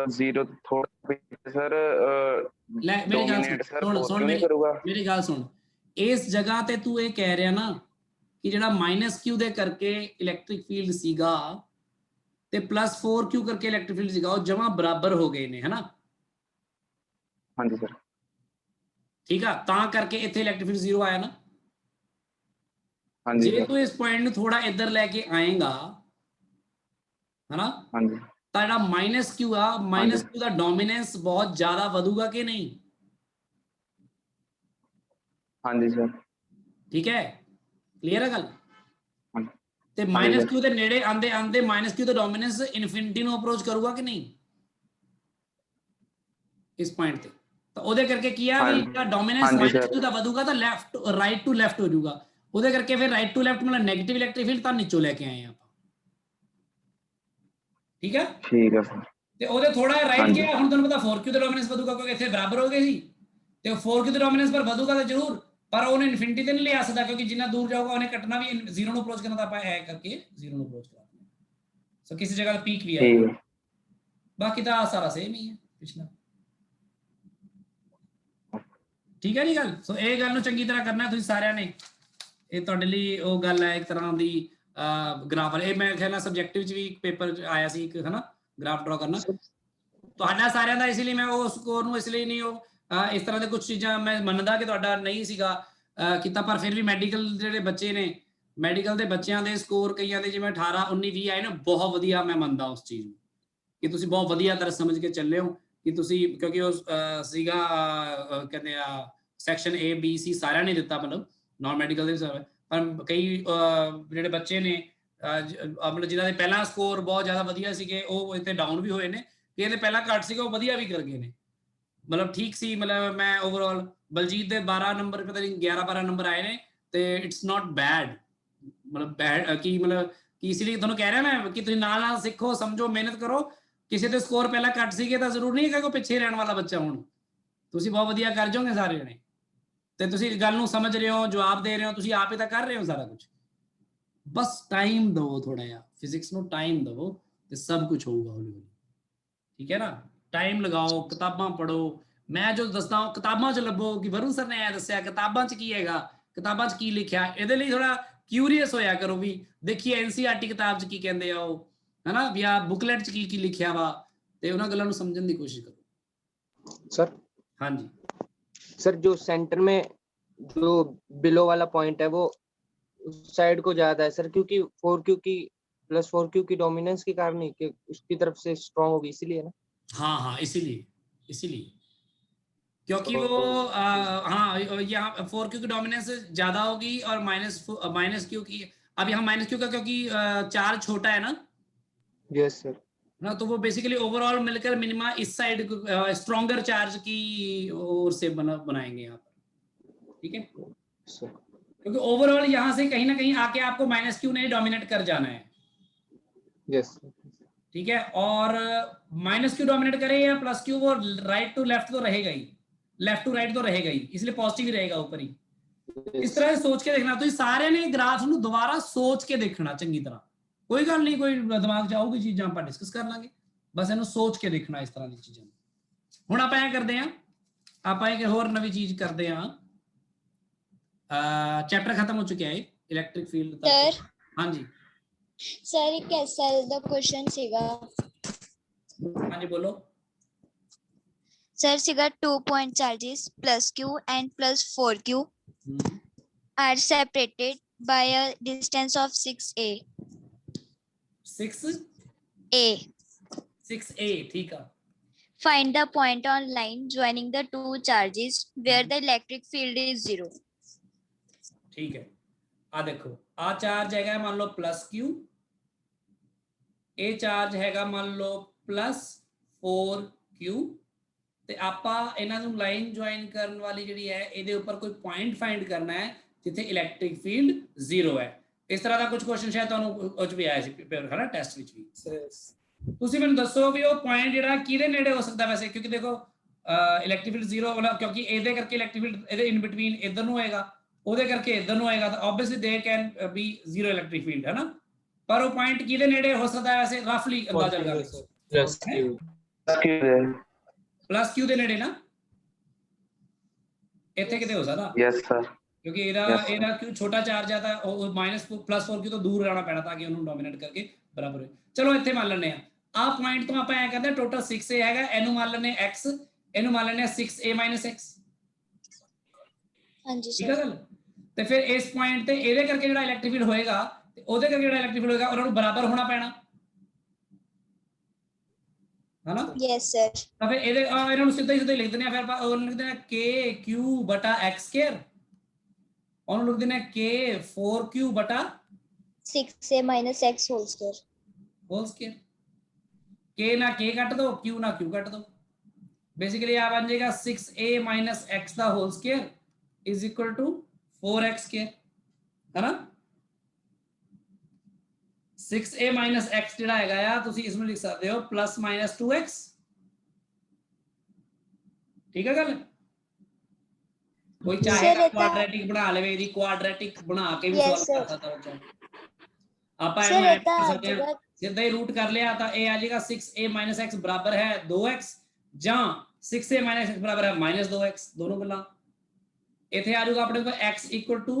0 थोड़ा सर ले मेरी गल सुन मेरी गल सुन, इस जगह ते तू ये कह रहा ना कि जेड़ा माइनस क्यू दे करके इलैक्ट्रिक फील्ड सीगा ते प्लस 4q करके इलैक्ट्रिक फील्ड सीगा, वो जमा बराबर हो गए ने, है ना? हाँ जी सर। ठीक है, ता करके इथे इलैक्ट्रिक फील्ड 0 आया ना। हाँ जी। जे तू इस पॉइंट नु थोड़ा इधर लेके आएगा, है ना? हाँ जी। ਤਾਂ ਜਿਹੜਾ ਮਾਈਨਸ ਕਿਊ ਆ, ਮਾਈਨਸ ਕਿਊ ਦਾ ਡੋਮੀਨੈਂਸ ਬਹੁਤ ਜ਼ਿਆਦਾ ਵਧੂਗਾ ਕਿ ਨਹੀਂ? ਹਾਂਜੀ ਸਰ। ਠੀਕ ਹੈ, ਕਲੀਅਰ ਹੈ ਗੱਲ? ਹਾਂ। ਤੇ ਮਾਈਨਸ ਕਿਊ ਦੇ ਨੇੜੇ ਆਂਦੇ ਆਂਦੇ ਮਾਈਨਸ ਕਿਊ ਦਾ ਡੋਮੀਨੈਂਸ ਇਨਫਿਨਿਟੀ ਨੂੰ ਅਪਰੋਚ ਕਰੂਗਾ ਕਿ ਨਹੀਂ ਇਸ ਪੁਆਇੰਟ ਤੇ? ਤਾਂ ਉਹਦੇ ਕਰਕੇ ਕੀ ਆ ਵੀ ਜਿਹੜਾ ਡੋਮੀਨੈਂਸ ਮਾਈਨਸ ਕਿਊ ਦਾ ਵਧੂਗਾ ਤਾਂ ਲੈਫਟ ਰਾਈਟ ਟੂ ਲੈਫਟ ਹੋ ਜਾਊਗਾ, ਉਹਦੇ ਕਰਕੇ ਫਿਰ ਰਾਈਟ ਟੂ ਲੈਫਟ ਮਤਲਬ ਨੈਗੇਟਿਵ ਇਲੈਕਟ੍ਰਿਕ ਫੀਲਡ ਤਾਂ ਨੀਚੋਂ ਲੈ ਕੇ ਆਏ ਆ। ठीक है सर। ਤੇ ਉਹਦੇ ਥੋੜਾ ਰਾਈਟ ਗਿਆ, ਹੁਣ ਤੁਹਾਨੂੰ ਪਤਾ 4q ਦਾ ਡੋਮੀਨੈਂਸ ਵਧੂਗਾ ਕਿਉਂਕਿ ਇੱਥੇ ਬਰਾਬਰ ਹੋ ਗਏ ਸੀ, ਤੇ 4q ਦਾ ਡੋਮੀਨੈਂਸ ਪਰ ਵਧੂਗਾ ਤਾਂ ਜ਼ਰੂਰ, ਪਰ ਉਹਨੇ ਇਨਫਿਨਿਟੀ ਤੇ ਨਹੀਂ ਲਿਆ ਸਕਦਾ ਕਿਉਂਕਿ ਜਿੰਨਾ ਦੂਰ ਜਾਊਗਾ ਉਹਨੇ ਕੱਟਣਾ ਵੀ 0 ਨੂੰ ਅਪਰੋਚ ਕਰਨਾ, ਤਾਂ ਆਪਾਂ ਐ ਕਰਕੇ 0 ਨੂੰ ਅਪਰੋਚ ਕਰਾਂਗੇ। ਸੋ ਕਿਸੇ ਜਗ੍ਹਾ ਤੇ ਪੀਕ ਵੀ ਆਏਗਾ, ਬਾਕੀ ਤਾਂ ਸਾਰਾ ਸੇਮ ਹੀ ਹੈ ਪਿਛਲਾ। ਠੀਕ ਹੈ ਜੀ ਗੱਲ? ਸੋ ਇਹ ਗੱਲ ਨੂੰ ਚੰਗੀ ਤਰ੍ਹਾਂ ਕਰਨਾ ਤੁਸੀਂ ਸਾਰਿਆਂ ਨੇ, ਇਹ ਤੁਹਾਡੇ ਲਈ ਉਹ ਗੱਲ ਹੈ ਇੱਕ ਤਰ੍ਹਾਂ ਦੀ ग्राफ वाले। मैं ख्याल सब्जेक्टिव च भी पेपर आया सी एक, है ना, ग्राफ ड्रॉ करना ਤੁਹਾਡਾ ਸਾਰਿਆਂ ਦਾ, ਇਸੇ ਲਈ ਮੈਂ ਉਹ ਸਕੋਰ ਨੂੰ ਇਸ ਲਈ ਨਹੀਂ ਉਹ ਇਸ ਤਰ੍ਹਾਂ ਦੇ ਕੁਝ ਚੀਜ਼ਾਂ ਮੈਂ ਮੰਨਦਾ ਕਿ ਤੁਹਾਡਾ ਨਹੀਂ ਸੀਗਾ ਕੀਤਾ, ਪਰ ਫਿਰ ਵੀ ਮੈਡੀਕਲ ਜਿਹੜੇ ਬੱਚੇ ਨੇ, ਮੈਡੀਕਲ ਦੇ ਬੱਚਿਆਂ ਦੇ ਸਕੋਰ ਕਈਆਂ ਦੇ ਜਿਵੇਂ 18 19 20 ਆਏ ਨਾ, ਬਹੁਤ ਵਧੀਆ ਮੈਂ ਮੰਨਦਾ ਉਸ ਚੀਜ਼ ਨੂੰ ਕਿ ਤੁਸੀਂ ਬਹੁਤ ਵਧੀਆ ਤਰ੍ਹਾਂ ਸਮਝ ਕੇ ਚੱਲੇ ਹੋ ਕਿ ਤੁਸੀਂ, ਕਿਉਂਕਿ ਉਹ ਸੀਗਾ ਕਹਿੰਦੇ ਆ ਸੈਕਸ਼ਨ A B C ਸਾਰਿਆਂ ਨੇ ਦਿੱਤਾ, ਮਤਲਬ ਨਾਨ ਮੈਡੀਕਲ ਦੇ, ਪਰ ਕਈ ਜਿਹੜੇ ਬੱਚੇ ਨੇ ਆਪਣੇ ਜਿਨ੍ਹਾਂ ਦੇ ਪਹਿਲਾਂ ਸਕੋਰ ਬਹੁਤ ਜ਼ਿਆਦਾ ਵਧੀਆ ਸੀਗੇ ਉਹ ਇੱਥੇ ਡਾਊਨ ਵੀ ਹੋਏ ਨੇ, ਕਿ ਇਹਦੇ ਪਹਿਲਾਂ ਘੱਟ ਸੀਗਾ ਉਹ ਵਧੀਆ ਵੀ ਕਰ ਗਏ ਨੇ, ਮਤਲਬ ਠੀਕ ਸੀ। ਮਤਲਬ ਮੈਂ ਓਵਰਆਲ ਬਲਜੀਤ ਦੇ 12 ਨੰਬਰ ਪਤਾ ਨਹੀਂ 11-12 ਨੰਬਰ ਆਏ ਨੇ, ਤੇ ਇਟਸ ਨਾਟ ਬੈਡ, ਮਤਲਬ ਬੈਡ ਕੀ ਮਤਲਬ ਕਿ ਇਸ ਲਈ ਤੁਹਾਨੂੰ ਕਹਿ ਰਿਹਾ ਮੈਂ ਕਿ ਤੁਸੀਂ ਨਾਲ ਨਾਲ ਸਿੱਖੋ, ਸਮਝੋ, ਮਿਹਨਤ ਕਰੋ। ਕਿਸੇ ਦੇ ਸਕੋਰ ਪਹਿਲਾਂ ਘੱਟ ਸੀਗੇ ਤਾਂ ਜ਼ਰੂਰ ਨਹੀਂ ਕਿ ਕੋਈ ਪਿੱਛੇ ਰਹਿਣ ਵਾਲਾ ਬੱਚਾ ਹੁਣ, ਤੁਸੀਂ ਬਹੁਤ ਵਧੀਆ ਕਰ ਜਾਓਗੇ ਸਾਰੇ ਜਣੇ, ਤੇ ਤੁਸੀਂ ਗੱਲ ਨੂੰ ਸਮਝ ਰਹੇ ਹੋ, ਜਵਾਬ ਦੇ ਰਹੇ ਹੋ, ਤੁਸੀਂ ਆਪ ਹੀ ਤਾਂ ਕਰ ਰਹੇ ਹੋ ਸਾਰਾ ਕੁਝ। ਬਸ ਟਾਈਮ ਦਿਓ ਥੋੜਾ ਜਿਹਾ, ਫਿਜ਼ਿਕਸ ਨੂੰ ਟਾਈਮ ਦਿਓ ਤੇ ਸਭ ਕੁਝ ਹੋਊਗਾ ਹੌਲੀ ਹੌਲੀ, ਠੀਕ ਹੈ ਨਾ। ਟਾਈਮ ਲਗਾਓ, ਕਿਤਾਬਾਂ ਪੜ੍ਹੋ, ਮੈਂ ਜੋ ਦੱਸਦਾ ਹਾਂ ਕਿਤਾਬਾਂ 'ਚ ਲੱਭੋ ਕਿ ਵਰੁਣ ਸਰ ਨੇ ਇਹ ਦੱਸਿਆ ਕਿਤਾਬਾਂ 'ਚ ਕੀ ਹੈਗਾ, ਕਿਤਾਬਾਂ 'ਚ ਕੀ ਲਿਖਿਆ, ਇਹਦੇ ਲਈ ਥੋੜਾ ਕਿਊਰੀਅਸ ਹੋਇਆ ਕਰੋ ਵੀ ਦੇਖੀਏ ਐਨਸੀਈਆਰਟੀ ਕਿਤਾਬ 'ਚ ਕੀ ਕਹਿੰਦੇ ਆ ਉਹ, ਹਨਾ, ਵੀ ਆ ਬੁਕਲੈਟ 'ਚ ਕੀ ਕੀ ਲਿਖਿਆ ਵਾ, ਤੇ ਉਹਨਾਂ ਗੱਲਾਂ ਨੂੰ ਸਮਝਣ ਦੀ ਕੋਸ਼ਿਸ਼ ਕਰੋ। सर ਹਾਂਜੀ सर जो सेंटर में जो बिलो वाला पॉइंट है वो उस साइड को ज्यादा है सर, क्योंकि 4Q की प्लस 4Q की डोमिनेंस के कारण ही कि उसकी तरफ से स्ट्रॉन्ग होगी इसीलिए ना। हाँ हाँ, इसीलिए क्योंकि वो हाँ यहाँ 4Q की डोमिनेंस ज्यादा होगी और माइनस क्यू की, अब यहाँ माइनस क्यू का क्योंकि चार्ज छोटा है ना, यस सर। ना, तो वो बेसिकली ओवरऑल मिलकर मिनिमा इस साइड स्ट्रॉन्गर चार्ज की ओर से बनाएंगे यहाँ पर, ठीक है सर क्योंकि ओवरऑल यहाँ से कहीं ना कहीं आके आपको माइनस क्यू नहीं डोमिनेट कर जाना है, यस ठीक है। और माइनस क्यू डोमिनेट करे या प्लस क्यू, वो राइट टू लेफ्ट तो रहेगा ही, लेफ्ट टू राइट तो रहेगा ही, इसलिए पॉजिटिव ही रहेगा ऊपर ही। इस तरह से सोच के देखना, तो सारे ने ग्राफ ਨੂੰ ਦੁਬਾਰਾ ਸੋਚ ਕੇ ਦੇਖਣਾ ਚੰਗੀ ਤਰ੍ਹਾਂ, ਕੋਈ ਗੱਲ ਨਹੀਂ, ਕੋਈ ਦਿਮਾਗ 'ਚ ਆਊਗੀ ਚੀਜ਼ਾਂ ਆਪਾਂ ਡਿਸਕਸ ਕਰ ਲਾਂਗੇ, ਬਸ ਇਹਨੂੰ ਸੋਚ ਕੇ ਦੇਖਣਾ ਇਸ ਤਰ੍ਹਾਂ ਦੀ ਚੀਜ਼ਾਂ। ਹੁਣ ਆਪਾਂ ਇਹ ਕਰਦੇ ਆਂ, ਆਪਾਂ ਇੱਕ ਹੋਰ ਨਵੀਂ ਚੀਜ਼ ਕਰਦੇ ਆਂ, ਚੈਪਟਰ ਖਤਮ ਹੋ ਚੁੱਕਿਆ ਹੈ ਇਲੈਕਟ੍ਰਿਕ ਫੀਲਡ ਤੱਕ। ਸਰ ਹਾਂਜੀ ਸਰ ਇੱਕ ਐਸਐਲ ਦਾ ਕੁਐਸਚਨ ਸੀਗਾ, ਹਾਂਜੀ ਬੋਲੋ। ਸਰ ਸੀਗਾ 2 point charges plus q and plus 4q are separated by a distance of 6a. 6a ठीक है। Find the point on line joining the two charges where the electric field is 0. ठीक है, आ देखो आ charge हैगा मान लो plus Q, ए charge हैगा मान लो plus 4q, ਤੇ ਆਪਾਂ ਇਹਨਾਂ ਨੂੰ ਲਾਈਨ ਜੁਆਇਨ ਕਰਨ ਵਾਲੀ ਜਿਹੜੀ ਹੈ ਇਹਦੇ ਉੱਪਰ ਕੋਈ ਪੁਆਇੰਟ ਫਾਈਂਡ ਕਰਨਾ ਹੈ ਜਿੱਥੇ ਇਲੈਕਟ੍ਰਿਕ ਫੀਲਡ 0 ਹੈ। ਇਸ ਤਰ੍ਹਾਂ ਦਾ ਕੁਝ ਕੁਐਸਚਨ ਸ਼ਾਇਦ ਤੁਹਾਨੂੰ ਉਹ 'ਚ ਵੀ ਆਇਆ ਸੀ ਪੇਪਰ, ਹੈ ਨਾ, ਟੈਸਟ ਵਿੱਚ ਵੀ। ਤੁਸੀਂ ਮੈਨੂੰ ਦੱਸੋ ਵੀ ਉਹ ਪੁਆਇੰਟ ਜਿਹੜਾ ਕਿਹਦੇ ਨੇੜੇ ਹੋ ਸਕਦਾ ਵੈਸੇ, ਕਿਉਂਕਿ ਦੇਖੋ ਇਲੈਕਟ੍ਰਿਕ ਫੀਲਡ 0 ਵਾਲਾ, ਕਿਉਂਕਿ ਇਹਦੇ ਕਰਕੇ ਇਲੈਕਟ੍ਰਿਕ ਫੀਲਡ ਇਹਦੇ ਇਨ ਬਿਟਵੀਨ ਇੱਧਰ ਨੂੰ ਹੋਏਗਾ, ਉਹਦੇ ਕਰਕੇ ਇੱਧਰ ਨੂੰ ਹੋਏਗਾ, ਤਾਂ obviously they can be 0 electric field, ਹੈ ਨਾ। ਪਰ ਉਹ ਪੁਆਇੰਟ ਕਿਹਦੇ ਨੇੜੇ ਹੋ ਸਕਦਾ ਵੈਸੇ, ਰਫਲੀ ਅੰਦਾਜ਼ਾ ਲਗਾ ਲਓ। प्लस क्यू ਦੇ ਨੇੜੇ ਨਾ, ਇੱਥੇ ਕਿਤੇ ਹੋ ਸਕਦਾ। ਯੈਸ ਸਰ, ਕਿਉਂਕਿ ਇਹਦਾ ਕਿਉਂ ਛੋਟਾ ਚਾਰਜ ਆ ਤਾਂ ਉਹ ਮਾਈਨਸ ਪਲੱਸ 4 ਕਿਉਂ ਤੋਂ ਦੂਰ ਰਹਿਣਾ ਪੈਣਾ ਤਾਂ ਕਿ ਉਹਨੂੰ ਡੋਮੀਨੇਟ ਕਰਕੇ ਬਰਾਬਰ ਹੋਏ। ਚਲੋ ਇੱਥੇ ਮੰਨ ਲੈਂਦੇ ਆ ਆਹ ਪੁਆਇੰਟ ਤੋਂ ਆਪਾਂ ਐ ਕਰਦੇ ਆ ਟੋਟਲ 6a ਹੈਗਾ, ਇਹਨੂੰ ਮੰਨ ਲੈਂਦੇ x, ਇਹਨੂੰ ਮੰਨ ਲੈਂਦੇ ਆ 6a - x। ਹਾਂਜੀ ਠੀਕ ਹੈ ਗੱਲ। ਤੇ ਫਿਰ ਇਸ ਪੁਆਇੰਟ ਤੇ ਇਹਦੇ ਕਰਕੇ ਜਿਹੜਾ ਇਲੈਕਟ੍ਰਿਕ ਫੀਲਡ ਹੋਏਗਾ ਤੇ ਉਹਦੇ ਕਰਕੇ ਜਿਹੜਾ ਇਲੈਕਟ੍ਰਿਕ ਫੀਲਡ ਹੋਏਗਾ ਉਹਨਾਂ ਨੂੰ ਬਰਾਬਰ ਹੋਣਾ ਪੈਣਾ, है ना। Yes sir. तो फिर ਇਹਨਾਂ ਨੂੰ ਸਿੱਧਾ ਹੀ ਲਿਖ ਦਿੰਦੇ ਆ, ਫਿਰ ਆਪਾਂ ਉਹਨੂੰ ਲਿਖ ਦਿੰਦੇ ਆ kq ਬਟਾ x ਸਕੁਅਰ, ਉਹਨੂੰ ਲਿਖ ਦਿੰਦੇ ਆ k 4q ਬਟਾ 6a - x whole square। k ਨਾ k ਕੱਟ ਦੋ, q ਨਾ q ਕੱਟ ਦੋ, ਬੇਸਿਕਲੀ ਆ ਬਣ ਜਾਏਗਾ 6a - x ਦਾ whole square is equal to 4x square, ਹੈ ਨਾ। 6a - x ਜਿਹੜਾ ਹੈਗਾ ਆ ਤੁਸੀਂ ਇਸ ਨੂੰ ਲਿਖ ਸਕਦੇ ਹੋ plus - 2x, ਠੀਕ ਹੈ ਗੱਲ। ਕੋਈ ਚਾਹੇ ਕੁਆਡਰੈਟਿਕ ਬਣਾ ਲਵੇ, ਇਹਦੀ ਕੁਆਡਰੈਟਿਕ ਬਣਾ ਕੇ ਵੀ ਸੋਲਵ ਕਰ ਸਕਦਾ ਬੱਚਾ। ਆਪਾਂ ਇਹਨੂੰ ਐਡ ਕਰ ਸਕਦੇ ਹਾਂ, ਸਿੱਧਾ ਹੀ ਰੂਟ ਕਰ ਲਿਆ ਤਾਂ ਇਹ ਆ ਜਾਏਗਾ 6a - x ਬਰਾਬਰ ਹੈ 2x ਜਾਂ 6a - x ਬਰਾਬਰ ਹੈ -2x, ਦੋਨੋਂ ਗੱਲਾਂ। ਇੱਥੇ ਆ ਜਾਊਗਾ ਆਪਣੇ ਕੋਲ x equal to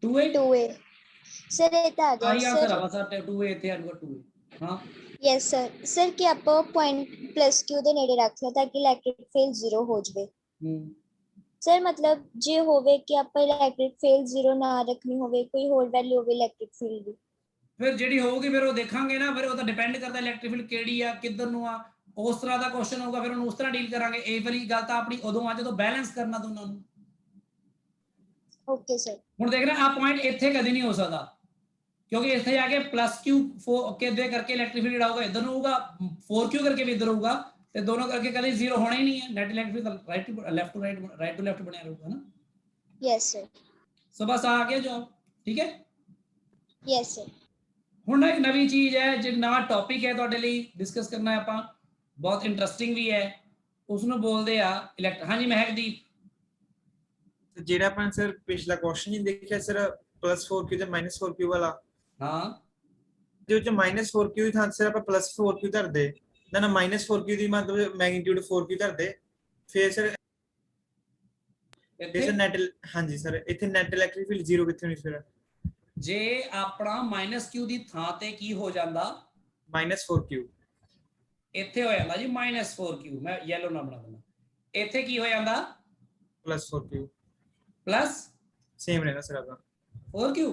2a sir ਇਹ ਤਾਂ ਆ ਗਿਆ ਸਰ, ਆ ਬਸ 2a ਇੱਥੇ ਆ ਜਾਊਗਾ 2a। ਹਾਂ ਯੈਸ ਸਰ। ਸਰ ਕਿ ਆਪਾਂ ਪੁਆਇੰਟ ਪਲੱਸ q ਦੇ ਨੇੜੇ ਰੱਖ ਲਿਆ ਤਾਂ ਕਿ ਇਲੈਕਟ੍ਰਿਕ ਫੀਲਡ 0 ਹੋ ਜਾਵੇ। ਸਰ ਮਤਲਬ ਜੇ ਹੋਵੇ ਕਿ ਆਪਾਂ ਇਲੈਕਟ੍ਰਿਕ ਫੀਲਡ 0 ਨਾ ਰੱਖਣੀ ਹੋਵੇ, ਕੋਈ ਹੋਰ ਵੈਲਿਊ ਹੋਵੇ ਇਲੈਕਟ੍ਰਿਕ ਫੀਲਡ ਦੀ, ਫਿਰ ਜਿਹੜੀ ਹੋਊਗੀ ਫਿਰ ਉਹ ਦੇਖਾਂਗੇ ਨਾ, ਫਿਰ ਉਹ ਤਾਂ ਡਿਪੈਂਡ ਕਰਦਾ ਇਲੈਕਟ੍ਰਿਕ ਫੀਲਡ ਕਿਹੜੀ ਆ, ਕਿੱਧਰ ਨੂੰ ਆ, ਉਸ ਤਰ੍ਹਾਂ ਦਾ ਕੁਐਸਚਨ ਹੋਊਗਾ, ਫਿਰ ਉਹਨੂੰ ਉਸ ਤਰ੍ਹਾਂ ਡੀਲ ਕਰਾਂਗੇ। ਇਹ ਵਾਲੀ ਗੱਲ ਤਾਂ ਆਪਣੀ ਉਦੋਂ ਆ ਜਦੋਂ ਬੈਲੈਂਸ ਕਰਨਾ ਦੋਨਾਂ ਨੂੰ। Okay sir. ਹੁਣ ਦੇਖ ਰਹੇ ਆ ਪੁਆਇੰਟ ਇੱਥੇ ਕਦੇ ਨਹੀਂ ਹੋ ਸਕਦਾ क्योंकि इतने जाके प्लस क्यू के दे करके इलेक्ट्रिक फील्ड आऊगा इधर ਨੂੰ ਹੋਊਗਾ 4q करके भी इधर होगा ਤੇ दोनों करके कभी जीरो होना ही नहीं है net electric field right to left बनया रहूगा ना यस सर सो बस आ गया जवाब ठीक है यस सर ਹੁਣ ਨਾ ਇੱਕ ਨਵੀਂ ਚੀਜ਼ ਹੈ ਜਿਹੜਾ ਨਵਾਂ ਟੌਪਿਕ ਹੈ ਤੁਹਾਡੇ ਲਈ ਡਿਸਕਸ ਕਰਨਾ ਹੈ ਆਪਾਂ ਬਹੁਤ ਇੰਟਰਸਟਿੰਗ ਵੀ ਹੈ ਉਸ ਨੂੰ ਬੋਲਦੇ ਆ ਹਾਂਜੀ ਮਹਿਕਦੀਪ ਜਿਹੜਾ ਆਪਾਂ ਸਰ ਪਿਛਲਾ ਕੁਐਸਚਨ ਹੀ ਦੇਖਿਆ ਸਰ +4q ਤੇ -4q ਵਾਲਾ ਹਾਂ ਜੋ ਚ -4q ਦੀ ਥਾਂ ਸਰ ਆਪਾਂ +4q ਧਰਦੇ ਨਾ -4q ਦੀ ਮਤਲਬ ਮੈਗਨੀਟਿਊਡ 4q ਧਰਦੇ ਫਿਰ ਸਰ ਇੱਥੇ ਨੈਟ ਹਾਂਜੀ ਸਰ ਇੱਥੇ ਨੈਟ ਇਲੈਕਟ੍ਰਿਕ ਫੀਲਡ 0 ਕਿੱਥੇ ਹੋਣੀ ਫਿਰ ਜੇ ਆਪਣਾ -q ਦੀ ਥਾਂ ਤੇ ਕੀ ਹੋ ਜਾਂਦਾ -4q ਇੱਥੇ ਹੋ ਜਾਂਦਾ ਜੀ -4q ਮੈਂ ਯੈਲੋ ਨਾਲ ਬਣਾ ਦਿੰਦਾ ਇੱਥੇ ਕੀ ਹੋ ਜਾਂਦਾ +4q ਪਲੱਸ ਸੇਮ ਰਹਿਣਾ ਸਰ ਆਪਣਾ 4q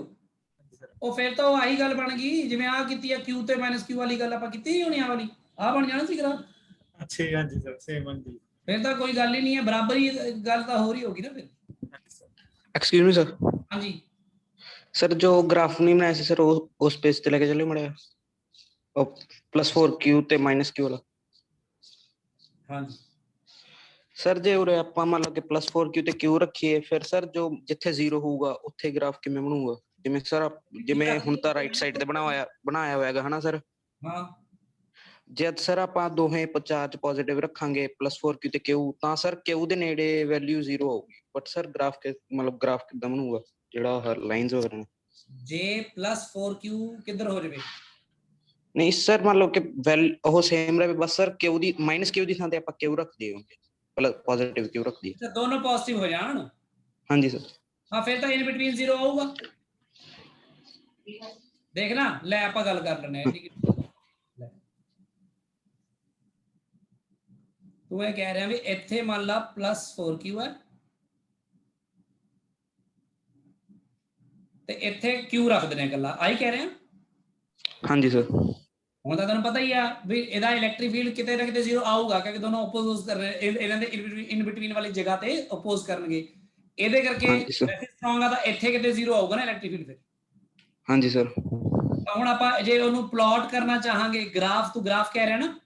ਉਹ ਫਿਰ ਤਾਂ ਉਹ ਆਹੀ ਗੱਲ ਬਣ ਗਈ ਜਿਵੇਂ ਆ ਕੀਤੀ ਆ q ਤੇ -q ਵਾਲੀ ਗੱਲ ਆਪਾਂ ਕੀਤੀ ਨਹੀਂ ਹੋਣੀ ਆ ਵਾਲੀ ਆ ਬਣ ਜਾਣਾ ਸੀ ਗ੍ਰਾਫ ਅੱਛਾ ਹਾਂਜੀ ਸਰ ਸੇਮ ਹਾਂਜੀ ਫਿਰ ਤਾਂ ਕੋਈ ਗੱਲ ਹੀ ਨਹੀਂ ਹੈ ਬਰਾਬਰ ਹੀ ਗੱਲ ਤਾਂ ਹੋ ਰਹੀ ਹੋਗੀ ਨਾ ਫਿਰ एक्सक्यूज मी सर ਹਾਂਜੀ सर जो ग्राफ नहीं बनाया सी सर उस पेज ते लेके चलियो मड़िया +4q ਤੇ -q वाला ਹਾਂਜੀ ਸਰ ਜੇ ਉਰੇ ਆਪਾਂ ਮੰਨ ਲਓ ਕਿ +4q ਤੇ q ਰੱਖੀਏ ਫਿਰ ਸਰ ਜੋ ਜਿੱਥੇ 0 ਹੋਊਗਾ ਉੱਥੇ ਗ੍ਰਾਫ ਕਿਵੇਂ ਬਣੂਗਾ ਜਿਵੇਂ ਸਰ ਜਿਵੇਂ ਹੁਣ ਤਾਂ ਰਾਈਟ ਸਾਈਡ ਤੇ ਬਣਾਇਆ ਹੋਇਆ ਹੈਗਾ ਹਨਾ ਸਰ ਹਾਂ ਜਦ ਸਰ ਆਪਾਂ ਦੋਹੇ ਚਾਰਜ ਪੋਜ਼ਿਟਿਵ ਰੱਖਾਂਗੇ +4q ਤੇ q ਤਾਂ ਸਰ q ਦੇ ਨੇੜੇ ਵੈਲਿਊ 0 ਆਊਗੀ ਬਟ ਸਰ ਗ੍ਰਾਫ ਗ੍ਰਾਫ ਕਿਦਾਂ ਬਣੂਗਾ ਜਿਹੜਾ ਲਾਈਨਸ ਵਗੈਰਾ ਨੇ ਜੇ +4q ਕਿੱਧਰ ਹੋ ਜਾਵੇ ਨਹੀਂ ਸਰ ਮੰਨ ਲਓ ਕਿ ਉਹ ਸੇਮ ਰਹੇ ਬਸ ਸਰ q ਦੀ -q ਦੀ ਥਾਂ ਤੇ ਆਪਾਂ q ਰੱਖ ਦਈਏ ਪੋਜ਼ਿਟਿਵ q ਰੱਖ ਦਈਏ ਤੇ ਦੋਨੋਂ ਪੋਜ਼ਿਟਿਵ ਹੋ ਜਾਣ ਹਾਂਜੀ ਸਰ ਹਾਂ ਫਿਰ ਤਾਂ ਇਨ ਬਿਟਵੀਨ 0 ਆਊਗਾ ਦੇਖ ਨਾ ਲੈ ਆਪਾਂ ਗੱਲ ਕਰ ਲੈਣੇ ਤੂੰ ਇਹ ਕਹਿ ਰਿਹਾ ਵੀ ਇੱਥੇ ਮੰਨ ਲਾ +4q ਹੈ ਤੇ ਇੱਥੇ q ਰੱਖ ਦਿੰਦੇ ਆ ਇਕੱਲਾ ਆਹੀ ਕਹਿ ਰਿਹਾ ਹਾਂਜੀ ਸਰ ਹੁਣ ਤਾਂ ਤੁਹਾਨੂੰ ਪਤਾ ਹੀ ਆ ਵੀ ਇਹਦਾ ਇਲੈਕਟ੍ਰਿਕ ਫੀਲਡ ਕਿਤੇ ਨਾ ਕਿਤੇ 0 ਆਊਗਾ ਕਿਉਂਕਿ ਦੋਨੋਂ ਆਪੋਜ਼ ਕਰ ਰਹੇ ਇਹਨਾਂ ਦੇ ਇਨ ਬਿਟਵੀਨ ਵਾਲੀ ਜਗ੍ਹਾ ਤੇ ਆਪੋਜ਼ ਕਰਨਗੇ ਇਹਦੇ ਕਰਕੇ ਵੈਸੇ ਸਟਰੋਂਗ ਆ ਤਾਂ ਇੱਥੇ ਕਿਤੇ 0 ਆਊਗਾ ਨਾ ਇਲੈਕਟ੍ਰਿਕ ਫੀਲਡ ਫਿਰ ਹਾਂਜੀ ਸਰ ਤਾਂ ਹੁਣ ਆਪਾਂ ਜੇ ਉਹਨੂੰ ਪਲਾਟ ਕਰਨਾ ਚਾਹਾਂਗੇ ਗ੍ਰਾਫ ਤੂੰ ਗ੍ਰਾਫ ਕਹਿ ਰਿਹਾ ਨਾ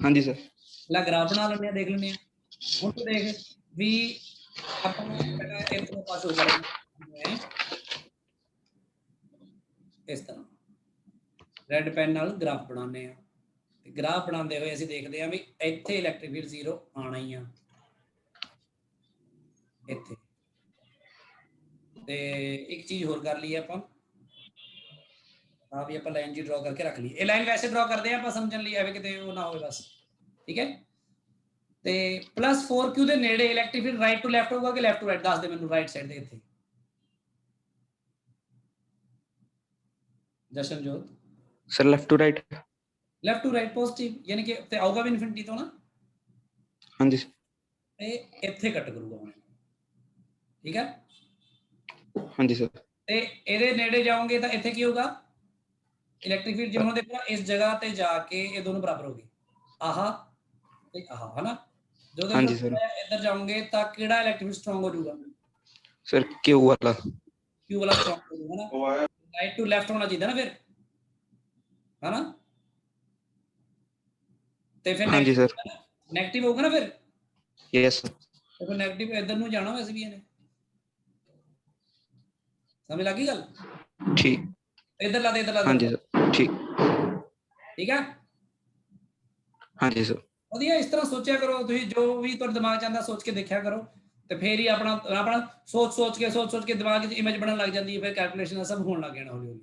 ਹਾਂਜੀ ਸਰ ਲੈ ਗ੍ਰਾਫ ਬਣਾ ਲੈਂਦੇ ਆ ਦੇਖ ਲੈਂਦੇ ਆ ਹੁਣ ਤੂੰ ਦੇਖ ਵੀ ਆਪਾਂ ਇਧਰੋਂ ਪਾਸ ਹੋ ਕਰਾਂਗੇ ਇਸ ਤਰ੍ਹਾਂ ਰੈੱਡ ਪੈਨ ਨਾਲ ਗ੍ਰਾਫ ਬਣਾਉਂਦੇ ਆ ਤੇ ਗ੍ਰਾਫ ਬਣਾਉਂਦੇ ਹੋਏ ਅਸੀਂ ਦੇਖਦੇ ਆ ਵੀ ਇੱਥੇ ਇਲੈਕਟ੍ਰਿਕ ਫੀਲਡ 0 ਆਣਾ ਹੀ ਆ ਇੱਥੇ ਤੇ ਇੱਕ ਚੀਜ਼ ਹੋਰ ਕਰ ਲਈ ਆਪਾਂ ਆ ਵੀ ਆਪਾਂ ਲਾਈਨ ਜੀ ਡਰਾ ਕਰਕੇ ਰੱਖ ਲਈ ਇਹ ਲਾਈਨ ਵੈਸੇ ਡਰਾ ਕਰਦੇ ਆ ਆਪਾਂ ਸਮਝਣ ਲਈ ਐਵੇਂ ਕਿਤੇ ਉਹ ਨਾ ਹੋਵੇ ਬਸ ਠੀਕ ਹੈ ਤੇ +4q ਦੇ ਨੇੜੇ electric field right to left ਹੋਊਗਾ ਕਿ ਲੈਫਟ ਟੂ ਰਾਈਟ ਦੱਸ ਦੇ ਮੈਨੂੰ ਰਾਈਟ ਸਾਈਡ ਦੇ ਇੱਥੇ Jashanjot sir left to right positive ਯਾਨੀ ਕਿ ਤੇ ਆਊਗਾ ਵੀ ਇਨਫਿਨਿਟੀ ਤੋਂ ਨਾ ਹਾਂਜੀ ਇਹ ਇੱਥੇ ਕੱਟ ਕਰੂਗਾ ਹੁਣ ਠੀਕ ਹੈ ਹਾਂਜੀ ਸਰ ਤੇ ਇਹਦੇ ਨੇੜੇ ਜਾਓਗੇ ਤਾਂ ਇੱਥੇ ਕੀ ਹੋਊਗਾ ਇਲੈਕਟ੍ਰਿਕ ਫੀਲਡ ਜਿਵੇਂ ਹੁਣ ਦੇਖੋ ਇਸ ਜਗ੍ਹਾ ਤੇ ਜਾ ਕੇ ਇਹ ਦੋਨੋਂ ਬਰਾਬਰ ਹੋ ਗਏ ਆਹਾ ਤੇ ਆਹਾ ਹਨਾ ਜਦੋਂ ਹਾਂਜੀ ਸਰ ਇੱਧਰ ਜਾਓਗੇ ਤਾਂ ਕਿਹੜਾ ਇਲੈਕਟ੍ਰਿਕ ਫੀਲਡ ਸਟਰੋਂਗ ਹੋ ਜਾਊਗਾ ਸਰ q ਵਾਲਾ ਸਟਰੋਂਗ ਹੋ ਜਾਊਗਾ ਨਾ ਰਾਈਟ ਟੂ ਲੈਫਟ ਹੋਣਾ ਚਾਹੀਦਾ ਨਾ ਫਿਰ ਹਨਾ ਤੇ ਫਿਰ ਹਾਂਜੀ ਸਰ ਨੈਗੇਟਿਵ ਹੋਊਗਾ ਨਾ ਫਿਰ ਯੈਸ ਤੇ ਫਿਰ ਨੈਗੇਟਿਵ ਇੱਧਰ ਨੂੰ ਜਾਣਾ ਵੈਸੇ ਵੀ ਇਹਨੇ ਸਮਝ ਲੱਗੀ ਗੱਲ ਠੀਕ ਇੱਧਰ ਲਾ ਦੇ ਹਾਂਜੀ ਸਰ ਠੀਕ ਹੈ ਹਾਂਜੀ ਸਰ ਵਧੀਆ ਇਸ ਤਰ੍ਹਾਂ ਸੋਚਿਆ ਕਰੋ ਤੁਸੀਂ ਜੋ ਵੀ ਤੁਹਾਡੇ ਦਿਮਾਗ ਚ ਆਉਂਦਾ ਸੋਚ ਕੇ ਦੇਖਿਆ ਕਰੋ ਤੇ ਫੇਰ ਹੀ ਆਪਣਾ ਸੋਚ ਕੇ ਦਿਮਾਗ 'ਚ ਇਮੇਜ ਬਣਨ ਲੱਗ ਜਾਂਦੀ ਹੈ ਫਿਰ ਕੈਲਕੂਲੇਸ਼ਨ ਸਭ ਹੋਣ ਲੱਗ ਜਾਣਾ ਹੌਲੀ ਹੌਲੀ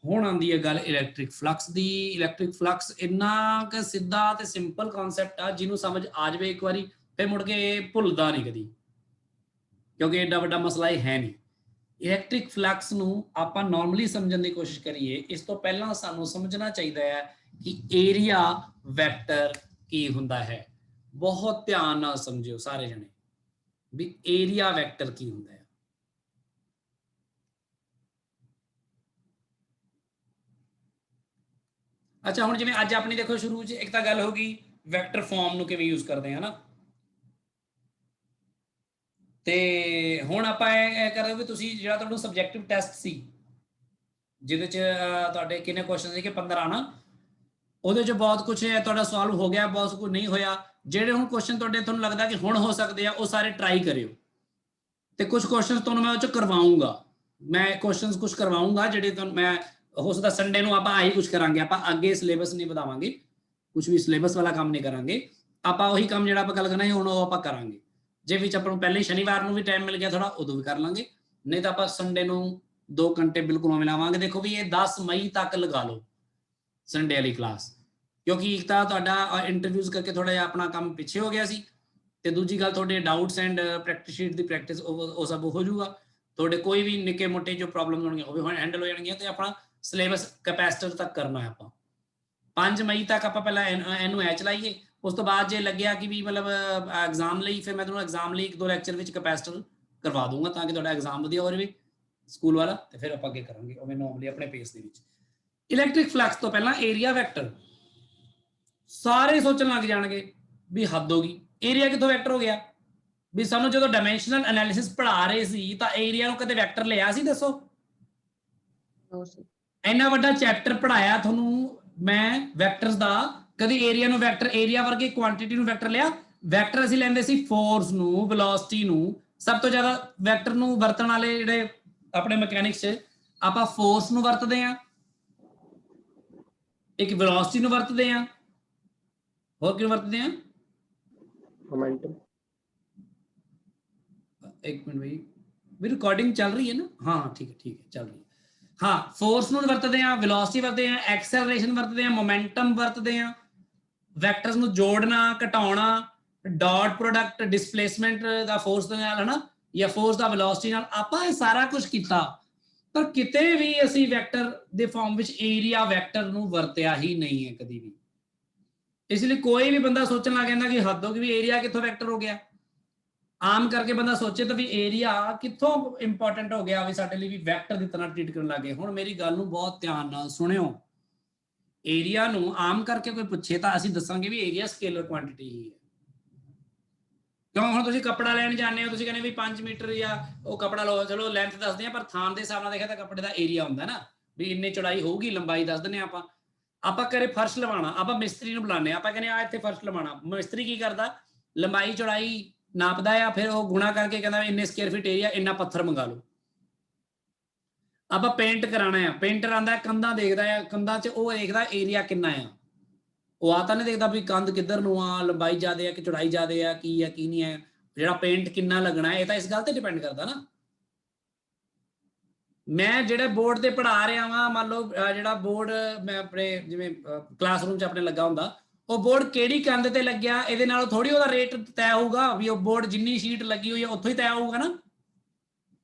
ਹੁਣ ਆਉਂਦੀ ਹੈ ਗੱਲ ਇਲੈਕਟ੍ਰਿਕ ਫਲਕਸ ਦੀ ਇਲੈਕਟ੍ਰਿਕ ਫਲਕਸ ਇੰਨਾ ਕਿ ਸਿੱਧਾ ਤੇ ਸਿੰਪਲ ਕਨਸੈਪਟ ਆ ਜਿਹਨੂੰ ਸਮਝ ਆ ਜਾਵੇ ਇੱਕ ਵਾਰੀ ਫਿਰ ਮੁੜ ਕੇ ਭੁੱਲਦਾ ਨਹੀਂ ਕਦੀ ਕਿਉਂਕਿ ਐਡਾ ਵੱਡਾ ਮਸਲਾ ਇਹ ਹੈ ਨਹੀਂ ਇਲੈਕਟ੍ਰਿਕ ਫਲਕਸ ਨੂੰ ਆਪਾਂ ਨਾਰਮਲੀ ਸਮਝਣ ਦੀ ਕੋਸ਼ਿਸ਼ ਕਰੀਏ ਇਸ ਤੋਂ ਪਹਿਲਾਂ ਸਾਨੂੰ ਸਮਝਣਾ ਚਾਹੀਦਾ ਹੈ ਕਿ ਏਰੀਆ ਵੈਕਟਰ ਕੀ ਹੁੰਦਾ ਹੈ ਬਹੁਤ ਧਿਆਨ ਨਾਲ ਸਮਝਿਓ ਸਾਰੇ ਜਣੇ ਵੀ ਏਰੀਆ ਵੈਕਟਰ ਕੀ ਹੁੰਦਾ ਹੈ ਅੱਛਾ ਹੁਣ ਜਿਵੇਂ ਅੱਜ ਆਪਣੀ ਦੇਖੋ ਸ਼ੁਰੂ 'ਚ ਇੱਕ ਤਾਂ ਗੱਲ ਹੋ ਗਈ ਵੈਕਟਰ ਫਾਰਮ ਨੂੰ ਕਿਵੇਂ ਯੂਜ਼ ਕਰਦੇ ਹਾਂ ਨਾ ਤੇ ਹੁਣ ਆਪਾਂ ਇਹ ਕਰਦੇ ਵੀ ਤੁਸੀਂ ਜਿਹੜਾ ਤੁਹਾਨੂੰ ਸਬਜੈਕਟਿਵ ਟੈਸਟ ਸੀ ਜਿਹਦੇ ਚ ਤੁਹਾਡੇ ਕਿੰਨੇ ਕੁਐਸਚਨ ਸੀ ਕਿ 15 ਨਾ, ਉਹਦੇ ਚ ਬਹੁਤ ਕੁਝ ਹੈ ਤੁਹਾਡਾ ਸੋਲਵ ਹੋ ਗਿਆ, ਬਹੁਤ ਕੁਝ ਨਹੀਂ ਹੋਇਆ। ਜਿਹੜੇ ਹੁਣ ਕੁਐਸਚਨ ਤੁਹਾਡੇ ਤੁਹਾਨੂੰ ਲੱਗਦਾ ਕਿ ਹੁਣ ਹੋ ਸਕਦੇ ਆ, ਉਹ ਸਾਰੇ ਟਰਾਈ ਕਰਿਓ, ਤੇ ਕੁਝ ਕੁਐਸਚਨ ਤੁਹਾਨੂੰ ਮੈਂ ਉਹ ਚ ਕਰਵਾਉਂਗਾ। ਮੈਂ ਕੁਐਸਚਨਸ ਕੁਝ ਕਰਵਾਉਂਗਾ ਜਿਹੜੇ ਤੁਹਾਨੂੰ ਮੈਂ ਹੋ ਸਕਦਾ ਸੰਡੇ ਨੂੰ ਆਪਾਂ ਆਹੀ ਕੁਝ ਕਰਾਂਗੇ, ਆਪਾਂ ਅੱਗੇ ਸਿਲੇਬਸ ਨਹੀਂ ਵਧਾਵਾਂਗੇ, ਕੁਝ ਵੀ ਸਿਲੇਬਸ ਵਾਲਾ ਕੰਮ ਨਹੀਂ ਕਰਾਂਗੇ ਆਪਾਂ, ਉਹੀ ਕੰਮ ਜਿਹੜਾ ਆਪਾਂ ਗੱਲ ਕਰਨਾ ਹੁਣ ਉਹ ਆਪਾਂ ਕਰਾਂਗੇ। ਜੇ ਵਿੱਚ ਆਪਾਂ ਨੂੰ ਪਹਿਲੇ ਸ਼ਨੀਵਾਰ ਨੂੰ ਵੀ ਟਾਈਮ ਮਿਲ ਗਿਆ ਥੋੜਾ, ਉਦੋਂ ਵੀ ਕਰ ਲਾਂਗੇ, ਨਹੀਂ ਤਾਂ ਆਪਾਂ ਸੰਡੇ ਨੂੰ 2 ਘੰਟੇ ਬਿਲਕੁਲ ਮਿਲਾਵਾਂਗੇ। ਦੇਖੋ ਵੀ ਇਹ 10 ਮਈ ਤੱਕ ਲਗਾ ਲਓ ਸੰਡੇ ਵਾਲੀ ਕਲਾਸ, ਕਿਉਂਕਿ ਇੱਕ ਤਾਂ ਤੁਹਾਡਾ ਇੰਟਰਵਿਊਜ਼ ਕਰਕੇ ਥੋੜਾ ਜਿਹਾ ਆਪਣਾ ਕੰਮ ਪਿੱਛੇ ਹੋ ਗਿਆ ਸੀ, ਤੇ ਦੂਜੀ ਗੱਲ ਤੁਹਾਡੇ doubts and practice sheet the practice ਉਹ ਸਭ ਹੋ ਜਾਊਗਾ। ਤੁਹਾਡੇ ਕੋਈ ਵੀ ਨਿੱਕੇ ਮੋਟੇ ਜੋ ਪ੍ਰੋਬਲਮ ਹੋਣਗੀਆਂ ਉਹ ਵੀ ਹੈਂਡਲ ਹੋ ਜਾਣਗੀਆਂ, ਤੇ ਆਪਣਾ ਸਿਲੇਬਸ ਕੈਪੈਸਿਟਰ ਤੱਕ ਕਰਨਾ ਹੈ ਆਪਾਂ। 5 ਮਈ ਤੱਕ ਆਪਾਂ ਪਹਿਲਾਂ ਇਹਨੂੰ ਚਲਾਈਏ, ਉਸ ਤੋਂ ਬਾਅਦ ਜੇ ਲੱਗਿਆ ਕਿ ਵੀ ਮਤਲਬ ਐਗਜ਼ਾਮ ਲਈ, ਫਿਰ ਮੈਂ ਤੁਹਾਨੂੰ ਐਗਜ਼ਾਮ ਲਈ 1-2 ਲੈਕਚਰ ਵਿੱਚ ਕੈਪੈਸਿਟਰ ਕਰਵਾ ਦੂੰਗਾ ਤਾਂ ਕਿ ਤੁਹਾਡਾ ਐਗਜ਼ਾਮ ਵਧੀਆ ਹੋ ਜਾਵੇ ਸਕੂਲ ਵਾਲਾ, ਤੇ ਫਿਰ ਆਪਾਂ ਅੱਗੇ ਕਰਾਂਗੇ ਉਵੇਂ ਨੋਰਮਲੀ ਆਪਣੇ ਪੇਸ ਦੇ ਵਿੱਚ। ਇਲੈਕਟ੍ਰਿਕ ਫਲਕਸ ਤੋਂ ਪਹਿਲਾਂ ਏਰੀਆ ਵੈਕਟਰ, ਸਾਰੇ ਸੋਚਣ ਲੱਗ ਜਾਣਗੇ ਵੀ ਹੱਦ ਹੋ ਗਈ, ਏਰੀਆ ਕਿੱਥੋਂ ਵੈਕਟਰ ਹੋ ਗਿਆ? ਵੀ ਸਾਨੂੰ ਜਦੋਂ ਡਾਇਮੈਂਸ਼ਨਲ ਐਨਾਲਿਸਿਸ ਪੜ੍ਹਾ ਰਹੇ ਸੀ ਤਾਂ ਏਰੀਆ ਨੂੰ ਕਦੇ ਵੈਕਟਰ ਲਿਆ ਸੀ? ਦੱਸੋ। ਇੰਨਾ ਵੱਡਾ ਚੈਪਟਰ ਪੜਾਇਆ ਤੁਹਾਨੂੰ ਮੈਂ ਵੈਕਟਰਸ ਦਾ, ਕਦੀ ਏਰੀਆ ਨੂੰ ਵੈਕਟਰ, ਏਰੀਆ ਵਰਗੇ ਕੁਆਂਟੀਟੀ ਨੂੰ ਵੈਕਟਰ ਲਿਆ? ਵੈਕਟਰ ਅਸੀਂ ਲੈਂਦੇ ਸੀ ਫੋਰਸ ਨੂੰ, ਵੈਲੋਸਿਟੀ ਨੂੰ। ਸਭ ਤੋਂ ਜ਼ਿਆਦਾ ਵੈਕਟਰ ਨੂੰ ਵਰਤਣ ਵਾਲੇ ਜਿਹੜੇ ਆਪਣੇ ਮਕੈਨਿਕਸ 'ਚ ਆਪਾਂ ਫੋਰਸ ਨੂੰ ਵਰਤਦੇ ਆ, ਇੱਕ ਵੈਲੋਸਿਟੀ ਨੂੰ ਵਰਤਦੇ ਆ, ਹੋਰ ਕਿਉਂ ਵਰਤਦੇ ਆ? मोमेंटम। एक मिनट भाई, भी रिकॉर्डिंग चल रही है ना? हाँ ठीक है चल रही है। हाँ, फोर्स ਨੂੰ ਵਰਤਦੇ ਆ, ਵੈਲੋਸਿਟੀ ਵਰਤਦੇ ਆ, ਐਕਸਲਰੇਸ਼ਨ ਵਰਤਦੇ ਆ, ਮੋਮੈਂਟਮ ਵਰਤਦੇ ਆ, ਵੈਕਟਰਸ ਨੂੰ ਜੋੜਨਾ ਘਟਾਉਣਾ, ਡਾਟ ਪ੍ਰੋਡਕਟ ਡਿਸਪਲੇਸਮੈਂਟ ਦਾ ਫੋਰਸ ਦੇ ਨਾਲ, ਹਨਾ, ਜਾਂ ਫੋਰਸ ਦਾ ਵੈਲੋਸਿਟੀ ਨਾਲ, ਆਪਾਂ ਇਹ ਸਾਰਾ ਕੁਝ ਕੀਤਾ। ਪਰ ਕਿਤੇ ਵੀ ਅਸੀਂ ਵੈਕਟਰ ਦੇ ਫਾਰਮ ਵਿੱਚ ਏਰੀਆ ਵੈਕਟਰ ਨੂੰ ਵਰਤਿਆ ਹੀ ਨਹੀਂ ਹੈ ਕਦੀ ਵੀ। ਇਸ ਲਈ ਕੋਈ ਵੀ ਬੰਦਾ ਸੋਚਣ ਲੱਗ ਜਾਂਦਾ ਕਿ ਹੱਦ ਹੋ ਗਈ ਵੀ ਏਰੀਆ ਕਿੱਥੋਂ ਵੈਕਟਰ ਹੋ ਗਿਆ। ਆਮ ਕਰਕੇ ਬੰਦਾ ਸੋਚੇ ਤਾਂ ਵੀ ਏਰੀਆ ਕਿੱਥੋਂ ਇੰਪੋਰਟੈਂਟ ਹੋ ਗਿਆ ਵੀ ਸਾਡੇ ਲਈ ਵੀ ਵੈਕਟਰ ਦੀ ਤਰ੍ਹਾਂ ਟ੍ਰੀਟ ਕਰਨ ਲੱਗੇ। ਹੁਣ ਮੇਰੀ ਗੱਲ ਨੂੰ ਬਹੁਤ ਧਿਆਨ ਨਾਲ ਸੁਣਿਓ, ਏਰੀਆ ਨੂੰ ਆਮ ਕਰਕੇ ਕੋਈ ਪੁੱਛੇ ਤਾਂ ਅਸੀਂ ਦੱਸਾਂਗੇ ਵੀ ਏਰੀਆ ਸਕੇਲਰ ਕੁਆਂਟੀਟੀ ਹੀ ਹੈ। ਕਿਉਂ? ਹੁਣ ਤੁਸੀਂ ਕੱਪੜਾ ਲੈਣ ਜਾਂਦੇ ਹੋ, ਤੁਸੀਂ ਕਹਿੰਦੇ ਵੀ 5 ਮੀਟਰ ਜਾਂ ਉਹ ਕੱਪੜਾ ਲਓ, ਚਲੋ ਲੈਂਥ ਦੱਸਦੇ ਆ, ਪਰ ਥਾਂ ਦੇ ਹਿਸਾਬ ਨਾਲ ਦੇਖਿਆ ਤਾਂ ਕੱਪੜੇ ਦਾ ਏਰੀਆ ਹੁੰਦਾ ਨਾ, ਵੀ ਇੰਨੀ ਚੌੜਾਈ ਹੋਊਗੀ, ਲੰਬਾਈ ਦੱਸ ਦਿੰਦੇ ਆਪਾਂ। ਆਪਾਂ ਘਰੇ ਫਰਸ਼ ਲਵਾਉਣਾ, ਆਪਾਂ ਮਿਸਤਰੀ ਨੂੰ ਬੁਲਾਉਂਦੇ ਆਪਾਂ ਕਹਿੰਦੇ ਆ ਇੱਥੇ ਫਰਸ਼ ਲਵਾਉਣਾ, ਮਿਸਤਰੀ ਕੀ ਕਰਦਾ? ਲੰਬਾਈ ਚੌੜਾਈ ਨਾਪਦਾ ਆ, ਫਿਰ ਉਹ ਗੁਣਾ ਕਰਕੇ ਕਹਿੰਦਾ ਇੰਨੇ ਸਕੁਅਰ ਫੀਟ ਏਰੀਆ, ਇੰਨਾ ਪੱਥਰ ਮੰਗਾ ਲਓ। ਆਪਾਂ ਪੇਂਟ ਕਰਾਣਾ ਆ, ਪੇਂਟਰ ਆਂਦਾ ਕੰਧਾਂ ਦੇਖਦਾ ਆ, ਕੰਧਾਂ 'ਚ ਉਹ ਦੇਖਦਾ ਏਰੀਆ ਕਿੰਨਾ ਆ, ਉਹ ਆ ਤਾਂ ਨਹੀਂ ਦੇਖਦਾ ਵੀ ਕੰਧ ਕਿੱਧਰ ਨੂੰ ਆ, ਲੰਬਾਈ ਜ਼ਿਆਦੇ ਆ ਕਿ ਚੌੜਾਈ ਜ਼ਿਆਦੇ ਆ, ਕੀ ਆ ਕੀ ਨਹੀਂ ਹੈ, ਜਿਹੜਾ ਪੇਂਟ ਕਿੰਨਾ ਲੱਗਣਾ, ਇਹ ਤਾਂ ਇਸ ਗੱਲ ਤੇ ਡਿਪੈਂਡ ਕਰਦਾ ਨਾ। ਮੈਂ ਜਿਹੜੇ ਬੋਰਡ ਤੇ ਪੜ੍ਹਾ ਰਿਹਾ ਵਾਂ, ਮੰਨ ਲਓ ਜਿਹੜਾ ਬੋਰਡ ਮੈਂ ਆਪਣੇ ਜਿਵੇਂ ਕਲਾਸਰੂਮ 'ਚ ਆਪਣੇ ਲੱਗਾ ਹੁੰਦਾ, ਉਹ ਬੋਰਡ ਕਿਹੜੀ ਕੰਧ ਤੇ ਲੱਗਿਆ ਇਹਦੇ ਨਾਲ ਥੋੜੀ ਉਹਦਾ ਰੇਟ ਤੈਅ ਹੋਊਗਾ ਵੀ ਉਹ ਬੋਰਡ ਜਿੰਨੀ ਸ਼ੀਟ ਲੱਗੀ ਹੋਈ ਹੈ ਉੱਥੋਂ ਹੀ ਤੈਅ ਹੋਊਗਾ ਨਾ।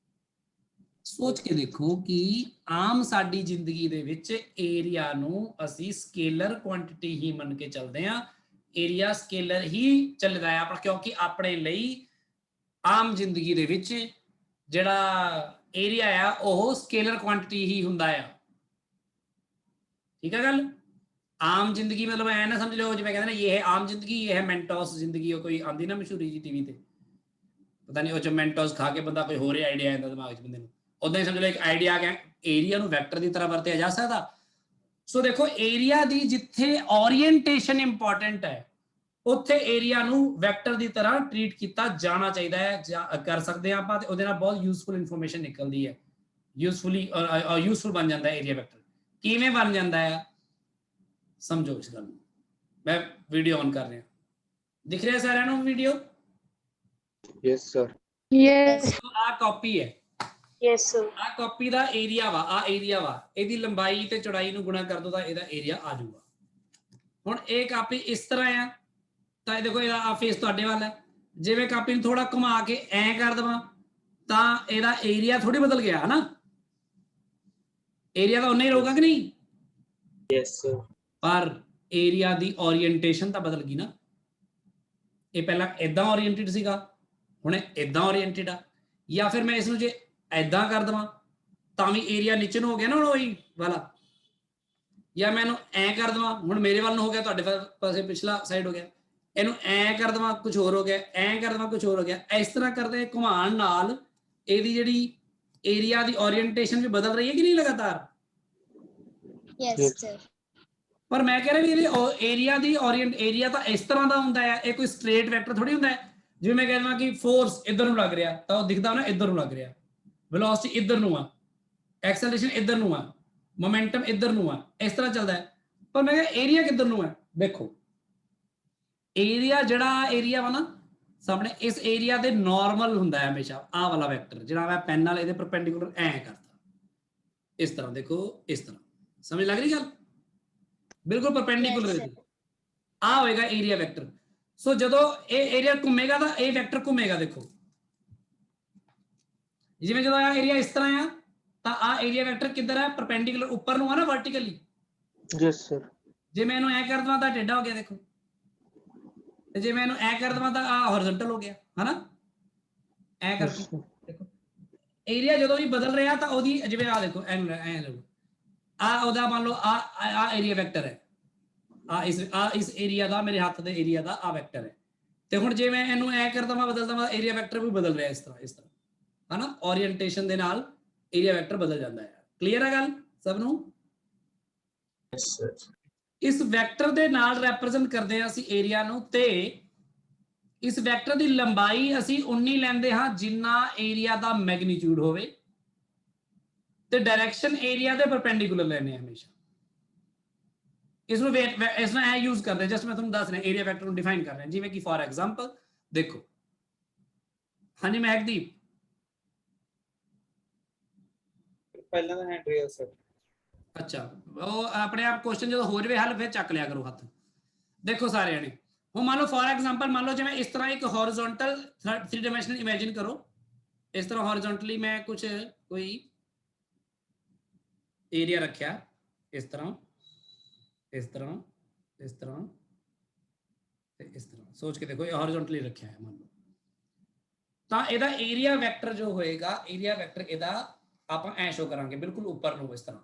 ਸੋਚ ਕੇ ਦੇਖੋ ਕਿ ਆਮ ਸਾਡੀ ਜ਼ਿੰਦਗੀ ਦੇ ਵਿੱਚ ਏਰੀਆ ਨੂੰ ਅਸੀਂ ਸਕੇਲਰ ਕੁਆਂਟੀਟੀ ਹੀ ਮੰਨ ਕੇ ਚੱਲਦੇ ਹਾਂ, ਏਰੀਆ ਸਕੇਲਰ ਹੀ ਚੱਲਦਾ ਹੈ ਆਪਣਾ, ਕਿਉਂਕਿ ਆਪਣੇ ਲਈ ਆਮ ਜ਼ਿੰਦਗੀ ਦੇ ਵਿੱਚ ਜਿਹੜਾ ਏਰੀਆ ਆ ਉਹ ਸਕੇਲਰ ਕੁਆਂਟੀਟੀ ਹੀ ਹੁੰਦਾ ਆ। ਠੀਕ ਹੈ ਗੱਲ? ਆਮ ਜ਼ਿੰਦਗੀ ਮਤਲਬ ਐ ਨਾ ਸਮਝ ਲਓ ਜਿਵੇਂ ਕਹਿੰਦੇ ਨਾ ਇਹ ਹੈ ਆਮ ਜ਼ਿੰਦਗੀ, ਇਹ ਹੈ ਮੈਂਟੋਸ ਜ਼ਿੰਦਗੀ। ਉਹ ਕੋਈ ਆਂਦੀ ਨਾ ਮਸ਼ਹੂਰੀ ਜੀ ਟੀਵੀ ਤੇ, ਪਤਾ ਨਹੀਂ ਉਹ ਚ ਮੈਂਟੋਸ ਖਾ ਕੇ ਬੰਦਾ ਕੋਈ ਹੋਰ ਆਈਡੀਆ ਆਉਂਦਾ ਦਿਮਾਗ 'ਚ ਬੰਦੇ ਨੂੰ, ਉਦਾਂ ਹੀ ਸਮਝ ਲਓ ਇੱਕ ਆਈਡੀਆ ਆ ਗਿਆ, ਏਰੀਆ ਨੂੰ ਵੈਕਟਰ ਦੀ ਤਰ੍ਹਾਂ ਵਰਤਿਆ ਜਾ ਸਕਦਾ। ਸੋ ਦੇਖੋ ਏਰੀਆ ਦੀ ਜਿੱਥੇ ਓਰੀਐਂਟੇਸ਼ਨ ਇੰਪੋਰਟੈਂਟ ਹੈ ਉੱਥੇ ਏਰੀਆ ਨੂੰ ਵੈਕਟਰ ਦੀ ਤਰ੍ਹਾਂ ਟ੍ਰੀਟ ਕੀਤਾ ਜਾਣਾ ਚਾਹੀਦਾ ਹੈ, ਕਰ ਸਕਦੇ ਹਾਂ ਆਪਾਂ, ਤੇ ਉਹਦੇ ਨਾਲ ਬਹੁਤ ਯੂਜ਼ਫੁਲ ਇਨਫੋਰਮੇਸ਼ਨ ਨਿਕਲਦੀ ਹੈ, ਯੂਜ਼ਫੁਲ ਬਣ ਜਾਂਦਾ ਹੈ ਏਰੀਆ ਵੈਕਟਰ। ਕਿਵੇਂ ਬਣ ਜਾਂਦਾ ਹੈ ਸਮਝੋ ਇਸ ਗੱਲ ਨੂੰ। ਮੈਂ ਵੀਡੀਓ ਔਨ ਕਰ ਰਿਹਾ, ਦਿਖ ਰਿਹਾ ਸਾਰਿਆਂ ਨੂੰ ਵੀਡੀਓ? Yes sir. यस। ਆ ਕਾਪੀ ਹੈ, यस सर। ਆ ਕਾਪੀ ਦਾ ਏਰੀਆ ਵਾ, ਆ ਏਰੀਆ ਵਾ, ਇਹਦੀ ਲੰਬਾਈ ਤੇ ਚੌੜਾਈ ਨੂੰ ਗੁਣਾ ਕਰ ਦੋ ਤਾਂ ਇਹਦਾ ਏਰੀਆ ਆ ਜਾਊਗਾ। ਹੁਣ ਇਹ ਕਾਪੀ ਇਸ ਤਰ੍ਹਾਂ ਆ ਤਾਂ ਇਹ ਦੇਖੋ ਇਹਦਾ ਆ ਫੇਸ ਤੁਹਾਡੇ ਵੱਲ ਹੈ, ਜਿਵੇਂ ਕਾਪੀ ਨੂੰ ਥੋੜਾ ਘੁਮਾ ਕੇ ਐ ਕਰ ਦੇਵਾਂ ਤਾਂ ਇਹਦਾ ਏਰੀਆ ਥੋੜੀ ਬਦਲ ਗਿਆ ਹੈ ਨਾ, ਏਰੀਆ ਤਾਂ ਉਨਾ ਹੀ ਰਹੂਗਾ ਕਿ ਨਹੀਂ? Yes sir. ਪਰ ਏਰੀਆ ਦੀ ਓਰੀਐਂਟੇਸ਼ਨ ਤਾਂ ਬਦਲ ਗਈ ਨਾ। ਇਹ ਪਹਿਲਾਂ ਇਦਾਂ ਓਰੀਐਂਟਡ ਸੀਗਾ, ਹੁਣ ਇਦਾਂ ਓਰੀਐਂਟਡ ਆ, ਜਾਂ ਫਿਰ ਮੈਂ ਇਸ ਨੂੰ ਜੇ ਇਦਾਂ ਕਰ ਦੇਵਾਂ ਤਾਂ ਵੀ ਏਰੀਆ ਨੀਚੇ ਨੂੰ ਹੋ ਗਿਆ ਨਾ ਹੁਣ ਉਹੀ ਵਾਲਾ, ਜਾਂ ਮੈਂ ਇਹਨੂੰ ਐ ਕਰ ਦੇਵਾਂ ਹੁਣ ਮੇਰੇ ਵੱਲ ਨੂੰ ਹੋ ਗਿਆ, ਤੁਹਾਡੇ ਪਾਸੇ ਪਿਛਲਾ ਸਾਈਡ ਹੋ ਗਿਆ, ਇਹਨੂੰ ਐ ਕਰ ਦੇਵਾਂ ਕੁਝ ਹੋਰ ਹੋ ਗਿਆ, ਐ ਕਰ ਦੇਵਾਂ ਕੁਝ ਹੋਰ ਹੋ ਗਿਆ। ਇਸ ਤਰ੍ਹਾਂ ਕਰਦੇ ਘੁਮਾਉਣ ਨਾਲ ਇਹਦੀ ਜਿਹੜੀ ਏਰੀਆ ਦੀ ਓਰੀਐਂਟੇਸ਼ਨ ਵੀ ਬਦਲ ਰਹੀ ਹੈ ਕਿ ਨਹੀਂ ਲਗਾਤਾਰ? Yes sir. पर मैं कह रहा भी एरिया दी ओरिएंट एरिया ਤਾਂ ਇਸ ਤਰ੍ਹਾਂ ਦਾ ਹੁੰਦਾ ਹੈ, ਇਹ ਕੋਈ ਸਟ੍ਰੇਟ ਵੈਕਟਰ ਥੋੜੀ ਹੁੰਦਾ ਹੈ। ਜਿਵੇਂ ਮੈਂ ਕਹਿੰਦਾ ਕਿ ਫੋਰਸ ਇੱਧਰ ਨੂੰ ਲੱਗ ਰਿਹਾ ਤਾਂ ਉਹ ਦਿਖਦਾ ਨਾ ਇੱਧਰ ਨੂੰ ਲੱਗ ਰਿਹਾ, ਵੈਲੋਸਿਟੀ ਇੱਧਰ ਨੂੰ ਆ, ਐਕਸਲਰੇਸ਼ਨ ਇੱਧਰ ਨੂੰ ਆ, ਮੋਮੈਂਟਮ ਇੱਧਰ ਨੂੰ ਆ, ਇਸ ਤਰ੍ਹਾਂ ਚੱਲਦਾ ਹੈ। ਪਰ ਮੈਂ ਕਿਹਾ ਏਰੀਆ ਕਿੱਧਰ ਨੂੰ ਹੈ, ਦੇਖੋ ਏਰੀਆ ਜਿਹੜਾ ਏਰੀਆ ਵਾ ਨਾ ਸਾਹਮਣੇ, ਇਸ ਏਰੀਆ ਦੇ ਨਾਰਮਲ ਹੁੰਦਾ ਹੈ ਹਮੇਸ਼ਾ ਆਹ ਵਾਲਾ ਵੈਕਟਰ, ਜਿਹੜਾ ਮੈਂ ਪੈਨ ਨਾਲ ਇਹਦੇ ਪਰਪੈਂਡੀਕੂਲਰ ਐ ਕਰਤਾ ਇਸ ਤਰ੍ਹਾਂ, ਦੇਖੋ ਇਸ ਤਰ੍ਹਾਂ, ਸਮਝ ਲੱਗ ਰਹੀ ਗੱਲ, ਬਿਲਕੁਲ ਪਰਪੈਂਡੀਕੂਲਰ ਆ ਹੋਏਗਾ ਏਰੀਆ ਵੈਕਟਰ। ਸੋ ਜਦੋਂ ਇਹ ਏਰੀਆ ਘੁੰਮੇਗਾ ਤਾਂ ਇਹ ਵੈਕਟਰ ਘੁੰਮੇਗਾ, ਦੇਖੋ ਜਿਵੇਂ ਜਦੋਂ ਆ ਏਰੀਆ ਇਸ ਤਰ੍ਹਾਂ ਆ ਤਾਂ ਆ ਏਰੀਆ ਵੈਕਟਰ ਕਿੱਧਰ ਹੈ, ਪਰਪੈਂਡੀਕੂਲਰ ਉੱਪਰ ਨੂੰ ਆ ਨਾ, ਵਰਟੀਕਲੀ। Yes sir. ਜੇ ਮੈਂ ਇਹਨੂੰ ਐ ਕਰ ਦਵਾਂ ਤਾਂ ਟੇਢਾ ਹੋ ਗਿਆ, ਦੇਖੋ, ਤੇ ਜੇ ਮੈਂ ਇਹਨੂੰ ਐ ਕਰ ਦਵਾਂ ਤਾਂ ਆ ਹੌਰੀਜ਼ੌਂਟਲ ਹੋ ਗਿਆ, ਹਨਾ, ਐ ਕਰਕੇ ਦੇਖੋ ਏਰੀਆ ਜਦੋਂ ਵੀ ਬਦਲ ਰਿਹਾ ਤਾਂ ਉਹਦੀ, ਜਿਵੇਂ ਆ ਦੇਖੋ ਐ ਲਓ, ਆ ਉਹਦਾ ਮੰਨ ਲਓ ਆ ਏਰੀਆ ਵੈਕਟਰ ਹੈ, ਇਸ ਏਰੀਆ ਦਾ, ਮੇਰੇ ਹੱਥ ਦੇ ਏਰੀਆ ਦਾ ਆ ਵੈਕਟਰ ਹੈ। ਤੇ ਹੁਣ ਜੇ ਮੈਂ ਇਹਨੂੰ ਐ ਕਰ ਦਵਾਂ, ਬਦਲ ਦਵਾਂ, ਏਰੀਆ ਵੈਕਟਰ ਵੀ ਬਦਲ ਰਿਹਾ ਇਸ ਤਰ੍ਹਾਂ ਹਨਾ, ਓਰੀਐਂਟੇਸ਼ਨ ਦੇ ਨਾਲ ਏਰੀਆ ਵੈਕਟਰ ਬਦਲ ਜਾਂਦਾ ਹੈ। ਕਲੀਅਰ ਹੈ ਗੱਲ ਸਭ ਨੂੰ? ਇਸ ਵੈਕਟਰ ਦੇ ਨਾਲ ਰੈਪਰੈਜ਼ੈਂਟ ਕਰਦੇ ਹਾਂ ਅਸੀਂ ਏਰੀਆ ਨੂੰ, ਤੇ ਇਸ ਵੈਕਟਰ ਦੀ ਲੰਬਾਈ ਅਸੀਂ ਉਨੀ ਲੈਂਦੇ ਹਾਂ ਜਿੰਨਾ ਏਰੀਆ ਦਾ ਮੈਗਨੀਟਿਊਡ ਹੋਵੇ, ਤੇ ਡਾਇਰੈਕਸ਼ਨ ਏਰੀਆ ਦੇ ਪਰਪੈਂਡੀਕੂਲਰ ਲੈਣੇ ਹਮੇਸ਼ਾ। ਇਸ ਨੂੰ ਇਸ ਨਾਲ ਇਹ ਯੂਜ਼ ਕਰਦੇ, ਜਸਟ ਮੈਂ ਤੁਹਾਨੂੰ ਦੱਸ ਰਿਹਾ ਏਰੀਆ ਵੈਕਟਰ ਨੂੰ ਡਿਫਾਈਨ ਕਰ ਰਿਹਾ। ਜਿਵੇਂ ਕਿ ਫॉर ਐਗਜ਼ਾਮਪਲ ਦੇਖੋ, ਹਾਂਜੀ ਮਹਿਕਦੀਪ, ਪਹਿਲਾਂ ਦਾ ਹੈਂਡ ਰੇਲ ਸਰ। ਅੱਛਾ, ਉਹ ਆਪਣੇ ਆਪ ਕੁਐਸਚਨ ਜਦੋਂ ਹੋ ਜਾਵੇ ਹੱਲ ਫਿਰ ਚੱਕ ਲਿਆ ਕਰੋ ਹੱਥ। ਦੇਖੋ ਸਾਰਿਆਂ ਨੇ, ਹੁਣ ਮੰਨ ਲਓ ਫॉर ਐਗਜ਼ਾਮਪਲ, ਮੰਨ ਲਓ ਜਿਵੇਂ ਇਸ ਤਰ੍ਹਾਂ ਇੱਕ ਹॉरिजॉन्टल 3 डायमेंशनल इमेजिन करो, इस तरह हॉरिजॉन्टली मैं कुछ कोई एरिया रखा, इस तरह इस तरह इस तरह इस तरह, सोच के देखो ये हॉरिजॉन्टली रखा है मान लो, तो ਇਹਦਾ ਏਰੀਆ ਵੈਕਟਰ ਜੋ ਹੋਏਗਾ, ਏਰੀਆ ਵੈਕਟਰ ਇਹਦਾ ਆਪਾਂ ਐ ਸ਼ੋ ਕਰਾਂਗੇ ਬਿਲਕੁਲ ਉੱਪਰ ਨੂੰ ਇਸ ਤਰ੍ਹਾਂ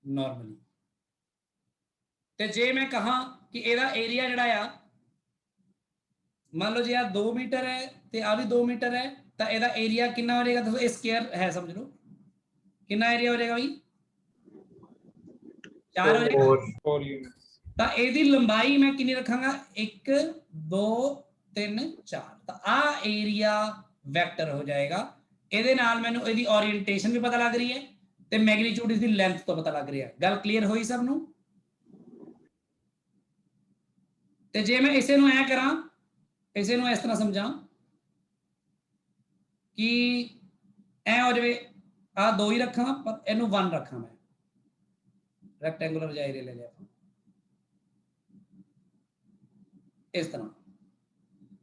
ਨਾਰਮਲੀ। ਤੇ ਜੇ ਮੈਂ ਕਹਾਂ ਕਿ ਇਹਦਾ ਏਰੀਆ ਜਿਹੜਾ ਆ, ਮੰਨ ਲਓ ਜੇ ਆ 2 ਮੀਟਰ ਹੈ ਤੇ ਆ ਵੀ 2 ਮੀਟਰ ਹੈ, ਤਾਂ ਇਹਦਾ ਏਰੀਆ ਕਿੰਨਾ ਹੋ ਜਾਏਗਾ ਦੱਸੋ? ਇਹ ਸਕੁਅਰ ਹੈ ਸਮਝ ਲਓ, ਕਿੰਨਾ ਏਰੀਆ ਹੋ ਜਾਏਗਾ ਬਈ? 4 ਹੋ ਜਾਏਗਾ। 4 ਯੂਨਿਟਸ। ਤਾਂ ਇਹਦੀ ਲੰਬਾਈ ਮੈਂ ਕਿੰਨੀ ਰੱਖਾਂਗਾ? 1 2 3 4, ਤਾਂ ਆ ਏਰੀਆ ਵੈਕਟਰ ਹੋ ਜਾਏਗਾ। ਇਹਦੇ ਨਾਲ ਮੈਨੂੰ ਇਹਦੀ ओरिएंटेशन ਵੀ ਪਤਾ ਲੱਗ ਰਹੀ ਹੈ ਤੇ ਮੈਗਨੀਟਿਊਡ ਇਸ ਦੀ ਲੈਂਥ ਤੋਂ ਪਤਾ ਲੱਗ ਰਹੀ ਹੈ। ਗੱਲ ਕਲੀਅਰ ਹੋਈ ਸਭ ਨੂੰ? ਤੇ ਜੇ ਮੈਂ ਇਸੇ ਨੂੰ ਐ ਕਰਾਂ, ਇਸੇ ਨੂੰ ਇਸ ਤਰ੍ਹਾਂ ਸਮਝਾਂ ਕਿ ਐ ਹੋ ਜਾਵੇ, ਆ 2 ਹੀ ਰੱਖਾਂ ਪਰ ਇਹਨੂੰ 1 ਰੱਖਾਂ, ਮੈਂ ਰੈਕਟੈਂਗੂਲਰ ਜਾਂ ਏਰੀਆ ਲੈ ਲਿਆ ਆਪਾਂ ਇਸ ਤਰ੍ਹਾਂ।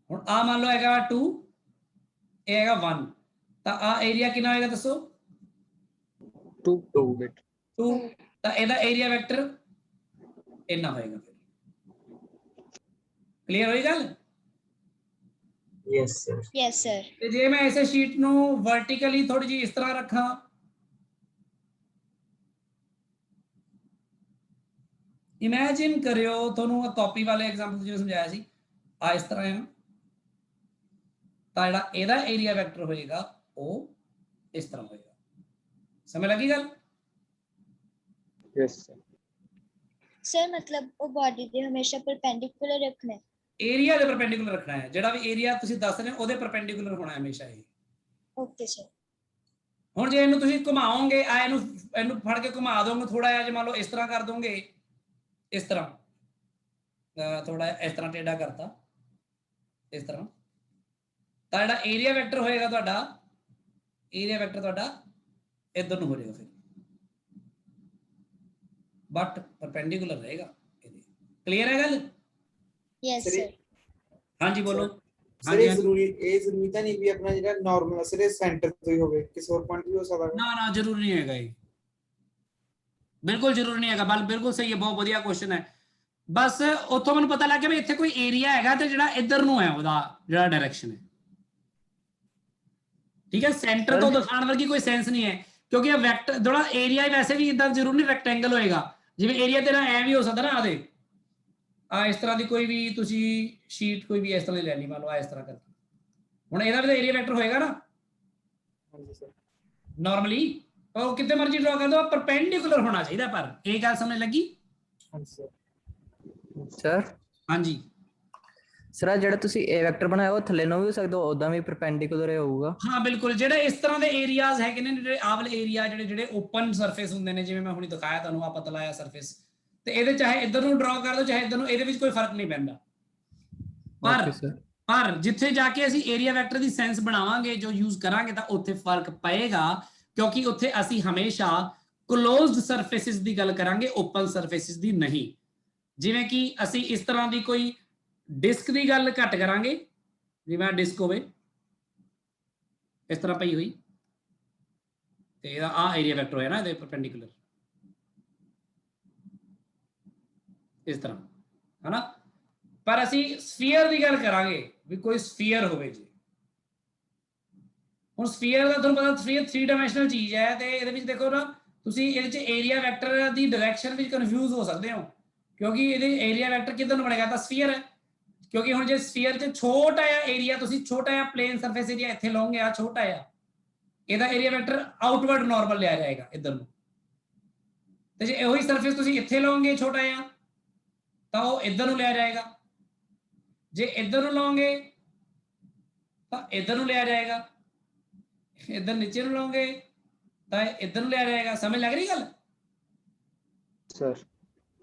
ਹੁਣ ਆ ਮੰਨ ਲਓ ਹੈਗਾ 2, ਇਹ ਹੈਗਾ 1, ਤਾਂ ਆ ਏਰੀਆ ਕਿੰਨਾ ਹੋਏਗਾ ਦੱਸੋ? 2 ਤਾਂ ਇਹਦਾ ਏਰੀਆ ਵੈਕਟਰ ਇੰਨਾ ਹੋਏਗਾ। ਫਿਰ ਕਲੀਅਰ ਹੋਈ ਗੱਲ? Yes sir. Yes sir. ਤੇ ਜੇ ਮੈਂ ਇਸੇ ਸ਼ੀਟ ਨੂੰ ਵਰਟੀਕਲੀ ਥੋੜੀ ਜਿਹੀ ਇਸ ਤਰ੍ਹਾਂ ਰੱਖਾਂ, ਇਮੇਜਿਨ ਕਰਿਓ, ਤੁਹਾਨੂੰ ਕਾਪੀ ਵਾਲੇ ਐਗਜ਼ਾਮਪਲ ਜਿਵੇਂ ਸਮਝਾਇਆ ਸੀ, ਆ ਇਸ ਤਰ੍ਹਾਂ ਹੈ, ਤਾਂ ਜਿਹੜਾ ਇਹਦਾ ਏਰੀਆ ਵੈਕਟਰ ਹੋਏਗਾ ਉਹ ਇਸ ਤਰ੍ਹਾਂ ਹੋਏਗਾ। ਸਮਝ ਲੱਗੀ ਗੱਲ? Yes sir. सर मतलब वो बॉडी ਦੇ ਹਮੇਸ਼ਾ ਪਰਪੈਂਡੀਕੂਲਰ ਰੱਖਣਾ ਹੈ? ਏਰੀਆ ਦੇ ਪਰਪੈਂਡੀਕੂਲਰ ਰੱਖਣਾ ਹੈ, ਜਿਹੜਾ ਵੀ ਏਰੀਆ ਤੁਸੀਂ ਦੱਸ ਰਹੇ ਹੋ ਉਹਦੇ ਪਰਪੈਂਡੀਕੂਲਰ ਹੋਣਾ ਹੈ ਹਮੇਸ਼ਾ ਇਹ। Okay sir. ਹੁਣ ਜੇ ਇਹਨੂੰ ਤੁਸੀਂ ਘੁਮਾਓਗੇ, ਆ ਇਹਨੂੰ ਫੜ ਕੇ ਘੁਮਾ ਦੋਗੇ ਥੋੜਾ ਜਿਹਾ, ਜੇ ਮੰਨ ਲਓ ਇਸ ਤਰ੍ਹਾਂ ਕਰ ਦੋਗੇ, ਇਸ ਤਰ੍ਹਾਂ ਥੋੜਾ ਇਸ ਤਰ੍ਹਾਂ ਟੇਢਾ ਕਰਤਾ ਇਸ ਤਰ੍ਹਾਂ, ਤਾਂ ਜਿਹੜਾ ਏਰੀਆ ਵੈਕਟਰ ਹੋਏਗਾ ਤੁਹਾਡਾ, ਏਰੀਆ ਵੈਕਟਰ ਤੁਹਾਡਾ ਇੱਧਰ ਨੂੰ ਹੋ ਜਾਏਗਾ ਫਿਰ, ਬਟ ਪਰਪੈਂਡੀਕੂਲਰ ਰਹੇਗਾ ਇਹਦੇ। ਕਲੀਅਰ ਹੈ ਗੱਲ? Yes sir. ਹਾਂਜੀ ਬੋਲੋ। ਸਰ ਇਹ ਜ਼ਰੂਰੀ ਤਾਂ ਨਹੀਂ ਵੀ ਆਪਣਾ ਜਿਹੜਾ ਨਾਰਮਲ ਸਿਰੇ ਸੈਂਟਰ ਤੋਂ ਹੀ ਹੋਵੇ, ਕਿਸੇ ਹੋਰ ਪੁਆਇੰਟ ਵੀ ਹੋ ਸਕਦਾ? ਨਾ ਜ਼ਰੂਰੀ ਨਹੀਂ ਹੈਗਾ ਇਹ, ਬਿਲਕੁਲ ਜ਼ਰੂਰੀ ਨਹੀਂ ਹੈਗਾ। ਬਿਲਕੁਲ ਸਹੀ ਹੈ, ਬਹੁਤ ਵਧੀਆ ਕੁਐਸਚਨ ਹੈ। ਬਸ ਉੱਥੋਂ ਮੈਨੂੰ ਪਤਾ ਲੱਗ ਗਿਆ ਵੀ ਇੱਥੇ ਕੋਈ ਏਰੀਆ ਹੈਗਾ ਤੇ ਜਿਹੜਾ ਇੱਧਰ ਨੂੰ ਹੈ ਉਹਦਾ ਜਿਹੜਾ ਡਾਇਰੈਕਸ਼ਨ ਹੈ, ਠੀਕ ਹੈ। ਸੈਂਟਰ ਤੋਂ ਦਿਖਾਉਣ ਵਰਗੀ ਕੋਈ ਸੈਂਸ ਨਹੀਂ ਹੈ, ਕਿਉਂਕਿ ਇਹ ਵੈਕਟਰ ਜਿਹੜਾ ਏਰੀਆ ਵੈਸੇ ਵੀ ਇਦਾਂ ਜ਼ਰੂਰ ਨਹੀਂ ਰੈਕਟੈਂਗਲ ਹੋਏਗਾ। ਜਿਵੇਂ ਏਰੀਆ ਤੇਰਾ ਐ ਵੀ ਹੋ ਸਕਦਾ ਨਾ, ਆਦੇ ਆ ਇਸ ਤਰ੍ਹਾਂ ਦੀ ਕੋਈ ਵੀ ਤੁਸੀਂ ਸ਼ੀਟ ਕੋਈ ਵੀ ਇਸ ਤਰ੍ਹਾਂ ਦੀ ਲੈ ਲਈ, ਮੰਨ ਲਓ ਆ ਇਸ ਤਰ੍ਹਾਂ ਕਰਕੇ, ਹੁਣ ਇਹਦਾ ਵੀ ਤਾਂ ਏਰੀਆ ਵੈਕਟਰ ਹੋਏਗਾ ਨਾ ਹਾਂਜੀ ਸਰ। ਨਾਰਮਲੀ। ਉਹ ਕਿਤੇ ਮਰਜ਼ੀ ਡਰਾ ਕਰ ਦੋ, ਪਰਪੈਂਡੀਕੂਲਰ ਹੋਣਾ ਚਾਹੀਦਾ। ਪਰ ਇਹ ਗੱਲ ਸਮਝ ਲੱਗੀ? ਸਰ ਹਾਂਜੀ ਸਰ ਆਹ ਜਿਹੜਾ ਤੁਸੀਂ A ਵੈਕਟਰ ਬਣਾਇਆ ਉਹ ਥੱਲੇ ਨੂੰ ਵੀ ਹੋ ਸਕਦਾ, ਉਦਾਂ ਵੀ ਪਰਪੈਂਡੀਕੂਲਰ ਹੋਊਗਾ। ਹਾਂ ਬਿਲਕੁਲ, ਜਿਹੜੇ ਇਸ ਤਰ੍ਹਾਂ ਦੇ ਏਰੀਆਜ਼ ਹੈਗੇ ਨੇ, ਜਿਹੜੇ ਆਹ ਵਾਲੇ ਏਰੀਆ ਜਿਹੜੇ ਓਪਨ ਸਰਫੇਸ ਹੁੰਦੇ ਨੇ, ਜਿਵੇਂ ਮੈਂ ਹੁਣੀ ਦਿਖਾਇਆ ਤੁਹਾਨੂੰ ਆ ਪਤਲਾ ਆ ਸਰਫੇਸ, ਤੇ ਇਹਦੇ ਚਾਹੇ ਇੱਧਰ ਨੂੰ ਡਰਾ ਕਰ ਦੋ ਚਾਹੇ ਇੱਧਰ ਨੂੰ, ਇਹਦੇ ਵਿੱਚ ਕੋਈ ਫਰਕ ਨਹੀਂ ਪੈਂਦਾ। ਪਰ ਜਿੱਥੇ ਜਾ ਕੇ ਅਸੀਂ ਏਰੀਆ ਵੈਕਟਰ ਦੀ ਸੈਂਸ ਬਣਾਵਾਂਗੇ, ਜੋ ਯੂਜ਼ ਕਰਾਂਗੇ, ਤਾਂ ਉੱਥੇ ਫਰਕ ਪਏਗਾ, ਕਿਉਂਕਿ ਉੱਥੇ ਅਸੀਂ ਹਮੇਸ਼ਾ ਕਲੋਜ਼ਡ ਸਰਫੇਸਿਸ ਦੀ ਗੱਲ ਕਰਾਂਗੇ, ਓਪਨ ਸਰਫੇਸਿਸ ਦੀ ਨਹੀਂ। ਜਿਵੇਂ ਕਿ ਅਸੀਂ ਇਸ ਤਰ੍ਹਾਂ ਦੀ ਕੋਈ ਡਿਸਕ ਦੀ ਗੱਲ ਘੱਟ ਕਰਾਂਗੇ, ਜਿਵੇਂ ਡਿਸਕ ਹੋਵੇ ਇਸ ਤਰ੍ਹਾਂ ਪਈ ਹੋਈ, ਤੇ ਇਹਦਾ ਆ ਏਰੀਆ ਵੈਕਟਰ ਹੋਇਆ ਨਾ ਇਹਦੇ ਪਰਪੈਂਡੀਕੂਲਰ, ਇਸ ਤਰ੍ਹਾਂ ਹੈ ਨਾ। ਪਰ ਅਸੀਂ ਸਫੀਅਰ ਦੀ ਗੱਲ ਕਰਾਂਗੇ ਵੀ ਕੋਈ ਸਫੀਅਰ ਹੋਵੇ ਜੀ। ਹੁਣ ਸਫੀਅਰ ਦਾ ਤੁਹਾਨੂੰ ਪਤਾ ਸਫੀਅਰ 3 ਡਾਇਮੈਂਸ਼ਨਲ ਚੀਜ਼ ਹੈ, ਤੇ ਇਹਦੇ ਵਿੱਚ ਦੇਖੋ ਨਾ ਤੁਸੀਂ ਇਹਦੇ ਚ ਏਰੀਆ ਵੈਕਟਰ ਦੀ ਡਾਇਰੈਕਸ਼ਨ ਵਿੱਚ ਕਨਫਿਊਜ਼ ਹੋ ਸਕਦੇ ਹੋ, ਕਿਉਂਕਿ ਇਹਦੇ ਏਰੀਆ ਵੈਕਟਰ ਕਿੱਧਰ ਨੂੰ ਬਣੇਗਾ, ਤਾਂ ਸਫੀਅਰ ਹੈ। ਕਿਉਂਕਿ ਹੁਣ ਜੇ ਸਫੀਅਰ 'ਚ ਛੋਟਾ ਜਿਹਾ ਏਰੀਆ, ਤੁਸੀਂ ਛੋਟਾ ਜਿਹਾ ਪਲੇਨ ਸਰਫੇਸ ਏਰੀਆ ਇੱਥੇ ਲਓਗੇ, ਆ ਛੋਟਾ ਜਿਹਾ, ਇਹਦਾ ਏਰੀਆ ਵੈਕਟਰ ਆਊਟਵਰਡ ਨਾਰਮਲ ਲਿਆ ਜਾਏਗਾ ਇੱਧਰ ਨੂੰ। ਤੇ ਜੇ ਉਹੀ ਸਰਫੇਸ ਤੁਸੀਂ ਇੱਥੇ ਲਓਗੇ ਛੋਟਾ ਜਿਹਾ, ਤਾਂ ਉਹ ਇੱਧਰ ਨੂੰ ਲਿਆ ਜਾਏਗਾ। ਜੇ ਇੱਧਰ ਨੂੰ ਲਓਗੇ ਤਾਂ ਇੱਧਰ ਨੂੰ ਲਿਆ ਜਾਏਗਾ, ਇੱਧਰ ਨੀਚੇ ਨੂੰ ਲਓਗੇ ਤਾਂ ਇੱਧਰ ਨੂੰ ਲਿਆ ਜਾਏਗਾ। ਸਮਝ ਲੱਗ ਰਹੀ ਗੱਲ? ਸਰ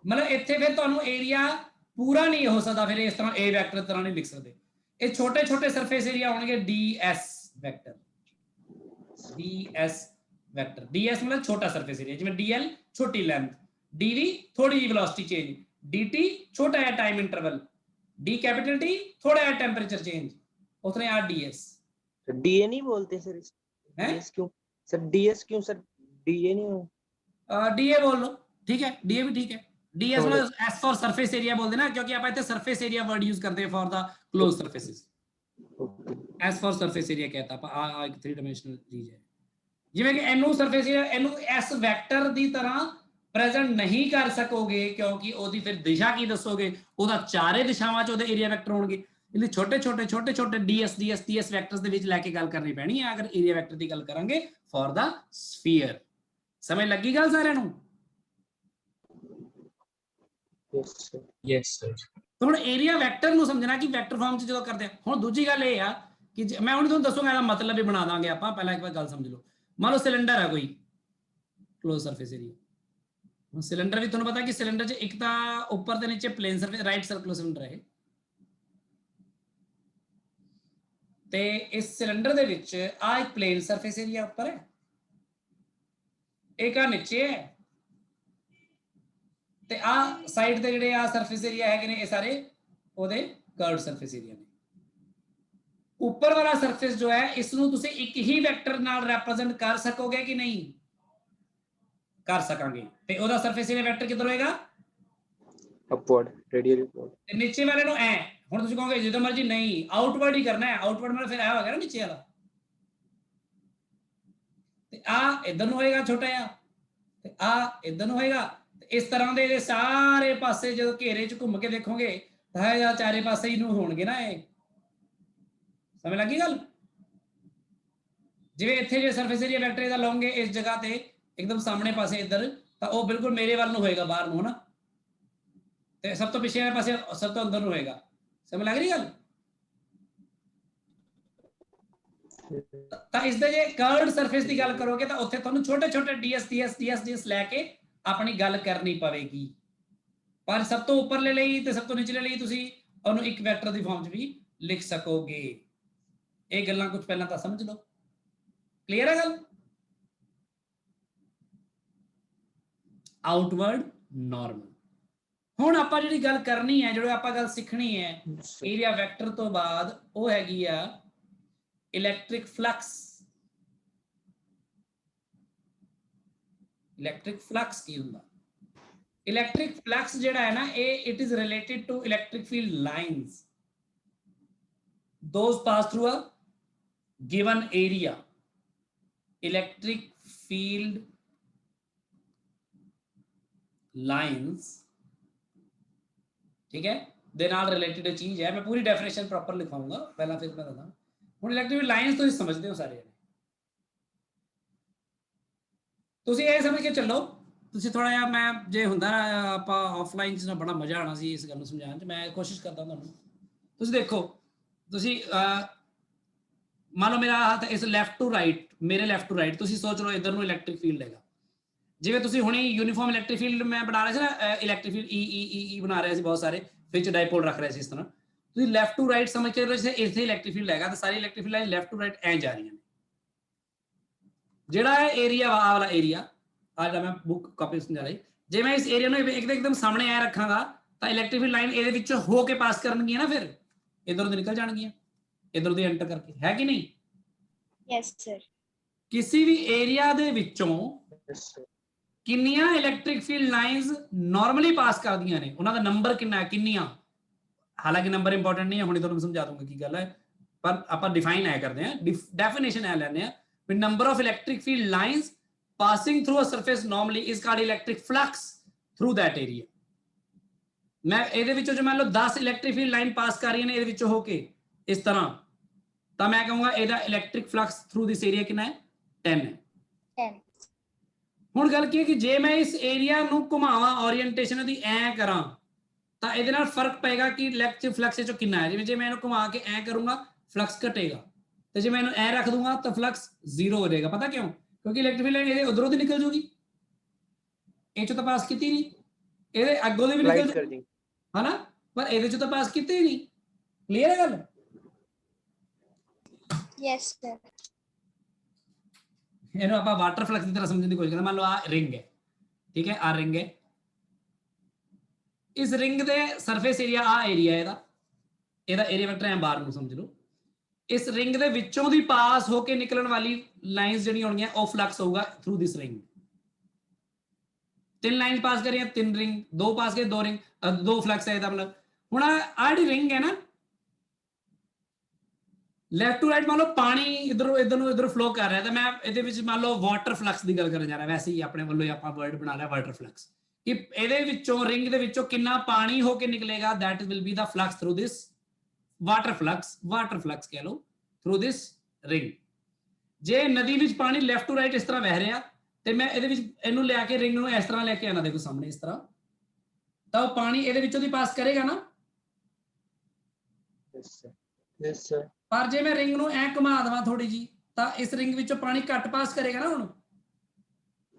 ਮਤਲਬ ਇੱਥੇ ਫਿਰ ਤੁਹਾਨੂੰ ਏਰੀਆ ਪੂਰਾ ਨਹੀਂ ਹੋ ਸਕਦਾ, ਫਿਰ ਇਸ ਤਰ੍ਹਾਂ A ਵੈਕਟਰ ਤਰ੍ਹਾਂ ਨਹੀਂ ਲਿਖ ਸਕਦੇ। ਇਹ ਛੋਟੇ ਛੋਟੇ ਸਰਫੇਸ ਏਰੀਆ ਹੋਣਗੇ DS vector, DS vector. DS ਮਤਲਬ ਛੋਟਾ ਸਰਫੇਸ ਏਰੀਆ, ਜਿਵੇਂ DL ਛੋਟੀ ਲੈਂਥ, DV ਥੋੜੀ ਜਿਹੀ ਵੈਲੋਸਿਟੀ ਚੇਂਜ, DT ਛੋਟਾ ਜਿਹਾ time interval, D capital T थोड़ा है टेम्परेचर चेंज, उतने यार DS। DA नहीं बोलते सर, DS क्यों सर, DS क्यों सर, DA नहीं हो? DA बोल लो, ठीक है, DA भी ठीक है। DS मतलब S फॉर सरफेस एरिया बोल देना, क्योंकि आप इतने सरफेस एरिया वर्ड यूज करते हैं for the close surfaces. S for surface area कहता है, आ एक 3 डायमेंशनल चीज है। जिਵੇਂ कि ਇਹਨੂੰ ਸਰਫੇਸ ਏਰੀਆ, ਇਹਨੂੰ S ਵੈਕਟਰ ਦੀ ਤਰ੍ਹਾਂ ਪ੍ਰੈਜ਼ੈਂਟ ਨਹੀਂ ਕਰ ਸਕੋਗੇ, ਕਿਉਂਕਿ ਉਹਦੀ ਫਿਰ ਦਿਸ਼ਾ ਕੀ ਦੱਸੋਗੇ, ਉਹਦਾ ਚਾਰੇ ਦਿਸ਼ਾਵਾਂ 'ਚ ਉਹਦੇ ਏਰੀਆ ਵੈਕਟਰ ਹੋਣਗੇ। ਇਹਦੇ ਛੋਟੇ ਛੋਟੇ DS ਵੈਕਟਰਸ ਦੇ ਵਿੱਚ ਲੈ ਕੇ ਗੱਲ ਕਰਨੀ ਪੈਣੀ ਹੈ ਅਗਰ ਏਰੀਆ ਵੈਕਟਰ ਦੀ ਗੱਲ ਕਰਾਂਗੇ ਫॉर ਦਾ ਸਫੀਅਰ। ਸਮਝ ਲੱਗੀ ਗੱਲ ਸਾਰਿਆਂ ਨੂੰ? Yes sir. ਹੁਣ ਏਰੀਆ ਵੈਕਟਰ ਨੂੰ ਸਮਝਣਾ ਕਿ ਵੈਕਟਰ ਫਾਰਮ 'ਚ ਜਦੋਂ ਕਰਦੇ ਆ। ਹੁਣ ਦੂਜੀ ਗੱਲ ਇਹ ਆ ਕਿ ਮੈਂ ਹੁਣ ਤੁਹਾਨੂੰ ਦੱਸੂਗਾ, ਇਹਦਾ ਮਤਲਬ ਵੀ ਬਣਾ ਦਾਂਗੇ ਆਪਾਂ, ਪਹਿਲਾਂ ਇੱਕ ਵਾਰ ਗੱਲ ਸਮਝ ਲਓ। ਮੰਨ ਲਓ ਸਿਲੰਡਰ ਹੈ ਕੋਈ ਕਲੋਜ਼ ਸਰਫੇਸ ਏਰੀਆ। सिलेंडर भी ਤੁਹਾਨੂੰ ਪਤਾ ਕਿ ਸਿਲੰਡਰ 'ਚ ਇੱਕ ਤਾਂ ਉੱਪਰ ਤੇ ਨੀਚੇ plane surface, right circular cylinder ਹੈ, ਤੇ ਇਸ ਸਿਲੰਡਰ ਦੇ ਵਿੱਚ ਆ ਇੱਕ ਪਲੇਨ ਸਰਫੇਸ ਏਰੀਆ ਉੱਪਰ ਹੈ, ਇੱਕ ਆ ਨੀਚੇ ਹੈ, ਤੇ ਆ ਸਾਈਡ ਤੇ ਜਿਹੜੇ ਆ ਸਰਫੇਸ ਏਰੀਆ ਹੈਗੇ ਨੇ, ਇਹ ਸਾਰੇ ਉਹਦੇ ਕਰਵਡ ਸਰਫੇਸ ਏਰੀਆ ਨੇ। ਉੱਪਰ ਵਾਲਾ ਸਰਫੇਸ ਜੋ ਹੈ, ਇਸ ਨੂੰ ਤੁਸੀਂ ਇੱਕ ਹੀ ਵੈਕਟਰ ਨਾਲ ਰਿਪਰੈਜ਼ੈਂਟ ਕਰ ਸਕੋਗੇ ਕਿ ਨਹੀਂ? कर सकांगे, ਤੇ ਉਹਦਾ ਸਰਫੇਸ ਏਰੀਆ ਵੈਕਟਰ ਕਿੱਧਰ ਹੋਏਗਾ? Upward, radial upward. ਤੇ ਨੀਚੇ ਵਾਲੇ ਨੂੰ ਐ, ਹੁਣ ਤੁਸੀਂ ਕਹੋਗੇ ਜਦੋਂ ਮਰਜੀ ਨਹੀਂ, ਆਊਟਵਰਡ ਹੀ ਕਰਨਾ ਹੈ। ਆਊਟਵਰਡ ਮਤਲਬ ਫਿਰ ਆ ਹੋਏਗਾ ਨਾ ਨੀਚੇ ਵਾਲਾ, ਤੇ ਆ ਇਧਰ ਨੂੰ ਹੋਏਗਾ ਛੋਟਾ ਜਿਹਾ, ਤੇ ਆ ਇਧਰ ਨੂੰ ਹੋਏਗਾ। ਤੇ ਇਸ ਤਰ੍ਹਾਂ ਦੇ ਸਾਰੇ ਪਾਸੇ ਜਦੋਂ ਘੇਰੇ 'ਚ ਘੁੰਮ ਕੇ ਦੇਖੋਗੇ ਤਾਂ ਇਹ ਚਾਰੇ ਪਾਸੇ ਹੀ ਨੂੰ ਹੋਣਗੇ ਨਾ। ਇਹ ਸਮਝ ਲੱਗੀ ਗੱਲ? ਜਿਵੇਂ ਇੱਥੇ ਜੇ ਸਰਫੇਸ ਏਰੀਆ ਵੈਕਟਰ ਇਹਦਾ ਲਓਗੇ ਇਸ ਜਗ੍ਹਾ ਤੇ एकदम सामने पासे इधर, तो वो बिल्कुल मेरे वाल होएगा, बाहर ਨੂੰ, है ना, ਤੇ ਸਭ ਤੋਂ ਪਿਛਲੇ ਵਾਲੇ ਪਾਸੇ ਸਭ ਤੋਂ ਅੰਦਰ ਨੂੰ ਹੋਏਗਾ। ਸਮਝ ਲੱਗ ਰਹੀ ਗੱਲ? ਤਾਂ ਇਸ ਦੇ ਜੇ ਕਰਵਡ ਸਰਫੇਸ ਦੀ ਗੱਲ ਕਰੋਗੇ ਤਾਂ ਉੱਥੇ ਤੁਹਾਨੂੰ ਛੋਟੇ ਛੋਟੇ DS ਲੈ ਕੇ ਆਪਣੀ ਗੱਲ ਕਰਨੀ ਪਵੇਗੀ। ਪਰ ਸਭ ਤੋਂ ਉੱਪਰਲੇ ਲਈ ਤੇ ਸਭ ਤੋਂ ਨਿਚਲੇ ਲਈ ਤੁਸੀਂ ਉਹਨੂੰ ਇੱਕ ਵੈਕਟਰ ਦੀ ਫਾਰਮ 'ਚ ਵੀ ਲਿਖ ਸਕੋਗੇ। ਇਹ ਗੱਲਾਂ ਕੁਝ ਪਹਿਲਾਂ ਤਾਂ ਸਮਝ ਲਓ। ਕਲੀਅਰ ਹੈ ਗੱਲ? Outward normal. ਹੁਣ ਆਪਾਂ ਜਿਹੜੀ ਗੱਲ ਕਰਨੀ ਹੈ, ਜਿਹੜੀ ਆਪਾਂ ਗੱਲ ਸਿੱਖਣੀ ਹੈ ਏਰੀਆ ਵੈਕਟਰ ਤੋਂ ਬਾਅਦ, ਉਹ ਹੈਗੀ ਆ ਇਲੈਕਟ੍ਰਿਕ ਫਲਕਸ। ਇਲੈਕਟ੍ਰਿਕ ਫਲਕਸ ਕੀ ਹੁੰਦਾ? ਇਲੈਕਟ੍ਰਿਕ ਫਲਕਸ ਜਿਹੜਾ ਹੈ ਨਾ, ਇਹ it is related to electric field lines those pass through a given area. Electric field lines, ठीक है, ਦੇ ਨਾਲ ਰਿਲੇਟਡ ਚੀਜ਼ ਹੈ। ਮੈਂ ਪੂਰੀ ਡੈਫੀਨੇਸ਼ਨ ਪ੍ਰੋਪਰ ਲਿਖਾਉਂਗਾ ਪਹਿਲਾਂ, ਫਿਰ ਮੈਂ ਦੱਸਾਂ। ਹੁਣ ਇਲੈਕਟ੍ਰਿਕ ਲਾਈਨਸ ਤੁਸੀਂ ਸਮਝਦੇ ਹੋ ਸਾਰੇ। ਤੁਸੀਂ ਇਹ ਸਮਝ ਕੇ ਚੱਲੋ, ਤੁਸੀਂ ਥੋੜਾ ਜਿਹਾ, ਮੈਂ ਜੇ ਹੁੰਦਾ ਆਪਾਂ ਆਫਲਾਈਨ ਚ ਬੜਾ ਮਜ਼ਾ ਆਣਾ ਸੀ ਇਸ ਗੱਲ ਨੂੰ ਸਮਝਾਉਣ ਚ, ਮੈਂ ਕੋਸ਼ਿਸ਼ ਕਰਦਾ ਤੁਹਾਨੂੰ। ਤੁਸੀਂ ਦੇਖੋ, ਤੁਸੀਂ ਮੰਨ ਲਓ ਮੇਰਾ ਹੱਥ ਇਸ ਲੈਫਟ ਟੂ ਰਾਈਟ, ਮੇਰੇ ਲੈਫਟ ਟੂ ਰਾਈਟ, ਤੁਸੀਂ ਸੋਚ ਲਓ ਇਧਰ ਨੂੰ ਇਲੈਕਟ੍ਰਿਕ ਫੀਲਡ ਹੈਗਾ। ਜਿਵੇਂ ਤੁਸੀਂ ਹੁਣੇ ਯੂਨੀਫਾਰਮ ਇਲੈਕਟ੍ਰਿਕ ਫੀਲਡ ਮੈਂ ਬਣਾ ਰਿਹਾ ਸੀ ਨਾ, ਇਲੈਕਟ੍ਰਿਕ ਫੀਲਡ ਈ ਬਣਾ ਰਿਹਾ ਸੀ ਬਹੁਤ ਸਾਰੇ, ਵਿੱਚ ਡਾਈਪੋਲ ਰੱਖ ਰਿਹਾ ਸੀ ਇਸ ਤਰ੍ਹਾਂ। ਤੁਸੀਂ ਲੈਫਟ ਟੂ ਰਾਈਟ ਸਮਝ ਕੇ ਇੱਥੇ ਇਲੈਕਟ੍ਰਿਕ ਫੀਲਡ ਹੈਗਾ, ਤਾਂ ਸਾਰੀ electric field left to right ਐ ਜਾ ਰਹੀਆਂ ਨੇ। ਜਿਹੜਾ ਇਹ ਏਰੀਆ ਵਾ, ਆਹ ਵਾਲਾ ਏਰੀਆ, ਆ ਜਿਹੜਾ ਮੈਂ ਬੁੱਕ ਕਾਪੀ ਸਮਝਾ ਰਹੀ, ਜੇ ਮੈਂ ਇਸ ਏਰੀਆ ਨੂੰ ਇੱਕਦਮ ਸਾਹਮਣੇ ਐ ਰੱਖਾਂਗਾ ਤਾਂ ਇਲੈਕਟ੍ਰਿਕ ਫੀਲਡ ਲਾਈਨ ਇਹਦੇ ਵਿੱਚੋਂ ਹੋ ਕੇ ਪਾਸ ਕਰਨਗੀਆਂ ਨਾ, ਫਿਰ ਇਧਰੋਂ ਦੀ ਨਿਕਲ ਜਾਣਗੀਆਂ, ਇਧਰੋਂ ਦੀ ਐਂਟਰ ਕਰਕੇ, ਹੈ ਕਿ ਨਹੀਂ? Yes sir. ਕਿਸੇ ਵੀ ਏਰੀਆ ਦੇ ਵਿੱਚੋਂ ਕਿੰਨੀਆਂ ਇਲੈਕਟ੍ਰਿਕ ਫੀਲਡ ਲਾਈਨਸ ਨਾਰਮਲੀ ਪਾਸ ਕਰਦੀਆਂ ਨੇ, ਉਹਨਾਂ ਦਾ ਨੰਬਰ ਕਿੰਨਾ ਹੈ, ਕਿੰਨੀਆਂ? ਹਾਲਾਂਕਿ ਨੰਬਰ ਇੰਪੋਰਟੈਂਟ ਨਹੀਂ ਹੈ, ਹੁਣੇ ਤੁਹਾਨੂੰ ਸਮਝਾ ਦੂੰਗਾ ਕੀ ਗੱਲ ਹੈ, ਪਰ ਆਪਾਂ ਡਿਫਾਈਨ ਐ ਕਰਦੇ ਹਾਂ, ਡੈਫੀਨੇਸ਼ਨ ਐ ਲੈਂਦੇ ਹਾਂ ਵੀ number of electric field lines passing through a surface normally is called electric flux through that area. ਮੈਂ ਇਹਦੇ ਵਿੱਚੋਂ ਜੇ ਮੰਨ ਲਓ 10 ਇਲੈਕਟ੍ਰਿਕ ਫੀਲਡ ਲਾਈਨ ਪਾਸ ਕਰ ਰਹੀਆਂ ਨੇ ਇਹਦੇ ਵਿੱਚੋਂ ਹੋ ਕੇ ਇਸ ਤਰ੍ਹਾਂ, ਤਾਂ ਮੈਂ ਕਹੂੰਗਾ ਇਹਦਾ ਇਲੈਕਟ੍ਰਿਕ ਫਲਕਸ ਥਰੂ ਦਿਸ ਏਰੀਆ ਕਿੰਨਾ ਹੈ? 10 ਹੈ। 10। ਹੁਣ ਗੱਲ ਕੀ ਹੈ ਕਿ ਜੇ ਮੈਂ ਇਸ ਏਰੀਆ ਨੂੰ ਘੁਮਾਵਾਂ, ਓਰੀਐਂਟੇਸ਼ਨ ਉਹਦੀ ਐ ਕਰਾਂ, ਤਾਂ ਇਹਦੇ ਨਾਲ ਫਰਕ ਪਏਗਾ ਕਿ ਇਲੈਕਟ੍ਰਿਕ ਫਲਕਸ ਵਿੱਚੋਂ ਕਿੰਨਾ ਹੈ। ਜਿਵੇਂ ਜੇ ਮੈਂ ਇਹਨੂੰ ਘੁਮਾ ਕੇ ਐ ਕਰੂੰਗਾ ਫਲਕਸ ਘਟੇਗਾ, ਤੇ ਜੇ ਮੈਂ ਇਹਨੂੰ ਐ ਰੱਖ ਦੂੰਗਾ ਤਾਂ ਫਲਕਸ 0 ਹੋ ਜਾਏਗਾ। ਪਤਾ ਕਿਉਂ? ਕਿਉਂਕਿ ਇਲੈਕਟ੍ਰਿਕ ਫੀਲਡ ਲਾਈਨ ਇਹਦੇ ਉਧਰੋਂ ਦੀ ਨਿਕਲ ਜੂਗੀ, ਇਹ ਚੋਂ ਤਾਂ ਪਾਸ ਕੀਤੀ ਨਹੀਂ, ਇਹਦੇ ਅੱਗੋਂ ਦੀ ਵੀ ਨਿਕਲ ਜੂਗੀ ਹੈ ਨਾ, ਪਰ ਇਹਦੇ ਚੋਂ ਤਾਂ ਪਾਸ ਕੀਤੀ ਨਹੀਂ। ਕਲੀਅਰ ਹੈ ਗੱਲ? Yes sir. ਇਹਨੂੰ ਆਪਾਂ ਵਾਟਰ ਫਲਕਸ ਦੀ ਤਰ੍ਹਾਂ ਸਮਝਣ ਦੀ ਕੋਸ਼ਿਸ਼ ਕਰਦੇ। ਮੰਨ ਲਓ ਆ ਰਿੰਗ ਹੈ, ਠੀਕ ਹੈ, ਆ ਰਿੰਗ ਹੈ, ਇਸ ਰਿੰਗ ਦੇ ਸਰਫੇਸ ਏਰੀਆ, ਆ ਏਰੀਆ ਇਹਦਾ ਏਰੀਆ ਵੈਕਟਰ ਐ ਬਾਹਰ ਨੂੰ ਸਮਝ ਲਓ। ਇਸ ਰਿੰਗ ਦੇ ਵਿੱਚੋਂ ਦੀ ਪਾਸ ਹੋ ਕੇ ਨਿਕਲਣ ਵਾਲੀ ਲਾਈਨਸ ਜਿਹੜੀਆਂ ਹੋਣਗੀਆਂ ਉਹ ਫਲਕਸ ਹੋਊਗਾ ਥਰੂ ਦਿਸ ਰਿੰਗ। 3 ਲਾਈਨ ਪਾਸ ਕਰੀਆਂ 3 ਰਿੰਗ, 2 ਪਾਸ ਕਰੇ 2 ਰਿੰਗ, 2 ਫਲਕਸ ਹੈ ਇਹਦਾ ਮਤਲਬ। ਹੁਣ ਆ ਜਿਹੜੀ ਰਿੰਗ ਹੈ ਨਾ, ਲੈਫਟ ਟੂ ਰਾਈਟ ਮੰਨ ਲਓ ਪਾਣੀ ਇਧਰੋਂ ਇਧਰ ਨੂੰ ਇਧਰ ਫਲੋ ਕਰ ਰਿਹਾ, ਤਾਂ ਮੈਂ ਇਹਦੇ ਵਿੱਚ ਮੰਨ ਲਓ ਵਾਟਰ ਫਲਕਸ ਦੀ ਗੱਲ ਕਰਨ ਜਾ ਰਿਹਾ। ਵੈਸੇ ਹੀ ਆਪਣੇ ਵੱਲੋਂ ਆਪਾਂ ਵਰਡ ਬਣਾ ਲਿਆ ਵਾਟਰ ਫਲਕਸ, ਕਿ ਇਹਦੇ ਵਿੱਚੋਂ ਰਿੰਗ ਦੇ ਵਿੱਚੋਂ ਕਿੰਨਾ ਪਾਣੀ ਹੋ ਕੇ ਨਿਕਲੇਗਾ, that will be the flux through this water flux ਕਹਿ ਲਓ, through this ring। ਜੇ ਨਦੀ ਵਿੱਚ ਪਾਣੀ ਲੈਫਟ ਟੂ ਰਾਈਟ ਇਸ ਤਰ੍ਹਾਂ ਵਹਿ ਰਿਹਾ, ਤੇ ਮੈਂ ਇਹਦੇ ਵਿੱਚ ਇਹਨੂੰ ਲਿਆ ਕੇ ਰਿੰਗ ਨੂੰ ਇਸ ਤਰ੍ਹਾਂ ਲੈ ਕੇ ਆਣਾ, ਦੇਖੋ ਸਾਹਮਣੇ ਇਸ ਤਰ੍ਹਾਂ, ਤਾਂ ਉਹ ਪਾਣੀ ਇਹਦੇ ਵਿੱਚੋਂ ਦੀ ਪਾਸ ਕਰੇਗਾ ਨਾ। Yes sir. ਪਰ ਜੇ ਮੈਂ ਰਿੰਗ ਨੂੰ ਐ ਘੁਮਾ ਦੇਵਾਂ ਥੋੜੀ ਜੀ, ਤਾਂ ਇਸ ਰਿੰਗ ਵਿੱਚੋਂ ਪਾਣੀ ਘੱਟ ਪਾਸ ਕਰੇਗਾ ਨਾ ਹੁਣ।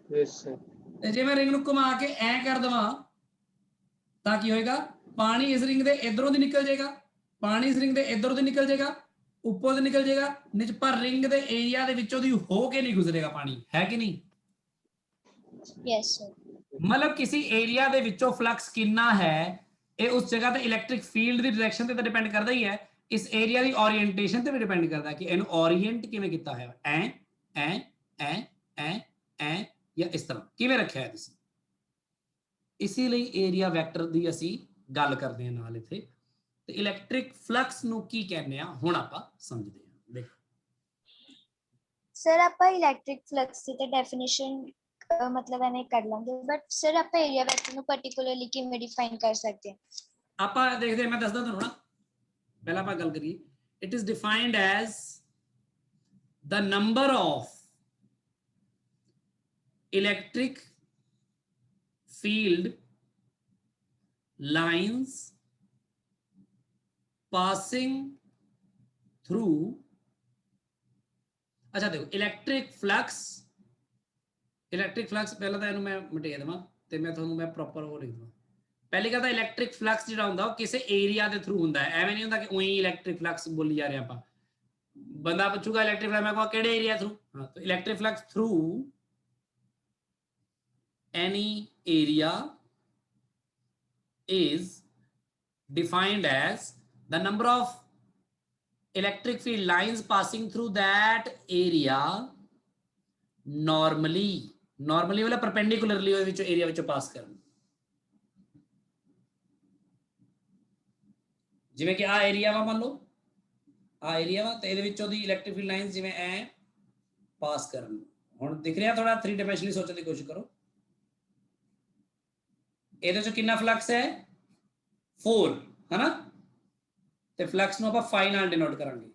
Yes sir. ਤੇ ਜੇ ਮੈਂ ਰਿੰਗ ਨੂੰ ਘੁਮਾ ਕੇ ਐ ਕਰ ਦਵਾਂ ਤਾਂ ਕੀ ਹੋਏਗਾ? ਪਾਣੀ ਇਸ ਰਿੰਗ ਦੇ ਇਧਰੋਂ ਦੀ ਨਿਕਲ ਜਾਏਗਾ, ਪਾਣੀ ਇਸ ਰਿੰਗ ਦੇ ਇਧਰੋਂ ਦੀ ਨਿਕਲ ਜਾਏਗਾ, ਉੱਪਰੋਂ ਦੀ ਨਿਕਲ ਜਾਏਗਾ ਨੀਚੇ, ਪਰ ਰਿੰਗ ਦੇ ਏਰੀਆ ਦੇ ਵਿੱਚੋਂ ਦੀ ਹੋ ਕੇ ਨਹੀਂ ਗੁਜ਼ਰੇਗਾ ਪਾਣੀ, ਹੈ ਕਿ ਨਹੀਂ? Yes sir. मतलब किसी एरिया ਦੇ ਵਿੱਚੋਂ ਫਲਕਸ ਕਿੰਨਾ ਹੈ, ਇਹ ਉਸ ਜਗ੍ਹਾ ਤੇ ਇਲੈਕਟ੍ਰਿਕ ਫੀਲਡ ਦੀ ਡਾਇਰੈਕਸ਼ਨ ਤੇ ਤਾਂ ਡਿਪੈਂਡ ਕਰਦਾ ਹੀ ਹੈ, ਇਸ ਏਰੀਆ ਦੀ ਓਰੀਐਂਟੇਸ਼ਨ ਤੇ ਵੀ ਡਿਪੈਂਡ ਕਰਦਾ ਕਿ ਇਹਨੂੰ ਓਰੀਐਂਟ ਕਿਵੇਂ ਕੀਤਾ ਹੈ, ਐ ਐ ਐ ਐ ਐ ਜਾਂ ਇਸ ਤਰ੍ਹਾਂ ਕਿਵੇਂ ਰੱਖਿਆ ਹੈ ਤੁਸੀਂ। ਇਸੇ ਲਈ ਏਰੀਆ ਵੈਕਟਰ ਦੀ ਅਸੀਂ ਗੱਲ ਕਰਦੇ ਹਾਂ ਨਾਲ ਇੱਥੇ। ਤੇ ਇਲੈਕਟ੍ਰਿਕ ਫਲਕਸ ਨੂੰ ਕੀ ਕਹਿੰਦੇ ਆ ਹੁਣ ਆਪਾਂ ਸਮਝਦੇ ਹਾਂ। ਦੇਖੋ ਸਰ ਆਪਾਂ ਇਲੈਕਟ੍ਰਿਕ ਫਲਕਸ ਦੀ ਤਾਂ ਡੈਫੀਨੇਸ਼ਨ मतलब ਐਵੇਂ ਕਰ ਲਾਂਗੇ, ਬਟ ਸਰ ਆਪਾਂ ਏਰੀਆ ਵੈਕਟਰ ਨੂੰ ਪਾਰਟਿਕੂਲਰਲੀ ਕਿਵੇਂ ਡਿਫਾਈਨ ਕਰ ਸਕਦੇ ਹਾਂ? ਆਪਾਂ ਦੇਖਦੇ, ਮੈਂ ਦੱਸਦਾ ਤੁਹਾਨੂੰ ਨਾ, ਪਹਿਲਾਂ ਆਪਾਂ ਗੱਲ ਕਰੀਏ। It is defined as the number of electric field lines passing through, अच्छा देखो इलेक्ट्रिक फ्लक्स पहला तो मैं मिटा देवां ते मैं ਤੁਹਾਨੂੰ मैं प्रॉपर वो लिख दूँ। पहली गल ਤਾਂ इलैक्ट्रिक फ्लक्स ਜਿਹੜਾ ਹੁੰਦਾ ਉਹ ਕਿਸੇ ਏਰੀਆ ਦੇ ਥਰੂ ਹੁੰਦਾ ਹੈ, ਐਵੇਂ ਨਹੀਂ ਹੁੰਦਾ ਕਿ ਉਹੀ ਇਲੈਕਟ੍ਰਿਕ ਫਲਕਸ ਬੋਲੀ ਜਾ ਰਹੇ ਆਪਾਂ। ਬੰਦਾ ਪੁੱਛੂਗਾ ਇਲੈਕਟ੍ਰਿਕ ਫਲਕਸ, ਮੈਂ ਕਹਾਂ ਕਿਹੜੇ ਏਰੀਆ ਥਰੂ? ਹਾਂ, ਤਾਂ electric flux through any area is defined as the number of electric field lines passing through that area normally वाला perpendicularly ਉਹਦੇ ਵਿੱਚੋਂ ਏਰੀਆ ਵਿੱਚੋਂ ਪਾਸ ਕਰਨ। ਜਿਵੇਂ ਕਿ ਆ ਏਰੀਆ ਵਾ, ਮੰਨ ਲਓ ਆ ਏਰੀਆ ਵਾ, ਤੇ ਇਹਦੇ ਵਿੱਚੋਂ ਦੀ ਇਲੈਕਟ੍ਰਿਕ ਫੀਲਡ ਲਾਈਨਸ ਜਿਵੇਂ ਐ ਪਾਸ ਕਰਨ। ਹੁਣ ਦਿਖ ਰਿਹਾ ਥੋੜਾ 3 ਡਾਇਮੈਂਸ਼ਨਲੀ ਸੋਚਣ ਦੀ ਕੋਸ਼ਿਸ਼ ਕਰੋ। ਇਹਦੇ ਚੋਂ ਕਿੰਨਾ ਫਲਕਸ ਹੈ? 4 ਹੈ ਨਾ, ਤੇ ਫਲਕਸ ਨੂੰ ਆਪਾਂ φ ਨਾਲ ਡਿਨੋਟ ਕਰਾਂਗੇ।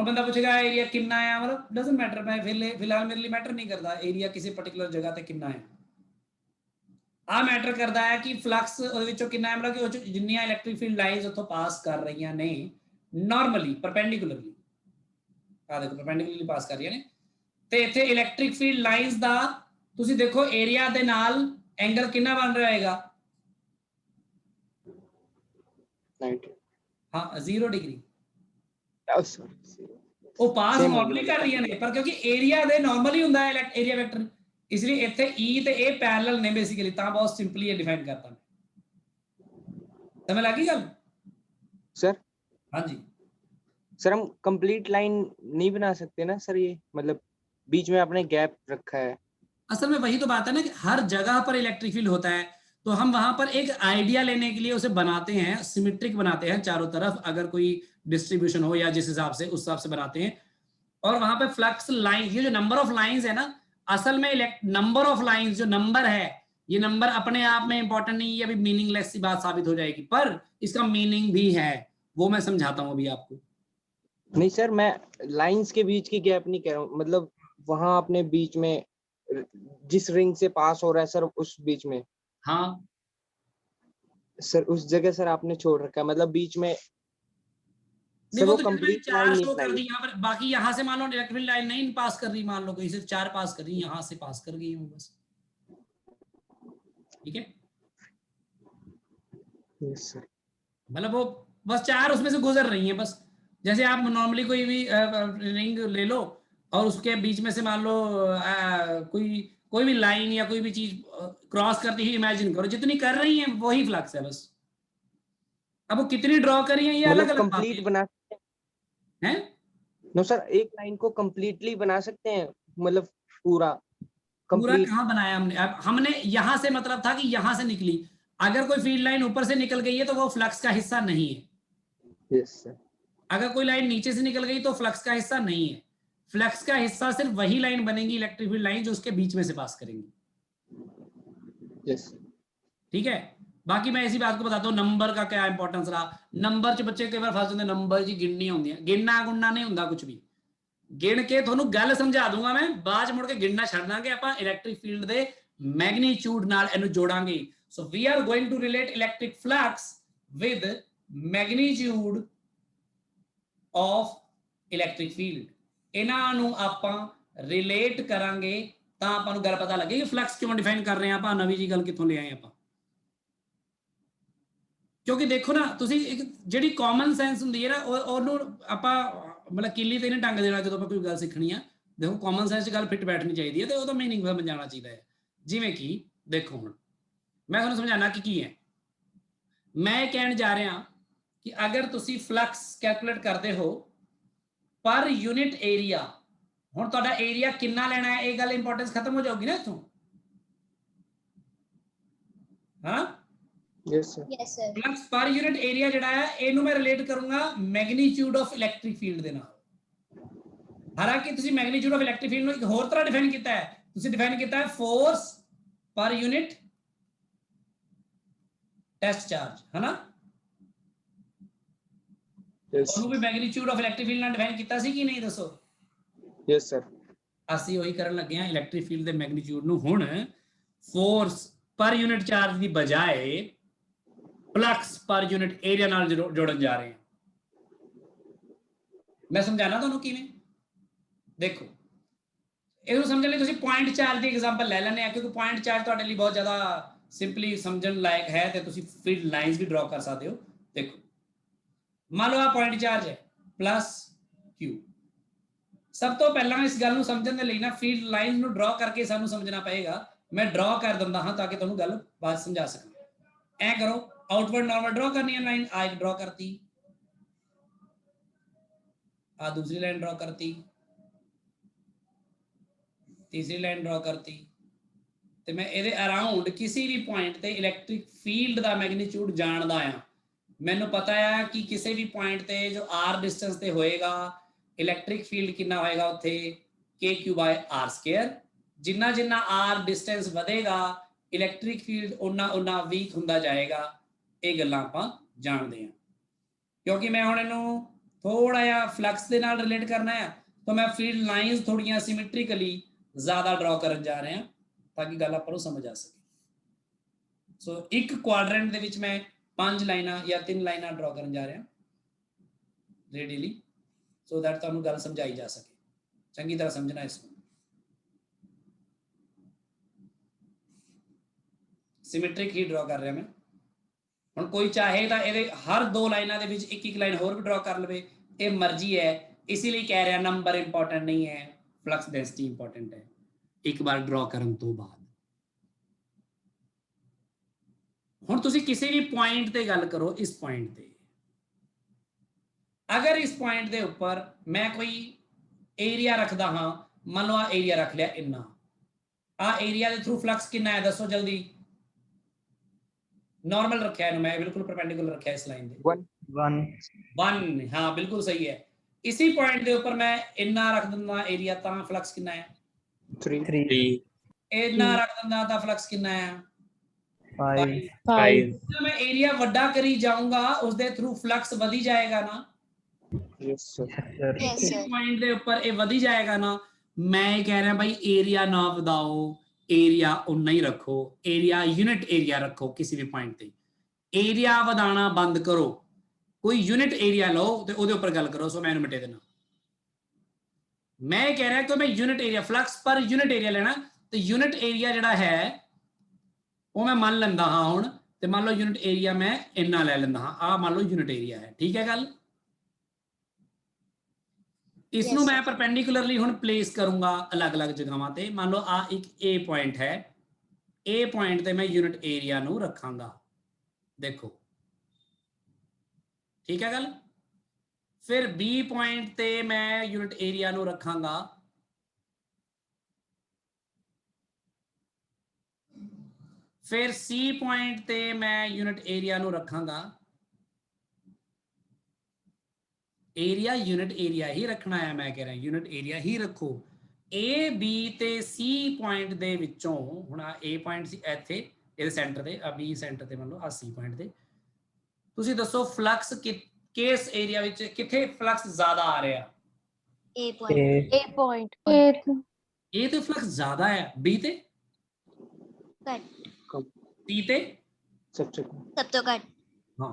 ਹੁਣ ਬੰਦਾ ਪੁੱਛੇਗਾ ਏਰੀਆ ਕਿੰਨਾ ਆ, ਮਤਲਬ ਡਸਨਟ ਮੈਟਰ, ਮੈਂ ਫਿਲਹਾਲ ਮੇਰੇ ਲਈ ਮੈਟਰ ਨਹੀਂ ਕਰਦਾ ਏਰੀਆ ਕਿਸੇ ਪਾਰਟਿਕੂਲਰ ਜਗ੍ਹਾ ਤੇ ਕਿੰਨਾ ਹੈ। ਆ ਮੈਟਰ ਕਰਦਾ ਹੈ ਕਿ ਫਲਕਸ ਉਹਦੇ ਵਿੱਚੋਂ ਕਿੰਨਾ ਹੈ, ਮਤਲਬ ਕਿ ਉਹ 'ਚ ਜਿੰਨੀਆਂ ਇਲੈਕਟ੍ਰਿਕ ਫੀਲਡ ਲਾਈਨਸ ਉੱਥੋਂ ਪਾਸ ਕਰ ਰਹੀਆਂ ਨੇ ਨਾਰਮਲੀ ਪਰਪੈਂਡੀਕੂਲਰਲੀ, ਆ ਦੇਖੋ ਪਰਪੈਂਡੀਕੂਲਰਲੀ ਪਾਸ ਕਰ ਰਹੀਆਂ ਨੇ, ਤੇ ਇੱਥੇ ਇਲੈਕਟ੍ਰਿਕ ਫੀਲਡ ਲਾਈਨਸ ਦਾ ਤੁਸੀਂ ਦੇਖੋ ਏਰੀਆ ਦੇ ਨਾਲ ਐਂਗਲ ਕਿੰਨਾ ਬਣ ਰਿਹਾ ਹੋਏਗਾ, 90 ਹਾਂ 0 डिग्री। सॉरी ਉਹ ਪਾਸ Same हो ਨਾਰਮਲੀ गया ਕਰ ਰਹੀਆਂ ਨੇ, ਪਰ ਕਿਉਂਕਿ ਏਰੀਆ ਦੇ ਨਾਰਮਲੀ ਹੁੰਦਾ ਹੈ ਏਰੀਆ ਵੈਕਟਰ, ਇਸ ਲਈ ਇੱਥੇ E ਤੇ A ਪੈਰਲਲ ਨੇ ਬੇਸਿਕਲੀ, ਤਾਂ ਬਹੁਤ ਸਿੰਪਲੀ ਇਹ डिफाइन करता। समझ लगी गल सर? हाँ जी सर हम कंप्लीट लाइन नहीं बना सकते ना सर, ये मतलब बीच में आपने गैप रखा है। असल में वही तो बात है ना कि हर जगह पर इलेक्ट्रिक फील्ड होता है, तो हम वहां पर एक आइडिया लेने के लिए उसे बनाते हैं, सिमेट्रिक बनाते हैं चारों तरफ, अगर कोई डिस्ट्रीब्यूशन हो या जिस हिसाब से उस हिसाब से बनाते हैं। और वहां पे फ्लक्स लाइन, ये जो नंबर ऑफ लाइंस है ना, असल में नंबर ऑफ लाइंस जो नंबर है, ये नंबर अपने आप में इंपॉर्टेंट नहीं, ये अभी मीनिंगलेस सी बात साबित हो जाएगी, पर इसका मीनिंग भी है, वो मैं समझाता हूं अभी आपको। नहीं सर, मैं लाइंस के बीच की गैप नहीं कह रहा हूँ, मतलब वहां अपने बीच में जिस रिंग से पास हो रहा है सर, उस बीच में। हाँ सर उस जगह सर आपने छोड़ रखा है, मतलब बीच में नहीं, सर वो वो तो मैंने कंप्लीट 4 लाइन नहीं शो कर बनाई। दी यहाँ पर, बाकी यहाँ से मान लो इलेक्ट्रिक लाइन नहीं पास कर रही, मान लो कोई सिर्फ 4 पास कर रही, यहाँ से पास कर गई हूँ बस, ठीक है। Yes sir. मतलब वो बस 4 उसमें से गुजर रही हैं बस, जैसे आप नॉर्मली कोई भी रिंग ले लो और उसके बीच में से मान लो कोई भी लाइन या कोई भी चीज क्रॉस करती हुई इमेजिन करो, जितनी कर रही हैं वही फ्लक्स है बस। अब वो कितनी ड्रॉ कर रही हैं ये अलग मतलब अलग बात कंप्लीट बना सकते है। नो सर, एक लाइन को कंप्लीटली बना सकते हैं, मतलब पूरा पूरा कंप्लीट। कहाँ बनाया हमने, अब हमने यहां से मतलब था कि यहां से निकली, अगर कोई फील्ड लाइन ऊपर से निकल गई है तो वो फ्लक्स का हिस्सा नहीं है। Yes sir. अगर कोई लाइन नीचे से निकल गई तो फ्लक्स का हिस्सा नहीं है, फ्लक्स का हिस्सा सिर्फ वही लाइन बनेगी इलेक्ट्रिक फील्ड लाइन जो उसके बीच में से पास करेंगी। यस ठीक है, बाकी मैं इसी बात को बताता हूँ नंबर का क्या इंपॉर्टेंस रहा। नंबर च बच्चे कई बार फस जाते, नंबर जी गिननियां होंदियां, गिनना गुणना नहीं होंदा कुछ भी, गिन के थोनू गल समझा दूंगा मैं, बाद च मुड़ के गिनना छड्ड दांगे आपां इलेक्ट्रिक फील्ड दे मैग्नीट्यूड नाल इहनू जोड़ांगे। So we are going to relate electric flux with magnitude of electric field, इन्हां नू आपां रिलेट करांगे तां आपां नू गल पता लगे कि फ्लक्स क्यों डिफाइन कर रहे हैं आपां, नवीं जी गल कित्थों ले आए आपां। क्योंकि देखो ना तुसी एक ਜਿਹੜੀ ਕਾਮਨ ਸੈਂਸ ਹੁੰਦੀ ਹੈ ਨਾ ਉਹਨੂੰ ਆਪਾਂ ਮਤਲਬ ਕਿੱਲੀ ਤੇ ਨਹੀਂ ਟੰਗ ਦੇਣਾ ਜਦੋਂ ਆਪਾਂ ਕੋਈ ਗੱਲ ਸਿੱਖਣੀ ਆ। ਦੇਖੋ ਕਾਮਨ ਸੈਂਸ 'ਚ ਗੱਲ ਫਿੱਟ ਬੈਠਣੀ ਚਾਹੀਦੀ ਹੈ ਤੇ ਉਹਦਾ ਮੀਨਿੰਗ ਸਮਝਾਉਣਾ ਚਾਹੀਦਾ ਹੈ। ਜਿਵੇਂ ਕਿ ਦੇਖੋ ਹੁਣ ਮੈਂ ਤੁਹਾਨੂੰ ਸਮਝਾਣਾ ਕਿ ਕੀ ਹੈ, ਮੈਂ ਇਹ ਕਹਿਣ ਜਾ ਰਿਹਾ ਕਿ ਅਗਰ ਤੁਸੀਂ ਫਲਕਸ ਕੈਲਕੂਲੇਟ ਕਰਦੇ ਹੋ ਪਰ ਯੂਨਿਟ ਏਰੀਆ, ਹੁਣ ਤੁਹਾਡਾ ਏਰੀਆ ਕਿੰਨਾ ਲੈਣਾ ਹੈ ਇਹ ਗੱਲ ਇੰਪੋਰਟੈਂਸ ਖਤਮ ਹੋ ਜਾਊਗੀ ਨਾ ਇੱਥੋਂ, ਹਾਂ। Yes sir. Yes sir. Flux per unit area जिहड़ा है ਇਹਨੂੰ मैं रिलेट करूंगा मैग्नीट्यूड ऑफ इलेक्ट्रिक फील्ड ਦੇ ਨਾਲ। ਹਾਲਾਂਕਿ ਤੁਸੀਂ मैग्नीट्यूड ऑफ इलेक्ट्रिक फील्ड ਨੂੰ ਇੱਕ ਹੋਰ ਤਰ੍ਹਾਂ ਡਿਫਾਈਨ ਕੀਤਾ ਹੈ, ਤੁਸੀਂ ਡਿਫਾਈਨ ਕੀਤਾ ਹੈ force per unit test charge, है ना। यस ਉਹਨੂੰ ਵੀ मैग्नीट्यूड ऑफ इलेक्ट्रिक फील्ड ਨਾਲ ਡਿਫਾਈਨ ਕੀਤਾ ਸੀ ਕਿ ਨਹੀਂ ਦੱਸੋ। Yes sir. ਅਸੀਂ ਉਹੀ ਕਰਨ ਲੱਗੇ ਹਾਂ, ਇਲੈਕਟ੍ਰਿਕ ਫੀਲਡ ਦੇ मैग्नीट्यूड ਨੂੰ ਹੁਣ फोर्स पर यूनिट चार्ज ਦੀ ਬਜਾਏ फ्लक्स पर यूनिट एरिया नाल जोड़न जा रहे हैं। मैं समझाना तुहानू किवें, देखो ਇਹਨੂੰ ਸਮਝਣ ਲਈ ਤੁਸੀਂ ਪੁਆਇੰਟ ਚਾਰਜ ਦੀ ਐਗਜ਼ਾਮਪਲ ਲੈ ਲੈਣੇ ਆ, ਕਿਉਂਕਿ ਪੁਆਇੰਟ ਚਾਰਜ ਤੁਹਾਡੇ ਲਈ ਬਹੁਤ ਜ਼ਿਆਦਾ ਸਿੰਪਲੀ ਸਮਝਣ ਲਾਇਕ ਹੈ ਤੇ ਤੁਸੀਂ ਫੀਲਡ ਲਾਈਨਸ ਵੀ ਡਰਾ ਕਰ ਸਕਦੇ ਹੋ। ਦੇਖੋ ਮੰਨ ਲਓ ਆ ਪੁਆਇੰਟ ਚਾਰਜ ਹੈ ਪਲੱਸ Q। ਸਭ ਤੋਂ ਪਹਿਲਾਂ ਇਸ ਗੱਲ ਨੂੰ ਸਮਝਣ ਦੇ ਲਈ ਨਾ ਫੀਲਡ ਲਾਈਨਸ ਨੂੰ ਡਰਾ ਕਰਕੇ ਸਾਨੂੰ ਸਮਝਣਾ ਪਏਗਾ। ਮੈਂ ਡਰਾ ਕਰ ਦਿੰਦਾ ਹਾਂ ਤਾਂ ਕਿ ਤੁਹਾਨੂੰ ਗੱਲ ਬਾਅਦ ਸਮਝਾ ਸਕਾਂ। ਐ ਕਰੋ, आउटवर्ड नॉर्मल ड्रॉ करनी है लाइन, आज ड्रॉ करती, आ दूसरी लाइन ड्रॉ करती, तीसरी लाइन ड्रॉ करती, तो मैं ये अराउंड किसी भी पॉइंट ते इलैक्ट्रिक फील्ड का मैग्नीट्यूड जानदा आ। मैनू पता है कि किसी भी पॉइंट ते जो r डिस्टेंस ते होएगा इलैक्ट्रिक फील्ड कितना होएगा उत्थे KQ/r²। जिन्ना जिन्ना r डिस्टेंस वधेगा इलैक्ट्रिक फील्ड उन्ना उन्ना वीक हुंदा जाएगा। ਇਹ ਗੱਲਾਂ ਆਪਾਂ ਜਾਣਦੇ ਹਾਂ, ਕਿਉਂਕਿ ਮੈਂ ਹੁਣ ਇਹਨੂੰ थोड़ा जिहा फ्लक्स के नाल रिलेट करना है तो मैं फील्ड लाइंस थोड़ियां सिमेट्रिकली ज़्यादा ड्रॉ करन जा रहा ताकि गल आपां नूं समझ आ सके। सो एक क्वाड्रेंट दे विच मैं 5 लाइनां या 3 लाइनां ड्रॉ करन जा रहा रेडियली, सो दैट तुहानूं गल समझाई जा सके। चंगी तरह समझना इसको। सिमेट्रिक ही ड्रॉ कर रहा मैं। हुण कोई चाहे तो ये हर 2 लाइनां दे विच एक लाइन होर भी ड्रॉ कर लवे, ये मर्जी है। इसीलिए कह रहा नंबर इंपॉर्टेंट नहीं है, फ्लक्स डेंसिटी इंपॉर्टेंट है एक बार ड्रॉ करन तो बाद। हुण तुसीं किसी भी पॉइंट ते गल करो, इस पॉइंट ते अगर इस पॉइंट के उपर मैं कोई एरिया रखता हाँ, मान लो आ एरिया रख लिया इन्ना, आ एरिया के थ्रू फ्लक्स कितना है दसो जल्दी। नॉर्मल रखा है मैं, बिल्कुल परपेंडिकुलर रखा है इस लाइन पे 1। हाँ बिल्कुल सही है। इसी पॉइंट के ऊपर मैं इन्ना रख दिंदा एरिया, ता फ्लक्स कितना है 3 इन्ना रख दिंदा ता फ्लक्स कितना है 5 जब मैं एरिया वड्डा करी जाऊंगा उसके थ्रू फ्लक्स वधी जाएगा ना। यस सर पॉइंट के ऊपर ये वधी जाएगा ना। मैं कह रहा भाई एरिया ना वधाओ, एरिया उन्ना ही रखो, एरिया यूनिट एरिया रखो किसी भी पॉइंट पे। एरिया वधाना बंद करो, कोई यूनिट एरिया लो तो ਉਹਦੇ ਉੱਪਰ ਗੱਲ करो। सो मैं मिटे देना। मैं कह रहा कि मैं unit area flux per unit area लेना, तो यूनिट एरिया ਜਿਹੜਾ है वो मैं मान ਲੈਂਦਾ हाँ ਹੁਣ, ਤੇ मान लो यूनिट एरिया मैं ਇੰਨਾ ਲੈ ਲੈਂਦਾ हाँ, आ मान लो यूनिट एरिया है। ठीक है गल। इसनों मैं परपेंडिकुलरली हुण प्लेस करूंगा अलग अलग जगहों ते। मान लो आ एक ए पॉइंट है, ए पॉइंट ते मैं यूनिट एरिया नूं रखांगा, देखो ठीक है गल। फिर बी पॉइंट ते मैं यूनिट एरिया नूं रखांगा, फिर सी पॉइंट ते मैं यूनिट एरिया नूं रखांगा। एरिया यूनिट एरिया ही रखना है, मैं कह रहा यूनिट एरिया ही रखो। ए बी ते सी पॉइंट दे विचों हुण आ ए पॉइंट सी इत्थे इहदे सेंटर ते, आ बी सेंटर ते मान लो आ सी पॉइंट ते, तुसीं दसो फ्लक्स किस एरिया विच किथे फ्लक्स ज्यादा आ रहा। ए पॉइंट ए ते फ्लक्स ज्यादा है, बी ते कट सी ते सब तो कट। हाँ,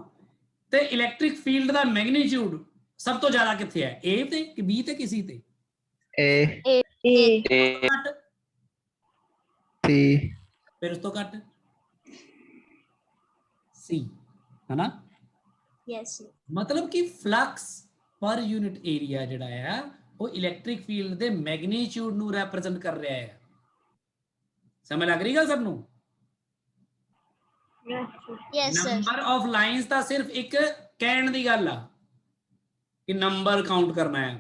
ते इलैक्ट्रिक फील्ड दा मैग्नीट्यूड सब तो ज्यादा किथे है, ए ते कि बी ते कि सी ते? ए घट सी फिर उस तो घट सी, है ना। यस मतलब कि फ्लक्स पर यूनिट एरिया जिहड़ा है वो इलैक्ट्रिक फील्ड दे मैग्नीट्यूड नूं रिप्रेजेंट कर रहा है। समझ लग रही गल सब नूं? Yes sir. Number of lines दा सिर्फ एक कहण दी गल आ कि नंबर काउंट करना है,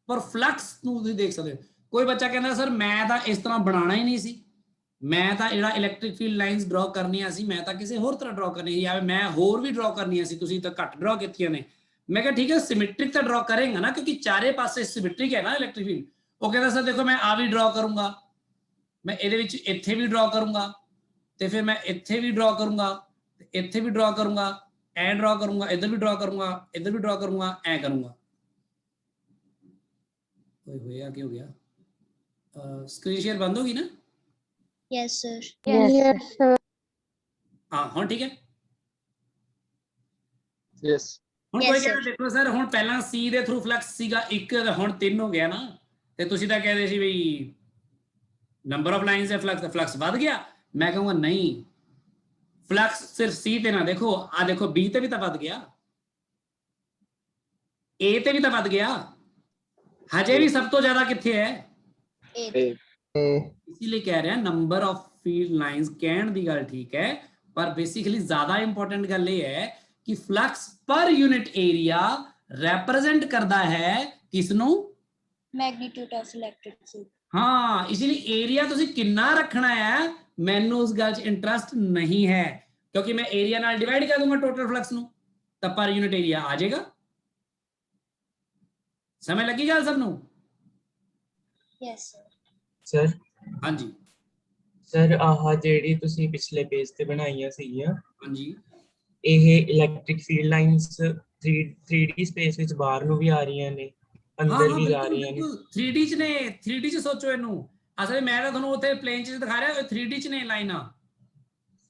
पर फ्लक्स नूं तुसीं देख सकदे हो। कोई बच्चा कहंदा सर मैं तां इस तरह बनाना ही नहीं सी, मैं तां जिहड़ा इलैक्ट्रिक फील्ड लाइंस ड्रॉ करनियां सी मैं तां किसी होर तरह ड्रॉ करनी सी, या मैं होर भी ड्रॉ करनियां सी, तुसीं तां घट ड्रॉ कीतियां ने। मैं कहा ठीक है सिमेट्रिक तो ड्रॉ करेंगे ना, क्योंकि चारे पासे सिमेट्रिक है ना इलैक्ट्रिक फील्ड। वो कहता सर देखो मैं आ भी ड्रॉ करूंगा, मैं ਇਹਦੇ ਵਿੱਚ ਇੱਥੇ ਵੀ ड्रॉ करूंगा, ਤੇ ਫਿਰ मैं ਇੱਥੇ भी ड्रॉ करूंगा, ਇੱਥੇ भी ड्रॉ करूंगा, ऐ ड्रॉ करूंगा, इधर भी ड्रॉ करूंगा, इधर भी ड्रॉ करूंगा, ऐ करूंगा। होया क्या हो गया? स्क्रीन शेयर बंद होगी ना? Yes sir. Yes sir. हाँ हुण ठीक है। यस ਹੁਣ ਕੋਈ ਕਹਿੰਦਾ ਦੇਖੋ ਸਰ ਹੁਣ ਪਹਿਲਾਂ C ਦੇ ਥਰੂ ਫਲਕਸ ਸੀਗਾ 1 ਹੁਣ 3 ਹੋ ਗਿਆ ਨਾ, ਤੇ ਤੁਸੀਂ ਤਾਂ ਕਹਿੰਦੇ ਸੀ ਵੀ ਨੰਬਰ ਆਫ ਲਾਈਨਸ ਹੈ ਫਲਕਸ ਵੱਧ ਗਿਆ। ਮੈਂ ਕਹੂੰਗਾ ਨਹੀਂ, ਫਲਕਸ ਸਿਰਫ C ਤੇ ਨਾ ਦੇਖੋ, ਆ ਦੇਖੋ B ਤੇ ਵੀ ਤਾਂ ਵੱਧ ਗਿਆ, A ਤੇ ਵੀ ਤਾਂ ਵੱਧ ਗਿਆ, ਹਜੇ ਵੀ ਸਭ ਤੋਂ ਜ਼ਿਆਦਾ ਕਿੱਥੇ ਹੈ? इसीलिए कह रहे हैं नंबर ऑफ फील्ड लाइंस कहण दी गल ठीक है, पर बेसिकली ज्यादा इंपॉर्टेंट गल ये है कि flux per unit area represent करता है किसनू? Magnitude of electric field. हाँ, इसीलिए एरिया तुसी कितना रखना है मैनू उस गल च इंटरेस्ट नहीं है, क्योंकि मैं एरिया नाल डिवाइड कर दूंगा टोटल फ्लक्स नू, तब पर यूनिट एरिया आ जाएगा। समझ लगी गल सबनू? Yes sir. ਸਰ हाँ जी ਸਰ ਆਹ ਜਿਹੜੀ ਤੁਸੀਂ ਪਿਛਲੇ ਪੇਜ ਤੇ ਬਣਾਈਆਂ ਸੀਗੀਆਂ हाँ जी ਇਹ electric field lines 3D space ਵਿੱਚ ਬਾਹਰ ਨੂੰ ਵੀ ਆ ਰਹੀਆਂ ਨੇ, ਅੰਦਰ ਵੀ ਜਾ ਰਹੀਆਂ ਨੇ। 3D ਚ ਨੇ, 3D ਚ ਸੋਚੋ ਇਹਨੂੰ। ਅਸਲ ਮੈਂ ਤਾਂ ਤੁਹਾਨੂੰ ਉੱਥੇ ਪਲੇਨ ਚ ਦਿਖਾ ਰਿਹਾ, 3D ਚ ਨੇ ਲਾਈਨਾਂ।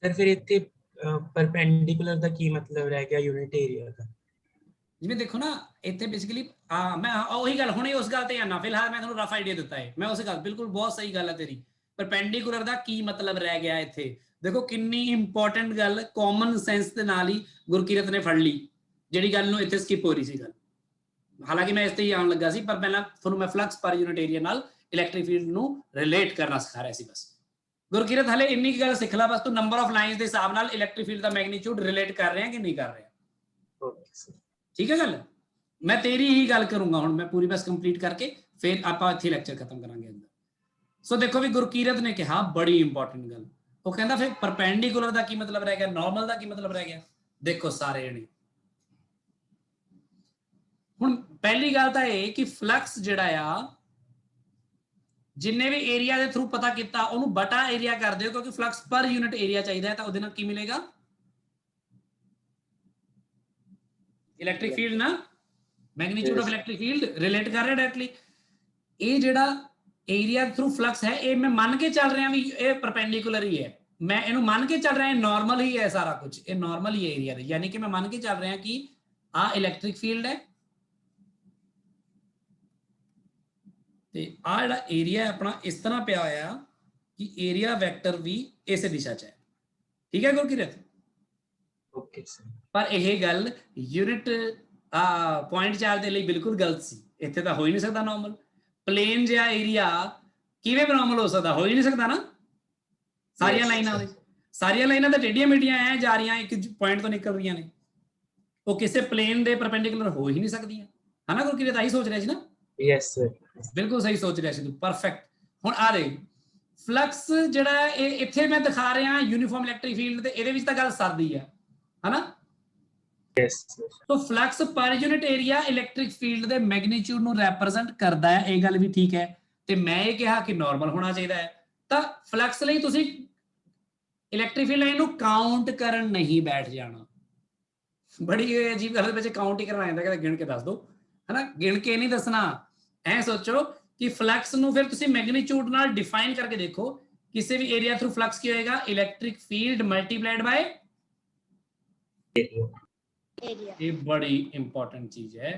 ਸਰ ਫਿਰ ਇੱਥੇ ਪਰਪੈਂਡੀਕੂਲਰ ਦਾ ਕੀ ਮਤਲਬ ਰਹਿ ਗਿਆ ਯੂਨਿਟ ਏਰੀਆ ਦਾ? ਜਿਵੇਂ ਦੇਖੋ ਨਾ ਇੱਥੇ ਬੇਸਿਕਲੀ ਮੈਂ ਉਹੀ ਗੱਲ ਹੁਣੇ ਉਸ ਗੱਲ ਤੇ ਆਣਾ, ਫਿਲਹਾਲ ਮੈਂ ਤੁਹਾਨੂੰ ਰਫ ਆਈਡੀਆ ਦਿੱਤਾ ਹੈ, ਮੈਂ ਉਸ ਗੱਲ ਬਿਲਕੁਲ ਬਹੁਤ ਸਹੀ ਗੱਲ ਹੈ ਤੇਰੀ। ਪਰਪੈਂਡੀਕੂਲਰ ਦਾ ਕੀ ਮਤਲਬ ਰਹਿ ਗਿਆ ਇੱਥੇ, ਦੇਖੋ ਕਿੰਨੀ ਇੰਪੋਰਟੈਂਟ ਗੱਲ ਕਾਮਨ ਸੈਂਸ ਦੇ ਨਾਲ ਹੀ ਗੁਰਕੀਰਤ ਨੇ ਫੜ ਲਈ, ਜਿਹੜੀ ਗੱਲ ਨੂੰ ਇੱਥੇ ਸਕਿਪ ਹੋ ਰਹੀ ਸੀ ਗੱਲ। ਹਾਲਾਂਕਿ ਮੈਂ ਇਸ ਤੇ ਹੀ ਆਉਣ ਲੱਗਾ ਸੀ, ਪਰ ਪਹਿਲਾਂ ਤੁਹਾਨੂੰ ਮੈਂ ਫਲਕਸ ਪਰ ਯੂਨਿਟ ਏਰੀਆ ਨਾਲ ਇਲੈਕਟ੍ਰਿਕ ਫੀਲਡ ਨੂੰ ਰਿਲੇਟ ਕਰਨਾ ਸਿਖਾ ਰਿਹਾ ਸੀ ਬਸ। ਗੁਰਕੀਰਤ ਹਲੇ ਇੰਨੀ ਕੀ ਗੱਲ ਸਿੱਖ ਲੈ ਬਸ, ਤੂੰ ਨੰਬਰ ਆਫ ਲਾਈਨਸ ਦੇ ਹਿਸਾਬ ਨਾਲ ਇਲੈਕਟ੍ਰਿਕ ਫੀਲਡ ਦਾ ਮੈਗਨੀਟਿਊਡ ਰਿਲੇਟ ਕਰ ਰਿਹਾ ਕਿ ਨਹੀਂ ਕਰ ਰਿਹਾ। ਠੀਕ ਹੈ ਗੱਲ, ਮੈਂ ਤੇਰੀ ਹੀ ਗੱਲ ਕਰੂੰਗਾ ਹੁਣ, ਮੈਂ ਪੂਰੀ ਬਸ ਕੰਪਲੀਟ ਕਰਕੇ ਫਿਰ ਆਪਾਂ ਇੱਥੇ ਲੈਕਚਰ ਖਤਮ ਕਰਾਂਗੇ ਅੰਦਰ। ਸੋ ਦੇਖੋ ਵੀ ਗੁਰਕੀਰਤ ਨੇ ਕਿਹਾ ਬੜੀ ਇੰਪੋਰਟੈਂਟ ਗੱਲ, ਉਹ ਕਹਿੰਦਾ ਫਿਰ ਪਰਪੈਂਡੀਕੂਲਰ ਦਾ ਕੀ ਮਤਲਬ ਰਹਿ ਗਿਆ, ਨਾਰਮਲ ਦਾ ਕੀ ਮਤਲਬ ਰਹਿ ਗਿਆ। ਦੇਖੋ ਸਾਰੇ ਜਣੇ ਹੁਣ ਪਹਿਲੀ ਗੱਲ ਤਾਂ ਇਹ ਕਿ ਫਲਕਸ ਜਿਹੜਾ ਆ ਜਿੰਨੇ ਵੀ ਏਰੀਆ ਦੇ ਥਰੂ ਪਤਾ ਕੀਤਾ ਉਹਨੂੰ ਬਟਾ ਏਰੀਆ ਕਰ ਦਿਓ, ਕਿਉਂਕਿ ਫਲਕਸ ਪਰ ਯੂਨਿਟ ਏਰੀਆ ਚਾਹੀਦਾ ਹੈ, ਤਾਂ ਉਹਦੇ ਨਾਲ ਕੀ ਮਿਲੇਗਾ, ਇਲੈਕਟ੍ਰਿਕ ਫੀਲਡ ਨਾ magnitude of electric field relate ਕਰ ਰਿਹਾ ਡਾਇਰੈਕਟਲੀ। ਇਹ ਜਿਹੜਾ ਏਰੀਆ ਥਰੂ ਫਲਕਸ ਹੈ ਇਹ ਮੈਂ ਮੰਨ ਕੇ ਚੱਲ ਰਿਹਾ ਵੀ ਇਹ ਪਰਪੈਂਡੀਕੂਲਰ ਹੀ ਹੈ, ਮੈਂ ਇਹਨੂੰ ਮੰਨ ਕੇ ਚੱਲ ਰਿਹਾ ਇਹ ਨਾਰਮਲ ਹੀ ਹੈ, ਸਾਰਾ ਕੁਝ ਇਹ ਨਾਰਮਲ ਹੀ ਹੈ ਏਰੀਆ ਦੇ, ਯਾਨੀ ਕਿ ਮੈਂ ਮੰਨ ਕੇ ਚੱਲ ਰਿਹਾ ਕਿ ਆ ਇਲੈਕਟ੍ਰਿਕ ਫੀਲਡ ਹੈ ਤੇ ਆ ਜਿਹੜਾ ਏਰੀਆ ਆਪਣਾ ਇਸ ਤਰ੍ਹਾਂ ਪਿਆ ਹੋਇਆ ਕਿ ਏਰੀਆ ਵੈਕਟਰ ਵੀ ਇਸੇ ਦਿਸ਼ਾ 'ਚ ਹੈ। ਠੀਕ ਹੈ ਗੁਰਕੀਰਤ? Okay sir. ਪਰ ਇਹ ਗੱਲ ਯੂਨਿਟ ਪੁਆਇੰਟ ਚਾਰਜ ਦੇ ਲਈ ਬਿਲਕੁਲ ਗਲਤ ਸੀ, ਇੱਥੇ ਤਾਂ ਹੋ ਹੀ ਨਹੀਂ ਸਕਦਾ ਨਾਰਮਲ। ਪਲੇਨ ਜਿਹਾ ਏਰੀਆ ਕਿਵੇਂ ਨਾਰਮਲ ਹੋ ਸਕਦਾ, ਹੋ ਹੀ ਨਹੀਂ ਸਕਦਾ ਨਾ। ਸਾਰੀਆਂ ਲਾਈਨਾਂ ਤਾਂ ਟੇਢੀਆਂ ਮੇਢੀਆਂ ਐ ਜਾ ਰਹੀਆਂ, ਇੱਕ ਪੁਆਇੰਟ ਤੋਂ ਨਿਕਲ ਰਹੀਆਂ ਨੇ, ਉਹ ਕਿਸੇ ਪਲੇਨ ਦੇ ਪਰਪੈਂਡੀਕੂਲਰ ਹੋ ਹੀ ਨਹੀਂ ਸਕਦੀਆਂ, ਹਨਾ ਗੁਰਕੀਰਤ? ਆਹੀ ਸੋਚ ਰਿਹਾ ਸੀ ਨਾ? ਯੈਸ ਸਰ, ਬਿਲਕੁਲ ਸਹੀ ਸੋਚ ਰਿਹਾ ਸੀ ਤੂੰ, ਪਰਫੈਕਟ। ਹੁਣ ਆ ਦੇ ਫਲਕਸ ਜਿਹੜਾ ਇਹ ਇੱਥੇ ਮੈਂ ਦਿਖਾ ਰਿਹਾ ਯੂਨੀਫਾਰਮ ਇਲੈਕਟ੍ਰਿਕ ਫੀਲਡ, ਤੇ ਇਹਦੇ ਵਿੱਚ ਤਾਂ ਗੱਲ ਸਰਦੀ ਆ, ਹਨਾ? ਯੈਸ। ਸੋ ਫਲਕਸ ਪਰ ਯੂਨਿਟ ਏਰੀਆ ਇਲੈਕਟ੍ਰਿਕ ਫੀਲਡ ਦੇ ਮੈਗਨੀਟਿਊਡ ਨੂੰ ਰਿਪਰੈਜ਼ੈਂਟ ਕਰਦਾ ਹੈ, ਇਹ ਗੱਲ ਵੀ ਠੀਕ ਹੈ। ਤੇ ਮੈਂ ਇਹ ਕਿਹਾ ਕਿ ਨਾਰਮਲ ਹੋਣਾ ਚਾਹੀਦਾ ਹੈ, ਤਾਂ ਫਲਕਸ ਲਈ ਤੁਸੀਂ ਇਲੈਕਟ੍ਰਿਕ ਫੀਲਡ ਲਾਈਨ ਨੂੰ ਕਾਊਂਟ ਕਰਨ ਨਹੀਂ ਬੈਠ ਜਾਣਾ। ਬੜੀ ਅਜੀਬ ਗੱਲ ਵਿੱਚ ਕਾਊਂਟ ਹੀ ਕਰਨਾ ਜਾਂਦਾ, ਕਹਿੰਦਾ ਗਿਣ ਕੇ ਦੱਸ ਦੋ, ਹਨਾ? ਗਿਣ ਕੇ ਨਹੀਂ ਦੱਸਣਾ। ਐ ਸੋਚੋ ਕਿ ਫਲਕਸ ਨੂੰ ਫਿਰ ਤੁਸੀਂ ਮੈਗਨੀਟਿਊਡ ਨਾਲ ਡਿਫਾਈਨ ਕਰਕੇ ਦੇਖੋ, ਕਿਸੇ ਵੀ ਏਰੀਆ ਥਰੂ ਫਲਕਸ ਕੀ ਹੋਏਗਾ, ਇਲੈਕਟ੍ਰਿਕ ਫੀਲਡ ਮਲਟੀਪਲਾਈਡ ਬਾय ਏਰੀਆ। ਇਹ ਬੜੀ ਇੰਪੋਰਟੈਂਟ ਚੀਜ਼ ਹੈ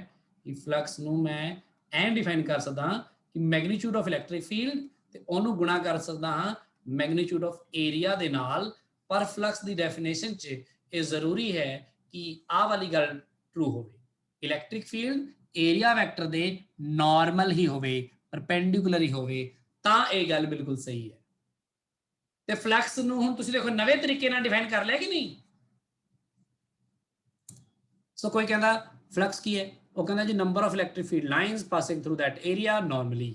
ਕਿ ਫਲਕਸ ਨੂੰ ਮੈਂ ਐਂ ਡਿਫਾਈਨ ਕਰ ਸਕਦਾ ਹਾਂ ਕਿ ਮੈਗਨੀਟਿਊਡ ਆਫ ਇਲੈਕਟ੍ਰਿਕ ਫੀਲਡ ਤੇ ਉਹਨੂੰ ਗੁਣਾ ਕਰ ਸਕਦਾ ਹਾਂ ਮੈਗਨੀਟਿਊਡ ਆਫ ਏਰੀਆ ਦੇ ਨਾਲ। ਪਰ ਫਲਕਸ ਦੀ ਡੈਫੀਨੇਸ਼ਨ 'ਚ ਇਹ ਜ਼ਰੂਰੀ ਹੈ ਕਿ ਆਹ ਵਾਲੀ ਗੱਲ ਟਰੂ ਹੋਵੇ, ਇਲੈਕਟ੍ਰਿਕ ਫੀਲਡ ਏਰੀਆ ਵੈਕਟਰ ਦੇ ਨਾਰਮਲ ਹੀ ਹੋਵੇ, ਪਰਪੈਂਡੀਕੂਲਰ ਹੀ ਹੋਵੇ, ਤਾਂ ਇਹ ਗੱਲ ਬਿਲਕੁਲ ਸਹੀ ਹੈ। ਤੇ ਫਲਕਸ ਨੂੰ ਹੁਣ ਤੁਸੀਂ ਦੇਖੋ ਨਵੇਂ ਤਰੀਕੇ ਨਾਲ ਡਿਫਾਈਨ ਕਰ ਲਿਆ ਕਿ ਨਹੀਂ? ਸੋ ਕੋਈ ਕਹਿੰਦਾ ਫਲਕਸ ਕੀ ਹੈ, ਉਹ ਕਹਿੰਦਾ ਜੀ number of electric field lines passing through that area normally.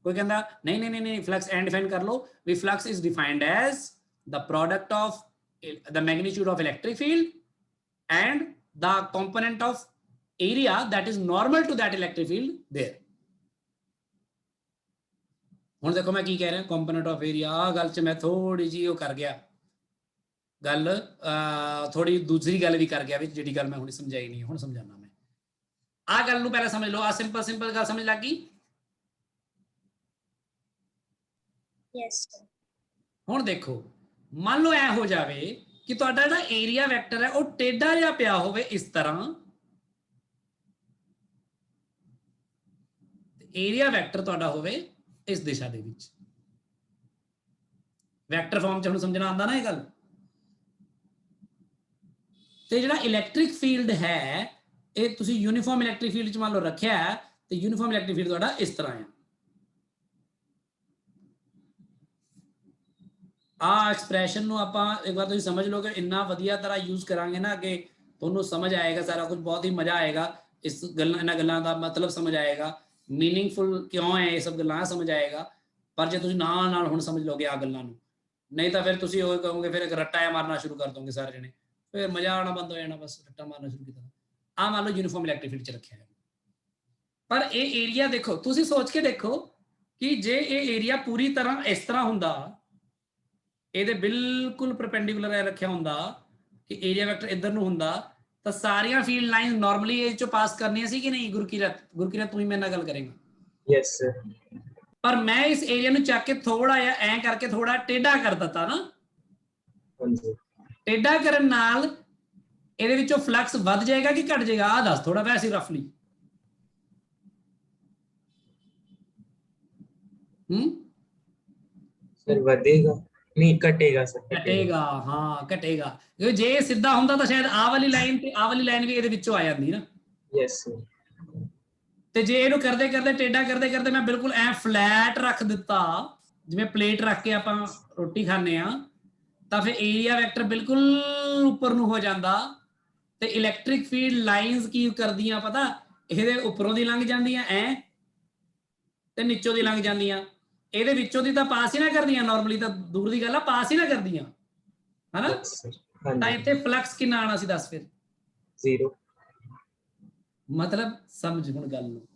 ਕੋਈ ਕਹਿੰਦਾ ਨਹੀਂ ਫਲਕਸ ਐਂਡ ਡਿਫਾਈਨ ਕਰ ਲਓ ਵੀ flux is defined as the product of the magnitude of electric field and the component of area that is normal to that electric field there. ਹੁਣ ਦੇਖੋ ਮੈਂ ਕੀ ਕਹਿ ਰਿਹਾ, ਕੰਪੋਨੈਂਟ ਆਫ ਏਰੀਆ। ਆ ਗੱਲ 'ਚ ਮੈਂ ਥੋੜੀ ਜਿਹੀ ਉਹ ਕਰ ਗਿਆ ਗੱਲ, ਥੋੜੀ ਦੂਸਰੀ ਗੱਲ ਵੀ ਕਰ ਗਿਆ ਵਿੱਚ, ਜਿਹੜੀ ਗੱਲ ਮੈਂ ਹੁਣੇ ਸਮਝਾਈ ਨਹੀਂ, ਹੁਣ ਸਮਝਾਣਾ ਮੈਂ। ਆ ਗੱਲ ਨੂੰ ਪਹਿਲਾਂ ਸਮਝ ਲਓ, ਆ ਸਿੰਪਲ ਗੱਲ ਸਮਝ ਲੱਗ ਗਈ? ਯੈਸ। ਹੁਣ ਦੇਖੋ ਮੰਨ ਲਓ ਐ ਹੋ ਜਾਵੇ ਕਿ ਤੁਹਾਡਾ ਜਿਹੜਾ ਏਰੀਆ ਵੈਕਟਰ ਹੈ ਉਹ ਟੇਢਾ ਜਿਹਾ ਪਿਆ ਹੋਵੇ ਇਸ ਤਰ੍ਹਾਂ, ਏਰੀਆ ਵੈਕਟਰ ਤੁਹਾਡਾ ਹੋਵੇ ਇਸ ਦਿਸ਼ਾ ਦੇ ਵਿੱਚ। ਵੈਕਟਰ ਫਾਰਮ 'ਚ ਹੁਣ ਸਮਝਣਾ ਆਉਂਦਾ ਨਾ ਇਹ ਗੱਲ? ਤੇ ਜਿਹੜਾ ਇਲੈਕਟ੍ਰਿਕ ਫੀਲਡ ਹੈ ਇਹ ਤੁਸੀਂ ਯੂਨੀਫਾਰਮ ਇਲੈਕਟ੍ਰਿਕ ਫੀਲਡ 'ਚ ਮੰਨ ਲਓ ਰੱਖਿਆ, ਤੇ ਯੂਨੀਫਾਰਮ ਇਲੈਕਟ੍ਰਿਕ ਫੀਲਡ ਤੁਹਾਡਾ ਇਸ ਤਰ੍ਹਾਂ ਹੈ। ਆ ਐਕਸਪ੍ਰੈਸ਼ਨ ਨੂੰ ਆਪਾਂ ਇੱਕ ਵਾਰ ਤੁਸੀਂ ਸਮਝ ਲਓਗੇ, ਇੰਨਾ ਵਧੀਆ ਤਰ੍ਹਾਂ ਯੂਜ਼ ਕਰਾਂਗੇ ਨਾ ਅੱਗੇ, ਤੁਹਾਨੂੰ ਸਮਝ ਆਏਗਾ ਸਾਰਾ ਕੁਝ, ਬਹੁਤ ਹੀ ਮਜ਼ਾ ਆਏਗਾ। ਇਹਨਾਂ ਗੱਲਾਂ ਦਾ ਮਤਲਬ ਸਮਝ ਆਏਗਾ, ਮੀਨਿੰਗਫੁਲ ਕਿਉਂ ਹੈ ਇਹ ਸਭ ਗੱਲਾਂ ਸਮਝ ਆਏਗਾ। ਪਰ ਜੇ ਤੁਸੀਂ ਨਾਲ ਹੁਣ ਸਮਝ ਲਓਗੇ ਆ ਗੱਲਾਂ ਨੂੰ, ਨਹੀਂ ਤਾਂ ਫਿਰ ਤੁਸੀਂ ਉਹ ਕਹੋਗੇ, ਫਿਰ ਇੱਕ ਰੱਟਾ ਮਾਰਨਾ ਸ਼ੁਰੂ ਕਰ ਦੋਗੇ ਸਾਰੇ ਜਣੇ, ਫਿਰ ਮਜ਼ਾ ਆਉਣਾ ਬੰਦ ਹੋ ਜਾਣਾ, ਬਸ ਰੱਟਾ ਮਾਰਨਾ ਸ਼ੁਰੂ ਕੀਤਾ। ਆ ਮੰਨ ਲਓ ਯੂਨੀਫਾਰਮ ਇਲੈਕਟ੍ਰਿਕ ਫੀਲਡ 'ਚ ਰੱਖਿਆ ਹੈ, ਪਰ ਇਹ ਏਰੀਆ ਦੇਖੋ, ਤੁਸੀਂ ਸੋਚ ਕੇ ਦੇਖੋ ਕਿ ਜੇ ਇਹ ਏਰੀਆ ਪੂਰੀ ਤਰ੍ਹਾਂ ਇਸ ਤਰ੍ਹਾਂ ਹੁੰਦਾ, ਇਹਦੇ ਬਿਲਕੁਲ ਪਰਪੈਂਡੀਕੂਲਰ ਰੱਖਿਆ ਹੁੰਦਾ, ਕਿ ਏਰੀਆ ਵੈਕਟਰ ਇੱਧਰ ਨੂੰ ਹੁੰਦਾ ਤਾਂ ਸਾਰੀਆਂ ਫੀਲਡ ਲਾਈਨਸ ਨਾਰਮਲੀ ਇਹ ਚੋਂ ਪਾਸ ਕਰਨੀਆਂ ਸੀ ਕਿ ਨਹੀਂ? ਗੁਰਕੀਰਤ ਤੂੰ ਹੀ ਮੇਰੇ ਨਾਲ ਗੱਲ ਕਰੇਂਗਾ। Yes sir. ਪਰ ਮੈਂ ਇਸ ਏਰੀਆ ਨੂੰ ਚੱਕ ਕੇ ਥੋੜਾ ਜਿਹਾ ਐ ਕਰਕੇ ਥੋੜਾ ਟੇਢਾ ਕਰ ਦਿੱਤਾ ਨਾ। ਹਾਂਜੀ। ਟੇਢਾ ਕਰਨ ਨਾਲ ਇਹਦੇ ਵਿੱਚੋਂ ਫਲਕਸ ਵੱਧ ਜਾਏਗਾ ਕਿ ਘਟ ਜਾਏਗਾ? ਆ ਦੱਸ ਥੋੜਾ ਵੈਸੇ ਰਫਲੀ। ਸਰ ਵਧੇਗਾ ਨਹੀਂ ਘਟੇਗਾ ਸਰ? ਘਟੇਗਾ, ਹਾਂ ਘਟੇਗਾ। ਕਿਉਂਕਿ ਜੇ ਇਹ ਸਿੱਧਾ ਹੁੰਦਾ ਤਾਂ ਸ਼ਾਇਦ ਆਹ ਵਾਲੀ ਲਾਈਨ ਤੇ ਆਹ ਵਾਲੀ ਲਾਈਨ ਵੀ ਇਹਦੇ ਵਿੱਚੋਂ ਆ ਜਾਂਦੀ ਨਾ। Yes sir. ਤੇ ਜੇ ਇਹਨੂੰ ਕਰਦੇ ਕਰਦੇ ਟੇਢਾ ਕਰਦੇ ਕਰਦੇ ਮੈਂ ਬਿਲਕੁਲ ਐ ਫਲੈਟ ਰੱਖ ਦਿੱਤਾ, ਜਿਵੇਂ ਪਲੇਟ ਰੱਖ ਕੇ ਆਪਾਂ ਰੋਟੀ ਖਾਂਦੇ ਆ, ਤਾਂ ਫਿਰ ਏਰੀਆ ਵੈਕਟਰ ਬਿਲਕੁਲ ਉੱਪਰ ਨੂੰ ਹੋ ਜਾਂਦਾ ਤੇ ਇਲੈਕਟ੍ਰਿਕ ਫੀਲਡ ਲਾਈਨਸ ਕੀ ਕਰਦੀਆਂ ਪਤਾ? ਇਹਦੇ ਉੱਪਰੋਂ ਦੀ ਲੰਘ ਜਾਂਦੀਆਂ ਐ ਤੇ ਨੀਚੋਂ ਦੀ ਲੰਘ ਜਾਂਦੀਆਂ। ਇਹਦੇ ਵਿੱਚੋਂ ਦੀ ਤਾਂ ਪਾਸ ਹੀ ਨਾ ਕਰਦੀਆਂ, ਨਾਰਮਲੀ ਤਾਂ ਦੂਰ ਦੀ ਗੱਲ ਆ, ਪਾਸ ਹੀ ਨਾ ਕਰਦੀਆਂ, ਹਨਾ? ਤਾਂ ਇੱਥੇ ਫਲਕਸ ਕਿੰਨਾ ਆਣਾ ਸੀ ਦੱਸ ਫਿਰ? 0। ਮਤਲਬ ਸਮਝ ਹੁਣ ਗੱਲ ਨੂੰ।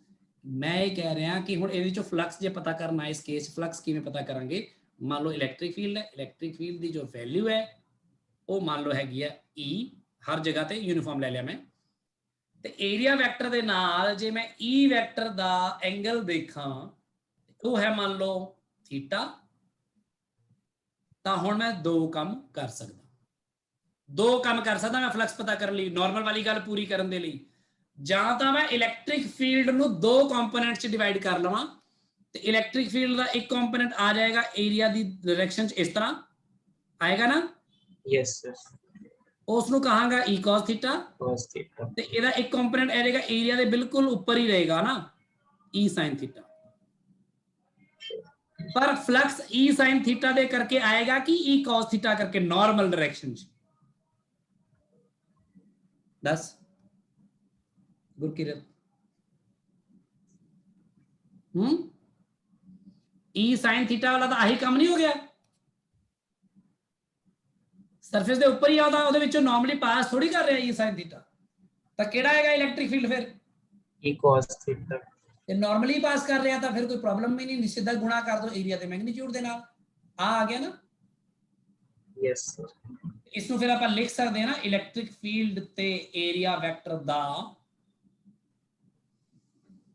ਮੈਂ ਇਹ ਕਹਿ ਰਿਹਾ ਕਿ ਹੁਣ ਇਹਦੇ ਚੋਂ ਫਲਕਸ ਜੇ ਪਤਾ ਕਰਨਾ, ਇਸ ਕੇਸ ਫਲਕਸ ਕਿਵੇਂ ਪਤਾ ਕਰਾਂਗੇ? ਮੰਨ ਲਓ ਇਲੈਕਟ੍ਰਿਕ ਫੀਲਡ ਹੈ, ਇਲੈਕਟ੍ਰਿਕ ਫੀਲਡ ਦੀ ਜੋ ਵੈਲਿਊ ਹੈ ਉਹ ਮੰਨ ਲਓ ਹੈਗੀ ਆ E, ਹਰ ਜਗ੍ਹਾ ਤੇ ਯੂਨੀਫਾਰਮ ਲੈ ਲਿਆ ਮੈਂ। ਤੇ ਏਰੀਆ ਵੈਕਟਰ ਦੇ ਨਾਲ ਜੇ ਮੈਂ E ਵੈਕਟਰ ਦਾ ਐਂਗਲ ਦੇਖਾਂ ਉਹ ਹੈ ਮੰਨ ਲਓ ਥੀਟਾ, ਤਾਂ ਹੁਣ ਮੈਂ ਦੋ ਕੰਮ ਕਰ ਸਕਦਾ ਮੈਂ ਫਲਕਸ ਪਤਾ ਕਰਨ ਲਈ, ਨਾਰਮਲ ਵਾਲੀ ਗੱਲ ਪੂਰੀ ਕਰਨ ਦੇ ਲਈ। ਜਾਂ ਤਾਂ ਮੈਂ ਇਲੈਕਟ੍ਰਿਕ ਫੀਲਡ ਨੂੰ ਦੋ ਕੰਪੋਨੈਂਟ ਚ ਡਿਵਾਈਡ ਕਰ ਲਵਾਂ ਤੇ ਇਲੈਕਟ੍ਰਿਕ ਫੀਲਡ ਦਾ ਇੱਕ ਕੰਪੋਨੈਂਟ ਆ ਜਾਏਗਾ ਏਰੀਆ ਦੀ ਡਾਇਰੈਕਸ਼ਨ ਚ, ਇਸ ਤਰ੍ਹਾਂ ਆਏਗਾ ਨਾ? Yes sir. ਉਸ ਨੂੰ ਕਹਾਂਗਾ E cos ਥੀਟਾ, ਤੇ ਇਹਦਾ ਇੱਕ ਕੰਪੋਨੈਂਟ ਆ ਜਾਏਗਾ ਏਰੀਆ ਦੇ ਬਿਲਕੁਲ ਉੱਪਰ ਹੀ ਰਹੇਗਾ ਨਾ, E sin ਥੀਟਾ। ਪਰ ਫਲਕਸ E sin ਥੀਟਾ ਦੇ ਕਰਕੇ ਆਏਗਾ ਕਿ E cos ਥੀਟਾ ਕਰਕੇ ਨਾਰਮਲ डायरेक्शन ਚ? ਦੱਸ ਗੁਰਕਿਰਤ। E sin ਥੀਟਾ ਵਾਲਾ ਤਾਂ ਆਹੀ ਕੰਮ ਨਹੀਂ ਹੋ ਗਿਆ? ਸਰਫੇਸ ਦੇ ਉੱਪਰ ਹੀ ਆਉਂਦਾ, ਉਹਦੇ ਵਿੱਚੋਂ ਨਾਰਮਲੀ ਪਾਸ ਥੋੜੀ ਕਰ ਰਿਹਾ E sin ਥੀਟਾ। ਤਾਂ ਕਿਹੜਾ ਆਏਗਾ ਇਲੈਕਟ੍ਰਿਕ ਫੀਲਡ ਫਿਰ? E cos theta. ਤੇ ਨਾਰਮਲੀ ਪਾਸ ਕਰ ਰਿਹਾ ਤਾਂ ਫਿਰ ਕੋਈ ਪ੍ਰੋਬਲਮ ਹੀ ਨਹੀਂ, ਸਿੱਧਾ ਗੁਣਾ ਕਰ ਦੋ ਏਰੀਆ ਤੇ ਮੈਗਨੀਟਿਊਡ ਦੇ ਨਾਲ, ਆ ਗਿਆ ਨਾ? Yes sir. ਇਸ ਨੂੰ ਫਿਰ ਆਪਾਂ ਲਿਖ ਸਕਦੇ ਹਾਂ ਨਾ, ਇਲੈਕਟ੍ਰਿਕ ਫੀਲਡ ਤੇ ਏਰੀਆ ਵੈਕਟਰ ਦਾ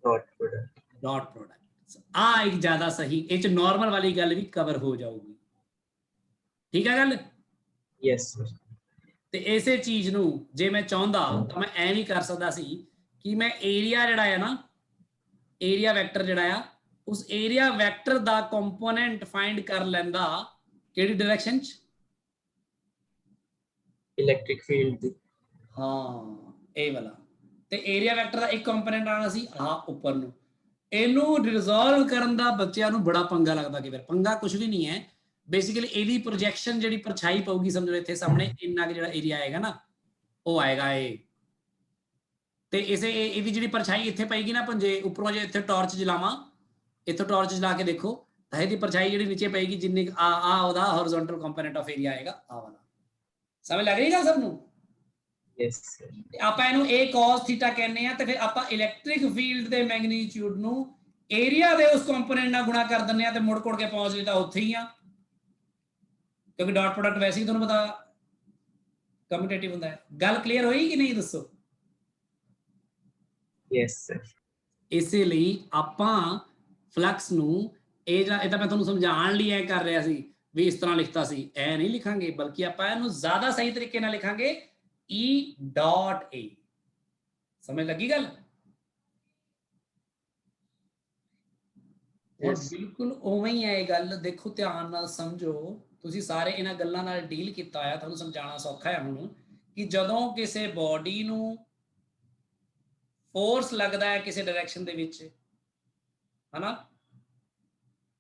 ਡਾਟ ਪ੍ਰੋਡਕਟ। ਆ ਇੱਕ ਜ਼ਿਆਦਾ ਸਹੀ, ਇਹ ਚ ਨਾਰਮਲ ਵਾਲੀ ਗੱਲ ਵੀ ਕਵਰ ਹੋ ਜਾਊਗੀ। ਠੀਕ ਹੈ ਗੱਲ? Yes sir. ਤੇ ਇਸੇ ਚੀਜ਼ ਨੂੰ ਜੇ ਮੈਂ ਚਾਹੁੰਦਾ ਤਾਂ ਮੈਂ ਐ ਵੀ ਕਰ ਸਕਦਾ ਸੀ ਕਿ ਮੈਂ ਏਰੀਆ ਜਿਹੜਾ ਹੈ ਨਾ, ਏਰੀਆ ਵੈਕਟਰ ਜਿਹੜਾ ਆ, ਉਸ ਏਰੀਆ ਵੈਕਟਰ ਦਾ ਕੰਪੋਨੈਂਟ ਫਾਈਂਡ ਕਰ ਲੈਂਦਾ ਕਿਹੜੀ ਡਾਇਰੈਕਸ਼ਨ ਚ? ਇਲੈਕਟ੍ਰਿਕ ਫੀਲਡ ਦੀ। ਹਾਂ ਇਹ ਵਾਲਾ। ਤੇ ਏਰੀਆ ਵੈਕਟਰ ਦਾ ਇੱਕ ਕੰਪੋਨੈਂਟ ਆਣਾ ਸੀ ਆਹ ਉੱਪਰ ਨੂੰ। ਇਹਨੂੰ ਰਿਜ਼ੋਲਵ ਕਰਨ ਦਾ ਬੱਚਿਆਂ ਨੂੰ ਬੜਾ ਪੰਗਾ ਲੱਗਦਾ ਕਿ ਫਿਰ ਪੰਗਾ ਕੁਝ ਵੀ ਨਹੀਂ ਹੈ। ਬੇਸਿਕਲੀ ਇਹਦੀ ਪ੍ਰੋਜੈਕਸ਼ਨ ਜਿਹੜੀ ਪਰਛਾਈ ਪਊਗੀ, ਸਮਝੋ ਇੱਥੇ ਸਾਹਮਣੇ ਇੰਨਾ ਕਿ ਜਿਹੜਾ ਏਰੀਆ ਆਏਗਾ ਨਾ ਉਹ ਆਏਗਾ ਇਹ, ਤੇ ਇਸੇ ਇਹਦੀ ਜਿਹੜੀ ਪਰਛਾਈ ਇੱਥੇ ਪਏਗੀ ਨਾ, ਪੰਜੇ ਉੱਪਰੋਂ ਜੇ ਇੱਥੇ ਟਾਰਚ ਜਲਾਵਾਂ, ਇੱਥੋਂ ਟਾਰਚ ਜਲਾ ਕੇ ਦੇਖੋ ਤਾਂ ਇਹਦੀ ਪਰਛਾਈ ਜਿਹੜੀ ਨੀਚੇ ਪਏਗੀ ਜਿੰਨੀ ਆ ਉਹਦਾ ਹੌਰੀਜ਼ੌਂਟਲ ਕੰਪੋਨੈਂਟ ਆਫ ਏਰੀਆ ਆਏਗਾ ਆ ਵਾਲਾ। ਸਮਝ ਲੱਗ ਰਹੀ ਗੱਲ ਸਭ ਨੂੰ? ਯੈਸ। ਤੇ ਆਪਾਂ ਇਹਨੂੰ A cos ਥੀਟਾ ਕਹਿੰਦੇ ਆ, ਤੇ ਫਿਰ ਆਪਾਂ ਇਲੈਕਟ੍ਰਿਕ ਫੀਲਡ ਦੇ ਮੈਗਨੀਟਿਊਡ ਨੂੰ ਏਰੀਆ ਦੇ ਉਸ ਕੰਪੋਨੈਂਟ ਨਾਲ ਗੁਣਾ ਕਰ ਦਿੰਦੇ ਆ ਤੇ ਮੁੜ ਕੋੜ ਕੇ ਪਹੁੰਚ ਜੇ ਤਾਂ ਉੱਥੇ ਹੀ ਆ, ਕਿਉਂਕਿ ਡਾਟ ਪ੍ਰੋਡਕਟ ਵੈਸੇ ਹੀ ਤੁਹਾਨੂੰ ਪਤਾ ਕਮਿਊਟੇਟਿਵ ਹੁੰਦਾ ਹੈ। ਗੱਲ ਕਲੀਅਰ ਹੋਈ ਕਿ ਨਹੀਂ ਦੱਸੋ? Yes sir. ਇਸੇ ਲਈ ਆਪਾਂ ਫਲਕਸ ਨੂੰ ਇਹ ਤਾਂ ਮੈਂ ਤੁਹਾਨੂੰ ਸਮਝਾਉਣ ਲਈ ਐ ਕਰ ਰਿਹਾ ਸੀ ਵੀ ਇਸ ਤਰ੍ਹਾਂ ਲਿਖਤਾ ਸੀ, ਐ ਨਹੀਂ ਲਿਖਾਂਗੇ, ਬਲਕਿ ਆਪਾਂ ਇਹਨੂੰ ਜ਼ਿਆਦਾ ਸਹੀ ਤਰੀਕੇ ਨਾਲ ਲਿਖਾਂਗੇ E dot A। ਸਮਝ ਲੱਗੀ ਗੱਲ? ਬਿਲਕੁਲ ਉਵੇਂ ਹੀ ਹੈ ਇਹ ਗੱਲ, ਦੇਖੋ ਧਿਆਨ ਨਾਲ ਸਮਝੋ। ਤੁਸੀਂ ਸਾਰੇ ਇਹਨਾਂ ਗੱਲਾਂ ਨਾਲ ਡੀਲ ਕੀਤਾ ਆ, ਤੁਹਾਨੂੰ ਸਮਝਾਉਣਾ ਸੌਖਾ ਹੈ ਹੁਣ ਕਿ ਜਦੋਂ ਕਿਸੇ ਬੋਡੀ ਨੂੰ ਫੋਰਸ ਲੱਗਦਾ ਹੈ ਕਿਸੇ ਡਾਇਰੈਕਸ਼ਨ ਦੇ ਵਿੱਚ, ਹਨਾ,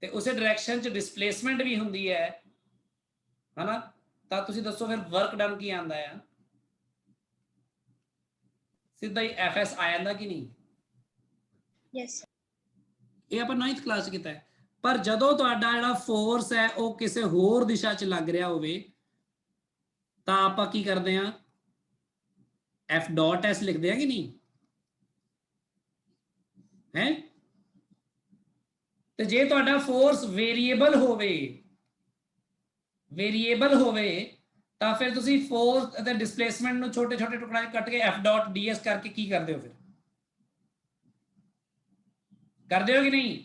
ਤੇ ਉਸੇ ਡਾਇਰੈਕਸ਼ਨ 'ਚ ਡਿਸਪਲੇਸਮੈਂਟ ਵੀ ਹੁੰਦੀ ਹੈ, ਹਨਾ, ਤਾਂ ਤੁਸੀਂ ਦੱਸੋ ਫਿਰ ਵਰਕ ਡਨ ਕੀ ਆਉਂਦਾ ਆ? ਸਿੱਧਾ ਹੀ FS ਆ ਜਾਂਦਾ ਕਿ ਨਹੀਂ? ਯੈਸ। ਇਹ ਆਪਾਂ 9th ਕਲਾਸ 'ਚ ਕੀਤਾ ਹੈ। ਪਰ ਜਦੋਂ ਤੁਹਾਡਾ ਜਿਹੜਾ ਫੋਰਸ ਹੈ ਉਹ ਕਿਸੇ ਹੋਰ ਦਿਸ਼ਾ 'ਚ ਲੱਗ ਰਿਹਾ ਹੋਵੇ ਤਾਂ ਆਪਾਂ ਕੀ ਕਰਦੇ ਹਾਂ? F dot S ਲਿਖਦੇ ਆ ਕਿ ਨਹੀਂ ਹੈ? ਤੇ ਜੇ ਤੁਹਾਡਾ ਫੋਰਸ ਵੇਰੀਏਬਲ ਹੋਵੇ ਤਾਂ ਫਿਰ ਤੁਸੀਂ ਫੋਰਸ ਅਤੇ ਡਿਸਪਲੇਸਮੈਂਟ ਨੂੰ ਛੋਟੇ ਛੋਟੇ ਟੁਕੜਿਆਂ 'ਚ ਕੱਟ ਕੇ F ਡਾਟ ds ਕਰਕੇ ਕੀ ਕਰਦੇ ਹੋ? ਫਿਰ ਕਰਦੇ ਹੋ ਕਿ ਨਹੀਂ?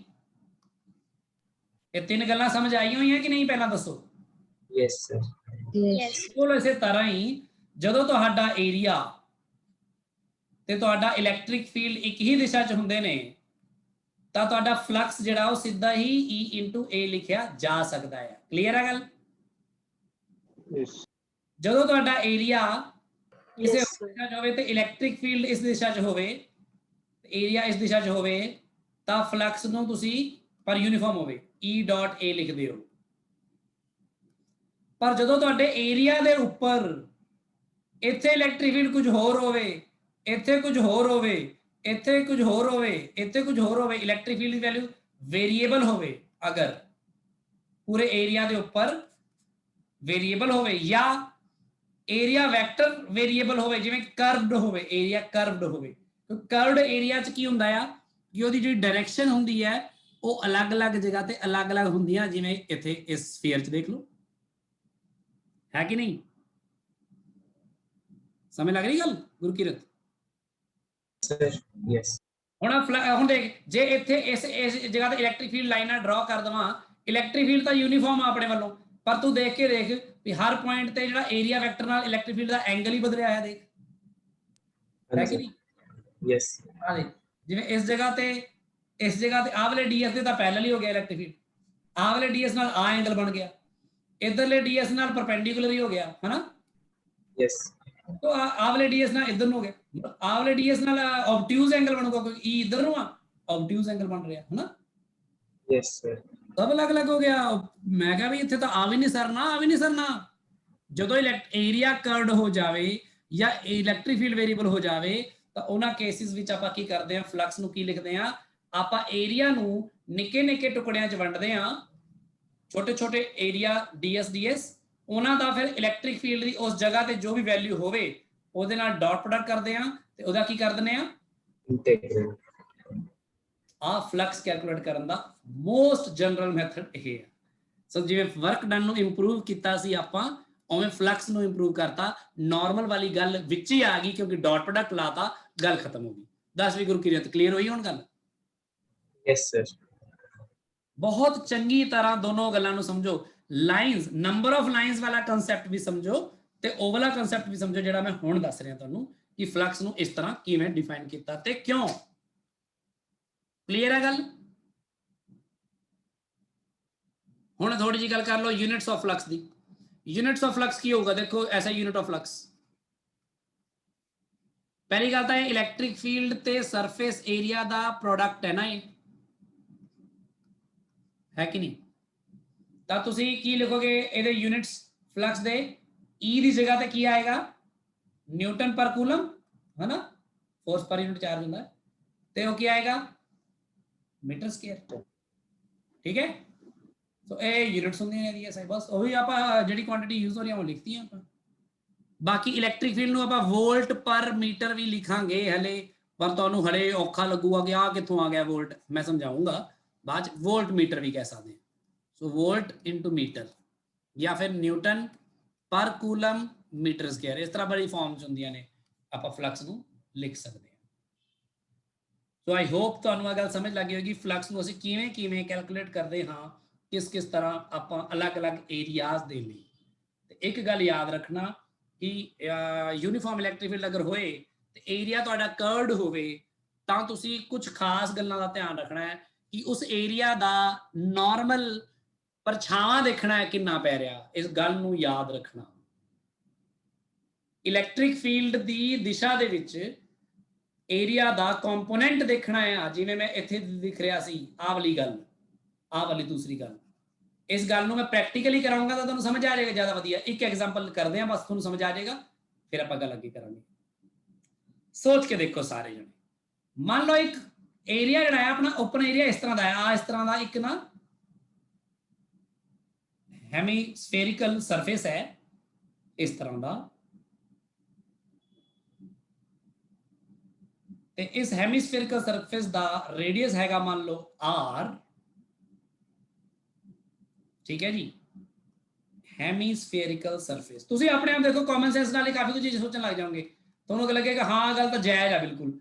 ਇਹ ਤਿੰਨ ਗੱਲਾਂ ਸਮਝ ਆਈਆਂ ਹੋਈਆਂ ਕਿ ਨਹੀਂ ਪਹਿਲਾਂ ਦੱਸੋ? Yes sir. ਬਿਲਕੁਲ ਇਸੇ ਤਰ੍ਹਾਂ ਹੀ ਜਦੋਂ ਤੁਹਾਡਾ ਏਰੀਆ ਤੇ ਤੁਹਾਡਾ ਇਲੈਕਟ੍ਰਿਕ ਫੀਲਡ ਇੱਕ ਹੀ ਦਿਸ਼ਾ 'ਚ ਹੁੰਦੇ ਨੇ ਤਾਂ ਤੁਹਾਡਾ ਫਲਕਸ ਜਿਹੜਾ ਉਹ ਸਿੱਧਾ ਹੀ E/A ਲਿਖਿਆ ਜਾ ਸਕਦਾ ਹੈ। ਕਲੀਅਰ ਹੈ ਗੱਲ? ਜਦੋਂ ਤੁਹਾਡਾ ਏਰੀਆ ਕਿਸੇ ਦਿਸ਼ਾ 'ਚ ਹੋਵੇ ਤੇ ਇਲੈਕਟ੍ਰਿਕ ਫੀਲਡ ਇਸ ਦਿਸ਼ਾ 'ਚ ਹੋਵੇ, ਏਰੀਆ ਇਸ ਦਿਸ਼ਾ 'ਚ ਹੋਵੇ, ਤਾਂ ਫਲਕਸ ਨੂੰ ਤੁਸੀਂ ਪਰ ਯੂਨੀਫਾਰਮ ਹੋਵੇ E.A ਲਿਖਦੇ ਹੋ। ਪਰ ਜਦੋਂ ਤੁਹਾਡੇ ਏਰੀਆ ਦੇ ਉੱਪਰ ਇੱਥੇ ਇਲੈਕਟ੍ਰਿਕ ਫੀਲਡ ਕੁਝ ਹੋਰ ਹੋਵੇ, ਇੱਥੇ ਕੁਝ ਹੋਰ ਹੋਵੇ, ਇੱਥੇ ਕੁਝ ਹੋਰ ਹੋਵੇ, ਇੱਥੇ ਕੁਝ ਹੋਰ ਹੋਵੇ, ਇਲੈਕਟ੍ਰਿਕ ਫੀਲਡ ਦੀ ਵੈਲਿਊ ਵੇਰੀਏਬਲ ਹੋਵੇ, ਅਗਰ ਪੂਰੇ ਏਰੀਆ ਦੇ ਉੱਪਰ ਵੇਰੀਏਬਲ ਹੋਵੇ ਜਾਂ ਏਰੀਆ ਵੈਕਟਰ ਵੇਰੀਏਬਲ ਹੋਵੇ, ਜਿਵੇਂ ਕਰਵਡ ਹੋਵੇ, ਏਰੀਆ ਕਰਵਡ ਹੋਵੇ। ਕਰਵਡ ਏਰੀਆ 'ਚ ਕੀ ਹੁੰਦਾ ਆ ਕਿ ਉਹਦੀ ਜਿਹੜੀ ਡਾਇਰੈਕਸ਼ਨ ਹੁੰਦੀ ਹੈ ਉਹ ਅਲੱਗ-ਅਲੱਗ ਜਗ੍ਹਾ ਤੇ ਅਲੱਗ-ਅਲੱਗ ਹੁੰਦੀਆਂ, ਜਿਵੇਂ ਇੱਥੇ ਇਸ ਸਫੀਅਰ 'ਚ ਦੇਖ ਲਓ, ਹੈ ਕਿ ਨਹੀਂ? ਸਮਝ ਲੱਗ ਰਹੀ ਗੱਲ ਗੁਰਕੀਰਤ? Sir yes. ਹੁਣ ਦੇਖ, ਜੇ ਇੱਥੇ ਇਸ ਜਗ੍ਹਾ ਤੇ ਇਲੈਕਟ੍ਰਿਕ ਫੀਲਡ ਲਾਈਨਾਂ ਡਰਾ ਕਰ ਦਵਾਂ, ਇਲੈਕਟ੍ਰਿਕ ਫੀਲਡ ਤਾਂ ਯੂਨੀਫਾਰਮ ਆ ਆਪਣੇ ਵੱਲੋਂ, ਪਰ ਤੂੰ ਦੇਖ ਕੇ ਦੇਖ ਵੀ ਹਰ ਪੁਆਇੰਟ ਤੇ ਜਿਹੜਾ ਏਰੀਆ ਵੈਕਟਰ ਨਾਲ ਇਲੈਕਟ੍ਰਿਕ ਫੀਲਡ ਦਾ ਐਂਗਲ ਹੀ ਬਦਲਿਆ ਹੋਇਆ, ਦੇਖ, ਹੈ ਕਿ ਨਹੀਂ? ਯੈਸ। ਆ ਦੇਖ, ਜਿਵੇਂ ਇਸ ਜਗ੍ਹਾ ਤੇ ਆਹ ਵਾਲੇ ds ਦੇ ਤਾਂ ਪੈਰਲਲ ਹੀ ਹੋ ਗਿਆ ਇਲੈਕਟ੍ਰਿਕ ਫੀਲਡ, ਆਹ ਵਾਲੇ ds ਨਾਲ ਆ ਐਂਗਲ ਬਣ ਗਿਆ, ਇਧਰਲੇ ds ਨਾਲ ਪਰਪੈਂਡੀਕੂਲਰ ਹੀ ਹੋ ਗਿਆ, ਹਨਾ? ਯੈਸ। तो आह वाले ds ਨਾਲ इधर ਨੂੰ ਹੋ ਗਿਆ, ਆਹ ਵਾਲੇ ds ਨਾਲ ਆਬਟਿਊਜ਼ ਐਂਗਲ ਬਣੂਗਾ ਕਿਉਂਕਿ E इधर ਨੂੰ ਆ, ਆਬਟਿਊਜ਼ ਐਂਗਲ ਬਣ ਰਿਹਾ, ਹਨਾ? Yes sir. ਸਭ ਅਲੱਗ-ਅਲੱਗ ਹੋ ਗਿਆ। ਮੈਂ ਕਿਹਾ ਵੀ ਇੱਥੇ ਤਾਂ ਆ ਵੀ ਨਹੀਂ ਸਰਨਾ, ਆ ਵੀ ਨਹੀਂ ਸਰਨਾ। ਜਦੋਂ ਏਰੀਆ ਕਰਵਡ ਹੋ ਜਾਵੇ ਜਾਂ ਇਲੈਕਟ੍ਰਿਕ ਫੀਲਡ ਵੇਰੀਏਬਲ ਹੋ ਜਾਵੇ ਤਾਂ ਉਹਨਾਂ ਕੇਸਿਸ ਵਿੱਚ ਆਪਾਂ ਕੀ ਕਰਦੇ ਆ, ਫਲਕਸ ਨੂੰ ਕੀ ਲਿਖਦੇ ਆ, ਆਪਾਂ ਏਰੀਆ ਨੂੰ ਨਿੱਕੇ-ਨਿੱਕੇ ਟੁਕੜਿਆਂ 'ਚ ਵੰਡਦੇ ਆ, ਛੋਟੇ-ਛੋਟੇ ਏਰੀਆ ds ਉਹਨਾਂ ਦਾ ਫਿਰ ਇਲੈਕਟ੍ਰਿਕ ਫੀਲਡ ਦੀ ਉਸ ਜਗ੍ਹਾ ਤੇ ਜੋ ਵੀ ਵੈਲਿਊ ਹੋਵੇ ਉਹਦੇ ਨਾਲ ਡਾਟ ਪ੍ਰੋਡਕਟ ਕਰਦੇ ਆ ਤੇ ਉਹਦਾ ਕੀ ਕਰ ਦਿੰਦੇ ਆ, ਇੰਟੀਗ੍ਰਲ। ਆ ਫਲਕਸ ਕੈਲਕੂਲੇਟ ਕਰਨ ਦਾ ਮੋਸਟ ਜਨਰਲ ਮੈਥਡ ਇਹ ਹੈ। ਸੋ ਜਿਵੇਂ ਵਰਕ ਡਨ ਨੂੰ ਇੰਪਰੂਵ ਕੀਤਾ ਸੀ ਆਪਾਂ, ਉਵੇਂ ਫਲਕਸ ਨੂੰ ਇੰਪਰੂਵ ਕਰਤਾ। ਨਾਰਮਲ ਵਾਲੀ ਗੱਲ ਵਿੱਚ ਹੀ ਆ ਗਈ ਕਿਉਂਕਿ ਡਾਟ ਪ੍ਰੋਡਕਟ ਲਾਤਾ, ਗੱਲ ਖਤਮ ਹੋ ਗਈ। 10ਵੀਂ ਗੁਰਕੀਰਤ ਕਲੀਅਰ ਹੋਈ ਹੁਣ ਗੱਲ? Yes sir. ਬਹੁਤ ਚੰਗੀ ਤਰ੍ਹਾਂ ਦੋਨੋਂ ਗੱਲਾਂ ਨੂੰ ਸਮਝੋ। ਲਾਈਨਸ, ਨੰਬਰ ਆਫ ਲਾਈਨਸ ਵਾਲਾ ਕੰਸੈਪਟ ਵੀ ਸਮਝੋ ਤੇ ਉਹ ਵਾਲਾ ਕੰਸੈਪਟ ਵੀ ਸਮਝੋ ਜਿਹੜਾ ਮੈਂ ਹੁਣ ਦੱਸ ਰਿਹਾ ਤੁਹਾਨੂੰ ਕਿ ਫਲਕਸ ਨੂੰ ਇਸ ਤਰ੍ਹਾਂ ਕਿਵੇਂ ਡਿਫਾਈਨ ਕੀਤਾ ਤੇ ਕਿਉਂ। ਕਲੀਅਰ ਹੈ ਗੱਲ? ਹੁਣ ਥੋੜੀ ਜਿਹੀ ਗੱਲ ਕਰ ਲਓ units of flux the. Units of flux ਕੀ ਹੋਊਗਾ? ਦੇਖੋ ਐਸਾ ਯੂਨਿਟ ਆਫ ਫਲਕਸ, ਪਹਿਲੀ ਗੱਲ ਤਾਂ ਇਹ ਇਲੈਕਟ੍ਰਿਕ ਫੀਲਡ ਤੇ ਸਰਫੇਸ ਏਰੀਆ ਦਾ ਪ੍ਰੋਡਕਟ ਹੈ ਨਾ, ਇਹ ਹੈ ਕਿ ਨਹੀਂ? ਤਾਂ ਤੁਸੀਂ ਕੀ ਲਿਖੋਗੇ ਇਹਦੇ ਯੂਨਿਟਸ ਫਲਕਸ ਦੇ? E ਦੀ ਜਗ੍ਹਾ ਤੇ ਕੀ ਆਏਗਾ? ਨਿਊਟਨ ਪਰ ਕੂਲਮ, ਹੈ ਨਾ? ਫੋਰਸ ਪਰ ਯੂਨਿਟ ਚਾਰਜ ਹੁੰਦਾ ਹੈ, ਤੇ ਉਹ ਕੀ ਆਏਗਾ? Meter square. ਠੀਕ ਹੈ? ਸੋ ਇਹ ਯੂਨਿਟਸ ਹੁੰਦੀਆਂ ਨੇ ਇਹਦੀਆਂ, ਬਸ ਉਹੀ ਆਪਾਂ ਜਿਹੜੀ ਕੁਆਂਟੀਟੀ ਯੂਜ਼ ਹੋ ਰਹੀ ਹੈ ਉਹ ਲਿਖਤੀ ਹੈ ਆਪਾਂ। ਬਾਕੀ ਇਲੈਕਟ੍ਰਿਕ ਫੀਲਡ ਨੂੰ ਆਪਾਂ ਵੋਲਟ ਪਰ ਮੀਟਰ ਵੀ ਲਿਖਾਂਗੇ ਹਲੇ, ਪਰ ਤੁਹਾਨੂੰ ਹਲੇ ਔਖਾ ਲੱਗੂਗਾ ਕਿ ਆ ਕਿੱਥੋਂ ਆ ਗਿਆ ਵੋਲਟ, ਮੈਂ ਸਮਝਾਉਂਗਾ ਬਾਅਦ ਚ। ਵੋਲਟ ਮੀਟਰ ਵੀ ਕਹਿ ਸਕਦੇ ਹਾਂ। ਸੋ ਵੋਲਟ ਇਨਟੂ ਮੀਟਰ ਜਾਂ ਫਿਰ ਨਿਊਟਨ ਪਰ ਕੂਲਮ ਮੀਟਰ ਸਕੁਅਰ, ਇਸ ਤਰ੍ਹਾਂ ਬੜੀ ਫਾਰਮਸ ਹੁੰਦੀਆਂ ਨੇ, ਆਪਾਂ ਫਲਕਸ ਨੂੰ ਲਿਖ ਸਕਦੇ ਹਾਂ। ਸੋ ਆਈ ਹੋਪ ਤੁਹਾਨੂੰ ਇਹ ਗੱਲ ਸਮਝ ਲੱਗ ਗਈ ਹੋਵੇਗੀ ਫਲਕਸ ਨੂੰ ਅਸੀਂ ਕਿਵੇਂ ਕਿਵੇਂ ਕੈਲਕੂਲੇਟ ਕਰਦੇ ਹਾਂ, ਕਿਸ ਤਰ੍ਹਾਂ ਆਪਾਂ ਅਲੱਗ-ਅਲੱਗ ਏਰੀਆਜ਼ ਦੇ ਲਈ। ਤੇ ਇੱਕ ਗੱਲ ਯਾਦ ਰੱਖਣਾ ਕਿ ਯੂਨੀਫਾਰਮ ਇਲੈਕਟ੍ਰਿਕ ਫੀਲਡ ਅਗਰ ਹੋਏ ਤੇ ਏਰੀਆ ਤੁਹਾਡਾ ਕਰਵਡ ਹੋਵੇ ਤਾਂ ਤੁਸੀਂ ਕੁਝ ਖਾਸ ਗੱਲਾਂ ਦਾ ਧਿਆਨ ਰੱਖਣਾ ਹੈ ਕਿ ਉਸ ਏਰੀਆ ਦਾ ਨਾਰਮਲ ਪਰਛਾਵਾਂ ਦੇਖਣਾ ਹੈ ਕਿੰਨਾ ਪੈ ਰਿਹਾ, ਇਸ ਗੱਲ ਨੂੰ ਯਾਦ ਰੱਖਣਾ। ਇਲੈਕਟ੍ਰਿਕ ਫੀਲਡ ਦੀ ਦਿਸ਼ਾ ਦੇ ਵਿੱਚ ਏਰੀਆ ਦਾ ਕੰਪੋਨੈਂਟ ਦੇਖਣਾ ਹੈ, ਜਿਵੇਂ ਮੈਂ ਇੱਥੇ ਦਿਖ ਰਿਹਾ ਸੀ ਆਹ ਵਾਲੀ ਗੱਲ, ਆਹ ਵਾਲੀ ਦੂਸਰੀ ਗੱਲ। ਇਸ ਗੱਲ ਨੂੰ ਮੈਂ ਪ੍ਰੈਕਟੀਕਲੀ ਕਰਾਉਂਗਾ ਤਾਂ ਤੁਹਾਨੂੰ ਸਮਝ ਆ ਜਾਏਗਾ ਜ਼ਿਆਦਾ ਵਧੀਆ। ਇੱਕ ਐਗਜ਼ਾਮਪਲ ਕਰਦੇ ਹਾਂ, ਬਸ ਤੁਹਾਨੂੰ ਸਮਝ ਆ ਜਾਏਗਾ, ਫਿਰ ਆਪਾਂ ਗੱਲ ਅੱਗੇ ਕਰਾਂਗੇ। ਸੋਚ ਕੇ ਦੇਖੋ ਸਾਰੇ ਜਣੇ, ਮੰਨ ਲਓ ਇੱਕ ਏਰੀਆ ਜਿਹੜਾ ਹੈ ਆਪਣਾ ਓਪਨ ਏਰੀਆ ਇਸ ਤਰ੍ਹਾਂ ਦਾ ਹੈ, ਇਸ ਤਰ੍ਹਾਂ ਦਾ ਇੱਕ ਨਾ ਹੈਮੀਸਫੇਰਿਕਲ ਸਰਫੇਸ ਹੈ ਇਸ ਤਰ੍ਹਾਂ ਦਾ, ਤੇ ਇਸ ਹੈਮੀਸਫੇਰਿਕਲ ਸਰਫੇਸ ਦਾ ਰੇਡੀਅਸ ਹੈਗਾ ਮੰਨ ਲਓ r, ਠੀਕ ਹੈ ਜੀ। ਹੈਮੀਸਫੇਰਿਕਲ ਸਰਫੇਸ। ਤੁਸੀਂ ਆਪਣੇ ਆਪ ਦੇਖੋ ਕਾਮਨ ਸੈਂਸ ਨਾਲ ਹੀ ਕਾਫੀ ਕੁਝ ਚੀਜ਼ ਸੋਚਣ ਲੱਗ ਜਾਓਗੇ, ਤੁਹਾਨੂੰ ਲੱਗੇਗਾ ਹਾਂ ਗੱਲ ਤਾਂ ਜਾਇਜ਼ ਆ ਬਿਲਕੁਲ,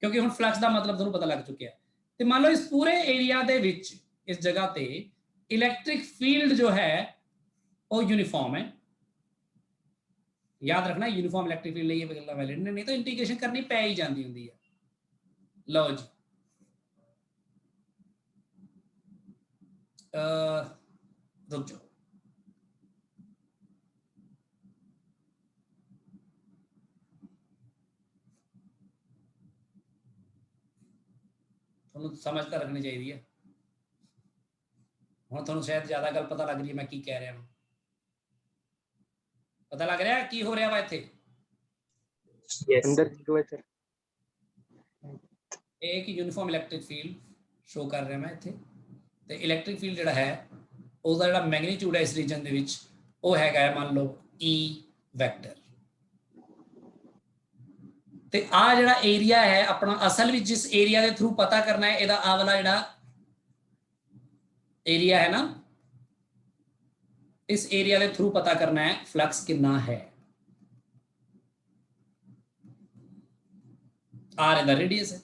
ਕਿਉਂਕਿ ਹੁਣ ਫਲਕਸ ਦਾ ਮਤਲਬ ਤੁਹਾਨੂੰ ਪਤਾ ਲੱਗ ਚੁੱਕਿਆ। ਤੇ ਮੰਨ ਲਓ ਇਸ ਪੂਰੇ ਏਰੀਆ ਦੇ ਵਿੱਚ ਇਸ ਜਗ੍ਹਾ ਤੇ ਇਲੈਕਟ੍ਰਿਕ ਫੀਲਡ ਜੋ ਹੈ ਉਹ यूनिफॉर्म है। याद रखना यूनिफॉर्म इलैक्ट्रिक फील्ड ਲਈ ਇਹ ਗੱਲਾਂ ਵੈਲਿਡ ਨੇ, ਨਹੀਂ ਤਾਂ ਇੰਟੀਗ੍ਰੇਸ਼ਨ ਕਰਨੀ ਪੈ ਹੀ ਜਾਂਦੀ ਹੁੰਦੀ ਹੈ। ਲਓ ਜੀ रुक जाओ, ਤੁਹਾਨੂੰ ਸਮਝ ਤਾਂ ਰੱਖਣੀ ਚਾਹੀਦੀ ਹੈ। ਹੁਣ ਤੁਹਾਨੂੰ ਸ਼ਾਇਦ ਜ਼ਿਆਦਾ ਗੱਲ ਪਤਾ ਲੱਗ ਰਹੀ ਹੈ ਮੈਂ ਕੀ ਕਹਿ ਰਿਹਾ ਹਾਂ। ਪਤਾ ਲੱਗ ਰਿਹਾ ਕੀ ਹੋ ਰਿਹਾ ਵਾ ਇੱਥੇ? अंदर जो है सर एक यूनिफॉर्म इलैक्ट्रिक फील्ड शो कर रहा मैं ਇੱਥੇ, ਤੇ ਇਲੈਕਟ੍ਰਿਕ ਫੀਲਡ ਜਿਹੜਾ ਹੈ ਉਹਦਾ ਜਿਹੜਾ ਮੈਗਨੀਟਿਊਡ ਹੈ ਇਸ ਰੀਜਨ ਦੇ ਵਿੱਚ ਉਹ ਹੈਗਾ ਹੈ ਮੰਨ ਲਓ E ਵੈਕਟਰ। ਤੇ ਆ ਜਿਹੜਾ ਏਰੀਆ ਹੈ ਆਪਣਾ ਅਸਲ ਵਿੱਚ ਜਿਸ ਏਰੀਆ ਦੇ ਥਰੂ ਪਤਾ ਕਰਨਾ ਹੈ ਇਹਦਾ ਆ ਵਾਲਾ ਜਿਹੜਾ ਏਰੀਆ ਹੈ ਨਾ, ਇਸ ਏਰੀਆ ਦੇ ਥਰੂ ਪਤਾ ਕਰਨਾ ਹੈ ਫਲਕਸ ਕਿੰਨਾ ਹੈ। आर ਇਹਦਾ रेडियस है।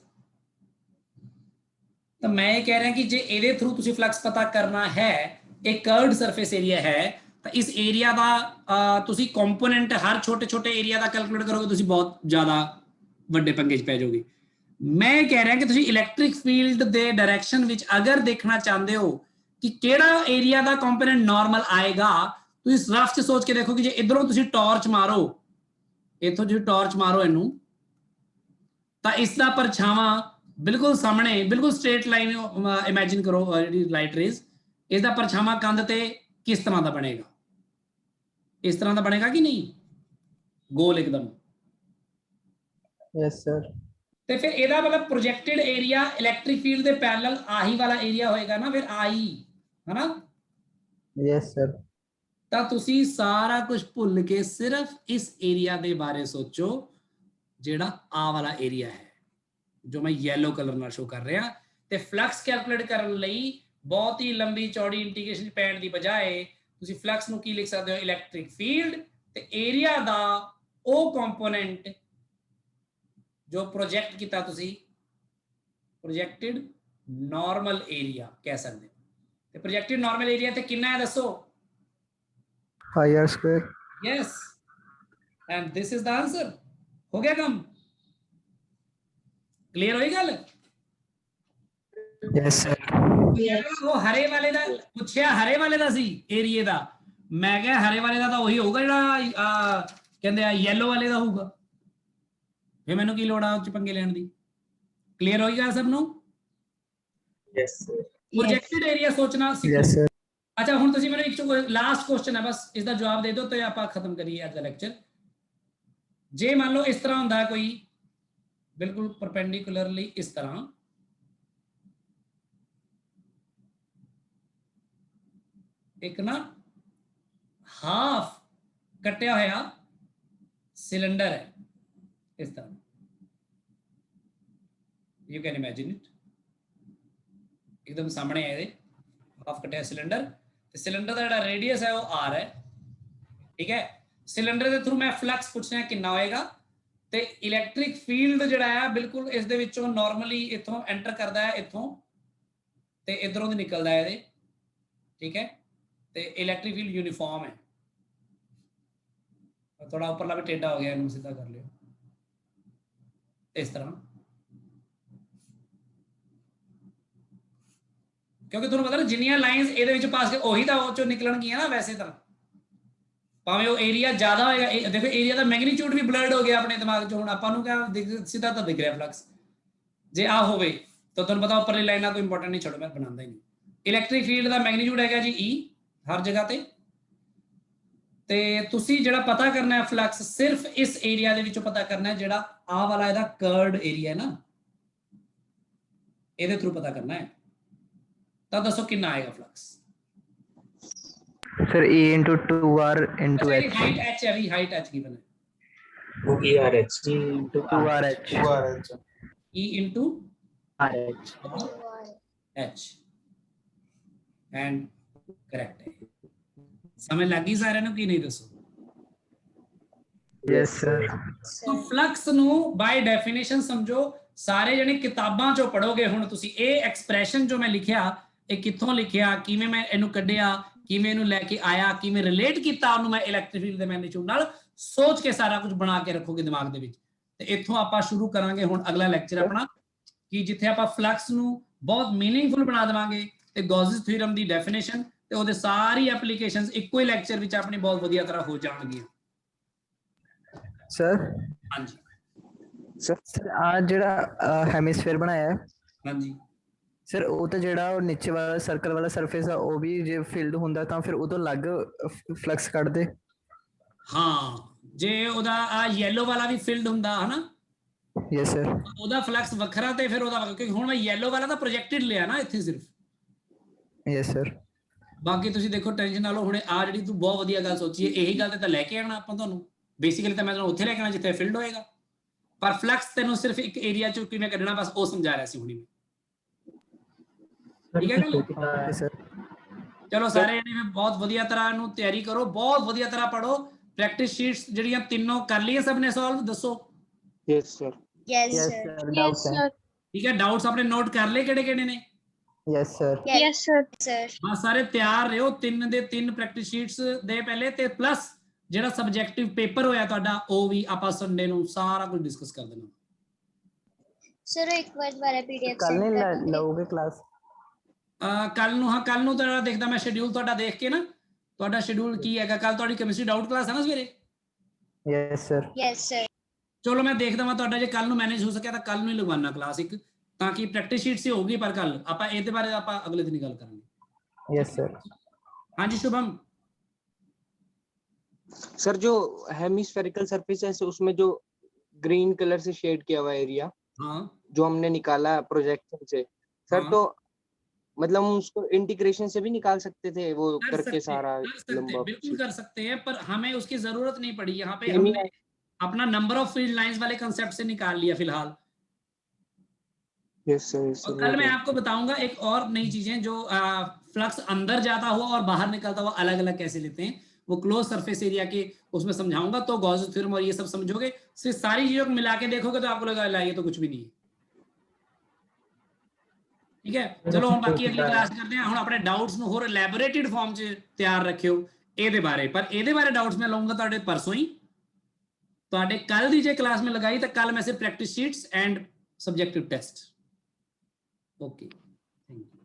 तो मैं ये कह रहा कि जे ਇਹਦੇ थ्रू ਤੁਸੀਂ फ्लक्स पता करना है, एक कर्व्ड सरफेस एरिया है, तो इस एरिया ਦਾ ਤੁਸੀਂ ਕੰਪੋਨੈਂਟ ਹਰ ਛੋਟੇ ਛੋਟੇ ਏਰੀਆ ਦਾ ਕੈਲਕੂਲੇਟ ਕਰੋਗੇ ਤੁਸੀਂ ਬਹੁਤ ਜ਼ਿਆਦਾ ਵੱਡੇ ਪੰਗੇ 'ਚ ਪੈ ਜਾਓਗੇ। ਮੈਂ ਇਹ ਕਹਿ ਰਿਹਾ ਕਿ ਤੁਸੀਂ ਇਲੈਕਟ੍ਰਿਕ ਫੀਲਡ ਦੇ ਡਾਇਰੈਕਸ਼ਨ ਵਿੱਚ ਅਗਰ ਦੇਖਣਾ ਚਾਹੁੰਦੇ ਹੋ ਕਿ ਕਿਹੜਾ ਏਰੀਆ ਦਾ ਕੰਪੋਨੈਂਟ ਨਾਰਮਲ ਆਏਗਾ, ਤੁਸੀਂ ਰਫ 'ਚ ਸੋਚ ਕੇ ਦੇਖੋ ਕਿ ਜੇ ਇਧਰੋਂ ਤੁਸੀਂ ਟਾਰਚ ਮਾਰੋ, ਇੱਥੋਂ ਜੇ ਟਾਰਚ ਮਾਰੋ ਇਹਨੂੰ, ਤਾਂ ਇਸ ਦਾ ਪਰਛਾਵਾਂ ਬਿਲਕੁਲ ਸਾਹਮਣੇ ਬਿਲਕੁਲ ਸਟ੍ਰੇਟ ਲਾਈਨ ਇਮੇजिन ਕਰੋ ਜਿਹੜੀ ਲਾਈਟ ਰੇਜ਼, ਇਸ ਦਾ ਪਰਛਾਵਾਂ ਕੰਧ ਤੇ ਕਿਸ ਤਰ੍ਹਾਂ ਦਾ ਬਣੇਗਾ? ਇਸ ਤਰ੍ਹਾਂ ਦਾ ਬਣੇਗਾ ਕਿ ਨਹੀਂ? ਗੋਲ ਇੱਕਦਮ। Yes sir. ਤੇ ਫਿਰ ਇਹਦਾ ਮਤਲਬ ਪ੍ਰੋਜੈਕਟਡ ਏਰੀਆ ਇਲੈਕਟ੍ਰਿਕ ਫੀਲਡ ਦੇ ਪੈਰਲਲ ਆਹੀ ਵਾਲਾ ਏਰੀਆ ਹੋਏਗਾ ਨਾ, ਫਿਰ ਆਹੀ ਹੈ ਨਾ? Yes sir. ਤਾਂ ਤੁਸੀਂ ਸਾਰਾ ਕੁਝ ਭੁੱਲ ਕੇ ਸਿਰਫ ਇਸ ਏਰੀਆ ਦੇ ਬਾਰੇ ਸੋਚੋ ਜਿਹੜਾ ਆ ਵਾਲਾ ਏਰੀਆ ਹੈ ਜੋ ਮੈਂ ਯੈਲੋ ਕਲਰ ਨਾਲ ਸ਼ੋ ਕਰ ਰਿਹਾ। ਤੇ ਫਲਕਸ ਕੈਲਕੂਲੇਟ ਕਰਨ ਲਈ ਬਹੁਤ ਹੀ ਲੰਬੀ ਚੌੜੀ ਇੰਟੀਗ੍ਰੇਸ਼ਨ ਪੈਣ ਦੀ ਬਜਾਏ ਤੁਸੀਂ ਫਲਕਸ ਨੂੰ ਕੀ ਲਿਖ ਸਕਦੇ ਹੋ? ਇਲੈਕਟ੍ਰਿਕ ਫੀਲਡ ਤੇ ਏਰੀਆ ਦਾ ਉਹ ਕੰਪੋਨੈਂਟ ਜੋ ਪ੍ਰੋਜੈਕਟ ਕੀਤਾ ਤੁਸੀਂ, ਪ੍ਰੋਜੈਕਟਡ ਨਾਰਮਲ ਏਰੀਆ ਕਹਿ ਸਕਦੇ ਹੋ। ਤੇ ਪ੍ਰੋਜੈਕਟਡ ਨਾਰਮਲ ਏਰੀਆ ਤੇ ਕਿੰਨਾ ਹੈ ਦੱਸੋ? Pi R square. Yes, and this is the answer. हो गया काम? क्लियर होई गल? Yes sir. वो हरे वाले ਦਾ ਪੁੱਛਿਆ, ਹਰੇ ਵਾਲੇ ਦਾ ਸੀ ਏਰੀਏ ਦਾ, ਮੈਂ ਕਿਹਾ ਹਰੇ ਵਾਲੇ ਦਾ ਤਾਂ ਉਹੀ ਹੋਊਗਾ ਜਿਹੜਾ ਕਹਿੰਦੇ ਆ ਯੈਲੋ ਵਾਲੇ ਦਾ ਹੋਊਗਾ, ਫਿਰ ਮੈਨੂੰ ਕੀ ਲੋੜ ਆ ਉੱਚ ਪੰਗੇ ਲੈਣ ਦੀ? ਕਲੀਅਰ ਹੋਈ ਗਿਆ ਸਭ ਨੂੰ? Yes sir. ਪ੍ਰੋਜੈਕਟਡ ਏਰੀਆ ਸੋਚਣਾ ਸਿੱਖੋ। Yes sir. ਅੱਛਾ ਹੁਣ ਤੁਸੀਂ ਮੈਨੂੰ ਇੱਕ ਲਾਸਟ ਕੁਐਸਚਨ ਹੈ ਬਸ, ਇਸ ਦਾ ਜਵਾਬ ਦੇ ਦਿਓ ਤੇ ਆਪਾਂ ਖਤਮ ਕਰੀਏ ਅੱਜ ਦਾ ਲੈਕਚਰ। ਜੇ ਮੰਨ ਲਓ ਇਸ ਤਰ੍ਹਾਂ ਹੁੰਦਾ ਕੋਈ ਬਿਲਕੁਲ ਪਰਪੈਂਡੀਕੁਲਰਲੀ ਇਸ ਤਰ੍ਹਾਂ, ਇੱਕ ਨਾ ਹਾਫ ਕੱਟਿਆ ਹੋਇਆ ਸਿਲੰਡਰ ਹੈ ਇਸ ਤਰ੍ਹਾਂ, ਯੂ ਕੈਨ ਇਮੇजिन ਇਟ, ਇੱਕਦਮ ਸਾਹਮਣੇ ਹੈ ਇਹਦੇ ਹਾਫ ਕੱਟਿਆ ਸਿਲੰਡਰ, ਤੇ ਸਿਲੰਡਰ ਦਾ ਜਿਹੜਾ ਰੇਡੀਅਸ ਹੈ ਉਹ r ਹੈ, ਠੀਕ ਹੈ। ਸਿਲੰਡਰ ਦੇ ਥਰੂ ਮੈਂ ਫਲਕਸ ਪੁੱਛਣਾ ਕਿੰਨਾ ਹੋਏਗਾ, ਤੇ ਇਲੈਕਟ੍ਰਿਕ ਫੀਲਡ ਜਿਹੜਾ ਹੈ ਬਿਲਕੁਲ ਇਸ ਦੇ ਵਿੱਚੋਂ ਨਾਰਮਲੀ ਇੱਥੋਂ ਐਂਟਰ ਕਰਦਾ ਹੈ ਇੱਥੋਂ, ਤੇ ਇਧਰੋਂ ਦੀ ਨਿਕਲਦਾ ਹੈ ਇਹਦੇ, ਠੀਕ ਹੈ। ਤੇ ਇਲੈਕਟ੍ਰਿਕ ਫੀਲਡ यूनिफॉर्म ਹੈ, ਥੋੜਾ ਉੱਪਰਲਾ ਵੀ ਟੇਢਾ ਹੋ ਗਿਆ, ਇਹਨੂੰ ਸਿੱਧਾ ਕਰ ਲਿਓ ਇਸ ਤਰ੍ਹਾਂ, ਕਿਉਂਕਿ ਤੁਹਾਨੂੰ ਪਤਾ ਨਾ ਜਿੰਨੀਆਂ ਲਾਈਨਸ ਇਹਦੇ ਵਿੱਚ ਪਾਸ ਕਰ ਉਹੀ ਤਾਂ ਉਹ ਚੋਂ ਨਿਕਲਣਗੀਆਂ ਨਾ। ਵੈਸੇ ਤਾਂ ਭਾਵੇਂ ਉਹ ਏਰੀਆ ਜ਼ਿਆਦਾ ਹੋਏਗਾ, ਦੇਖੋ ਏਰੀਆ ਦਾ ਮੈਗਨੀਟਿਊਡ ਵੀ ਬਲਰਡ ਹੋ ਗਿਆ ਆਪਣੇ ਦਿਮਾਗ 'ਚ, ਹੁਣ ਆਪਾਂ ਨੂੰ ਕਿਆ ਸਿੱਧਾ ਤਾਂ ਦਿਖ ਰਿਹਾ ਫਲਕਸ, ਜੇ ਆ ਹੋਵੇ ਤਾਂ ਤੁਹਾਨੂੰ ਪਤਾ ਉੱਪਰਲੀ ਲਾਈਨਾਂ ਕੋਈ ਇੰਪੋਰਟੈਂਟ ਨਹੀਂ, ਛੱਡੋ ਮੈਂ ਬਣਾਉਂਦਾ ਹੀ ਨਹੀਂ। ਇਲੈਕਟ੍ਰਿਕ ਫੀਲਡ ਦਾ ਮੈਗਨੀਟਿਊਡ ਹੈਗਾ ਜੀ E ਹਰ ਜਗ੍ਹਾ ਤੇ ਤੁਸੀਂ ਜਿਹੜਾ ਪਤਾ ਕਰਨਾ ਹੈ ਫਲਕਸ ਸਿਰਫ ਇਸ ਏਰੀਆ ਦੇ ਵਿੱਚੋਂ ਪਤਾ ਕਰਨਾ ਹੈ, ਜਿਹੜਾ ਆਹ ਵਾਲਾ ਇਹਦਾ ਕਰਵਡ ਏਰੀਆ ਹੈ ਨਾ, ਇਹਦੇ ਥਰੂ ਪਤਾ ਕਰਨਾ ਹੈ। ਤਾਂ ਦੱਸੋ ਕਿੰਨਾ ਆਏਗਾ flux? Sir E into 2R into अच्छा, H। हाइट h है, अभी हाइट h गिवन है, वो ERH E into 2RH। 2RH। E into RH। h, and correct है। ਸਮਝ ਲੱਗੀ ਸਾਰਿਆਂ ਨੂੰ ਕੀ ਨਹੀਂ ਦੱਸੋ? Yes sir. तो फ्लक्स ਨੂੰ ਬਾਈ ਡੈਫੀਨੇਸ਼ਨ ਸਮਝੋ, ਸਾਰੇ ਜਣੇ ਕਿਤਾਬਾਂ ਚੋਂ ਪੜੋਗੇ ਹੁਣ ਤੁਸੀਂ। ਇਹ ਐਕਸਪ੍ਰੈਸ਼ਨ ਜੋ ਮੈਂ ਲਿਖਿਆ ਇਹ ਕਿੱਥੋਂ ਲਿਖਿਆ, ਕਿਵੇਂ ਮੈਂ ਇਹਨੂੰ ਕੱਢਿਆ, ਕਿਵੇਂ ਇਹਨੂੰ ਲੈ ਕੇ ਆਇਆ, ਕਿਵੇਂ ਰਿਲੇਟ ਕੀਤਾ ਉਹਨੂੰ ਮੈਂ ਇਲੈਕਟ੍ਰਿਕ ਫੀਲਡ ਦੇ ਮੈਗਨੀਟਿਊਡ ਨਾਲ, ਸੋਚ ਕੇ ਸਾਰਾ ਕੁਝ ਬਣਾ ਕੇ ਰੱਖੋਗੇ ਦਿਮਾਗ ਦੇ ਵਿੱਚ। ਤੇ ਇੱਥੋਂ ਆਪਾਂ ਸ਼ੁਰੂ ਕਰਾਂਗੇ ਹੁਣ ਅਗਲਾ ਲੈਕਚਰ ਆਪਣਾ, ਕਿ ਜਿੱਥੇ ਆਪਾਂ ਫਲਕਸ ਨੂੰ ਬਹੁਤ ਮੀਨਿੰਗਫੁਲ ਬਣਾ ਦੇਵਾਂਗੇ ਤੇ ਗੌਸਿਸ ਥਿਊਰਮ ਦੀ ਡੈਫੀਨੇਸ਼ਨ ਤੇ ਉਹਦੇ ਸਾਰੀ ਐਪਲੀਕੇਸ਼ਨਸ ਇੱਕੋ ਹੀ ਲੈਕਚਰ ਵਿੱਚ ਆਪਣੀ ਬਹੁਤ ਵਧੀਆ ਤਰ੍ਹਾਂ ਹੋ ਜਾਣਗੀਆਂ। ਸਰ ਹਾਂਜੀ ਸਰ ਆ ਜਿਹੜਾ ਹੈਮਿਸਫੇਅਰ ਬਣਾਇਆ ਹੈ, ਹਾਂਜੀ ਸਰ ਉਹ ਤਾਂ ਜਿਹੜਾ ਨੀਚੇ ਵਾਲਾ ਸਰਕਲ ਵਾਲਾ ਸਰਫੇਸ ਆ ਉਹ ਵੀ ਜੇ ਫੀਲਡ ਹੁੰਦਾ ਤਾਂ ਫਿਰ ਉਹ ਤੋਂ ਅਲੱਗ ਫਲਕਸ ਕੱਢਦੇ। ਹਾਂ, ਜੇ ਉਹਦਾ ਆ ਯੈਲੋ ਵਾਲਾ ਵੀ ਫੀਲਡ ਹੁੰਦਾ ਹਨਾ, ਯੈਸ ਸਰ, ਉਹਦਾ ਫਲਕਸ ਵੱਖਰਾ ਤੇ ਫਿਰ ਉਹਦਾ, ਕਿਉਂਕਿ ਹੁਣ ਮੈਂ ਯੈਲੋ ਵਾਲਾ ਤਾਂ ਪ੍ਰੋਜੈਕਟਡ ਲਿਆ ਨਾ ਇੱਥੇ ਸਿਰਫ। Yes sir. ਬਾਕੀ ਤੁਸੀਂ ਦੇਖੋ ਟੈਨਸ਼ਨ ਨਾ ਲਓ, ਹੁਣੇ ਆ ਜਿਹੜੀ ਤੂੰ ਬਹੁਤ ਵਧੀਆ ਗੱਲ ਸੋਚੀ ਹੈ, ਇਹੀ ਗੱਲ ਤੇ ਤਾਂ ਲੈ ਕੇ ਆਣਾ ਆਪਾਂ ਤੁਹਾਨੂੰ। ਬੇਸਿਕਲੀ ਤਾਂ ਮੈਂ ਤੁਹਾਨੂੰ ਉੱਥੇ ਲੈ ਕੇ ਆਣਾ ਜਿੱਥੇ ਫੀਲਡ ਹੋਏਗਾ, ਪਰ ਫਲਕਸ ਤੈਨੂੰ ਸਿਰਫ ਇੱਕ ਏਰੀਆ ਚੋਂ ਕਿਵੇਂ ਕੱਢਣਾ ਬਸ ਉਹ ਸਮਝਾ ਰਿਹਾ ਸੀ ਹੁਣੀ ਮੈਂ। ਠੀਕ ਹੈ ਗੱਲ? ਸਰ ਚਲੋ ਸਾਰੇ ਜਣੇ ਬਹੁਤ ਵਧੀਆ ਤਰ੍ਹਾਂ ਇਹਨੂੰ ਤਿਆਰੀ ਕਰੋ, ਬਹੁਤ ਵਧੀਆ ਤਰ੍ਹਾਂ ਪੜੋ। ਪ੍ਰੈਕਟਿਸ ਸ਼ੀਟਸ ਜਿਹੜੀਆਂ ਤਿੰਨੋਂ ਕਰ ਲਈਆਂ ਸਭ ਨੇ ਸੋਲਵ, ਦੱਸੋ? Yes sir. yes yes sir sir, Yes, doubts ਹੈ। sir. ਠੀਕ ਹੈ, ਡਾਊਟਸ ਆਪਣੇ ਨੋਟ ਕਰ ਲਏ ਕਿਹੜੇ ਕਿਹੜੇ ਨੇ? Yes sir. Yes, sir. sir ਬਸ ਸਾਰੇ ਤਿਆਰ ਰਹੋ, 3 ਦੇ 3 ਪ੍ਰੈਕਟਿਸ ਸ਼ੀਟਸ ਦੇ ਪਹਿਲੇ, ਤੇ ਪਲੱਸ ਜਿਹੜਾ ਸਬਜੈਕਟਿਵ ਪੇਪਰ ਹੋਇਆ ਤੁਹਾਡਾ ਉਹ ਵੀ ਆਪਾਂ ਸੰਡੇ ਨੂੰ ਸਾਰਾ ਕੁਝ ਡਿਸਕਸ ਕਰ ਦੇਣਾ। sir ਇੱਕ ਵਾਰ ਦੁਬਾਰਾ PDF ਕੱਲ send ਨਹੀਂ ਕਰ ਦੋਗੇ? ਲਓਗੇ ਕਲਾਸ? ਕੱਲ ਨੂੰ, ਹਾਂ ਕੱਲ ਨੂੰ ਤਾਂ ਦੇਖਦਾ ਮੈਂ ਸ਼ਡਿਊਲ ਤੁਹਾਡਾ ਦੇਖ ਕੇ ਨਾ, ਤੁਹਾਡਾ ਸ਼ਡਿਊਲ ਕੀ ਹੈਗਾ। ਕੱਲ ਤੁਹਾਡੀ ਕੈਮਿਸਟਰੀ ਡਾਊਟ ਕਲਾਸ ਹੈ ਨਾ ਸਵੇਰੇ? Yes sir. yes sir ਚਲੋ ਮੈਂ ਦੇਖਦਾ ਮੈਂ ਤੁਹਾਡਾ, ਜੇ ਕੱਲ ਨੂੰ ਮੈਨੇਜ ਹੋ ਸਕਿਆ ਤਾਂ ਕੱਲ ਨੂੰ ਹੀ ਲਗਵਾਉਣਾ ਕਲਾਸ ਇੱਕ, ਤਾਂ ਕਿ ਪ੍ਰੈਕਟਿਸ ਸ਼ੀਟ ਸੀ ਹੋਊਗੀ, ਪਰ ਕੱਲ ਆਪਾਂ ਇਹਦੇ ਬਾਰੇ ਆਪਾਂ ਅਗਲੇ ਦਿਨ ਹੀ ਗੱਲ ਕਰਾਂਗੇ। Yes sir. हाँ जी शुभम। सर जो हेमिस्फेरिकल सरफेस है उसमें जो ग्रीन कलर से शेड किया हुआ एरिया हाँ जो हमने निकाला प्रोजेक्शन से सर, हाँ। तो मतलब हम उसको इंटीग्रेशन से भी निकाल सकते थे वो कर करके सकते, सारा कर सकते, लंबा बिल्कुल कर सकते हैं, पर हमें उसकी जरूरत नहीं पड़ी। यहाँ पे सेमी हमने अपना नंबर ऑफ फील्ड लाइंस वाले कंसेप्ट से निकाल लिया फिलहाल। Yes sir. और कल मैं आपको बताऊंगा एक और नई चीजें, जो फ्लक्स अंदर जाता हुआ और बाहर निकलता हुआ अलग अलग कैसे लेते हैं, वो क्लोज सरफेस एरिया के उसमें समझाऊंगा। तो गॉस थ्योरम और ये सब समझोगे, सिर्फ सारी चीजों को मिला के देखोगे तो आपको लगेगा ये तो कुछ भी नहीं है। ठीक है, चलो हम बाकी अगली क्लास करते हैं। हम अपने डाउट्स ਨੂੰ ਹੋਰ ਇਲੈਬੋਰੇਟਿਡ ਫਾਰਮ 'ਚ ਤਿਆਰ ਰੱਖਿਓ ਇਹਦੇ ਬਾਰੇ, ਪਰ ਇਹਦੇ ਬਾਰੇ ਡਾਊਟਸ ਮੈਂ ਲਵਾਂਗਾ ਤੁਹਾਡੇ ਪਰਸੋਂ ਹੀ। ਤੁਹਾਡੇ ਕੱਲ ਦੀ ਜੇ ਕਲਾਸ ਮੈਂ ਲਗਾਈ ਤਾਂ ਕੱਲ ਮੈਂ ਸਿਰਫ practice sheets and subjective test. Okay, thank you.